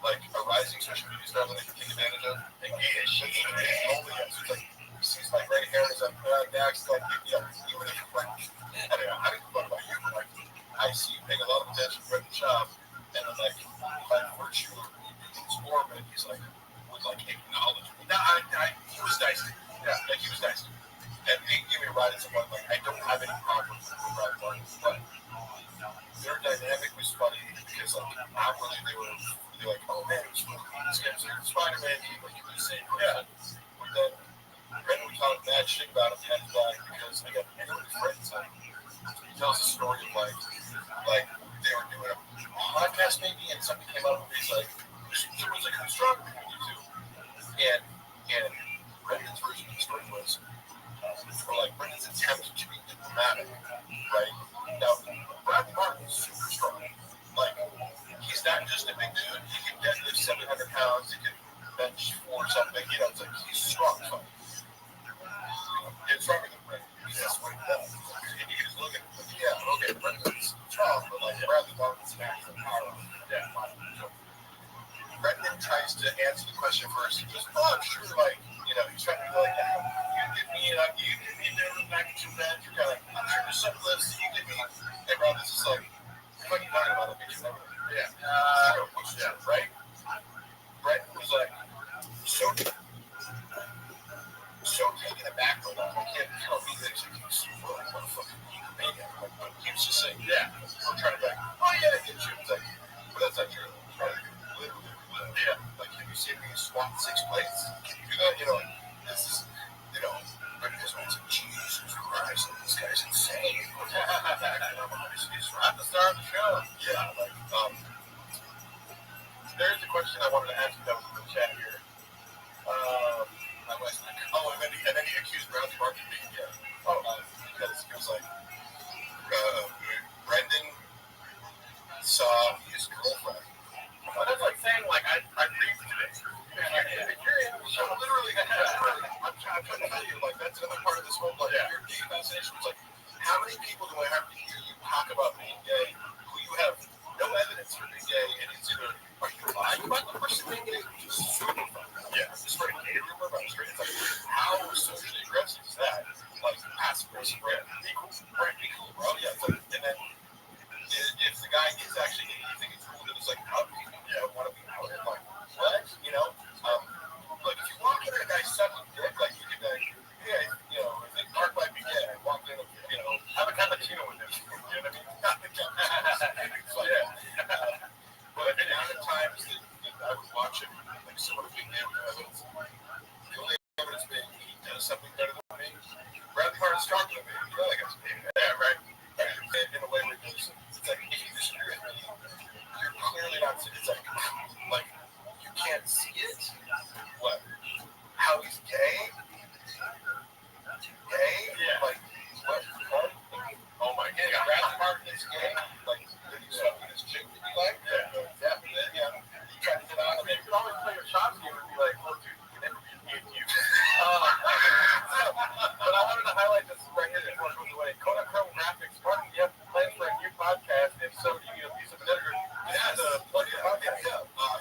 like a rising social media star that they can take advantage of? Like, yeah, she is only like. Sees my gray hair as I'm next, like, even if like, I don't know about you, but like, I see you paying a lot of attention to Brendan Schaub, and then like, by virtue of his orbit, he's like, would like acknowledge me. Now, he was nice to me. Yeah, like, he was nice to me. And he gave me a ride at someone, like, I don't have any problems with Brad Martin, but their dynamic was funny because, like, outwardly they were like, oh man, this guy's like Spider-Man, like, you were the same person. But then, Brendan was talking mad shit about him and because I got friends. he tells a story of like they were doing a podcast maybe, and somebody came up and he's like, someone's like, who's stronger between you two? And Brendan's version of the story was, or like Brendan's attempt to be diplomatic, right? Now, Bradley Martin's super strong. Like, he's not just a big dude. He can deadlift 700 pounds. He can bench or something. You know, it's like he's strong. So, he's stronger than Brendan. That's what he does. And you can just look at him like, yeah, okay, Brendan's strong, but like Bradley Martin's natural power. Yeah, so, Brendan tries to answer the question first. He goes, oh, I'm sure, like, you know, he's trying to be like, you give me, back to bed. You're kind of like, I'm sure there's some lifts you give me. And Brendan's just like, what are you talking about? Yeah. Right? Brendan was like, so taken aback by that. I can't tell me that he's like, what a fucking maniac. Like, he was just saying, yeah, we're trying to be like, oh yeah, I get you. It's like, but that's not true. Right? Literally. Yeah. Like, have you seen me squat 6 plates? Can you do that? You know, like, this is, you know, Brendan just went to Jesus Christ, this guy's insane. He's right the star of the show. Yeah, like, there's a question I wanted to ask you that was in the chat here. And then he accused Bradley Martin of being gay. Because he was like, Brendan saw his girlfriend. That's like saying, like, I breathed today. So literally, I'm trying to tell you, like, that's another part of this whole, like, your gay fascination. It's like, how many people do I have to hear you talk about being gay who you have no evidence for being gay, and it's either, are you lying about the person being gay, or just super fun? Yeah, just for a gay rumor about straight. It's like, how socially aggressive is that? Like, passive aggressive, right? Equal, bro. Yeah, it's like, and then if the guy is actually gay, you think it's cool that it's like, how do you want to be out? And like, what? You know? Like, if you walk into a guy's sucking dick, like, you can, like, yeah, you know, if they Mark might be gay, I walked in, you know, have a cappuccino with him. You know what I mean? So, yeah. But the amount of times that I would watch him, like, someone being gay with evidence, the only evidence being he does something better than me. Bradley Martin's stronger than me. You know that guy's big. Yeah, right. In a way where it's like, if you disagree with me, you're clearly not, it's like, you can't see it. What? How he's gay? Gay? Yeah. Like, what? Oh my God. Bradley Martin is gay? Like, did he suck with his chick that you like? Yeah. Yeah. You try to get on him. You can always play your shots here and be like, oh, dude, you can never be you. But I wanted to highlight this right here before it goes away. Kodak Chrome Graphics. Martin, do you have plans for a new podcast? If so, do you need a piece of editor? Yeah, plug it out. Yeah.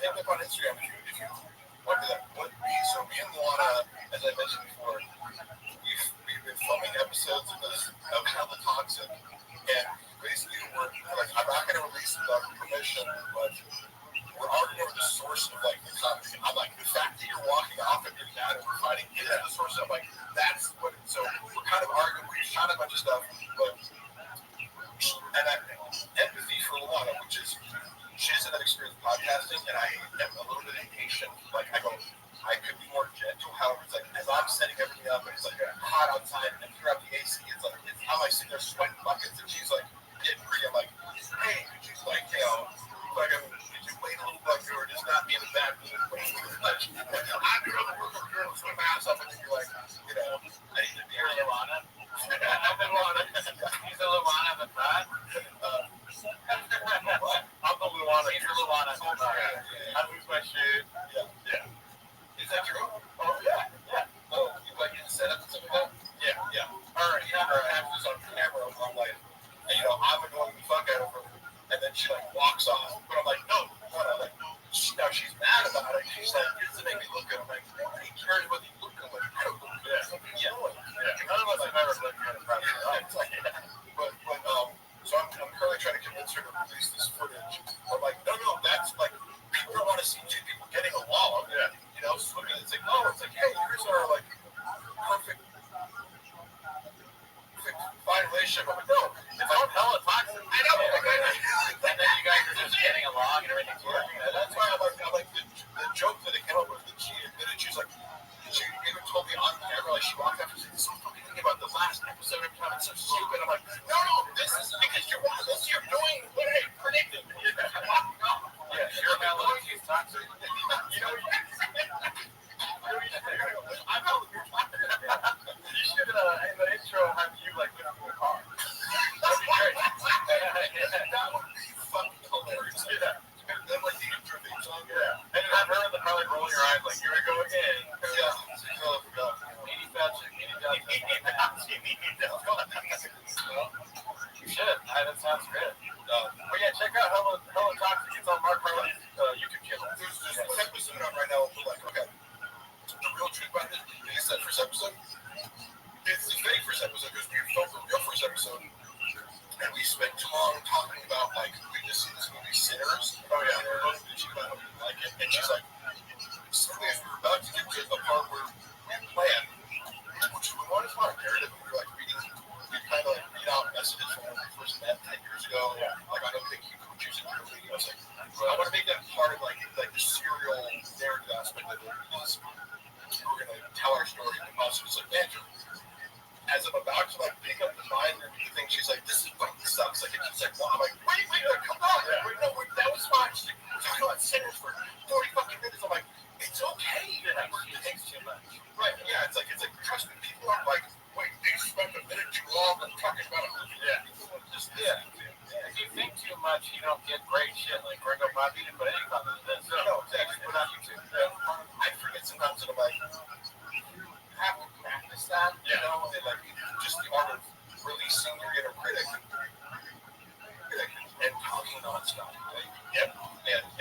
Hit me up on Instagram if you want to do that. So me and Luana, as I mentioned before, we've been filming episodes of Hella Toxic, and basically we're like, I'm not going to release it without permission, but we're arguing over the source of like the comedy. I'm like, the fact that you're walking off and you're mad and we're fighting is the source of like, that's what. So we're kind of arguing. We shot a bunch of stuff, but and I empathy for Luana, which is she doesn't have experience podcasting, and I am a little bit impatient. Like I go, I could be more gentle. However, it's like as I'm setting everything up, and it's like hot outside, and throughout the AC, it's like it's how I sit there sweating buckets, and she's like getting free. I'm like, hey, could you like, you know, like could you wait a little bit, or just not be in a bad mood? Like, I'm your other worker, girl, swim my ass up, and then you're like, you know, I need to be here, Luana. Luana. He's a Luana the thought. I'm the Luana. He's the Luana. Oh, yeah. I lose my shit. Yeah. Is that true? Oh, yeah. Oh, you like get set up and stuff like that? Yeah. All right. I have this on camera. I'm like, you know, I'm annoying the fuck out of her. And then she like walks off. But I'm like, no. Like, now she's mad about it. She's like, it doesn't make me look good. I'm like, nobody cares whether you look good. Like, I don't look good. Yeah. None of us have ever looked good in front of her. But so I'm currently trying to convince her to release this footage. I'm like, no, that's like, people don't want to see two people getting along. Yeah. You know, swimming. It's like, no, it's like, hey, here's our like perfect fine relationship. I'm like, no, it's all hella toxic. I know. And then you guys are just getting along and everything's working. And that's why I like the joke that it came up with that she admitted. She's like, she even told me on camera, like she walked up and said, so fucking thinking about the last episode every time. It's so stupid. I'm like, no, That would be fucking hilarious. Yeah. Then like the intro theme song. Yeah. And then have her in the car like rolling her eyes like, here we go again. Yeah. Meaty Fetching, Meaty You should. That sounds good. But yeah, check out Hella Toxic. It's on Mark Harley's YouTube channel. There's one episode out right now. We're like, okay, the real truth about this is that first episode, it's the fake first episode because we filmed the real first episode, and we spent too long talking about like we just seen this movie Sinners. Oh yeah, and we're both bitching about it, like it, and she's like, suddenly as we were about to get to the part where we planned, which we wanted to find narrative, we were like reading, we kind of like read out messages from when we first met 10 years ago. Yeah. Like I don't think you could choose it really. I was like, I want to make that part of like the serial narrative aspect of it is we're gonna tell our story in the positive. It's like, Andrew, as I'm about to like pick up the mind and the thing, she's like, this is fucking sucks. Like, and she's like, well, I'm like, wait, come on. Yeah. Wait, no, that was fine. She's like, we're talking about Sinners for 40 fucking minutes. I'm like, it's okay. It takes too much. Right, yeah, it's like, trust me, people aren't like, wait, they spent a minute too long on talking about a movie. Yeah. People just, If you think too much, you don't get great shit. Like, Gringo Bob, you didn't put any content in this. No, exactly. Put on YouTube. I forget sometimes that I'm like, you have to practice that, you know, and like, just the art of releasing your inner critic and talking nonstop. Like, yep.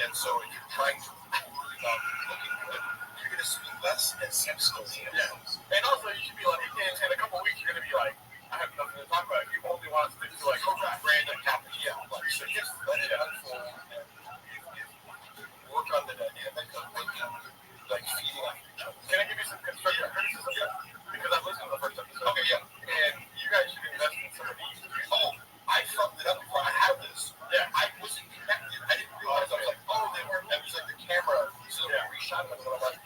And so if you're trying to really not looking good, you're going to speak less and seem still. Yeah. And also, you should be like, in a couple of weeks, you're going to be like, I have nothing to talk about. You only want to stick to like random topics. Yeah, like, so just let it unfold and work on the dynamic of making, like, feeding off each other. Can I give you some constructive criticism? Yeah. Because I've listened to the first episode. Okay, yeah. And you guys should invest in some of these. Oh, I fucked it up before I had this. Yeah. I wasn't connected. I didn't realize. I was like, oh, they weren't. It was like the camera. So we reshot them, and I'm like,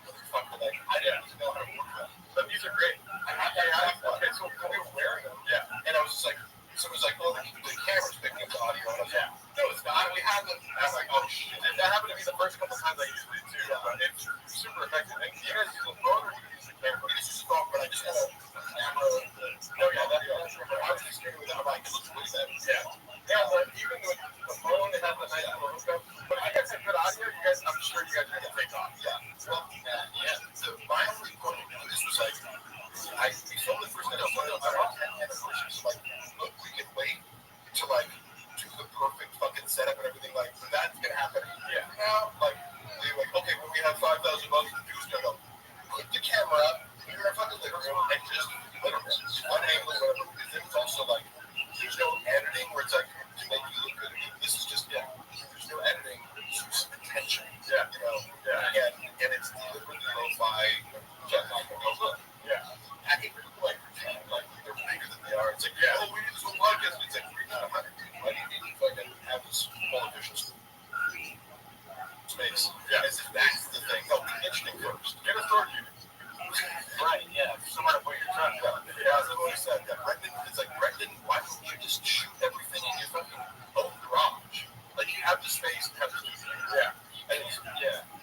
motherfucker, like, I didn't even know how to work that. But these are great. Okay, so we were wearing them. Yeah. And I was just like, so it was like, oh, the camera's picking up the audio. And I was like, no, it's not. We have them. And I was like, oh, shit. And that happened to me the first couple times I used it too. But it's super effective. And you guys use a phone or you use the camera? It's just phone, but I just had a camera. Oh, yeah, that's I was just with that. I'm like, it looks way better. Yeah. Yeah, but even with the phone, it has a nice little hookup. But I got some good audio. You guys, I'm sure you guys are going to take off. Yeah. Well, yeah. So my only point of this was like, we filmed the first episode. I was and so like, look, we can wait to like do the perfect fucking setup and everything. Like that's gonna happen. Yeah. Now, like we were like, okay, when we have 5,000 bucks to do is go, put the camera up in your fucking living room and just let it one angle, whatever. Because then it's also like, there's no editing where it's like to make you look good. This is just there's no editing. It's just attention. Yeah. You know. Yeah. And it's deliberately lo-fi. Yeah. I think people like pretend like they're bigger than they are. It's like, oh, we need this whole podcast. It's like, we're not 100 people. I need to fucking have this whole official space. Yeah. As if that's the thing. No, we mentioned it first. Get a storage unit. Right, yeah. Somewhere to put your truck down. Yeah, that's what he said. Yeah. Brendan, it's like, Brendan, why don't you just shoot everything in your fucking own garage? Like, you have the space to have the studio. Yeah. And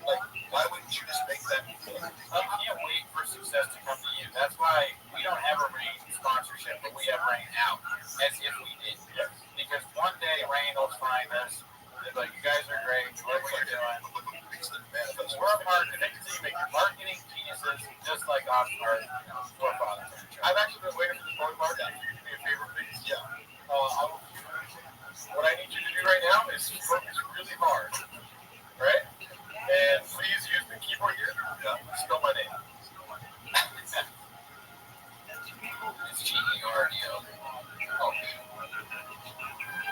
like, why wouldn't you just make that? I can't wait for success to come to you. That's why we don't have a Rain sponsorship, but we have Rain out, as if we did. Yeah. Because one day Rain will find us. They're like, you guys are great. What are you doing? We're a marketing team, making marketing geniuses just like our forefathers. I've actually been waiting for the board market. Can you do me a favor, please? Yeah. What I need you to do right now is focus really hard. Right? And please use the keyboard here. Spell my name. It's G-E-R-D-O. Oh,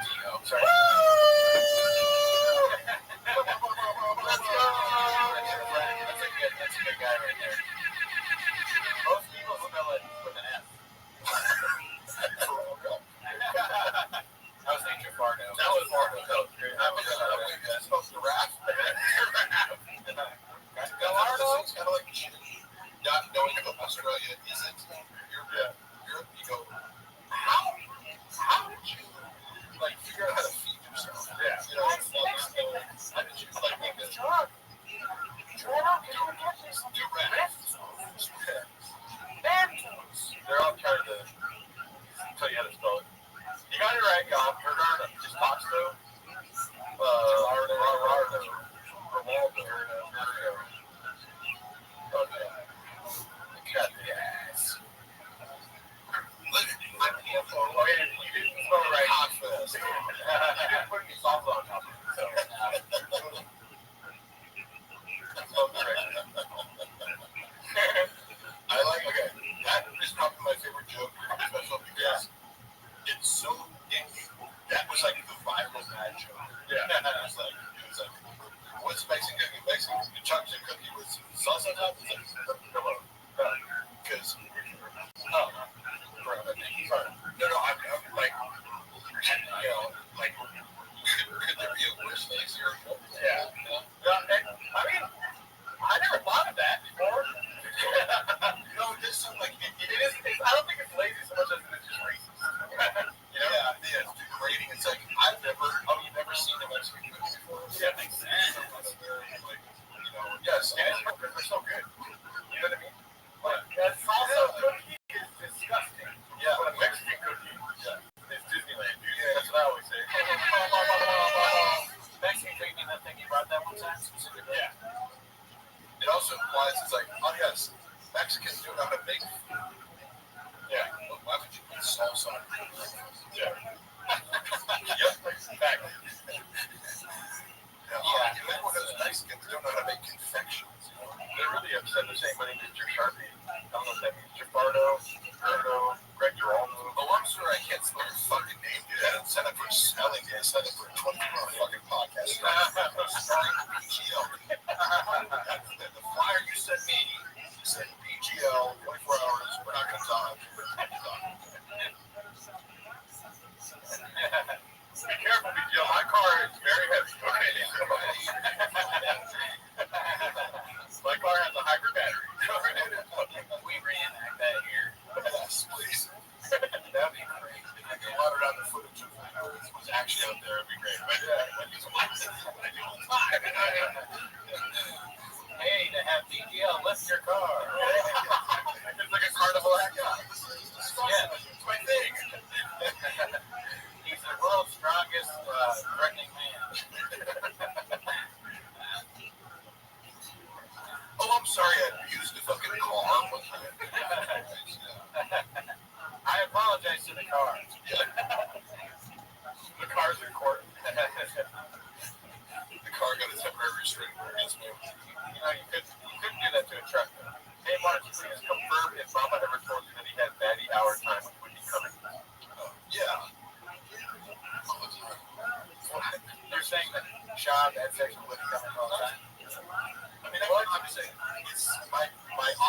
D-O. Sorry. Let's go! That's a good guy right there. Most people spell it with an F. Craig Golf, Gerardo, just talks to Rothschild. Okay. Cut the ass. I can't for you didn't go right hot for this. You didn't put any salt on top of it. So. I like, okay, that is probably my favorite joke, special because it's so, that was like the viral bad joke. Yeah. It was like, what's Mexican cookie? Mexican chocolate cookie with sauce on top? It's like, because, oh, sorry. No, I'm like, you know, like, could there be a worse lazier joke? Yeah. I mean, I never thought of that before. No, it does sound like it is. I don't think it's lazy so much as it's just racist. You know? Yeah, it's degrading. It's like you've never seen a Mexican cookie before. Yeah, that makes sense. Like, you know, yes, and they're so good. You know what I mean? But that salsa cookie is disgusting. Yeah, but a Mexican cookie, is Disneyland, dude. Yeah, that's what I always say. Mexican cookie, that thing you brought that one time specifically. Yeah. It also implies it's like, oh yes, Mexicans do know how to make food. Yeah. Well, why would you put salsa on it? Yeah. Yep, exactly. Yeah, you know those Mexicans don't know how to make confections. You know? They're really upset. They're saying my name is your Sharpie. I don't know if that means Jafardo, Greg Giraldo. Oh, I'm sorry, I can't spell your fucking name, dude. I didn't sign up for spelling day. I signed up for a 24-hour fucking podcast. Spelling BGL. The flyer you sent me said BGL, 24 hours, we're not going to talk. Be careful, BGL. My car is very heavy. My car has a hybrid battery. We reenact that here. Yes, please. That'd be great. I can water down the footage of what's actually out there. It'd be great. But I do all the time. Hey, to have BGL lift your car. It's like a carnival act. Yeah, it's my thing. He's the world's strongest threatening man. Oh, I'm sorry, I abused the fucking car. I apologize to the car. The car's in court. The car got a temporary restraining order against me. You know, you couldn't do that to a truck. Hey, why don't you please confirm if Mama ever told you that he had batty hour time when he coming? Yeah. They're saying that Sean had sex with Woody coming all the time. I mean, I'm just saying, it's my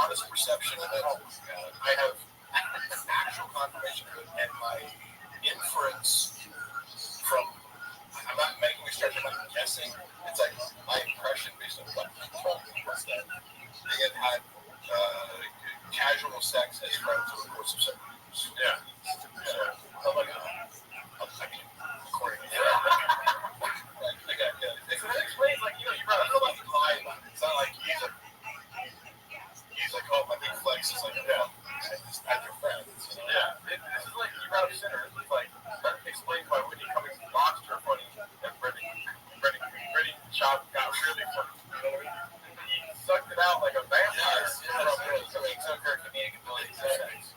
honest perception of it. I have actual confirmation of it, and my inference from, I'm not making a stretch, I'm not guessing. It's like my impression based on what he told me was that they had casual sex as friends over the course of 7 years. Yeah. So, I mean, according to that explains, like, you know, you brought up about the lie about it. It's not like he's like, oh, my big flex is like, yeah, at your friends. You know? Yeah. This is like, you brought up Sinner. It's like, that explains why Whitney Cummings lost her funny and Freddie Chop got really funny. You know what I mean? He sucked it out like a vampire. Yes. So he took her comedic ability to sex.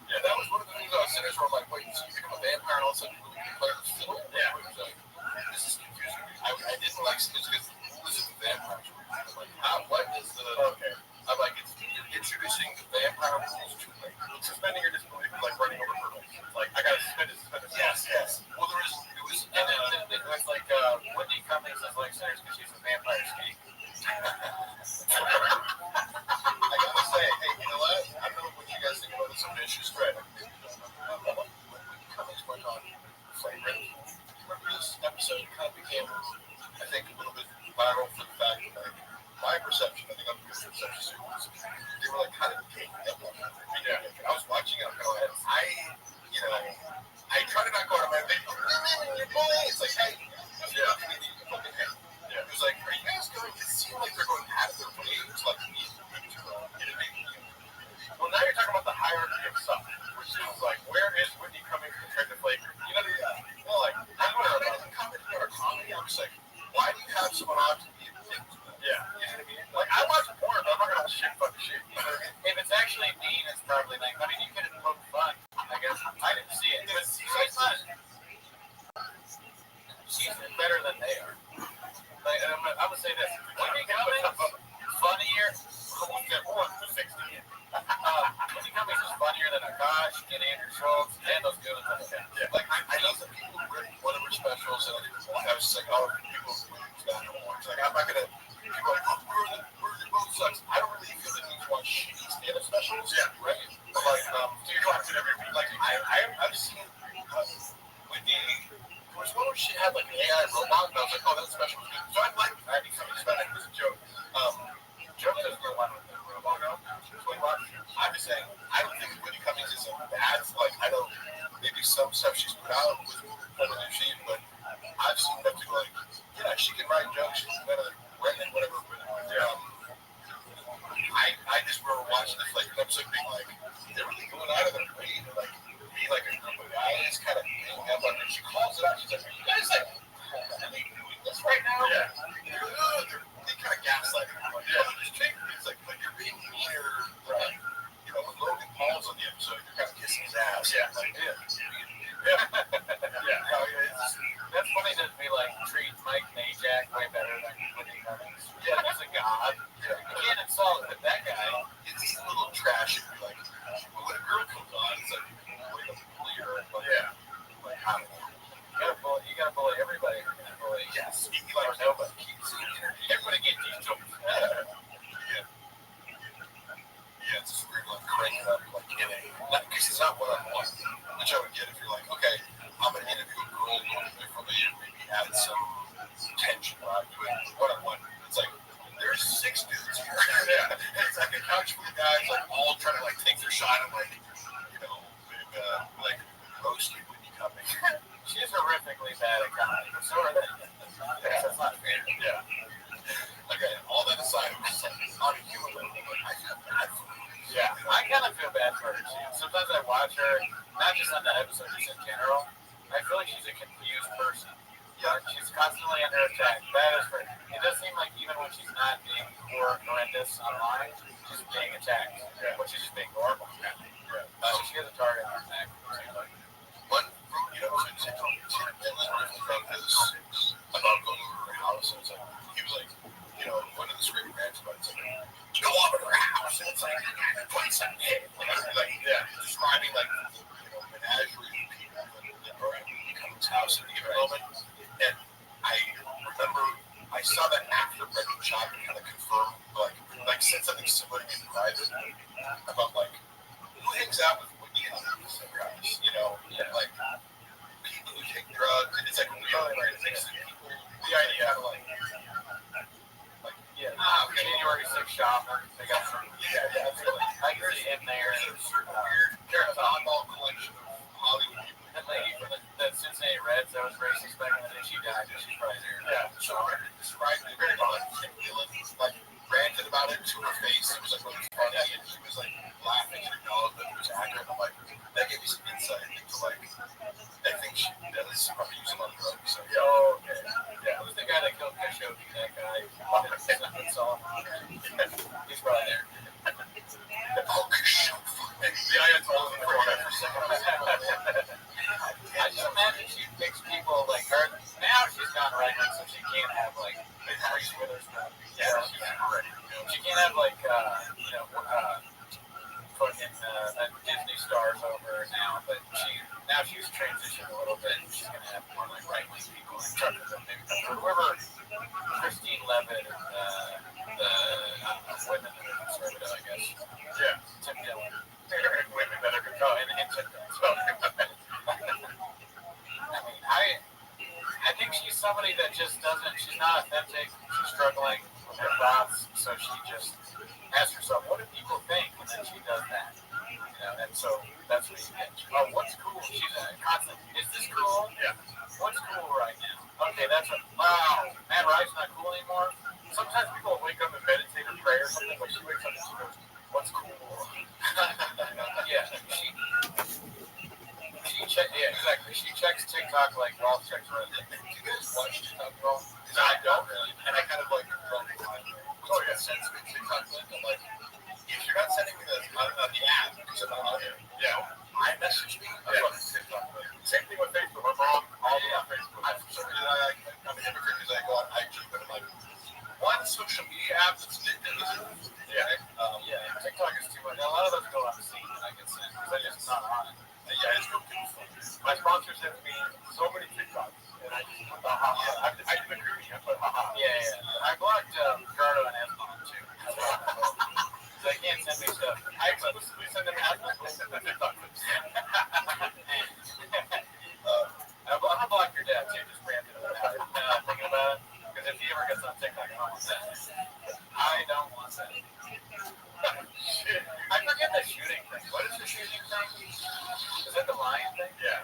Schultz, and those good ones. Yeah. Like I know that people rip whatever specials and I was just like, oh, people lose that no more. It's like I'm not gonna. People are like, oh, where the boat sucks. I don't really feel the need to watch shitty stand-up specials. Yeah, right. But like, so you watch it every week. Like I've seen with the. There was one where she had like an AI robot, and I was like, oh, that special was good. So I like that. It's not like it was a joke. Joe does the one with the robot. I'm just saying, I don't think Whitney Cummings is bad. Like, I know maybe some stuff she's put out was better than she, but I've seen them do like, yeah, she can write jokes, she's better than Brendan, whatever. But, I just remember watching this like episode being like, they're really going out of their way to like be like a group of guys kind of hanging up on her. She calls it out. She's like, are you guys like really doing this right now? Yeah. They kind of gaslight her. Like, yeah, just take it. It's like, but you're being meaner. Like, you know, when Logan Paul's on the episode, you're kind of kissing his ass. Yeah. Like, yeah. That's funny to be like treat Mike Najak way better than Whitney Cummings. Yeah, he's a god. You can't insult it, but that guy It's a little trashy. Like, when a girl comes on, it's like, way to bully her. Like, yeah. Like, how? you gotta bully everybody. You're gonna bully. Yes. Like, nobody keeps energy. Everybody gets these jokes. Yeah, it's just weird, like, cranking up, like, kidding. Like, because it's not one-on-one, which I would get if you're like, okay, I'm going to interview a girl from maybe add some tension while I'm doing one-on-one. It's like, there's 6 dudes here. Yeah. It's like a couch full of guys, like, all trying to, like, take their shot at, like, you know, like, roasting Whitney Cummings. She's horrifically bad at comedy, but so are they. That's not fair. Yeah. Okay, all that aside, I'm just like, on a human level, like, I feel bad for her. Yeah, I kind of feel bad for her too. Sometimes I watch her, not just on that episode, just in general. I feel like she's a confused person. Yeah, she's constantly under attack. That is for. It does seem like even when she's not being horrendous online, she's being attacked. Yeah. When she's just being normal. Yeah. So she has a target on her neck. One, you know, Tim Dillon wrote this about going over her house, and it's like, he was like, you know, one of the screaming rants about it's like, go over to her house, and it's like, point something hit. Like, yeah, describing, like, you know, menagerie of people that are at Cummings' house at a given moment. And I remember I saw that after Brendan Chapman kind of confirmed, like said something similar in private about, like, who hangs out with Whitney Cummings, guys, you know, like, people who take drugs, and it's like, really, right, it makes people, the idea of, like, January 6th shopper. They got some. Yeah, that's really. I can see him there. There's a certain weird, oddball collection of Hollywood people. That lady from the Cincinnati Reds that was racist back in the day, she died. She's probably there. Yeah, so I described it very well. Tim Dillon, like, ranted about it to her face. It was like really funny, and she was like laughing at her dog, but it was accurate. I'm like, that gave me some insight into, like, I think she does probably use a lot of drugs. So, Oh, okay. Yeah. Who's the guy that killed Khashoggi? That guy. He's probably there. oh, Khashoggi. The Ayatollah in the corner for a second. I just imagine she picks people like her. Now she's gone right, so she can't have like Reese Witherspoon. Yeah, she's ready. She can't have like fucking Disney stars over now, but now she's transitioned a little bit. She's gonna have more like right wing people like Tucker, maybe whoever Christine Levitt and the women that are conservative, I guess. Yeah. Tim Dillon. Women that are controlling and Tim Dillon. I think she's somebody that just doesn't. She's not authentic. She's struggling with her thoughts, so she just asks herself, "What do people think?" And then she does that. And so that's what you get. Oh, what's cool? She's a constant. Is this cool? Yeah. What's cool right now? Okay, that's a wow. Matt Rice's not cool anymore. Sometimes people wake up and meditate or pray or something, but she wakes up and she goes, "What's cool?" Yeah, yeah, exactly. She checks TikTok like Rolf checks Reddit. Do you guys watch TikTok at all? Because I don't really, and I kind of like run behind it. Oh yeah, sends me TikTok link. I'm like, if you're not sending me the app because I'm not on here, I message me. I'm on TikTok. Same thing with Facebook. I'm all on Facebook. I'm a hypocrite because I go on IG, but I'm like, one social media app that's addictive. TikTok is too much. A lot of those go unseen, and I get sent because I just not on it. Yeah, your dad too, just ranting about it. Thinking about it. Because if he ever gets on TikTok, I don't want that. I don't want that. Shit. I forget the shooting thing. What is the shooting thing? Is that the lion thing? Yeah.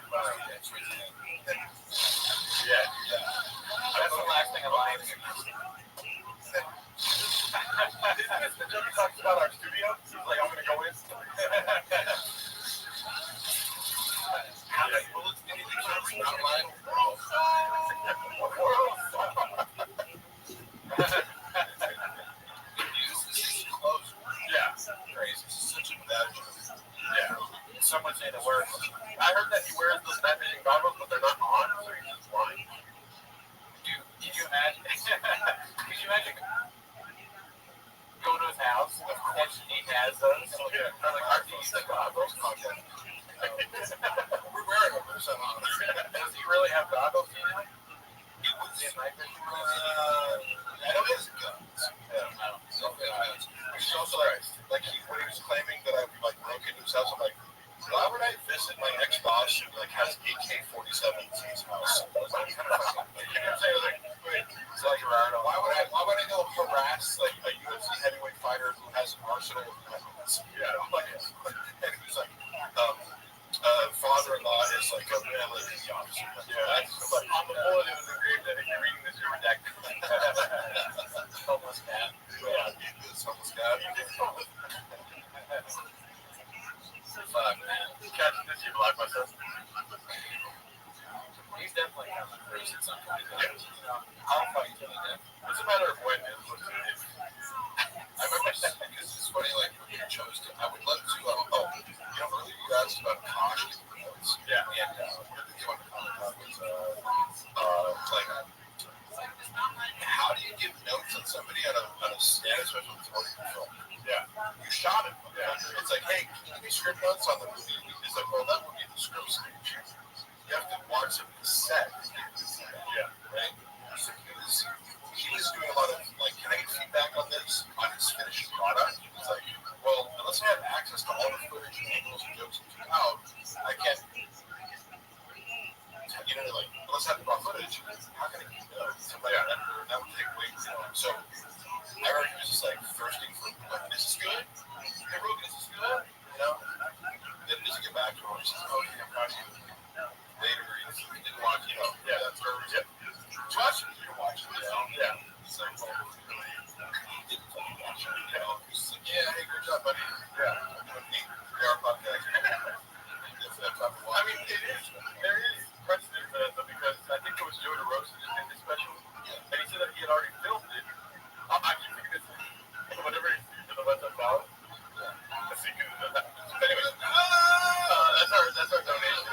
Yeah. That's the last thing a lion can do. That's the joke he talks about our studio. He's like, I'm going to go in. How many bullets did he do? Not mine. Yeah. Crazy. Such a bad joke. Yeah. Someone saying the worst. I heard that he wears those night vision goggles, but they're not on, so he's just blind. Dude, can you imagine? Could you imagine go to his house and he has those? Yeah. I'm like, are these the goggles? We're wearing them. Does he really have goggles? You know? He would see night vision. I know he has guns. Yeah. He's also like when he was claiming that I like broke into his house, I'm like, why would I visit my ex-boss who like has AK-47 in his house? I was like, kind of fucking, like, you know what I'm saying? Like, wait, it's like, why would I go harass like a UFC heavyweight fighter who has an arsenal of weapons? Yeah, I'm like, and he's like, father-in-law is like a military officer. Yeah, that's like on the bullet. It was engraved that if you're reading this, you're redacted. Homeless cat. Yeah, this homeless cat. Fuck, man. Catch this, you block myself. He's definitely coming first at some point. I'll fight till the death. It's a matter of when it was. I remember because it's funny, like when you chose to. I would love to. Earlier you asked about caution notes. Yeah. And one of the things I wanted to comment on was like, how do you give notes on somebody on a status special before you film? Yeah. You shot it. Yeah. It's like, hey, can you give me script notes on the movie? It's like, well, that would be the script stage. You have to watch it set. Yeah. Right? So he was doing a lot of like, can I get feedback on this, on his finished product? It's like, well, unless I have access to all the footage and angles and jokes and out, I can't, like, unless I have the raw footage, how can I get notes? So, yeah, that would take way too long. So, I remember he was just like thirsting for, like, this is good? Hey, Rogan, this is good? You know? Then he doesn't get back to him. He says, oh, yeah, I'm proud of you. Later, he didn't watch, yeah, that's where we get. Watch it, you watch it, yeah. He's like, well, he didn't fucking watch it, He's like, yeah, hey, good job, buddy. Yeah, I'm doing 8 3-hour podcast. I mean, there is precedent for that, though, because I think it was Joe DeRosa that did this special, and he said that he had already filmed it. I keep thinking this, whenever he's in the West End Ballot. Anyway, that's our donation.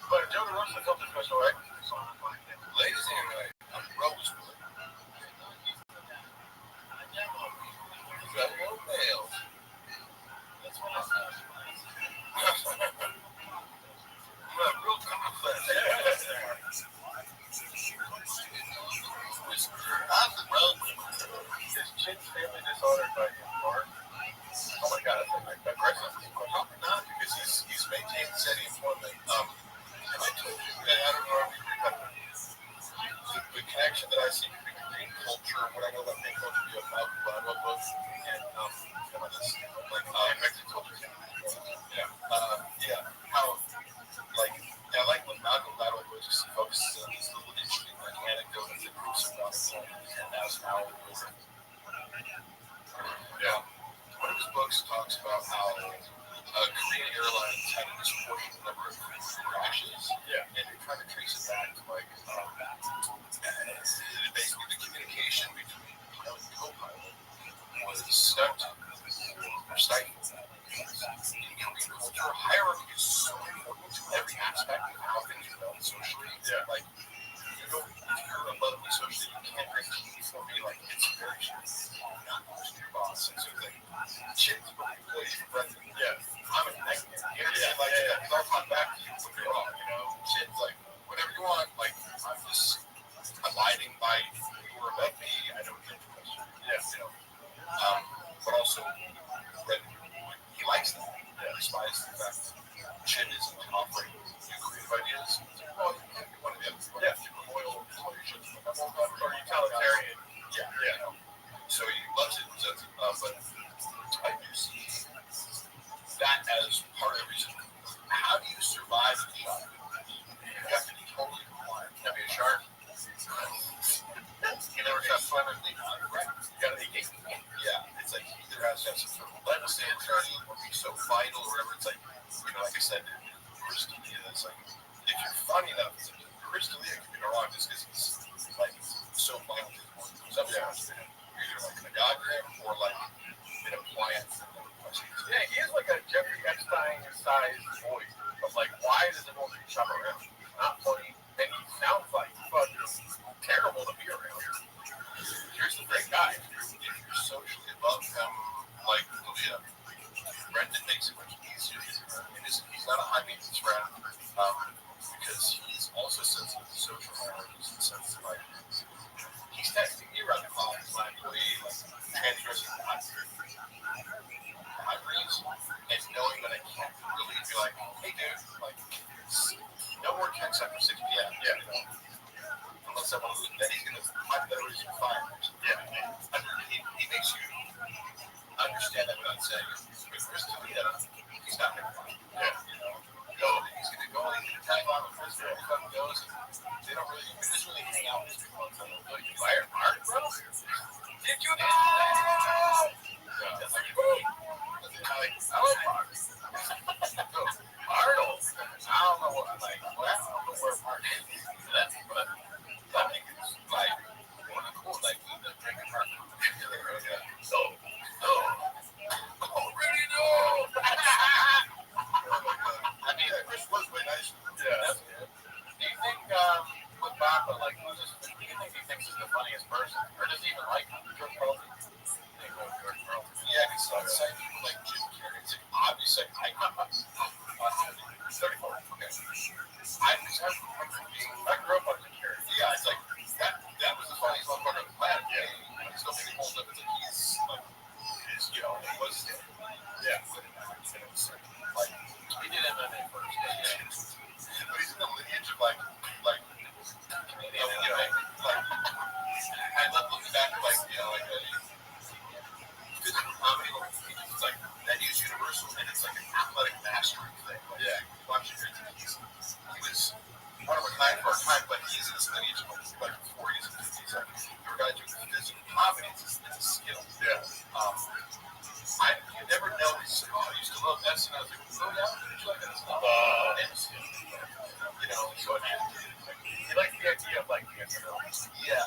But Joe DeRosa filmed the special, right? Ladies and gentlemen, I'm Rothschild. You got no mail. That's what I said. I'm real complex. I'm the road. His chin's family disordered by him, Mark. Oh my God, that's like aggressive. Probably not, because he's maintained steady employment. And I told you, and I don't know if you remember, the connection that I see between Korean culture, what I know about Korean culture, you have Malcolm Gladwell books, and Mexican culture. Yeah. How, like, I like when Malcolm Gladwell books just focuses on these little interesting like anecdotes and groups of and nationalities. Yeah. One of his books talks about how Korean Airlines had a disproportionate number of crashes. Yeah. And they tried to trace it back to like basically the communication between the co-pilot was stunted or stifled. In Korean culture, hierarchy is so important to every aspect of how things are done socially. Yeah. Like, if you're above me socially, you can't drink tea for me. Like, it's very shit. Not most of your boss. And so, like, shit's for employees for president. Yeah. I'm a negative. I'll talk back to you when you're wrong, Shit's like, whatever you want. Like, I'm just abiding by who are above me. I don't get the question. Yeah. But also, he likes that. Yeah. Despite the fact that shit isn't offering new creative ideas. Well, you want to Chris D'Elia could be wrong just because he's like so violent. Sometimes either like an diagram or like an appliance. Yeah, he is like a Jeffrey Epstein-sized voice. But like, why does everyone keep him around? Not funny, and he sounds like fucking terrible to be around. Here's the great guy. If you're socially above him, like D'Elia, Brendan makes it much easier. He's not a high maintenance friend because he's also sensitive to social norms and sensitive like he's texting me around the clock like we transgressing my dreams and knowing that I can't really be like, hey dude, like no more text after 6 p.m. Yeah, you know, unless someone then he's gonna my batteries are fine. Yeah, he makes you understand that without saying it. But Chris D'Elia, he's not gonna find. Yeah, you know. He's gonna go and he's gonna tag along with Chris where he fucking goes and they don't really hang out with people. Like you fire Mark, bro? Did you know? Yeah, that's like I like Mark. Arnold. I don't know what like I don't know where Mark is. That's but I think it's like one of the cool like the drinking Mark. So already know. I mean, Chris was way nice. Yeah, that's good. Do you think with Bob, but like, who do you think he thinks is the funniest person, or does he even like George Carlton? Yeah, because outside people like Jim Carrey, it's like obvious like icon. 34. Okay. I grew up on Jim Carrey. Yeah, it's like that was the funniest motherfucker on the planet. Yeah, he's still being pulled up. It's like he's like, you know, he was. Yeah, like He did MMA first. Yeah. But he's in the lineage of like you know, like I love looking back at like you know like physical comedy. It's like that is universal and it's like an athletic mastery thing. Like, yeah, watching him, he was one of a kind for a time, but he's in this lineage of like 40s and 50s. Like your guy doing physical comedy, it's a skill. Yeah. I never know. I used to love S, and I was like, oh yeah, did you like that stuff? You know, so He likes the idea of like being yeah,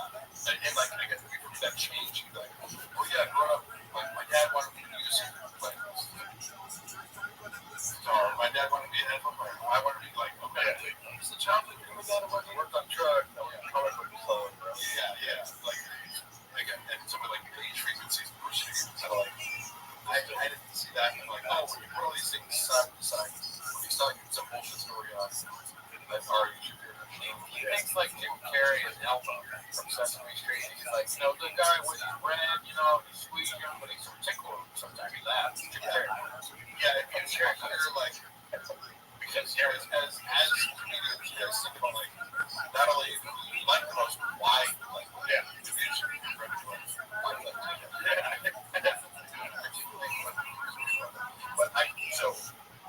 and like I guess we that change. Like, oh yeah, growing up, like my dad wanted me to be a super like, my dad wanted to be an NFL player. I wanted to be like, okay, it's the child that my dad worked on drugs. Yeah, like again, and something like age frequencies, pushing. So like. I didn't see that. And like, oh, when you put all these things side by side, he's telling some bullshit story on that are you should hear. He thinks like Jim Carrey is Elmo from Sesame Street. He's like, you know, the guy with his bread, you know, he's sweet, but he's tickle. Sometimes he laughs. Jim Carrey. Yeah, and Jim Carrey, like, because as comedians, you guys think about like not only who you like the most, but why you like them. Yeah, the music, but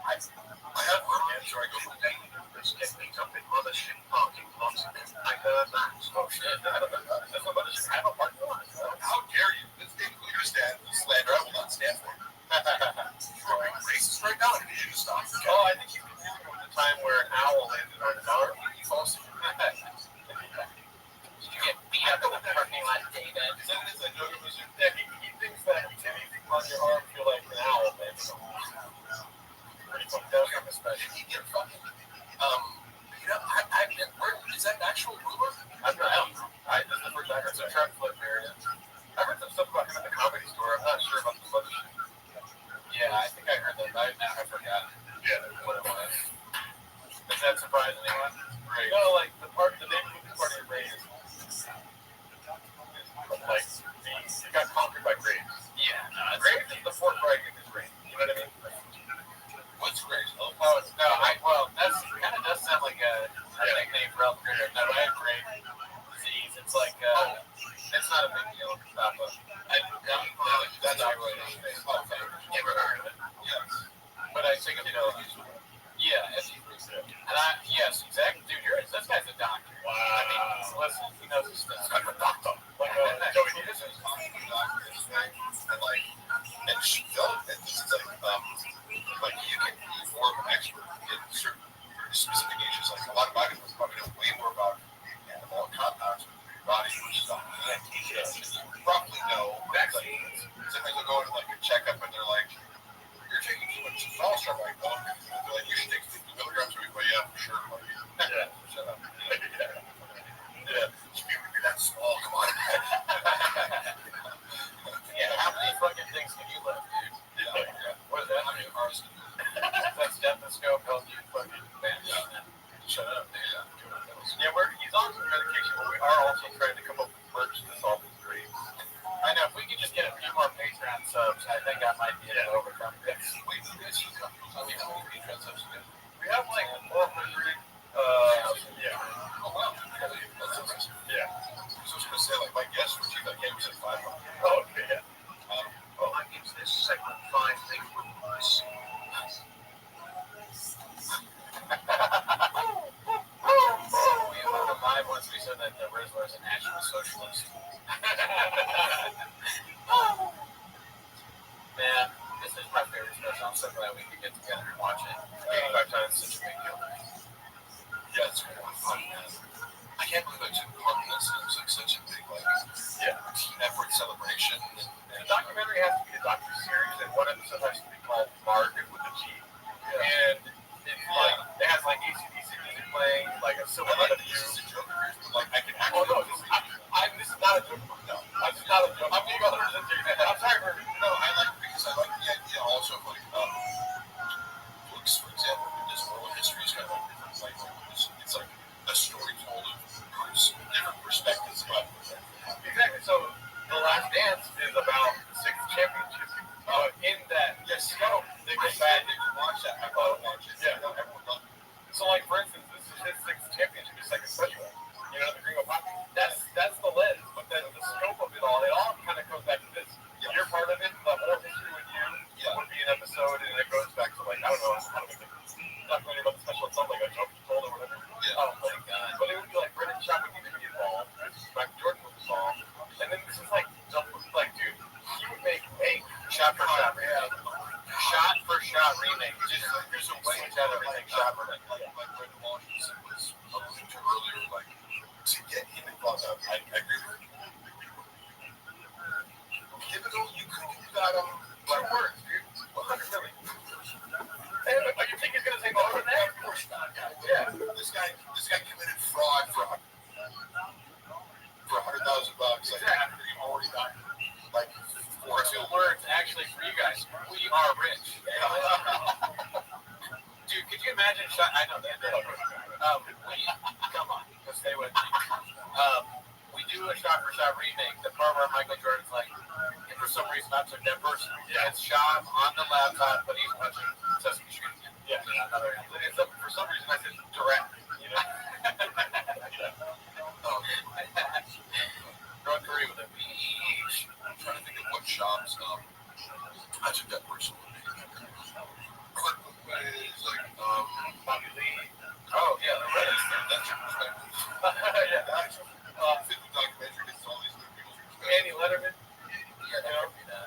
I have romance, or I go to a date and there's techniques up in mother shit parking lots of it. I heard that. Oh shit, I don't know. That's what mother shit. I have a parking lot. How dare you? This thing you stand slander, I will not stand for it. You're being racist right now. I need you to stop. Oh, I think you can deal with the time where an owl landed on his arm. He falls to You get beat up in the parking lot, David. Is that what it is? I know it was Yeah, he thinks that anything on your arm feel like an owl, man. Pretty fucked up. Especially. he get fucking. You know, I've been. Where is that an actual rumor? I don't know. This is the first I heard some truck flip area. I heard some stuff about him at the Comedy Store. I'm not sure about the other shit. Yeah, I think I heard that. I forgot. Yeah, What it was. Does that surprise anyone? right. No, like the neighborhood party of Ray is like it got conquered by Graves. Yeah, no, Graves is the fourth right in his reign. You know what I mean? What's great? Well, that's kind of does sound like a nickname for Elton Graves. No, I have on some medication, but we are also trying to come up with merch to solve his dreams. I know if we could just get a few more Patreon subs, I think I might be able to overcome this. Wait, you guys should come. I mean, how many Patreon subs you got? We have like 400. Yeah. Oh, wow. That's interesting. Yeah. So I was going to say, like, my guess for you, like, was at 500. Oh, yeah. Well, I give this segment 5 big ones. We went on live once. We said that the Rizzler is a national socialist. Man, this is my favorite special. I'm so glad we could get together and watch it. 85 times is such a big deal. Yeah, it's really fun, man. I can't believe I took part in this. It was like such a big, like, team effort celebration. The documentary has to be a docu-series, and one episode has to be called Mark with a G. And it's like, it has like ACDC music playing, like a silver like of this you. is a joke. Like, I can Oh actually. no, this is not a joke. No, this is not a joke. I'm being 100% serious. I'm sorry for No, I like it because I like the idea also of like books, for example, this oral history is kind of like it's like a story told of different perspectives about it. exactly. So the Last Dance is about the 6th championship. In that, yes, no, they go back. They can watch that. I thought watch it. Yeah. Everyone loved it. So like for instance, this is his 6th championship, his second special. You know, the Gringo Pop. That's the lens, but then the scope of it all kind of goes back to this. Yeah. You're part of it. The whole history with you would be an episode, and it goes back to like I don't know how to make it. Documentary about the special. It's not like a joke you told or whatever. Yeah. Oh my god! But it would be like Brendan Schaub would be involved. Michael Jordan was involved, and then this is like dude, he would make a shot for shot remake. Shot for shot remake. Just there's a way to have everything shot for shot. Like Brendan Washington was alluding to earlier, like to get him involved. I agree with you. Pivotal, you got him. What works, dude? 100 million. Hey, you think he's gonna take more than that? Of course not. Yeah. This guy committed fraud for $100,000. Like after he already got like Or 2 words actually for you guys. We are rich. Dude, could you imagine shot? I know that. Come on, let's stay with me. We do a shot for shot remake. The part where Michael Jordan's like, and for some reason I took that person. Yeah, it's shot on the laptop, but he's punching Sesame Street. Yeah, another. For some reason I said direct. You know. Going through with a beach. I'm trying to think of what shops. I took that person. It's like Bobby Lee. Oh yeah, the Red. that's your perspective. Yeah. That's fit the documentary gets all these other people's perspectives. Andy Letterman.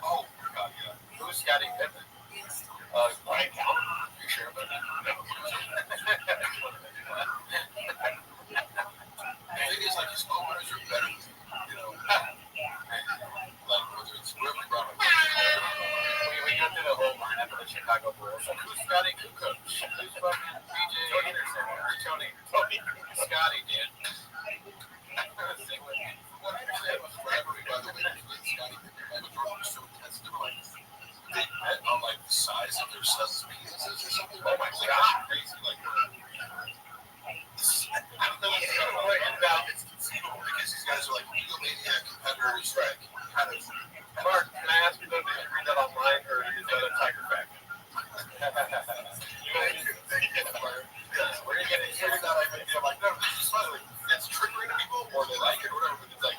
Oh God, yeah. Who's Scottie Pippen? Ryan Calvin. You sure about that? No. The thing is, like, his openers are better, you know. Like, whether it's whoever brought him. We go through the whole lineup of the Chicago Bulls. Like, who's Scottie Kukoc? Who's fucking BJ Anderson? Or Tony. Scottie, dude. What I understand was rivalry, by the way, between Scottie Pippen and Michael Jordan was so intense. They were like, they bet on like the size of their sons' penises or something. Oh my god. Crazy. Like, I don't know it's conceivable because these guys are like egomaniac competitors, right? Kind of. Mark, can I ask you though, did you read that online or is that a Tiger fact? Where are you getting that idea? I'm like, no, this is funny. It's triggering to people, or they like it, or whatever. But it's like,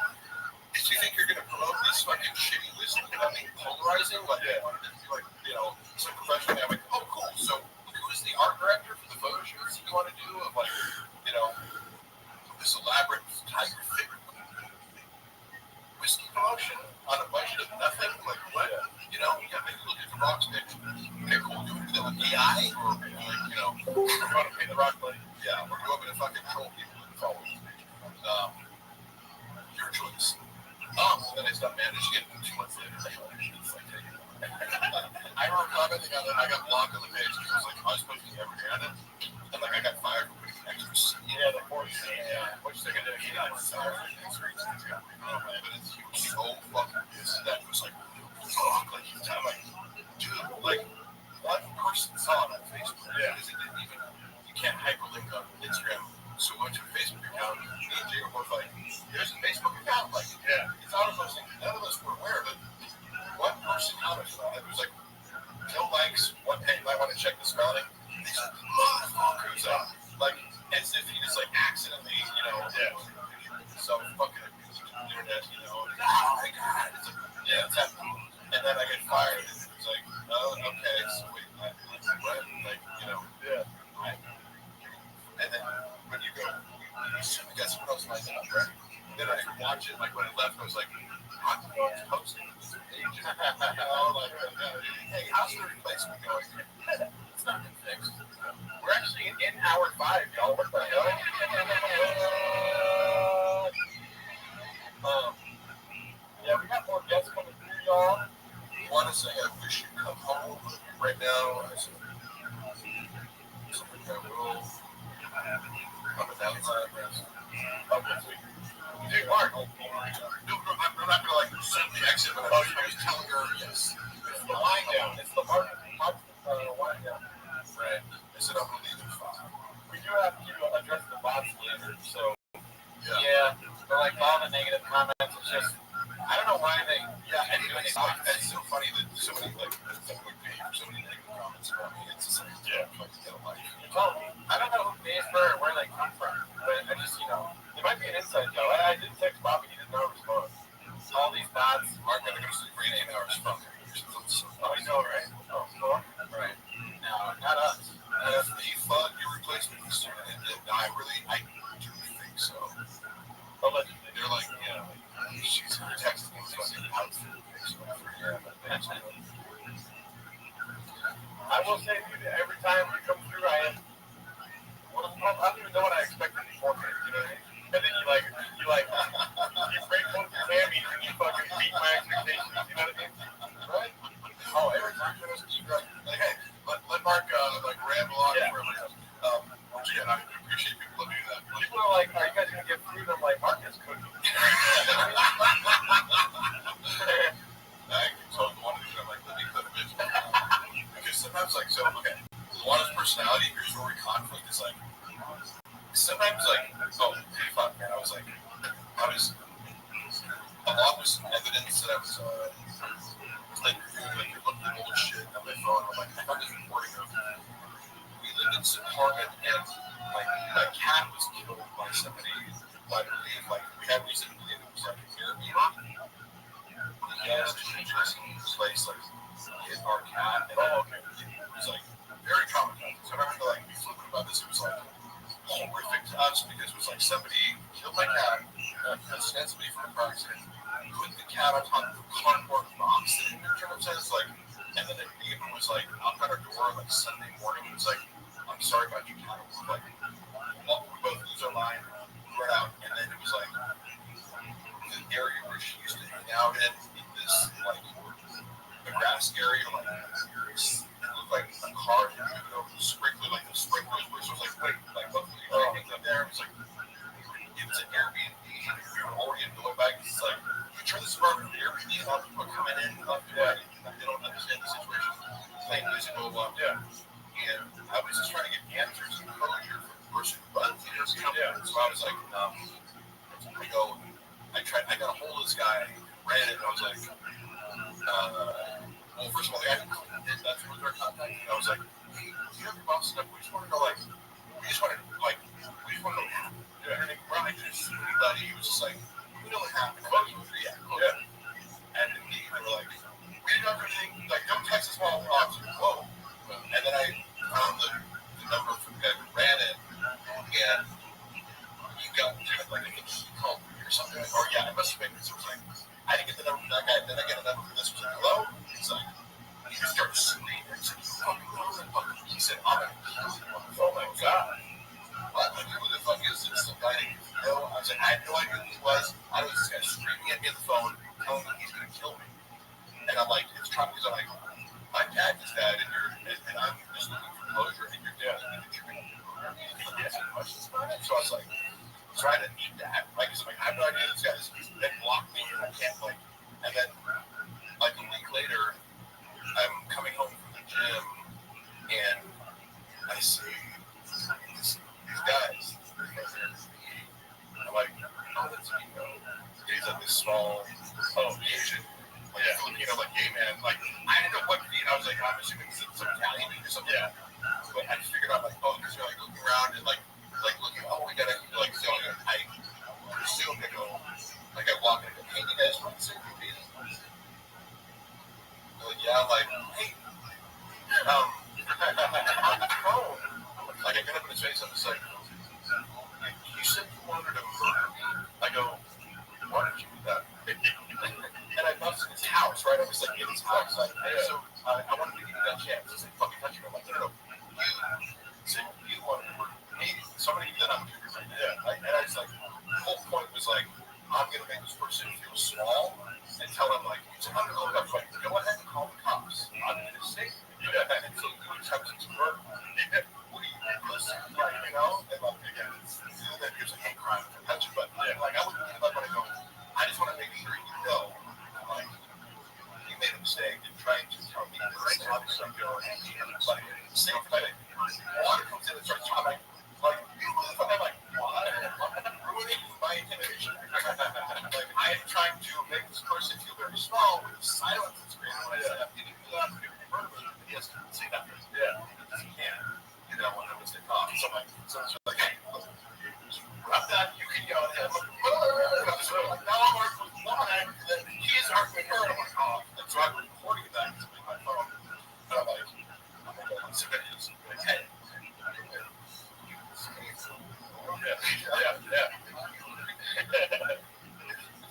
if you think you're going to promote this fucking shitty list without being polarizing, like, they wanted to be like, you know, some professional guy, like, oh, cool. So, who is the art director for the photo shoots you want to do of, like, you know, this elaborate Tiger fit whiskey promotion on a budget of nothing? Like, what? You know, yeah, maybe we'll do the Rock's pitch. Okay, cool. You want to do that with AI? Or, like, you know, We're going to pay the Rock money. yeah, or go up and fucking troll people with followers. Your choice. Then I stopped managing it 2 months later. It's like, I remember commenting on it. I got blocked on the page because I was posting every day on it. And like, I got fired for putting extra C. Yeah, the fourth scene, yeah. Which they're going to do. But it's so fucking pissed. That was like, fuck, like, you kind of like, dude, like, one person saw it on Facebook. Yeah. Because it didn't even, you can't hyperlink on Instagram. So I went to a Facebook account, and it I got someone else lined up, right? And then I watch it, like when I left, I was like, I'm the one who's hosting this page. Hey, how's the replacement going? It's not been fixed. We're actually in hour 5, y'all. What the hell? Yeah, we got more guests coming through, y'all. I want to say I wish you'd come home right now. I said, something I will come outside. Okay, sweet. Dude, Mark. No, I'm not gonna like send the exit, but I was telling her yes. It's the wind down. It's the wind down. Right. I said I'm gonna leave at 5. We do have to address the bots later, so Yeah. yeah. But like all the negative comments, it's just I don't know why they. Yeah, and it's like it's so funny that so many like would pay for so many negative comments about me. It's just like like get a life. Well, I don't know who pays for it, where they come from, but I just it might be an inside joke. I did text Bobby, he didn't know it was going. All these bots Aren't gonna go to sleep for 8 hours from there. Oh, you know, right? Oh, cool. Right. No, not us. And if they thought your replacement was soon, and I do think so. But They're like, she's texting me fucking outfit. I will say, dude, every time we come through, I don't even know what I expected beforehand, you know what I mean? And then you break both your hammies and you fucking beat my expectations, you know what I mean? Right? Oh, every time you like, hey, let Mark ramble on for a minute. Which again, I appreciate people that do that. People are like, are you guys gonna get food? I'm like, Mark is cooking. I told one of these, I'm like, let me put a bitch. Because sometimes, like, so, okay, Luana's personality, your story conflict is like, sometimes, like, oh, fuck, man, I was, a lot was evidence that I was, like looking at old shit on my phone. I'm like, I found this recording of, we lived in this apartment, and, my cat was killed by somebody, I believe, we had reason to believe it was, an Airbnb. Yes, this place, hit our cat, and it was, very traumatizing. So I remember, we flipping about this, it was, horrific to us, because it was, somebody killed my cat, ostensibly for a car accident, put the cat on top of a cardboard box, and it says, and then the neighbor was, knocked on our door, Sunday morning, and was I'm sorry about your cat. We both lose our mind, run out, and then it was, the area where she used to hang out in this, the grass area, it looked like a car that moved over the sprinkler, the sprinklers, which was wait, both of you things up there, it was an Airbnb, we were already annoyed by it, it's you turn this apartment into Airbnb, and all people are coming in, they don't understand the situation, playing music, blah, blah, blah. And I was just trying to get answers and closure from the person who runs this company. So I was I got a hold of this guy, ran it, and I was well, first of all, the guy that's where they're contacting. I was hey, do you have your boss stuff? We just want to know, we just want to know what happened. And then Brian just he was just we know what happened. And immediately we're we didn't have everything, don't text us while we're on. Whoa. And then I found the number from the guy who ran it, and he got, I think he called me or something. Or yeah, it must have been because it was I didn't get the number from that guy, then I get a number from this one. Hello? He's he just started screaming. He said, I'm going to kill you. Oh my God. What? Who the fuck is this? Some guy named Phil? I said, I had no idea who he was. I was this guy screaming at me on the phone, telling me he's going to kill me. And I'm it's trying because I'm my dad is dead, and I'm just looking for closure, and your dad is going to asking questions about it. So I was trying to eat that, because I have no idea this guy is then blocked me, and I can't and then a week later, I'm coming home from the gym, and I see these guys. I'm oh, that's Nico. He's this small, Asian, Filipino, gay man. I didn't know what to eat. I was I'm assuming it's some Italian or something. Yeah. But I just figured out, oh, because you're looking around and looking, oh, we gotta, so I presume to go, I walk in and go, hey, you guys want to see me? Yeah, I'm hey, on the phone, I get up in his face, I'm just you said you wanted to was like, hey, so I wanted to give you that chance. He's like, fucking touch me. I'm like, no. So you wanted to hate somebody that I'm doing. Yeah. And I was like, the whole point was like, I'm going to make this person feel small and tell them, like, it's not going to look up. Like, go ahead and call the cops. I'm going to say, and so you attempted to murder. What do you listen? Like, you know? And like, again, there's a hate crime for touching, but like, I wouldn't give up when I go, I just want to make sure you know, like, you made a mistake in trying to tell me this. Obviously, I'm doing it. Like, same thing. Water comes in and starts talking. Like, I'm like, what? Ruining my intimidation. Like, I am trying to make this person feel very small with the silence that's created when I say, I'm giving you that, I'm giving you murder. He has to say that. Yeah. Because he can't. You know, when I was in talk. So I'm like, hey, look, I'm not, you can yell at him. So like, now I'm arguing with mine, and then he's arguing with her, and I'm like, oh. And so I'm recording that because I'm on my phone. And I'm like, so then he's like, hey. Yeah.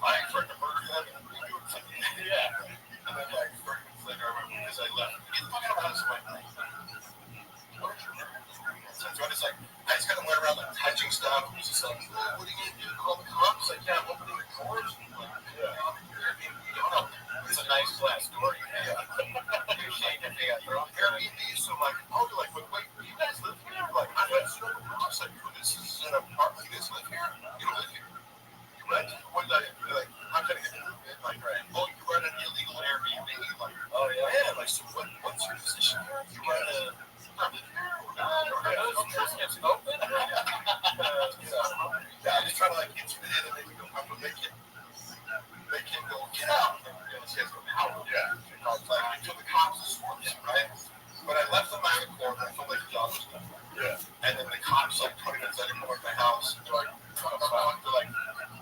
I tried to murder him and redo it. Yeah. And then like 30 minutes later, I remember because I left. Get the fuck out of the house. I'm like, what did you do? So I just kind of went around like touching stuff. It was just like, oh, what are you going to do? Call the cops? Like, yeah, I'm opening the doors. Like, you don't know. It's a nice glass door. Yeah. You're shaking if they got your own Airbnb. So I'm like, oh, you're like, wait, you guys live here? Like, I went to the house. Like, this is an apartment. You guys live here? You don't live here. You rent? What did I do? Like, I'm trying to get it. Like, right. Oh, you run an illegal Airbnb? Like, oh, yeah. Like, so what's your position here? You run a... It's open. Yeah, I'm just trying to like intimidate and make me go comfortable. They can go get out. And she has no power. Yeah. Like until the cops escort him, right? But I left them out of the corner. I felt like the job was done. Yeah. And then the cops like 20 minutes later come over to my house and they're like,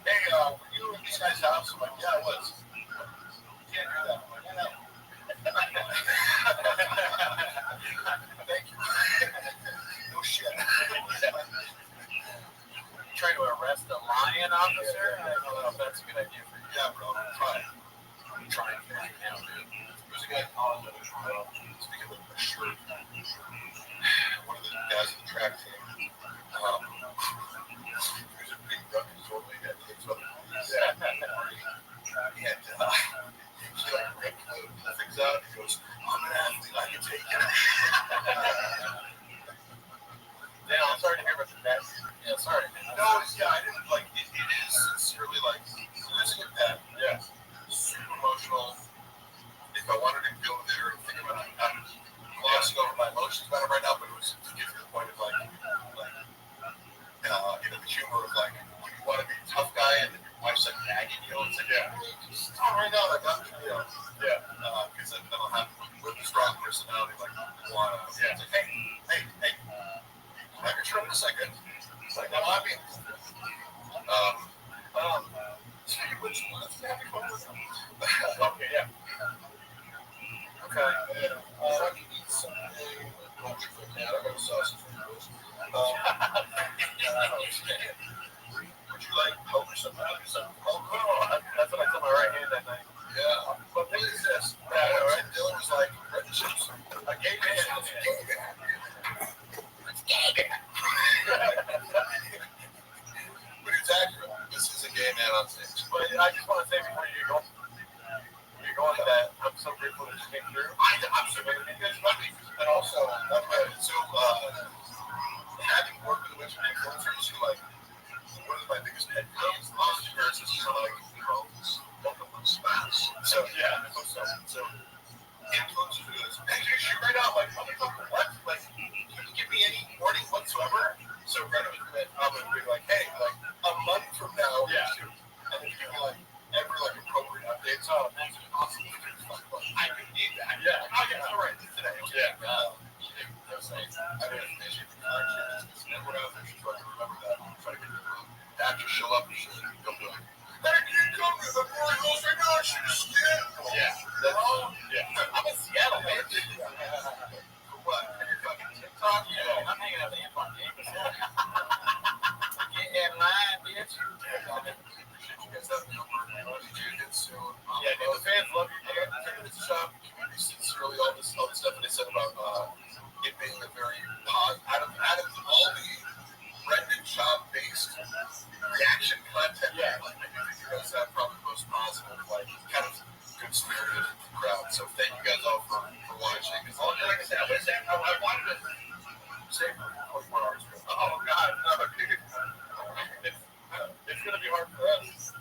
hey, were you in this guy's house? I'm like, yeah, I was. You can't do that. I'm like, yeah, no. Thank you. No shit. Trying to arrest a lion officer? I don't know if that's a good idea for you. Yeah, bro. Try. I'm trying right now, dude. There's a guy in college that was speaking of a shirt. One of the guys in the track team. There's a big rugged disorderly that takes other police. Yeah. And he like ripped the things out. He goes, I'm an athlete. I can take it. Yeah, I'm sorry to hear about that. Yeah, sorry. No, I didn't like it. It is sincerely like losing a pet. Yeah. Super emotional. If I wanted to go there and think about it, I'm glossing over my emotions about it right now, but it was to get to the point of like the humor of like when you want to be a tough guy and then your wife's like nagging you, it's like, yeah, stop right now, like I'm, yeah, because then I'll have with a strong personality, like want to, yeah, it's like, hey, have your shirt in a second. It's like, no, I mean, which one? Okay, yeah. Okay. I can eat something with poultry for me. I don't have a sausage for those. Would you like Coke or something? Oh, that's what I told my right hand that night. Yeah. But what is this? And Dylan was like, red chips. A gay man. It's gay man. But it's accurate. This is a gay man on stage. But I just want to say before you go, going to that, I'm so grateful that you came through. I'm so grateful that you guys love me. And also, having worked with a bunch of influencers who, like, one of my biggest pet peeves last year is just like, both of them spouse. So, yeah, so influencers who goes, hey, you shoot right now. Like, motherfucker, what? Like, you didn't give me any warning whatsoever. So, right away, I'm going to be like, hey, like, a month from now, yeah. And then you give me, like, every like appropriate updates. Oh, that's awesome. I could need that. Yeah. Oh, yeah. All right. Today. Yeah. I mean, information from everyone out there should try to remember that. Try to get the actors show up and shit. Come do it. Hey, can you come to the boy house right now? I should have scared. Yeah. Yeah. I'm in Seattle, man. For what? You're fucking TikTok? Yeah. I'm hanging out the Empire campus. Get in line, bitch. Yeah, the fans love you. Take it to the shop. for us.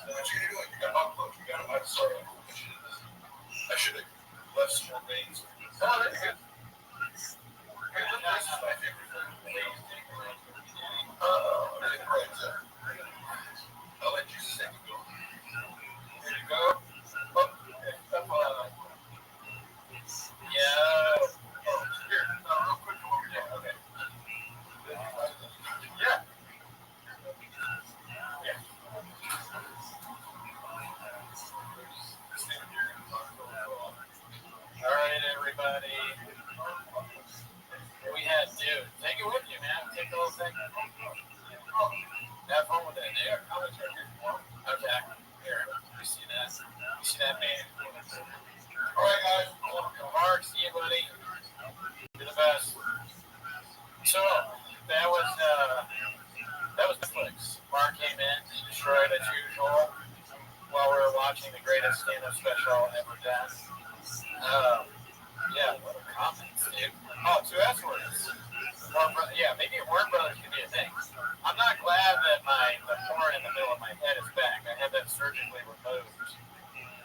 What you gonna do? You got look, you got I'm sorry. I should have left some more beans. Oh, that's good. Hey, look, this is my favorite thing. Right. I'll let you sing. Here you go. Oh, yeah. Oh, here. No, real quick. Yeah, okay. Yeah. Yeah. All right, everybody. We had, dude, take it with you, man. Take the whole thing. Have fun with that, dude. Okay. Here, you see that? You see that, man? All right, guys. Mark, see you, buddy. You're the best. So, that was Netflix. Mark came in, destroyed as usual while we were watching the greatest stand-up special ever done. Yeah, what a comments, dude. Oh, two S words. Yeah, maybe Warner Brothers could be a thing. I'm not glad that the horn in the middle of my head is back. I had that surgically removed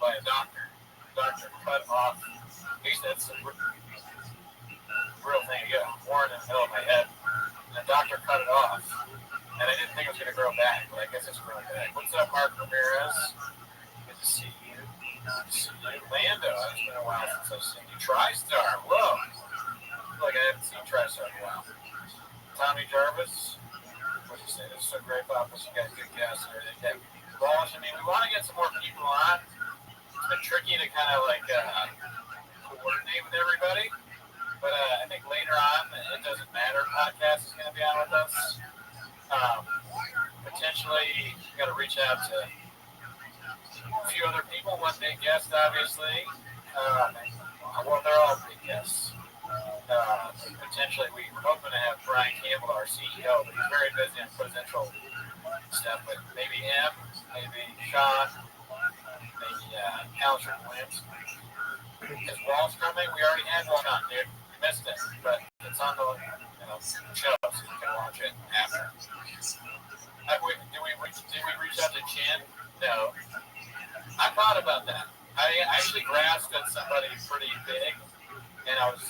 by a doctor. The doctor cut off. He said it's a real thing. You got a horn in the middle of my head. And the doctor cut it off. And I didn't think it was going to grow back, but I guess it's growing back. What's up, Mark Ramirez? Good to see you. Good to see you. Lando, it's been a while since I've seen you. TriStar, whoa. I feel like I haven't seen TriStar in a while. Tommy Jarvis, what do you say? This is so great, Papa. You guys good guests and everything. Yeah. Walsh, I mean, we want to get some more people on. It's been tricky to kind of coordinate with everybody. But I think later on, it doesn't matter. Podcast is going to be on with us. Potentially, you got to reach out to a few other people. One big guest, obviously. Well, they're all big guests. Potentially, we're hoping to have Brian Campbell, our CEO, but he's very busy on presidential stuff. But maybe him, maybe Sean, maybe Alistair Williams. Is Walsh coming? We already had one on, dude. We missed it, but it's on the show, so you can watch it after. Did we reach out to Chin? No. I thought about that. I actually grasped at somebody pretty big, and I was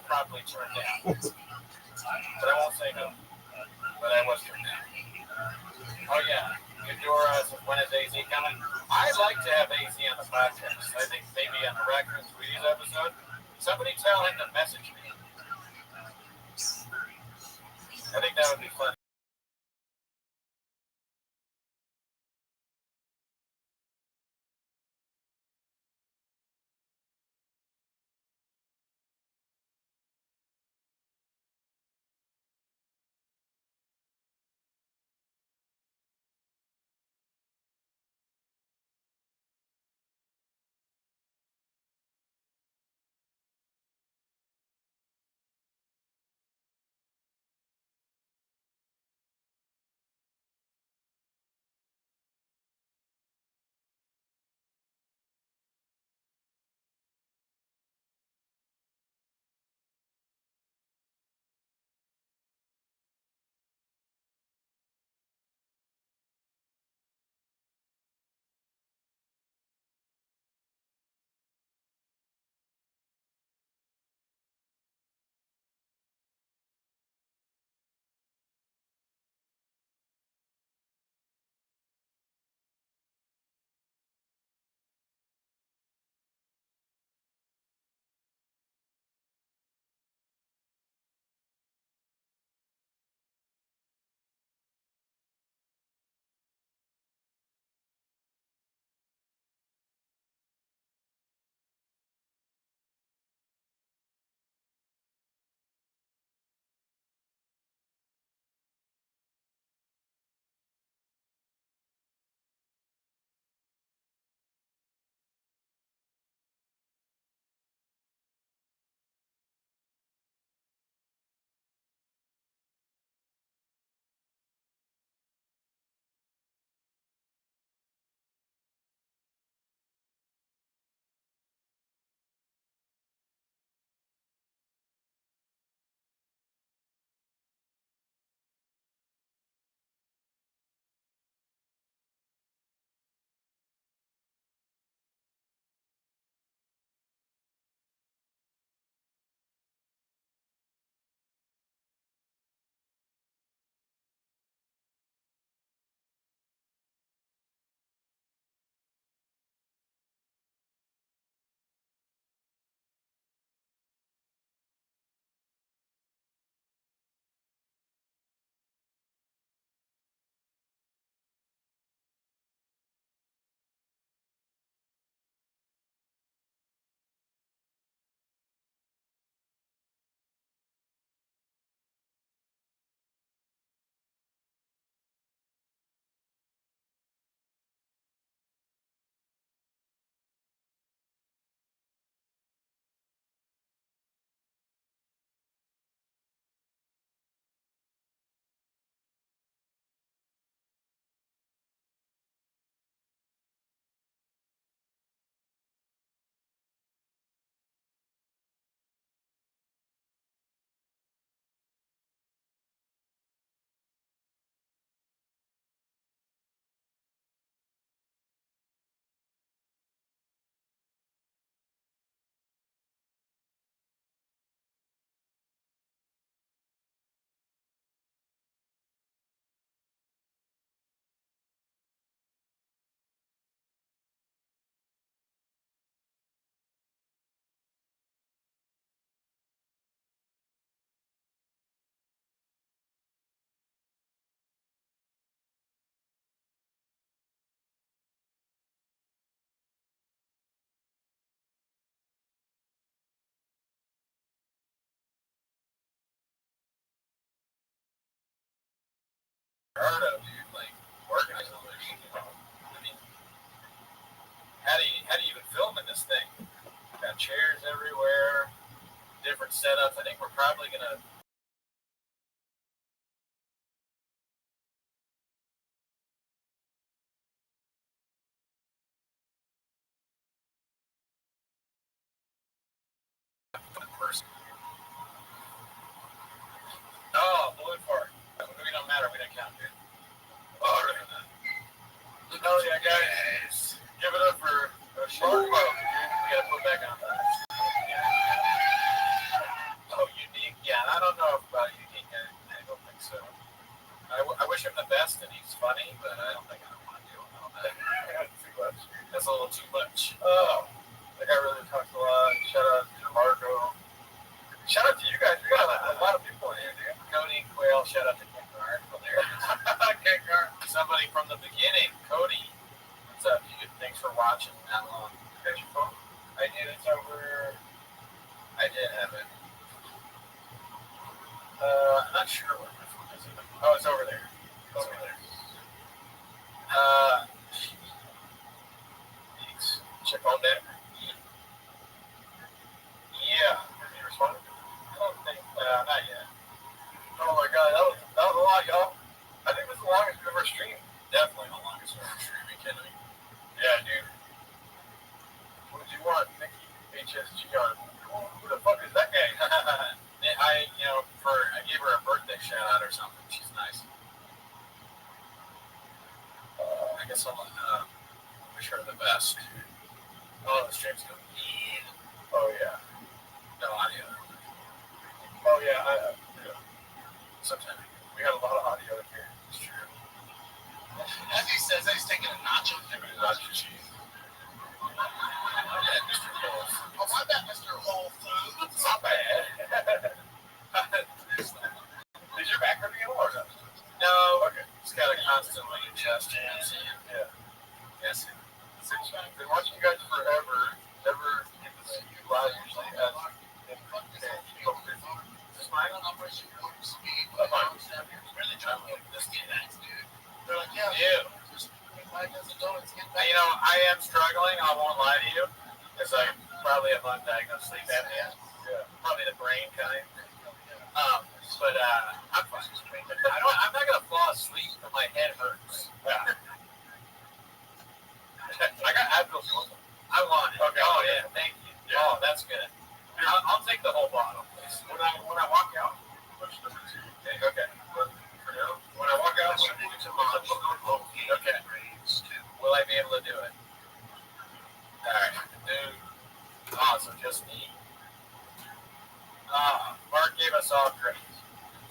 probably turned down. But I won't say no. But I was turned down. Oh, yeah. Eudora says, when is AZ coming? I'd like to have AZ on the podcast. I think maybe on the Raccoon Sweeties episode. Somebody tell him to message me. I think that would be fun. Gerardo, dude, like organizing all this. I mean, how do you even film in this thing? Got chairs everywhere, different setups. I think we're probably gonna. Person. Oh, balloon fart. We don't matter. We didn't count, dude. Oh, right. Oh yeah, guys. Give it up for a short quote. We gotta put back on that. Oh, unique. Yeah, I don't know about unique. I don't think so. I wish him the best, and he's funny, but I don't think I want to deal with all that. Too much. That's a little too much. Oh, that guy really talks a lot. Shout out to Marco. Shout out to you guys. We got a lot of people in here, dude. Cody, Quail, shout out to Ken Gar. Oh, there. Ken Gar. Somebody from the beginning. Cody. What's up, dude? Thanks for watching that long. You got your phone? I did. It's over. I did have it. I'm not sure what my phone is. Oh, it's over there. It's over there. Chip on that. Yeah. Have you responded? I don't think. Not yet. Oh my god, that was a lot, y'all. I think this is the longest we've ever streamed. Definitely the longest we've ever streamed. Are you kidding me? Yeah, dude. What did you want, Nikki? HSG on. Who the fuck is that guy? I gave her a birthday shout out or something. She's nice. I guess I'll wish her the best. Oh, the stream's going. Oh yeah. No audio. Oh yeah. Sometimes we got a lot of audio in here. It's true. As he says, he's taking a nacho. Nacho cheese. Yeah, Mr. Whole Foods. Oh, my bad, Mr. Whole Foods. Not bad. Is your back hurting at all or no? No. Okay. Just gotta constantly adjust. Yeah. Yes. Been watching you guys forever. Never get to see you live usually as just fine. Really trying to get this kid next, dude. They're like, yeah. I am struggling. I won't lie to you. Because I probably have undiagnosed sleep apnea. Yeah. Probably the brain kind. But I'm fine. I'm not gonna fall asleep, but my head hurts. Yeah. I got Advil. I want it. Okay. Oh yeah, thank you. Yeah. Oh, that's good. I'll take the whole bottle, please. When I walk out, push number 2. Okay. For now, when I walk out, okay. Will I be able to do it? All right, dude. Awesome, just me. Mark gave us all Graves.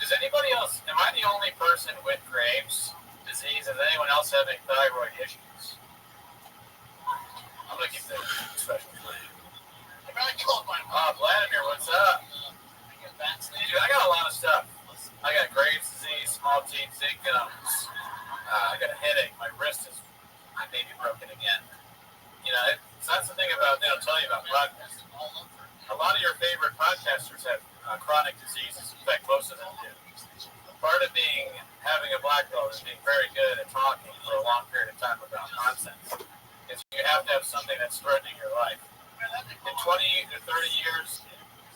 Does anybody else? Am I the only person with Graves' disease? Does anyone else have any thyroid issues? I'm gonna keep that special for you. Vladimir, what's up? Dude, I got a lot of stuff. I got Graves' disease, small teeth, zinc gums. I got a headache. My wrist is maybe broken again. So that's the thing about, they'll tell you about podcasting. A lot of your favorite podcasters have chronic diseases. In fact, most of them do. Part of having a black belt is being very good at talking for a long period of time about nonsense. Is you have to have something that's threatening your life. In 20 to 30 years,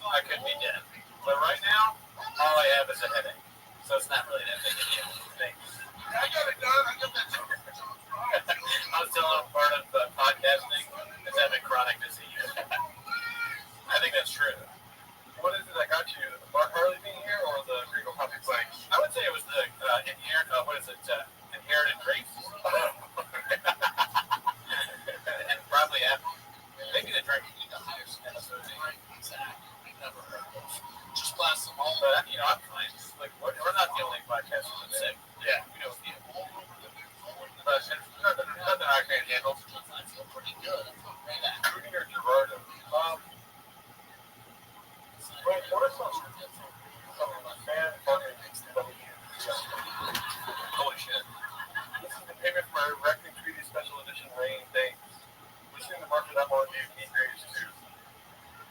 I could be dead. But right now, all I have is a headache. So it's not really that big a deal. Thanks. I got it done. I got that. I was telling them part of podcasting is having chronic disease. I think that's true. What is it that got you? The Mark Harley being here or the Regal Public Bank? I would say it was the inherited traits. And probably maybe the drink. Just blast them all. But I'm fine. Like we're not the only podcast that's sick. Yeah, we know the but nothing I can't handle. I feel pretty good. Rudy or Gerardo? What are some fan holy shit. This is the payment for our Reckoning Treaty Special Edition Rain. Thanks. Listening to Mark it up on new Keith Graves too.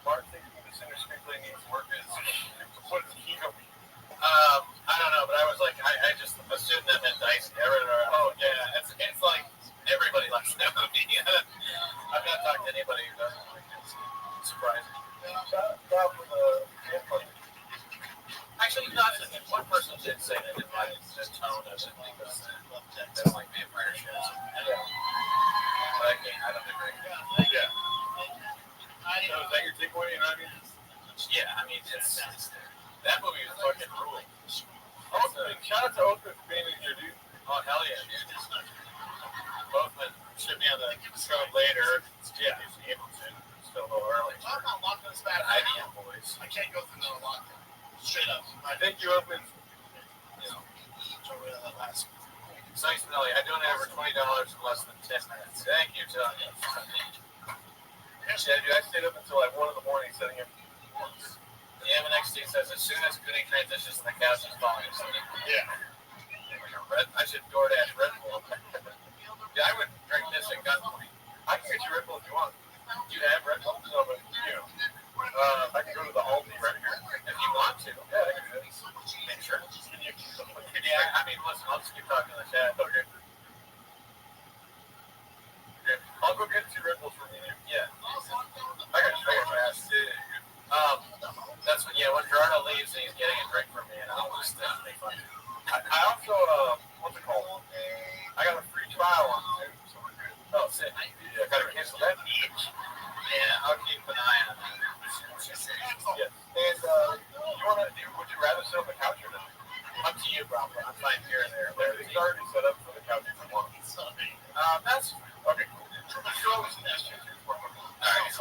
Mark thinks the singer screenplay needs work. What is he going to be? I don't know, but I was like, I just assumed that meant Dyson point, you know what I mean? Yeah, I mean, it's that movie is fucking ruling. Also, shout out to Oprah for being in your dude. Oh, hell yeah, dude. Both men should be on the show later. Yeah, he's able to. Still a little early. I'm not locking this bad. IBM boys. I can't go through another lockdown. Straight up. I think you opened, you know, over that last. Thanks, Nelly. I donated over $20 in less than 10 minutes. Thank you, Tony. Yeah, dude, I stayed up until like 1 in the morning setting up. The MNXT says as soon as Goody transitions to the couch, he's falling asleep. Yeah. I should DoorDash Red Bull. Yeah, I would drink this at gunpoint. I can get you Red Bull if you want. You have Red Bull? No, but you. I can go to the Aldi right here. If you want to. Yeah, I can do it. Make sure. Yeah, I mean, listen, I'll just keep talking in the chat. Okay. Okay. I'll go get 2 Red Bulls from you. Yeah. I got sugar fast, too. That's when, yeah, when Gerardo leaves and he's getting a drink from me, and I'll just make fun. I also, what's it called? I got a free trial on it, too. So we're good. Oh, sick. I gotta cancel that. Yeah, I'll keep an eye on that. Yeah. And, you wanna, would you rather sit on the couch or not? Up to you, bro. I'm fine here and there. Everything's already set up for the couch if you want. That's, okay, cool. You always suggest you. Alright,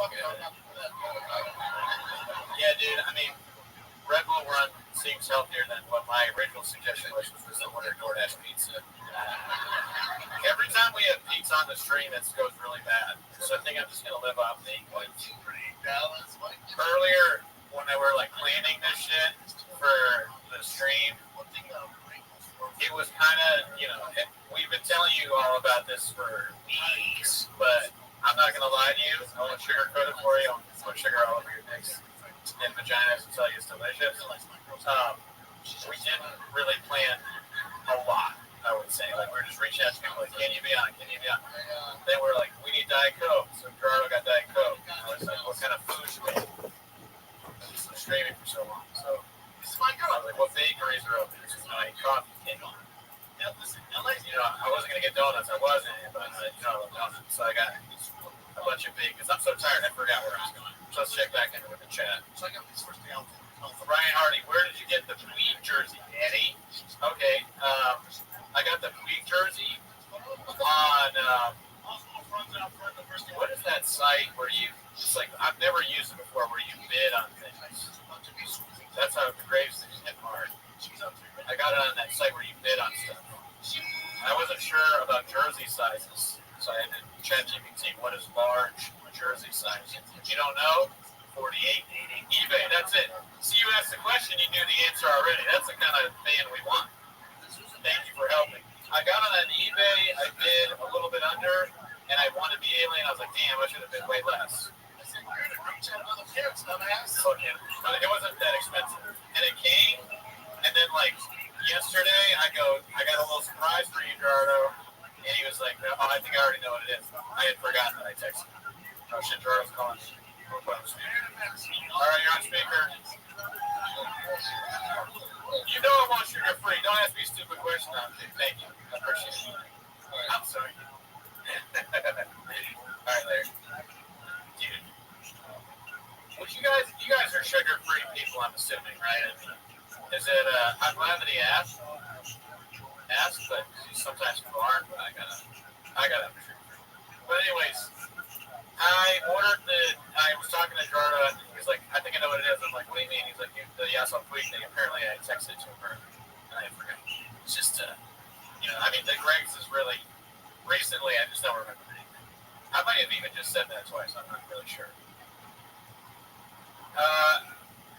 yeah, dude, I mean, Red Bull Run seems healthier than what my original suggestion was, which was the order DoorDash pizza. Every time we have pizza on the stream, it goes really bad. So I think I'm just going to live off the equation. Earlier, when they were like planning this shit for the stream, it was kind of, you know, we've been telling you all about this for weeks, but I'm not going to lie to you. I want sugarcoat it for you. I want sugar all over your dicks and vaginas and tell you it's delicious. We didn't really plan a lot, I would say. Like, we were just reaching out to people like, can you be on? Can you be on? They were like, we need Diet Coke. So Gerardo got Diet Coke. I was like, what kind of food should we have? It's been streaming for so long. So I was like, what bakeries are open? This is my coffee came on. You know, I wasn't going to get donuts. I wasn't, but you know, I love donuts. So I got a bunch of because I'm so tired, I forgot where I was going. So let's check back into the chat. So I got these first down. Brian Hardy, where did you get the Puig jersey, Eddie? Okay, I got the Puig jersey on, what is that site where you, it's like, I've never used it before, where you bid on things. That's how the Graves thing hit hard. I got it on that site where you bid on stuff. I wasn't sure about jersey sizes, so I had to ChatGPT what is large jersey size. If you don't know, 48, 80, eBay, that's it. See, you asked the question, you knew the answer already. That's the kind of fan we want. Thank you for helping. I got on an eBay, I bid a little bit under, and I wanted to be alien. I was like, damn, I should have bid way less. Fucking, but it wasn't that expensive. And it came, and then like yesterday, I got a little surprise for you, Gerardo. And he was like, oh, I think I already know what it is. I had forgotten that I texted him. Oh shit, Gerardo's calling. All right, you're on speaker. You know I want sugar free. Don't ask me a stupid question. Thank you. I appreciate it. I'm sorry. All right, Larry. Dude. Would you guys are sugar free people, I'm assuming, right? Is it, I'm glad that he asked, but sometimes people aren't, but I gotta. But anyways, I was talking to Gerardo, and he was like, I think I know what it is. I'm like, what do you mean? He's like, the Yasal Puig thing. Apparently I texted it to him, and I forgot. It's just, you know, I mean, the Greg's is really, recently, I just don't remember anything. I might have even just said that twice, I'm not really sure.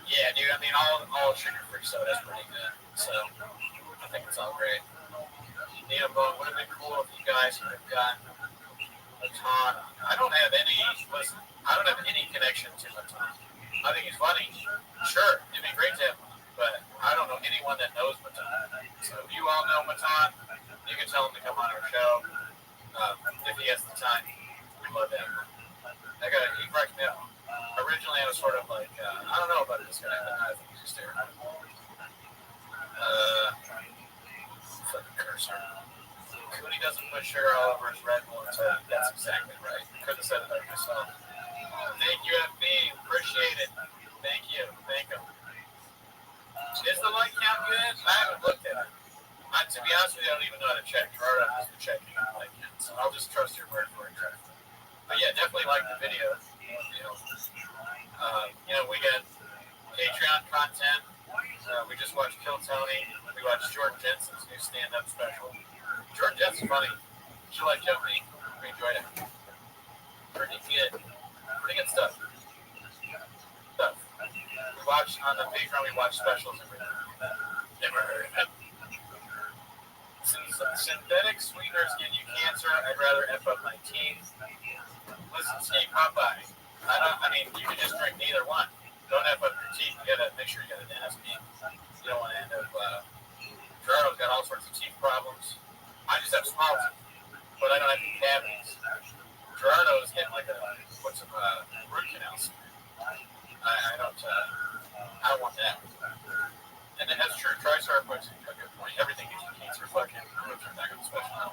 Yeah, dude, I mean, all sugar-free soda is pretty good, so I think it's all great. Nina Bone, would have been cool if you guys would have gotten Matan. I don't have any connection to Matan. I think he's funny. Sure, it'd be great to have him, but I don't know anyone that knows Matan. So if you all know Matan, you can tell him to come on our show. If he has the time, we'd love to have him. He cracks me up. Originally, I was sort of like, I don't know about this guy, but I think he's just terrible. Fucking cursor. Cootie doesn't put sugar all over his Red Bull, so that's exactly right. Couldn't have said it better myself. Thank you, FB. Appreciate it. Thank you. Thank you. Is the light count good? I haven't looked at it. To be honest with you, I don't even know how to check. Gerardo has to check the light count. So I'll just trust your word for it. But yeah, definitely like the video. We get Patreon content. We just watched Kill Tony. We watched Jordan Jensen's new stand-up special. Jordan Jensen's funny. She liked Jeffrey. We enjoyed it. Pretty good stuff. We watched on the Patreon. We watch specials every day. Never heard of it. Synthetic sweeteners give you cancer. I'd rather F up my teeth. Listen, Steve Popeye. You can just drink neither one. Don't F up your teeth. You gotta make sure you got an NSP. You don't want to end up. Gerardo's got all sorts of teeth problems. I just have small teeth, but I don't have any cavities. Gerardo's getting like some root canals. I don't want that. And then that's true. Tristar puts a good point. Everything gives you cancer. Fucking roots are not going to special.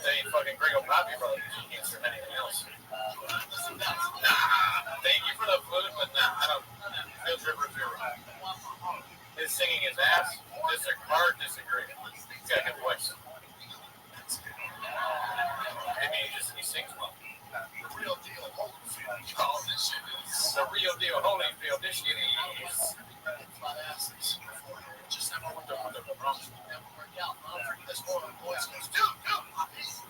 They fucking Gringo Poppy probably gives you cancer and anything else. Thank you for the food, but I don't. Field Tripper 0. His singing his ass. Disagree. He's got a good voice. He sings well. The real deal, Holyfield. Oh, this shit is. The real deal, Holyfield. This shit is. Flat asses. Just never went to the Bronx. Never worked out. This morning, boys goes, dude.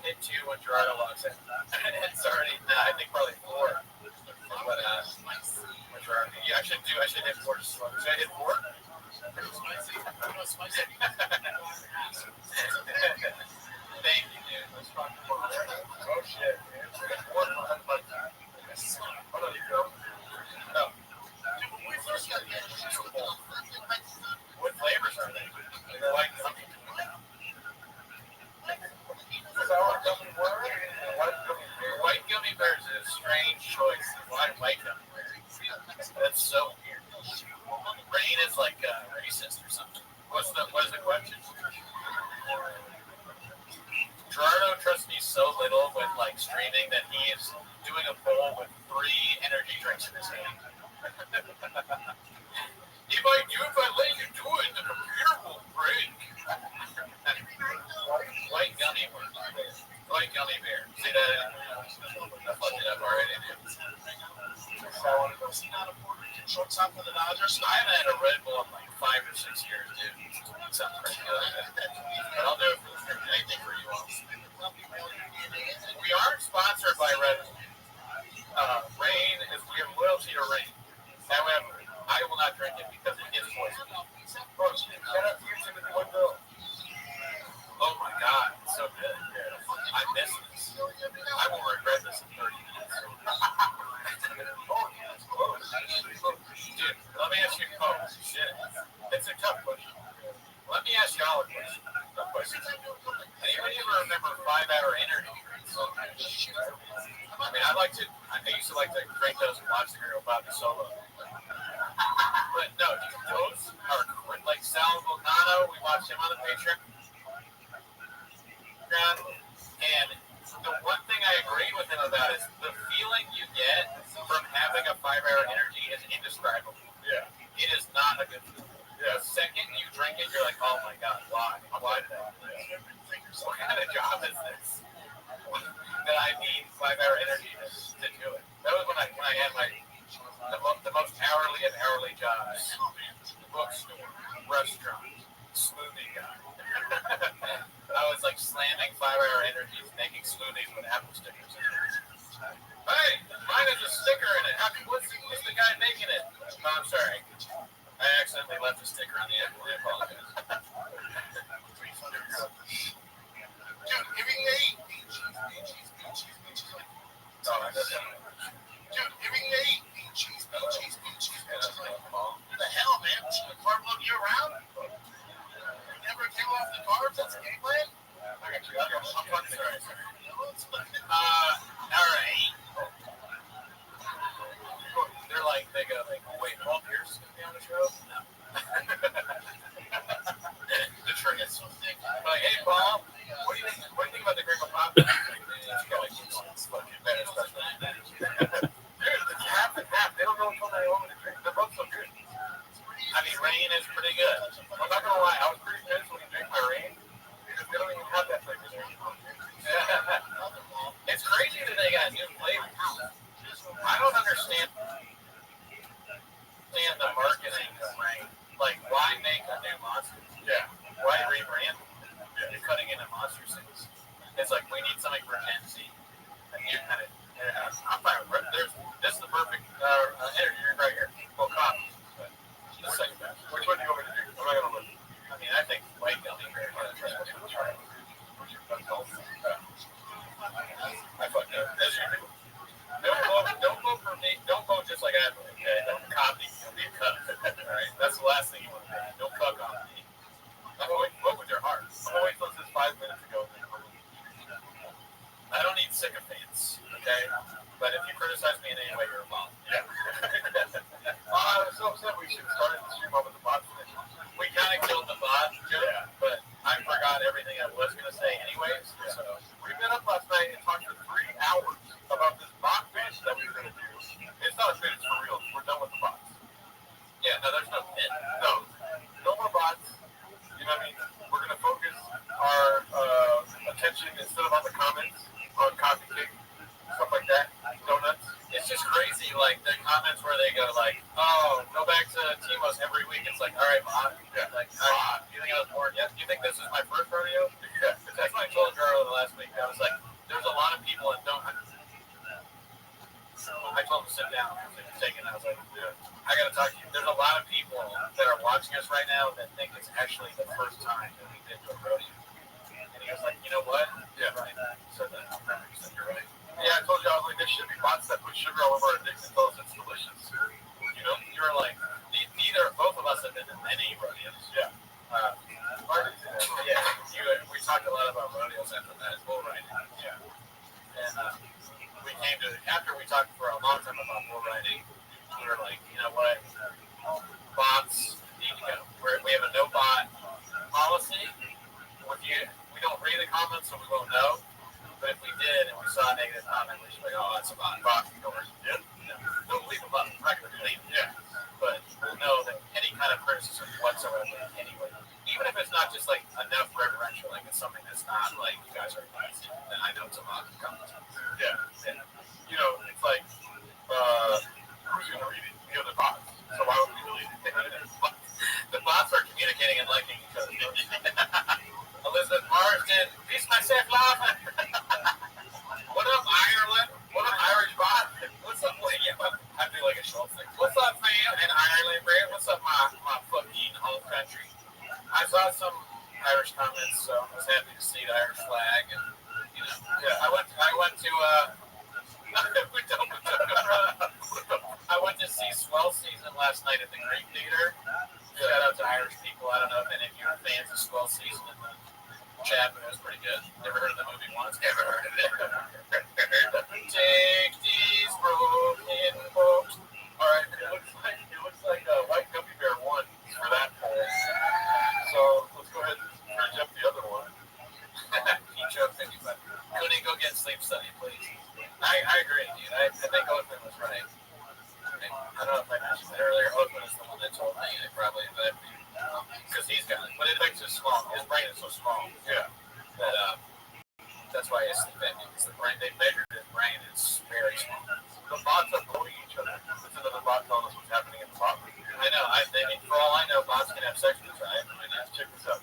Hit 2 when Gerardo walks in. It's already, I think probably 4. But, Gerardo, yeah, I should hit 4 just slow. Should I hit 4? Thank you, dude. Let's talk about it. Oh, shit, man. Hold on, you go. Oh. What flavors are they? White gummy. Sour gummy worm? White gummy bears is a strange choice. Why white gummy bears? That's so weird. Rain is like racist or something. What's the question? Gerardo trusts me so little with like streaming that he is doing a poll with 3 energy drinks in his hand. If I let you do it, the computer will break. White gummy bear. White gummy bear. See that? I fucked it up already, dude. Shortstop for the Dodgers. I haven't had a Red Bull in like 5 or 6 years, dude. Sounds pretty good. But I'll do it for the stream. Anything for you all. We aren't sponsored by Red Bull. Rain is we have loyalty to Rain. However, I will not drink it because it is poison. Shout out to you, Timothy Woodville. Oh my God, it's so good. I miss this. I will regret this in 30 minutes. Dude, let me ask you a question. It's a tough question. Let me ask y'all a question. Anybody ever remember 5-hour energy drinks? I used to like to drink those and watch the girl Bobby Solo. But no, those are like Sal Volcano. We watched him on the Patreon. And the one thing I agree with him about is the feeling you get from having a 5-hour energy is indescribable. Yeah. It is not a good feeling. The second you drink it, you're like, oh my God, why? Why did I do this? What kind of job is this? That I need 5-hour energy to do it. That was when I had the most hourly of hourly jobs. Bookstore, restaurant, smoothie guy. I was like slamming 5-hour energies, making smoothies with apple stickers. Hey, mine has a sticker in it. What's the guy making it? Oh, I'm sorry. I accidentally left a sticker on the apple. I apologize. Dude, giving me cheese. What the hell, man? Carb load year round? Never came off the carbs? That's a game plan? I'm sorry. I don't understand the marketing, right? Like, why make a new monster? Yeah. Why rebrand? You're cutting into monster scenes. It's like, we need something for Gen Z. And you kind of, I'm fine with it. This is the perfect energy drink right here. Well, coffee. But the second best. Which one do you want me to do? What am I going to look? I mean, I think white gummy bear. I fucked up. As you do. Don't vote for me. Don't vote just like I do. Okay? Don't copy. Don't be a cuck. All right? That's the last thing you want to do. Don't cuck on me. Vote with your heart. I'm going to wait till this 5 minutes ago. I don't need sycophants, okay? But if you criticize me in any way, you're a bum. Yeah. I was so upset we should have started the stream off with the bot finish. We kind of killed the bot joke, but I forgot everything I was going to say anyways. So We met up last night and talked for 3 hours about this bot finish that we were going to do. It's not a finish for real. We're done with the bots. yeah, no, there's no fit. No more bots. You know what I mean? We're going to focus our attention instead of on the comments, on coffee cake, stuff like that, donuts. It's just crazy, like the comments where they go like, "Oh, go back to Timo's every week." It's like, all right, bot. Yeah. Like, you think I was born? Yeah. You think this is my first rodeo? Yeah. That's what I told Jarl the last week. I was like, there's a lot of people that don't. I told him to sit down. I was taking. I was like, I got to talk to you. There's a lot of people that are watching us right now that think it's actually the first time that we've been to a rodeo. And he was like, you know what? Yeah. Right. So then, you're right. Yeah, I told you I was like, there should be bots that put sugar all over our dicks and tell us it's delicious. You know, you're like, both of us have been to many rodeos. Yeah. We talked a lot about rodeos after that, bull riding. Yeah. And we came to, after we talked for a long time about bull riding, we were like, you know what, bots need to go. We have a no bot policy. We don't read the comments, so we won't know. But if we did and we saw a negative comment, we'd just be like, oh, that's a bot. Bot, yeah. Don't leave them up. I'm not going to delete them. Yeah. But we'll know that any kind of criticism whatsoever, anyway, even if it's not just like enough reverential, like it's something that's not like you guys are advising, then I know it's a bot comment. Yeah. And, You know, it's like, who's going to read it? The other bots. So why would we delete it? the bots are communicating and liking each other. Elizabeth Marsden, peace myself laughing. What up, Ireland? What up, Irish bot? What's up, yeah, I do like a Schultz thing. What's up, fam? In Ireland, Brad? What's up, my fucking home country? I saw some Irish comments, so I was happy to see the Irish flag, and you know, yeah, I went to I went to see Swell Season last night at the Greek Theater. Shout out to Irish people. I don't know if any of you are fans of Swell Season in the chat, but it was pretty good. Never heard of the movie once. Never heard of it. Take these broken boats. All right, it looks like White Gummy Bear won for that poll. So let's go ahead and bridge up the other one. Each of 55. Could he go get sleep study, please? I agree, dude. I think Oakman was right. I don't know if I mentioned that earlier. Oakman is the one that told me probably that because he's got it, but it makes it small. His brain is so small. Yeah. That that's why his sleep apnea. Because the brain, they measured his brain is very small. The bots are voting each other. It's another bot telling us what's happening in the bot room. I know. I mean, for all I know, bots can have sex with us. I have no idea. Check this out.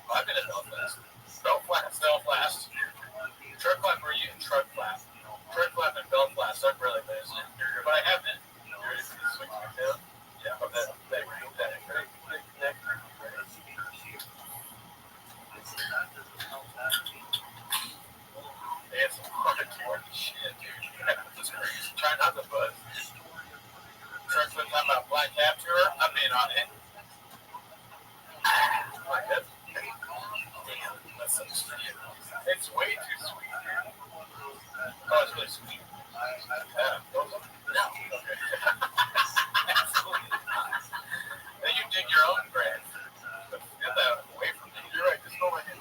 I've been at Belfast. Belfast. Truck flap, were you in truck flap? Truck flap and Belfast, I'm really busy. But I have been. You're ready for this swing down? Yeah, but that very neck. It's hardcore shit, dude. That's crazy. Try not to buzz. Truck flip talking about Black Cap Tour. I've been on it. My head. Damn, that's so sweet. It's way too sweet. Oh, it's really sweet. No. Okay. Absolutely not. Then you dig your own bread. Get that away from me. You're right. Just go my hand.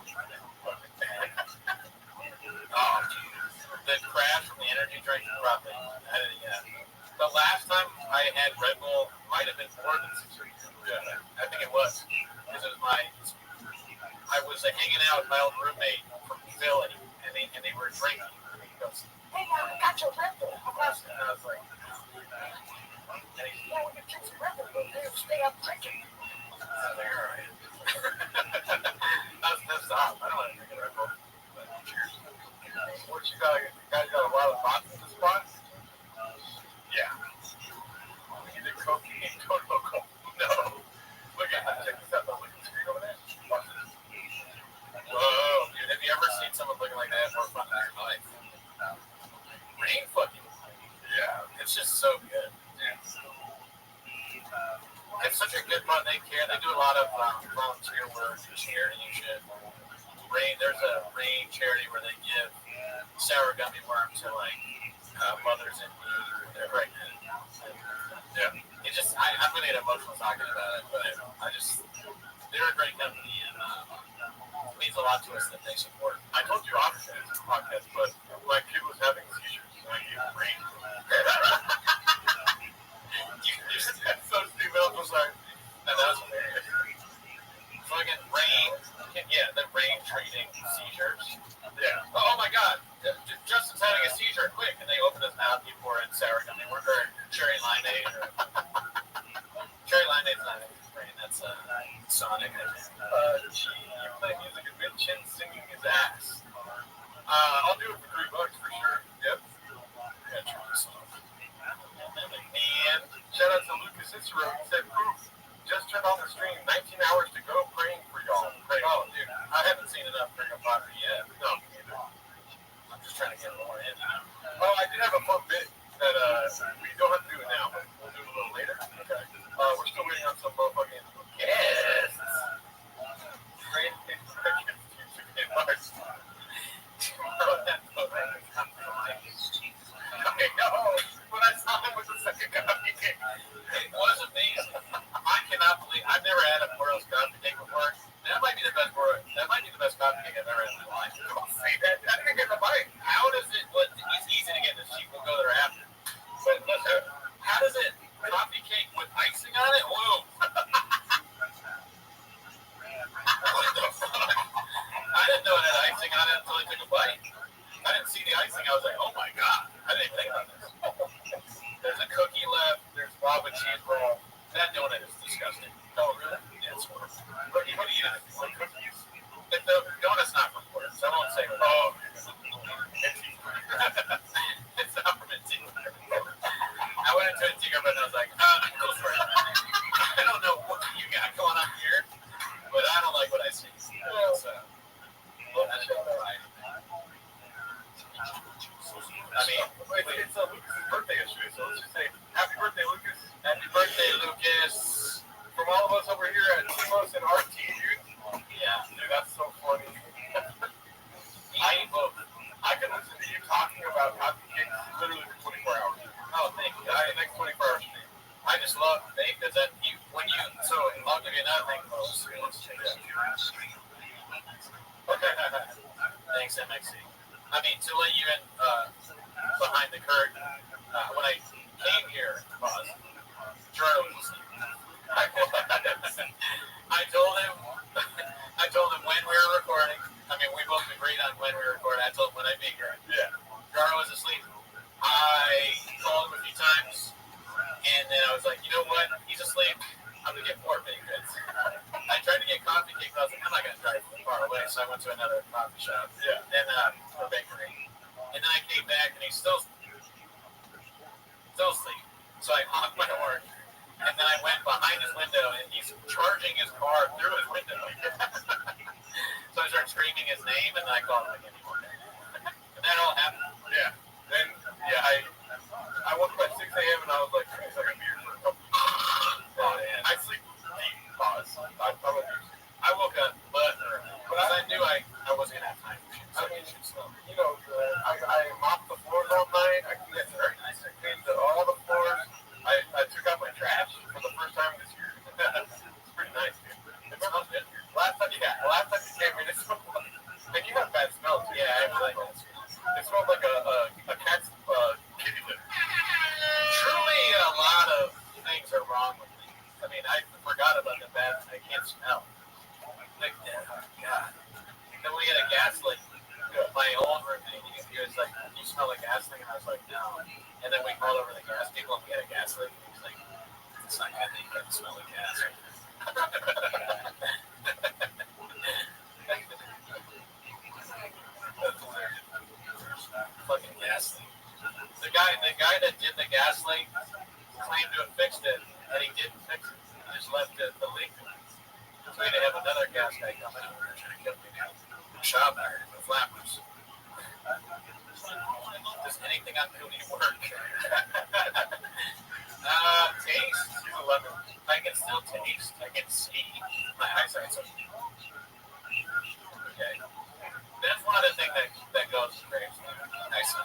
Oh, geez. The crash from the energy drink probably. The last time I had Red Bull might have been more than 6 weeks. Yeah, I think it was. Because it was I was hanging out with my old roommate from Philly, and they were drinking. He goes, Hey, I got your Red Bull. And I was like, and he's, yeah, we can drink some Red Bull, but stay up drinking. I was like, all right. I was pissed off. I don't want to drink a Red Bull. But cheers. What you got? You guys got a lot of bots in the spot? Yeah. Either cocaine or local. No. Look at that. Check this out. Look at the screen over there. Watch this. Whoa, dude. Have you ever seen someone looking like that more fun in your life? Rain fucking. Yeah. It's just so good. Yeah. It's such a good fun. They care. They do a lot of volunteer work, charity and shit. Rain. There's a rain charity where they give sour gummy worms to like mothers in need. They're pregnant. Yeah. It just I'm gonna get emotional talking about it, but they're a great company and it means a lot to us that they support. I told you off the podcast, but my kid was having seizures and I gave him rain. You said that's so stupid. I was like, no, that was hilarious. So again, rain, the rain treating seizures. Yeah. Oh my God, Justin's having a seizure. Quick, and they open his mouth. You pour in sour gummy or cherry limeade. Cherry limeade's not rain. That's Sonic. You play music and Bill Chin singing his ass. I'll do it for $3 for sure. Yep. Yeah, try this off. And shout out to Lucas Cicero. He said, "Proof. Just turned on the stream. 19 hours to go. Praying for y'all." Oh, dude, I haven't seen enough freaking pottery yet. No, either. I'm just trying to get more in. Oh, I did have a fun bit that we don't have to do it now, but we'll do it a little later. Okay. We're still waiting on some motherfucking guests. Great. I know. When I saw him with the second coffee cake, it was amazing. I cannot believe I've never had a Boros coffee cake before. That might be the best coffee cake I've ever had in my life. Don't say that. I didn't get the bite. How does it? It's easy to get. The sheep will go there after. But listen, how does it? Coffee cake with icing on it? Whoa. What the fuck? I didn't know it had icing on it until I took a bite. I didn't see the icing. I was like, oh my God. I didn't think about this. There's a cookie left. There's lava cheese roll. That donut is disgusting. Oh, really? Yeah, it's horrible. What do you eat? Like cookies? If the donut's not from Florida, so I won't say, oh, it's not from Antigua. I went into Antigua, and I was like, go for it. I don't know what you got going on here, but I don't like what I see. So, that's all right. I mean, it's Lucas' birthday yesterday, so let's just say, happy birthday, Lucas. Happy birthday, Lucas. From all of us over here at Timos and RT, dude. Yeah. Dude, that's so funny. I can listen to you talking about coffee cakes literally for 24 hours. Oh, thank you. The next 24 hours. I just love it because so I'll give you another thing. Okay. Thanks, MXC. I mean, to let you in behind the curtain, when I came here, Gerald was I told him when we were recording. I mean, we both agreed on when we were recording. I told him when I'd be here. Yeah. Jaro was asleep. I called him a few times, and then I was like, you know what? He's asleep. I'm gonna get more baked goods. I tried to get coffee cake, but I was like, I'm not gonna drive far away, so I went to another coffee shop. Yeah. And a bakery. And then I came back, and he's still asleep. So I honked my horn. And then I went behind his window, and he's charging his car through his window. So I started screaming his name, and then I called him again. And that all happened. Yeah. Then, I woke up at 6 a.m., and I was like, I got beer for a couple. I sleep deep. Pause. I woke up, but I knew I wasn't going to have time. So I mopped the floors all night. It's very nice. I cleaned all the floors. I took out my trash for the first time this year. It's pretty nice, dude. It smells good. Last time you came in, it smelled like, and you have bad smell too. Yeah, I have like that. It smelled like a cat's kitty litter. Truly, a lot of things are wrong with me. I mean, I forgot about the bad. I can't smell. Like, oh God. Then we had a gas leak. My old roommate, He was like, "You smell like gas leak," and I was like, "No." And then we called over the gas people, and we had a gas leak. And he was like, "It's not good that you can smell like gas." That's hilarious. Fucking gas leak. The guy that did the gas leak claimed to have fixed it, and he didn't fix it. He just left the leak. So we had to have another gas guy come out and try to get me out. Shop there, the flappers. Does anything I'm doing work? Taste. 11. I can still taste. I can see. My eyesight's okay. Okay. That's one of the things that goes crazy. I see.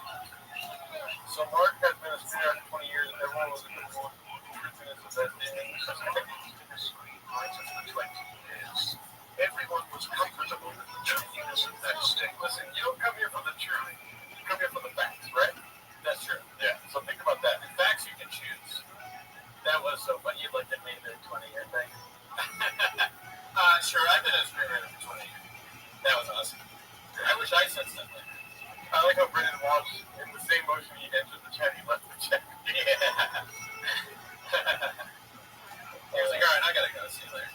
So Mark has been a student for 20 years. Everyone was a good one. Everyone was comfortable with the truthiness of that stick. Listen, you don't come here for the truth. You come here for the facts, right? That's true. Yeah. So think about that. The facts you can choose. That was so funny. You looked at me the 20-year thing. Sure. I've been a screenwriter for 20 years. That was awesome. I wish I said something. I like how Brendan Walsh, in the same motion he entered the chat, he left the chat. Yeah. He was like, all right, I gotta go. See you later.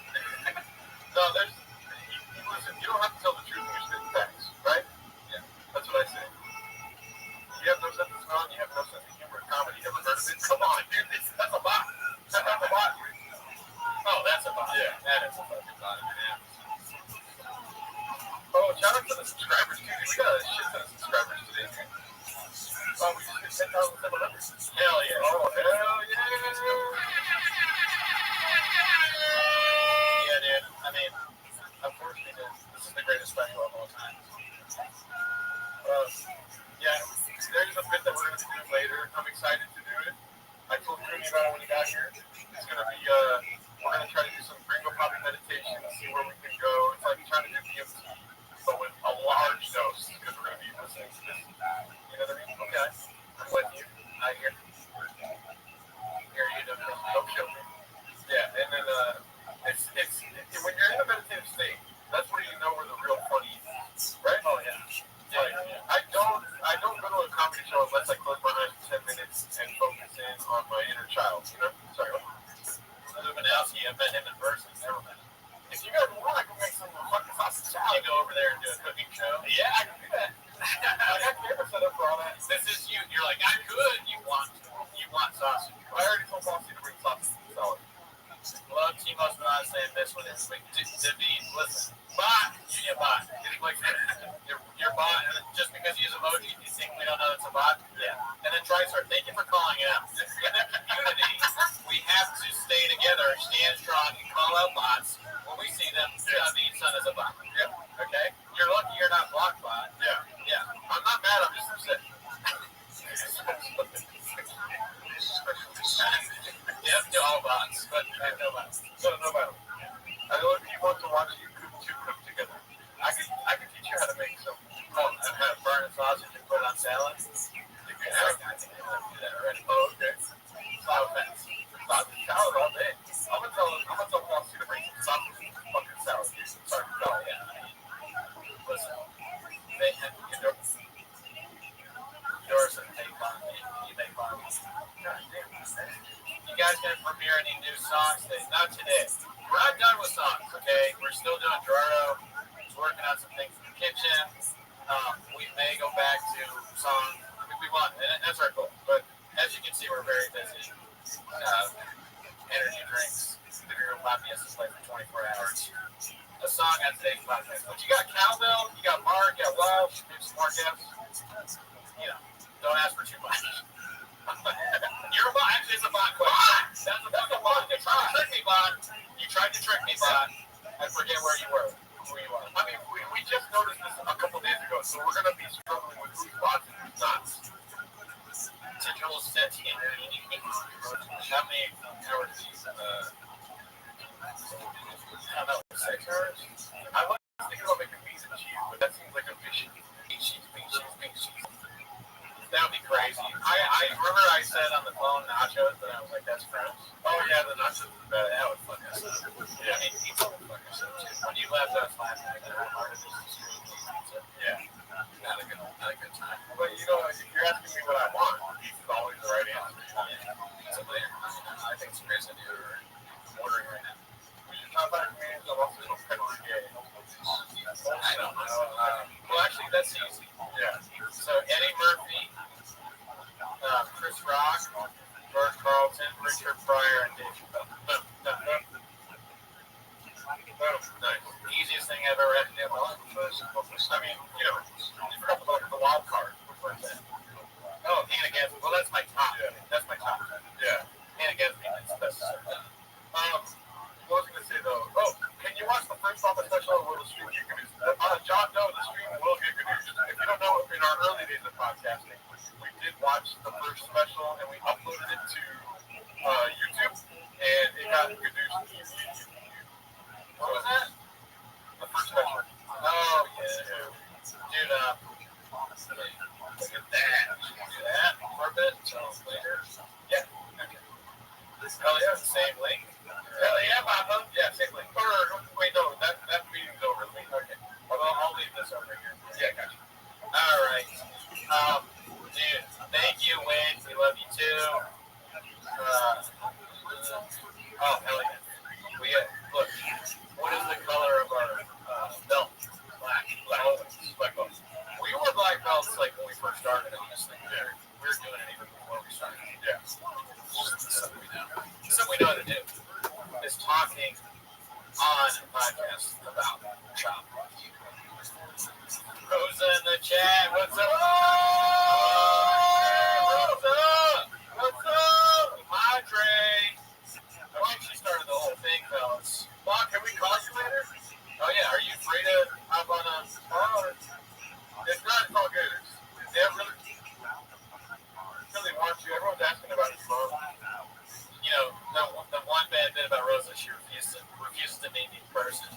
No, listen, you don't have to tell the truth when you're spitting facts, right? Yeah. That's what I say. You have no sense of smell, you have no sense of humor. Comedy, you ever heard of it? Come on, dude. That's a bot. That's a bot. Oh, that's a bot. Yeah. That is a fucking bot. Yeah. Oh, shout out to the subscribers, dude. We got a shit ton of subscribers today. Oh, we just hit 10,700. Hell yeah. Oh, hell yeah. Yeah, dude. I mean, unfortunately, this is the greatest special of all time. Yeah, there's a bit that we're going to do later. I'm excited to do it. I told Cooney about it when he got here. It's going to be, we're going to try to do some Gringo Poppy meditation, see where we can go. It's like trying to do DMT, but with a large dose, because we're going to be listening to this. You know what I mean? Okay. I'm with you. I hear you. Don't kill me. Yeah, and then it's when you're in a meditative state, that's where you know where the real funny is, right? Oh yeah. Yeah. I don't go to a comedy show unless I close my eyes for 10 minutes and focus in on my inner child. You know? Sorry. Illuminati, I've met him in person. Never met him. If you guys want, I can make some fucking sausage salad. You go over there and do a cooking show. Yeah, I can do that. I got camera set up for all that. This is you. You're like, I could. You want sausage. I already told Bossy to bring sausage salad. Love Timo's not saying this one is like David, listen. Bot, you bot. Like your bot, just because you use emoji, you think we don't know it's a bot? Yeah. And then TriStar, thank you for calling it out. In the community, we have to stay together, stand strong, and call out bots. When we see them, David's son is a bot. Yeah. Okay? You're lucky you're not blocked bot. Yeah. Yeah. I'm not mad, I'm just upset. Yep, to all bots, but no bots. No bots. I know if you want to watch you cook together, I can teach you how to make some how to burn a sausage and put it on salad. You can have I think I do that already. Oh, okay. Sausage salad all day. I'm gonna tell Bossy to bring some sausage and fucking salad. Sorry, no, yeah. Listen, they have yours and take on me. You make fun of me. God damn. You guys gonna premiere any new songs today? Not today. We're not done with songs, okay? We're still doing Gerardo. He's working on some things in the kitchen. We may go back to songs. I mean, we want, and that's our goal. But as you can see, we're very busy. Energy drinks. The Gringo Poppy has to play for 24 hours. A song on today's podcast. But you got Cowbell, you got Mark, you got Welsh, maybe some more guests. You know, don't ask for too much. You're a bot. Actually, it's a bot question. That's a bot. You tried to trick me, bot. You tried to trick me, bot. I forget where you were. Who you are. I mean, we just noticed this a couple days ago, so we're going to be struggling with who's bots and who's not. Digital set in. How many hours is these? I don't know, 6 hours? I was thinking about making beans and cheese, but that seems like a fish. Bean cheese. That would be crazy. I remember I said on the phone nachos, but I was like, that's French. Oh yeah, the nachos is better. That would fuck us up. Yeah. I mean, pizza would fuck us up too. When you left us last night, I wanted to just pizza. Yeah. Not a good time. What about that's easy. Yeah. So Eddie Murphy, Chris Rock, George Carlton, Richard Pryor, and Dave Chappelle. Nice. Easiest thing I've ever had to do in my life. I mean, you know, you forgot about the wild card. Which one's that? Oh, Hannah Gadsby. Well, that's my top. Yeah. That's my top. Yeah. Hannah Gadsby. That's what was I going to say, though? Oh, can you watch the first Papa special on the stream? You can John Doe, the stream will get reduced. If you don't know, in our early days of podcasting, we did watch the first special and we uploaded it to YouTube, and it got reduced. What was that? The first special. Oh, yeah. Dude, look at that. Do that for a bit until later. Yeah. Okay. Hell yeah, same link. Hell yeah, Papa. Yeah, same link. Wait, no, that meeting's over. Okay. I'll leave this over here. Yeah, gotcha. All right. Dude, thank you, Wayne. We love you too. Oh, hell yeah. Look, what is the color of our belt? Black. Black belts. We wore black belts like when we first started, honestly. Yeah. We were doing it even before we started. Yeah. Something we know how to do is talking on a podcast about chop. Rosa in the chat. What's up? What's up? Madre. I think she started the whole thing, fellas. Bob, can we call you later? Oh, yeah. Are you free to hop on a phone? If not, it's all good. They really want you. Everyone's asking about his phone. You know, the one bad bit about Rosa, she refuses to meet me in person.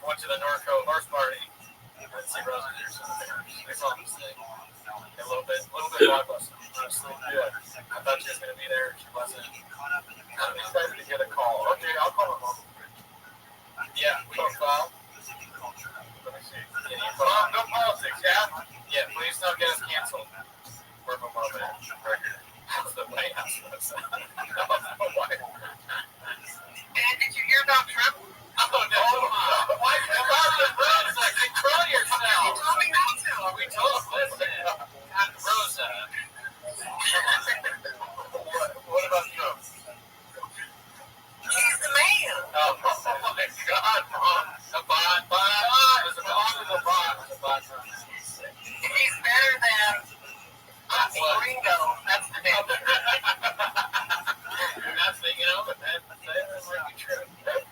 Went to the Norco horse party. Let's see Rosa there. So they saw this thing. A little bit blockbuster, honestly. Yeah. I thought she was going to be there. She wasn't. I'm excited to get a call. Okay, I'll call her home. Yeah, profile. Let me see. No politics, yeah? Yeah, please don't get us canceled. For a moment. How's the White House website? And did you hear about Trump? Oh, no. Why you Rosa? Control yourself. You told me not to. We told listen. Rosa. What about Trump? He's the man. Oh, my God, Mom. A bot. It's a bot. He's better than Ringo. That's the name. You're not thinking of it, man. That might be true.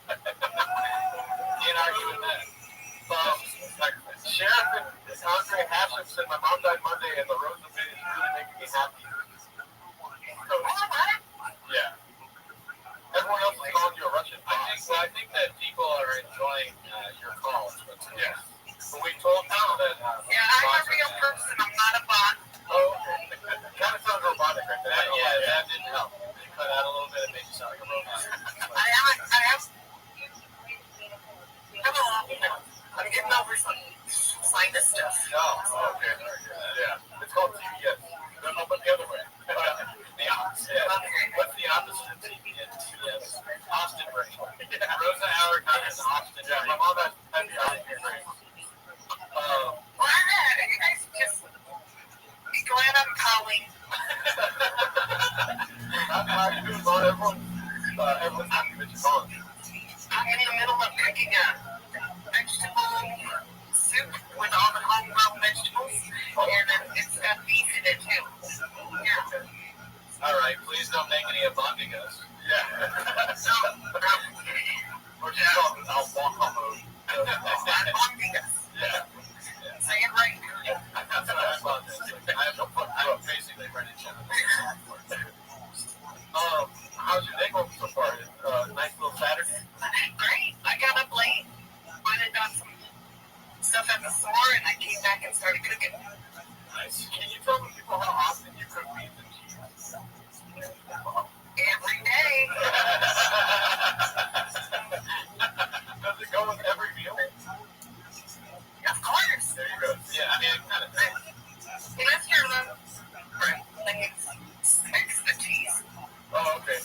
Can't argue with that. Sheriff and Andre Hashem said my mom died Monday and the Rosa bit is really making me happy. Yeah. Everyone else is calling you a Russian bot. I think that people are enjoying your calls. But yeah. But we told them that. Yeah, I'm a real person. I'm not a bot. Oh, kind of sounds robotic right there. That didn't help. You cut out a little bit and made you sound like a robot. I am. Hello. I'm getting over some sinus stuff. Oh, okay. Yeah. It's called TBS. No, but the other way. The opposite. Yeah. What's the opposite of TBS? Austin brain. Rosa Howard has Austin. Yeah, my mom has the Austin brain. You guys just be glad I'm calling. I'm doing well. Everyone's happy that you're calling. I'm in the middle of cooking a vegetable soup with all the homegrown vegetables, and then it's got beef in it too. Yeah. All right, please don't make any abondigas. Yeah. So, or just call it albondigas. Yeah. Say it right. That's what I thought. I basically read it. How's your day going so far? Nice little Saturday? Great. I got up late, went and got some stuff at the store, and I came back and started cooking. Nice. Can you tell the people how often you cook beans and cheese? Every day. Does it go with every meal? Of course. There you go. Yeah, I mean, it kind of thing. Unless you're right, then it's extra cheese. Oh, okay.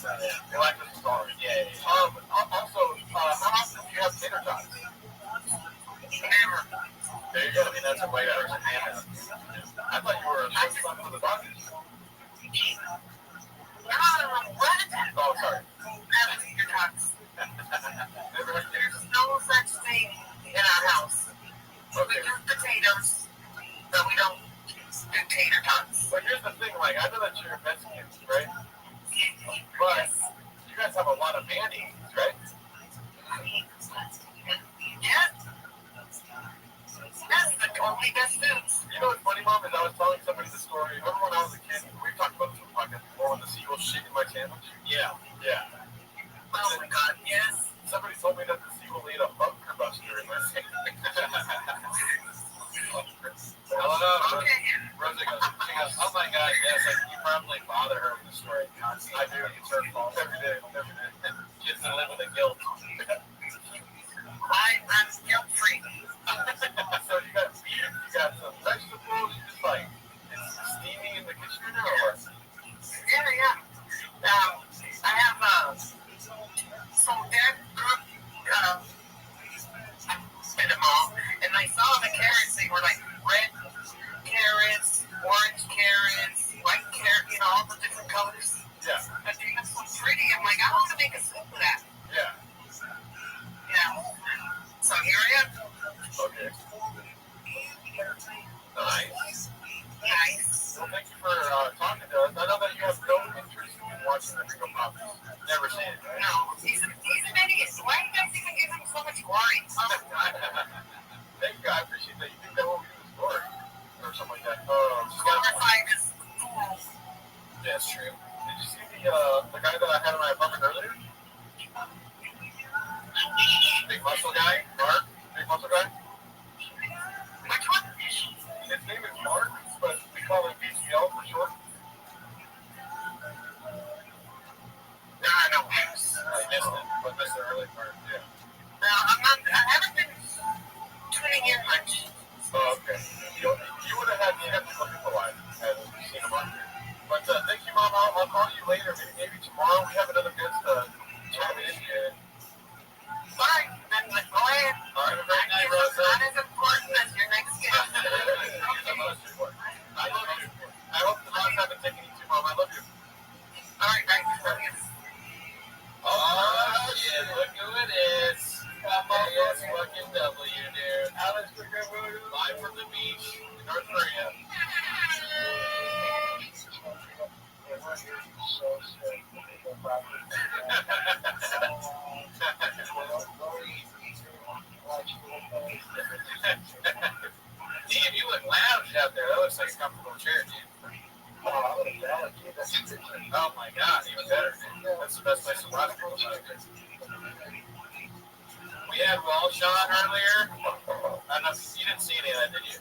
You like this song? Yeah. Also, how often do you have tater tots? Never. There you go. that's a white person handout. I thought you were a son of the body. What? Oh, sorry. Your talks. There's no such thing in our house. Okay. We do potatoes, but we don't do tater tots. But here's the thing, like, I know that you're Mexican, right? But you guys have a lot of mayonnaise, right? Yeah. That's the only best foods. You know what's funny, Mom, is I was telling somebody the story. Remember when I was a kid, we talked about this on the podcast before, when the seagull shit in my sandwich? Yeah. Oh my God, yes. Somebody told me that the seagull ate a bunker buster in my sandwich. Hello. Okay. Rosie goes, oh my God, yes, you probably bother her with the story. I do, it's her fault. Every day. Kids that live with the guilt. I'm guilt-free. So you got beef, you got some vegetables, you just like, it's steaming in the kitchen or what? Yeah. I have some dead cooked in the mall, and I saw the carrots. They were like red carrots, orange carrots, white carrots, all the different colors. Yeah. But they look so pretty. I'm like, I want to make a soup of that. Yeah. So here I am. Okay. Nice. Well, thank you for talking to us. I know that you have no interest in watching the Ringo Pop. Never seen it, right? No, he's an idiot. Why do you guys even give him so much glory? Thank you. I appreciate that. You think that won't be the story or something like that. Glorified as fool. That's true. Did you see the guy that I had in my apartment earlier? Big muscle guy, Mark. Big muscle guy. Which one? His name is Mark, but we call him BCL for short. No, I don't. I missed it, but missed the early part. Yeah. No, I haven't been tuning in much. Oh, okay. You would have had me have to look at the line had you seen him on here. But thank you, Mom. I'll call you later. Maybe tomorrow. We have another guest chime in here. Fine. Then go ahead. All right. Have a great night, Rosa. Not as important as your next guest. I love you. I hope the dogs haven't taken you too, Mom. I love you. All right, guys. Oh, yeah. Look who it is. Yes, fucking W, dude. Alex, live from the beach in North Korea. Damn, you look lounged out there. That looks like a comfortable chair, dude. Oh my God, even better. That's the best place to watch people. We had Walsh on earlier. I don't know if you didn't see any of that, did you?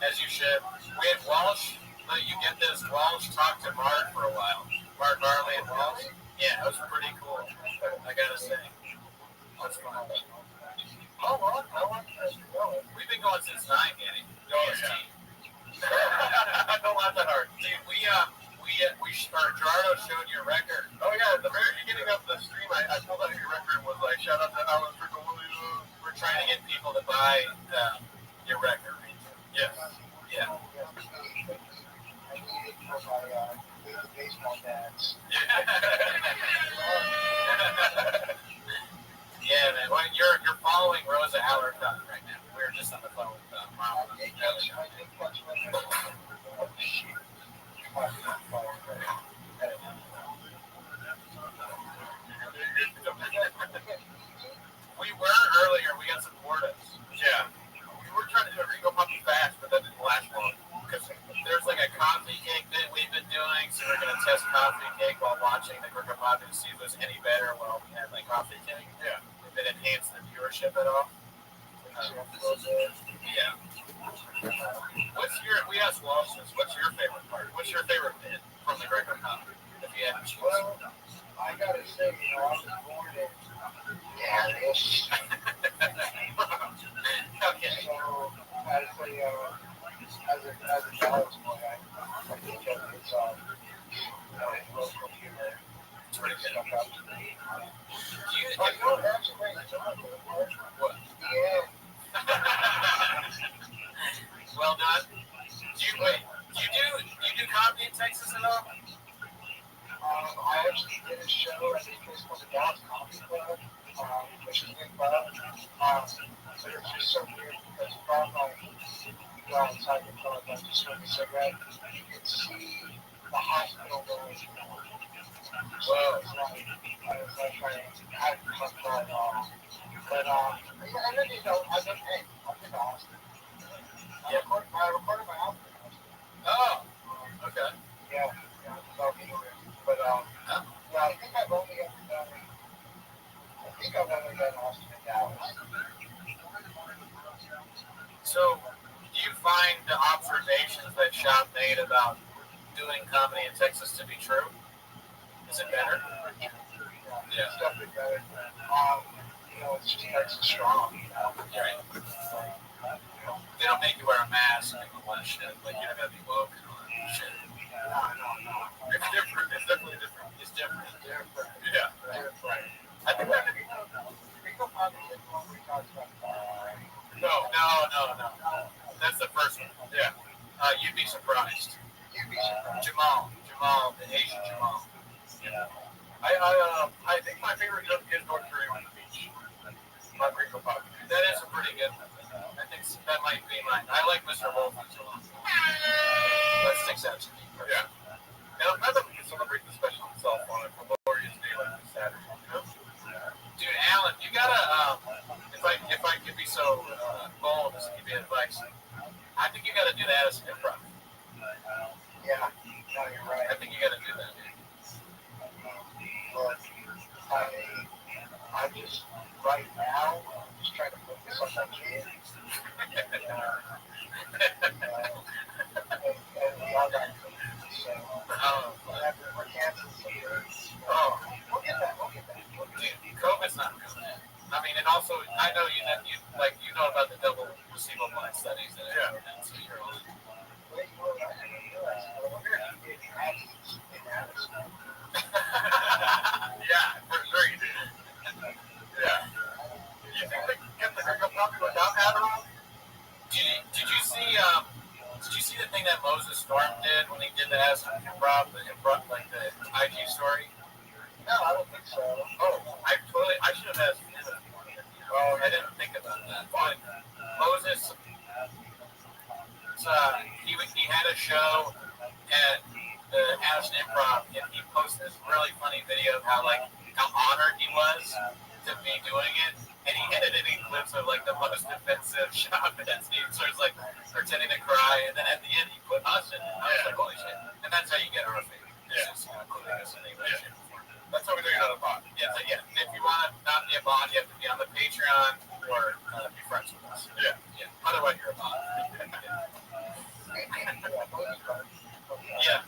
As you should. We had Walsh. You get this. Walsh talked to Mark for a while. Mark Barley and Walsh. Yeah, it was pretty cool. I gotta say. That's fun. Oh, well, we've been going since 9, Danny. Don't laugh that hard. Dude, Gerardo showed your record. Oh, yeah, at the very beginning of the stream, I told out your record was like, shout out to Alex for we're trying to get people to buy your record. Yes. Yeah. Yeah, man. Well, you're following Rosa Allerton right now. We're just on the phone with Mom. We were earlier. We got some quotas. Yeah. We were trying to do a Ringo Puppy fast, but that didn't last long. Because there's like a coffee cake that we've been doing, so we're going to test coffee cake while watching the Ringo Puppy to see if it was any better while we had like coffee cake. Yeah. If it enhanced the viewership at all. Yeah. We asked Walsh this, what's your favorite part? What's your favorite bit from the Greco Comedy? If you had to choose. Well, I gotta say, I was born in Dallas. Okay. So, as a Dallas boy, I think that it's local humor. It's pretty good. I don't actually, What? So it's just so weird because from like you go outside the club, like just smoke a cigarette, you can see the hospital going. Well, it's like I was like I hadn't come for it all. But and then I've been to Austin. Yeah, I recorded my album in Austin. Oh, okay. Yeah, but yeah, I think I've only done Austin and Dallas. So, do you find the observations that Shop made about doing comedy in Texas to be true? Is it better? Yeah, it's definitely better. It's just Texas strong. Right. They don't make you wear a mask and all that shit. Like, you don't gotta be woke and all that shit. No. It's different. It's definitely different. It's different. Yeah. Different. I think that. Rico probably did one we talked about. No. That's the first one. Yeah. You'd be surprised. Jamal, the Asian Jamal. I think my favorite joke is North Korea on the beach. My Rico Pop. That is a pretty good one. I think that might be mine. I like Mr. Wolfman's a lot. That sticks out to me. Yeah. Now that we can celebrate the special itself on it for Glorious Day like this Saturday. Dude, Alan, you gotta if I could be so bold as to give you advice, I think you gotta do that as an improv. Yeah, no, you're right. I think you gotta do that. Look, I just right now I'm just trying to focus on my kids. And we all got kids, so whenever we're canceling some years, we'll get that. Dude, COVID's not real. I mean, and also I know you know about the double placebo blind studies and so you're all. Yeah, for sure you do. Yeah. You think they can get the hiccup puppy without Adderall? Did you see the thing that Moses Storm did when he did the improv, like the IG story? No, I don't think so. Oh, I should have asked him. Oh, I didn't think about that. But Moses, he had a show at the Addison Improv, and he posted this really funny video of how honored he was to be doing it, and he edited in clips of the most offensive shot that Steve starts pretending to cry, and then at the end he put us in. I was like, holy shit! And that's how you get our favorite. It's just including us in English. That's how we do it on a bot. Yeah. If you want to not be a bot, you have to be on the Patreon or be friends with us. Yeah. Otherwise, you're a bot. Yeah.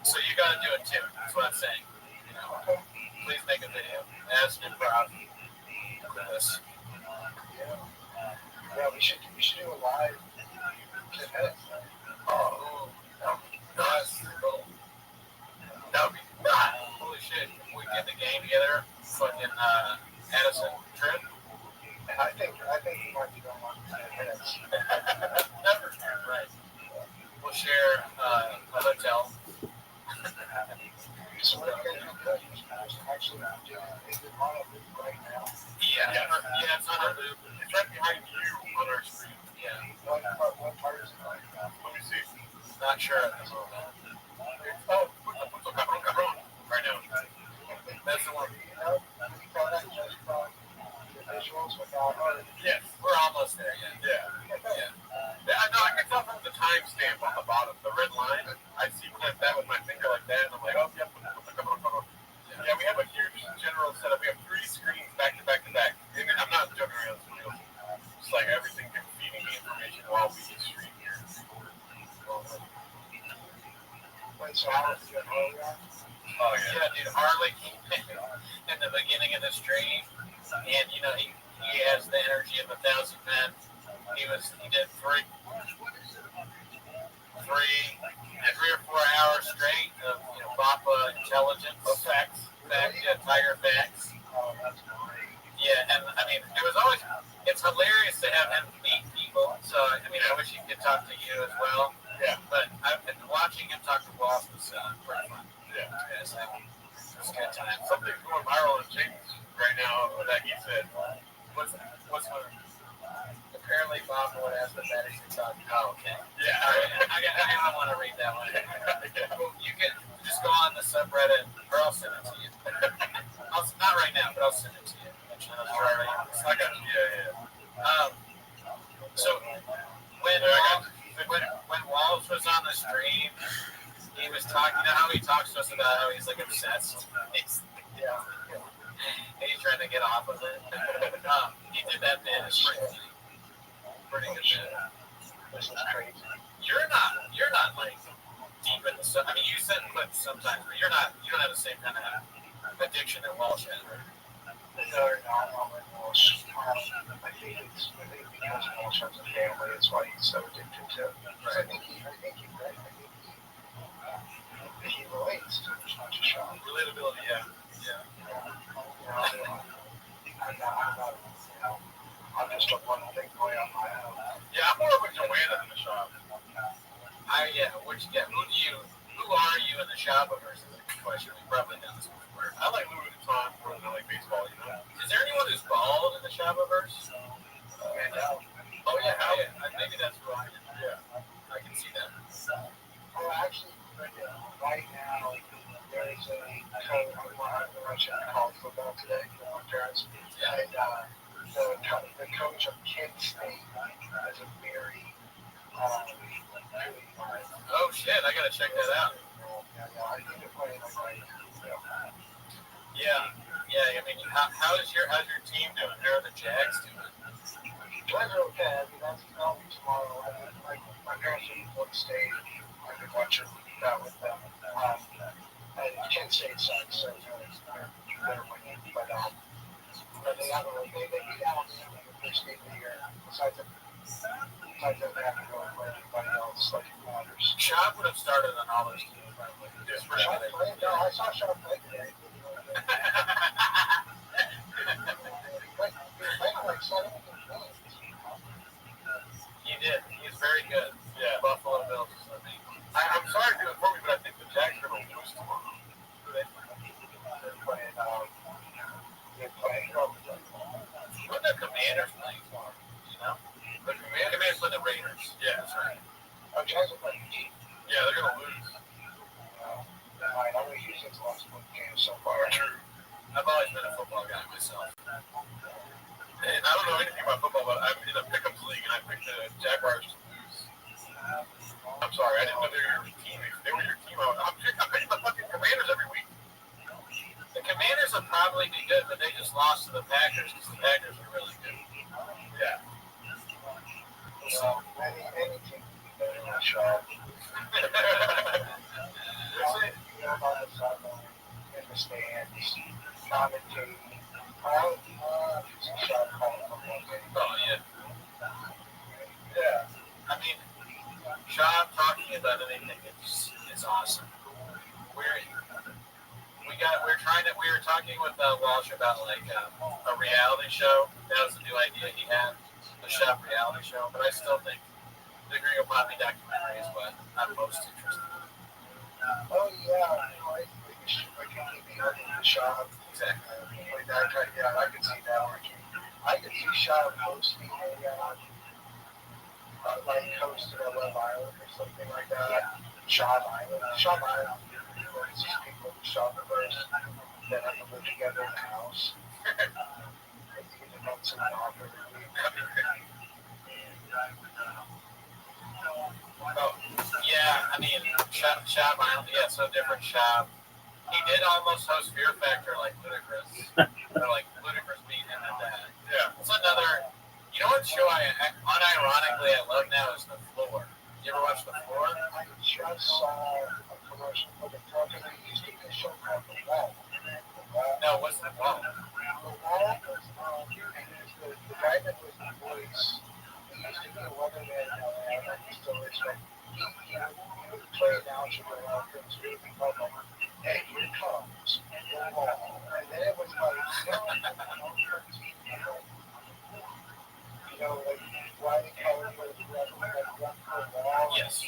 So you got to do it too. That's what I'm saying. Please make a video. As improv. This. Yeah, we should do a live 10 minutes. Oh, that's cool. That would be nuts. Holy shit. We get the game together. Fucking Addison trip. I think we might be going on 10 minutes. Never. Right. We'll share a hotel. So what are you guys doing? Actually, is it on a loop right now? Yeah, it's on a loop. It's right behind you on our screen. Yeah. What part is it right now? Let me see. Not sure at the moment. Punto Cabron. Right now. That's the one. We thought that just from the visuals without art. Yes, we're almost there. Yeah. No, I can tell from the timestamp on the bottom, the red line. I see that with my finger like that, and I'm like, oh, yep. Yeah, we have a huge general setup. We have 3 screens back to back to back. And I'm not joking around. It's like everything feeding me information while we stream here. Wait, so how is it Harley on? Oh, yeah, dude, Harley in the beginning of the stream, and he has the energy of 1,000 men. He did 3 or 4 hours straight of BAPA intelligence facts, Tiger facts. Yeah, and I mean, it's hilarious to have him meet people. So I wish he could talk to you as well. Yeah, but I've been watching him talk to Boss was pretty fun. Yeah, it's a good time. Something's going viral on James right now that he said, what's one? Apparently, Bob would ask the Betty to talk. Oh, okay. Yeah, I want to read that one. Well, you can just go on the subreddit, or I'll send it to you. Not right now, but I'll send it to you. I got it. Yeah. So when Walsh was on the stream, he was talking. You know how he talks to us about how he's like obsessed. Yeah. And he's trying to get off of it. He did that bit. It's pretty good bit. This is crazy. You're not like deep in the stuff. I mean, you send clips sometimes, but you don't have the same kind of addiction that Walsh had, right? No, I'm with Walsh. I think it's because Walsh has a family. That's why he's so addicted to it. Right. I think he relates to as much as Sean. Relatability, yeah. I'm just a one thing boy on my own. Yeah, I'm more of a Joanna in the shop. Who are you in the shop versus a good question? We've probably done this before. I like Louis Vuitton more than I like baseball, you know. Is there anyone who's bald in the Shopperverse? Oh yeah, maybe that's who I am. Yeah, I can see that. Oh, actually, right now, there's a coach I'm watching college football today for my parents. Yeah. And the coach of Kent State has a very Oh shit, I gotta check that out. I think they're playing like Yeah. I mean, how's your team doing? How are the Jags doing? Jags are okay. I mean, that's going to be tomorrow. My parents are in Florida State. I've been watching that with them. And Kent State sucks, so they're winning. But they haven't really they beat Alabama in the first game of the year. Besides that, they haven't really played anybody else like it matters. Shop would have started on all those teams, probably. No, I saw Shop play today. He did. He's very good. Yeah. Buffalo Bills. I mean, I'm sorry to do it for me, but I think the Jags are going to lose tomorrow. They're playing. Who are the Commanders playing tomorrow? You know? The Commanders play the Raiders. Yeah, that's right. Oh, Jags are playing. Yeah, they're going to lose. I only use it lost one game so far. True. I've always been a football guy myself. And I don't know anything about football, but I'm in a pick'ems league, and I picked the Jaguars to lose. I'm sorry, I didn't know they were your team. If they were your team, I'm picking the fucking Commanders every week. The Commanders will probably be good, but they just lost to the Packers because the Packers are really good. Yeah. So, any team can be better than Shaw. In the stands, commentating. Oh, yeah. Yeah. I mean, Shaw talking about anything is awesome. We were talking with Walsh about like a reality show. That was a new idea he had, a Shop reality show. But I still think the Gringo Poppy documentary is what I'm most interested in. Oh yeah, I can be in the Shop. Exactly. I could see that working. I could see Shop hosting like hosting a Love Island or something like that. Shop Island. Where it's just people who shop at first that have to live together in a house. Yeah, I mean, Shop Island, yeah, so different Shop. He did almost host Fear Factor like Ludacris. Or like Ludacris beat him at that. Yeah. It's another, you know what show I unironically I love now is The Floor. You ever watch The Floor? I just saw a commercial for the company. It used to be a show called The Wall. No, what's The Wall? The Wall was, the guy that was the voice, he used to be a weatherman in LA, and he still is, but he would play an algebra out there, so it would be called like, hey, here comes The Wall. And then it was like, like, why they call it for the wall. Yes.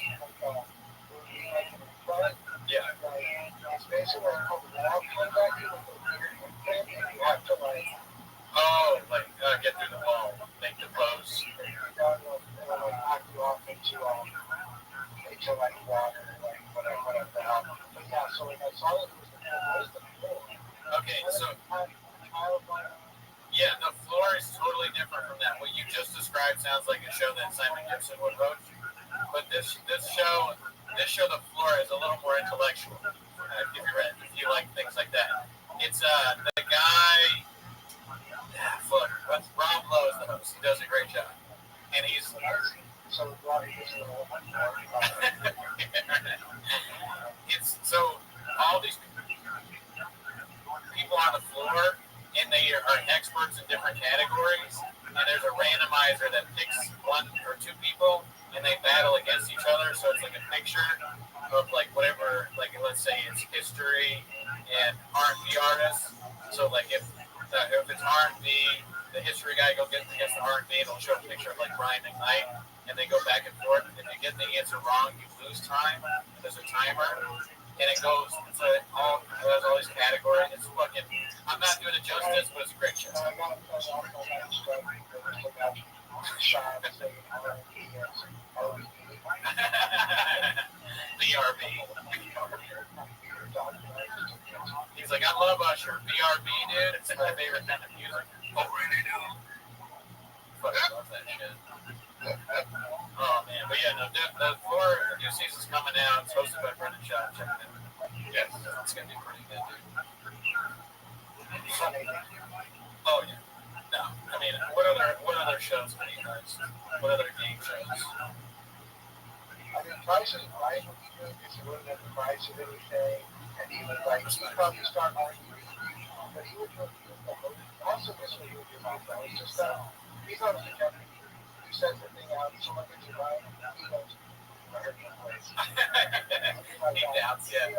Yeah. It's basically called the wall. Come back to the weird thing, and you have to, like, to like water, like whatever. But yeah, so like I saw it was the floor. Okay, so yeah, the floor is totally different from that. What you just described sounds like a show that Simon Gibson would coach. But this show, the floor is a little more intellectual. If you like things like that, it's the guy. Rob Lowe is the host. He does a great job, and he's so it's so all these people on the floor, and they are experts in different categories. And there's a randomizer that picks one or two people, and they battle against each other. So it's like a picture of like whatever, like let's say it's history and R&B artists. So like if it's R&B, the history guy goes against the R&B, and it'll show a picture of like Brian McKnight, and they go back and forth. If you get the answer wrong, you lose time. There's a timer, and it goes. It has all these categories. It's fucking. I'm not doing it justice, but it's a great show. BRB. He's like, I love Usher. BRB, dude. It's my favorite kind of music. Oh, really, dude? Fucking love that shit. Oh, man. But yeah, no, the floor, the new season's coming out. It's hosted by Brendan Shaw. Check it out. Yes, it's going to be pretty good, dude. Oh, yeah. No, I mean, what other shows are you guys? What other game shows? I mean, Price would be good because he wouldn't have the price of anything, and he would he'd probably start arguing, but he would also this way he would do my friend. It's just he's not a together. He sends the thing out, someone gets it right, he goes, I heard your place. He doubts, yeah. He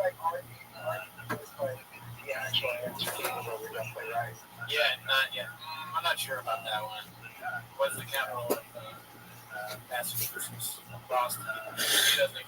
the actual answer where we don't play right. Yeah, not yet. I'm not sure about that one. What's the capital of Massachusetts? Boston. He doesn't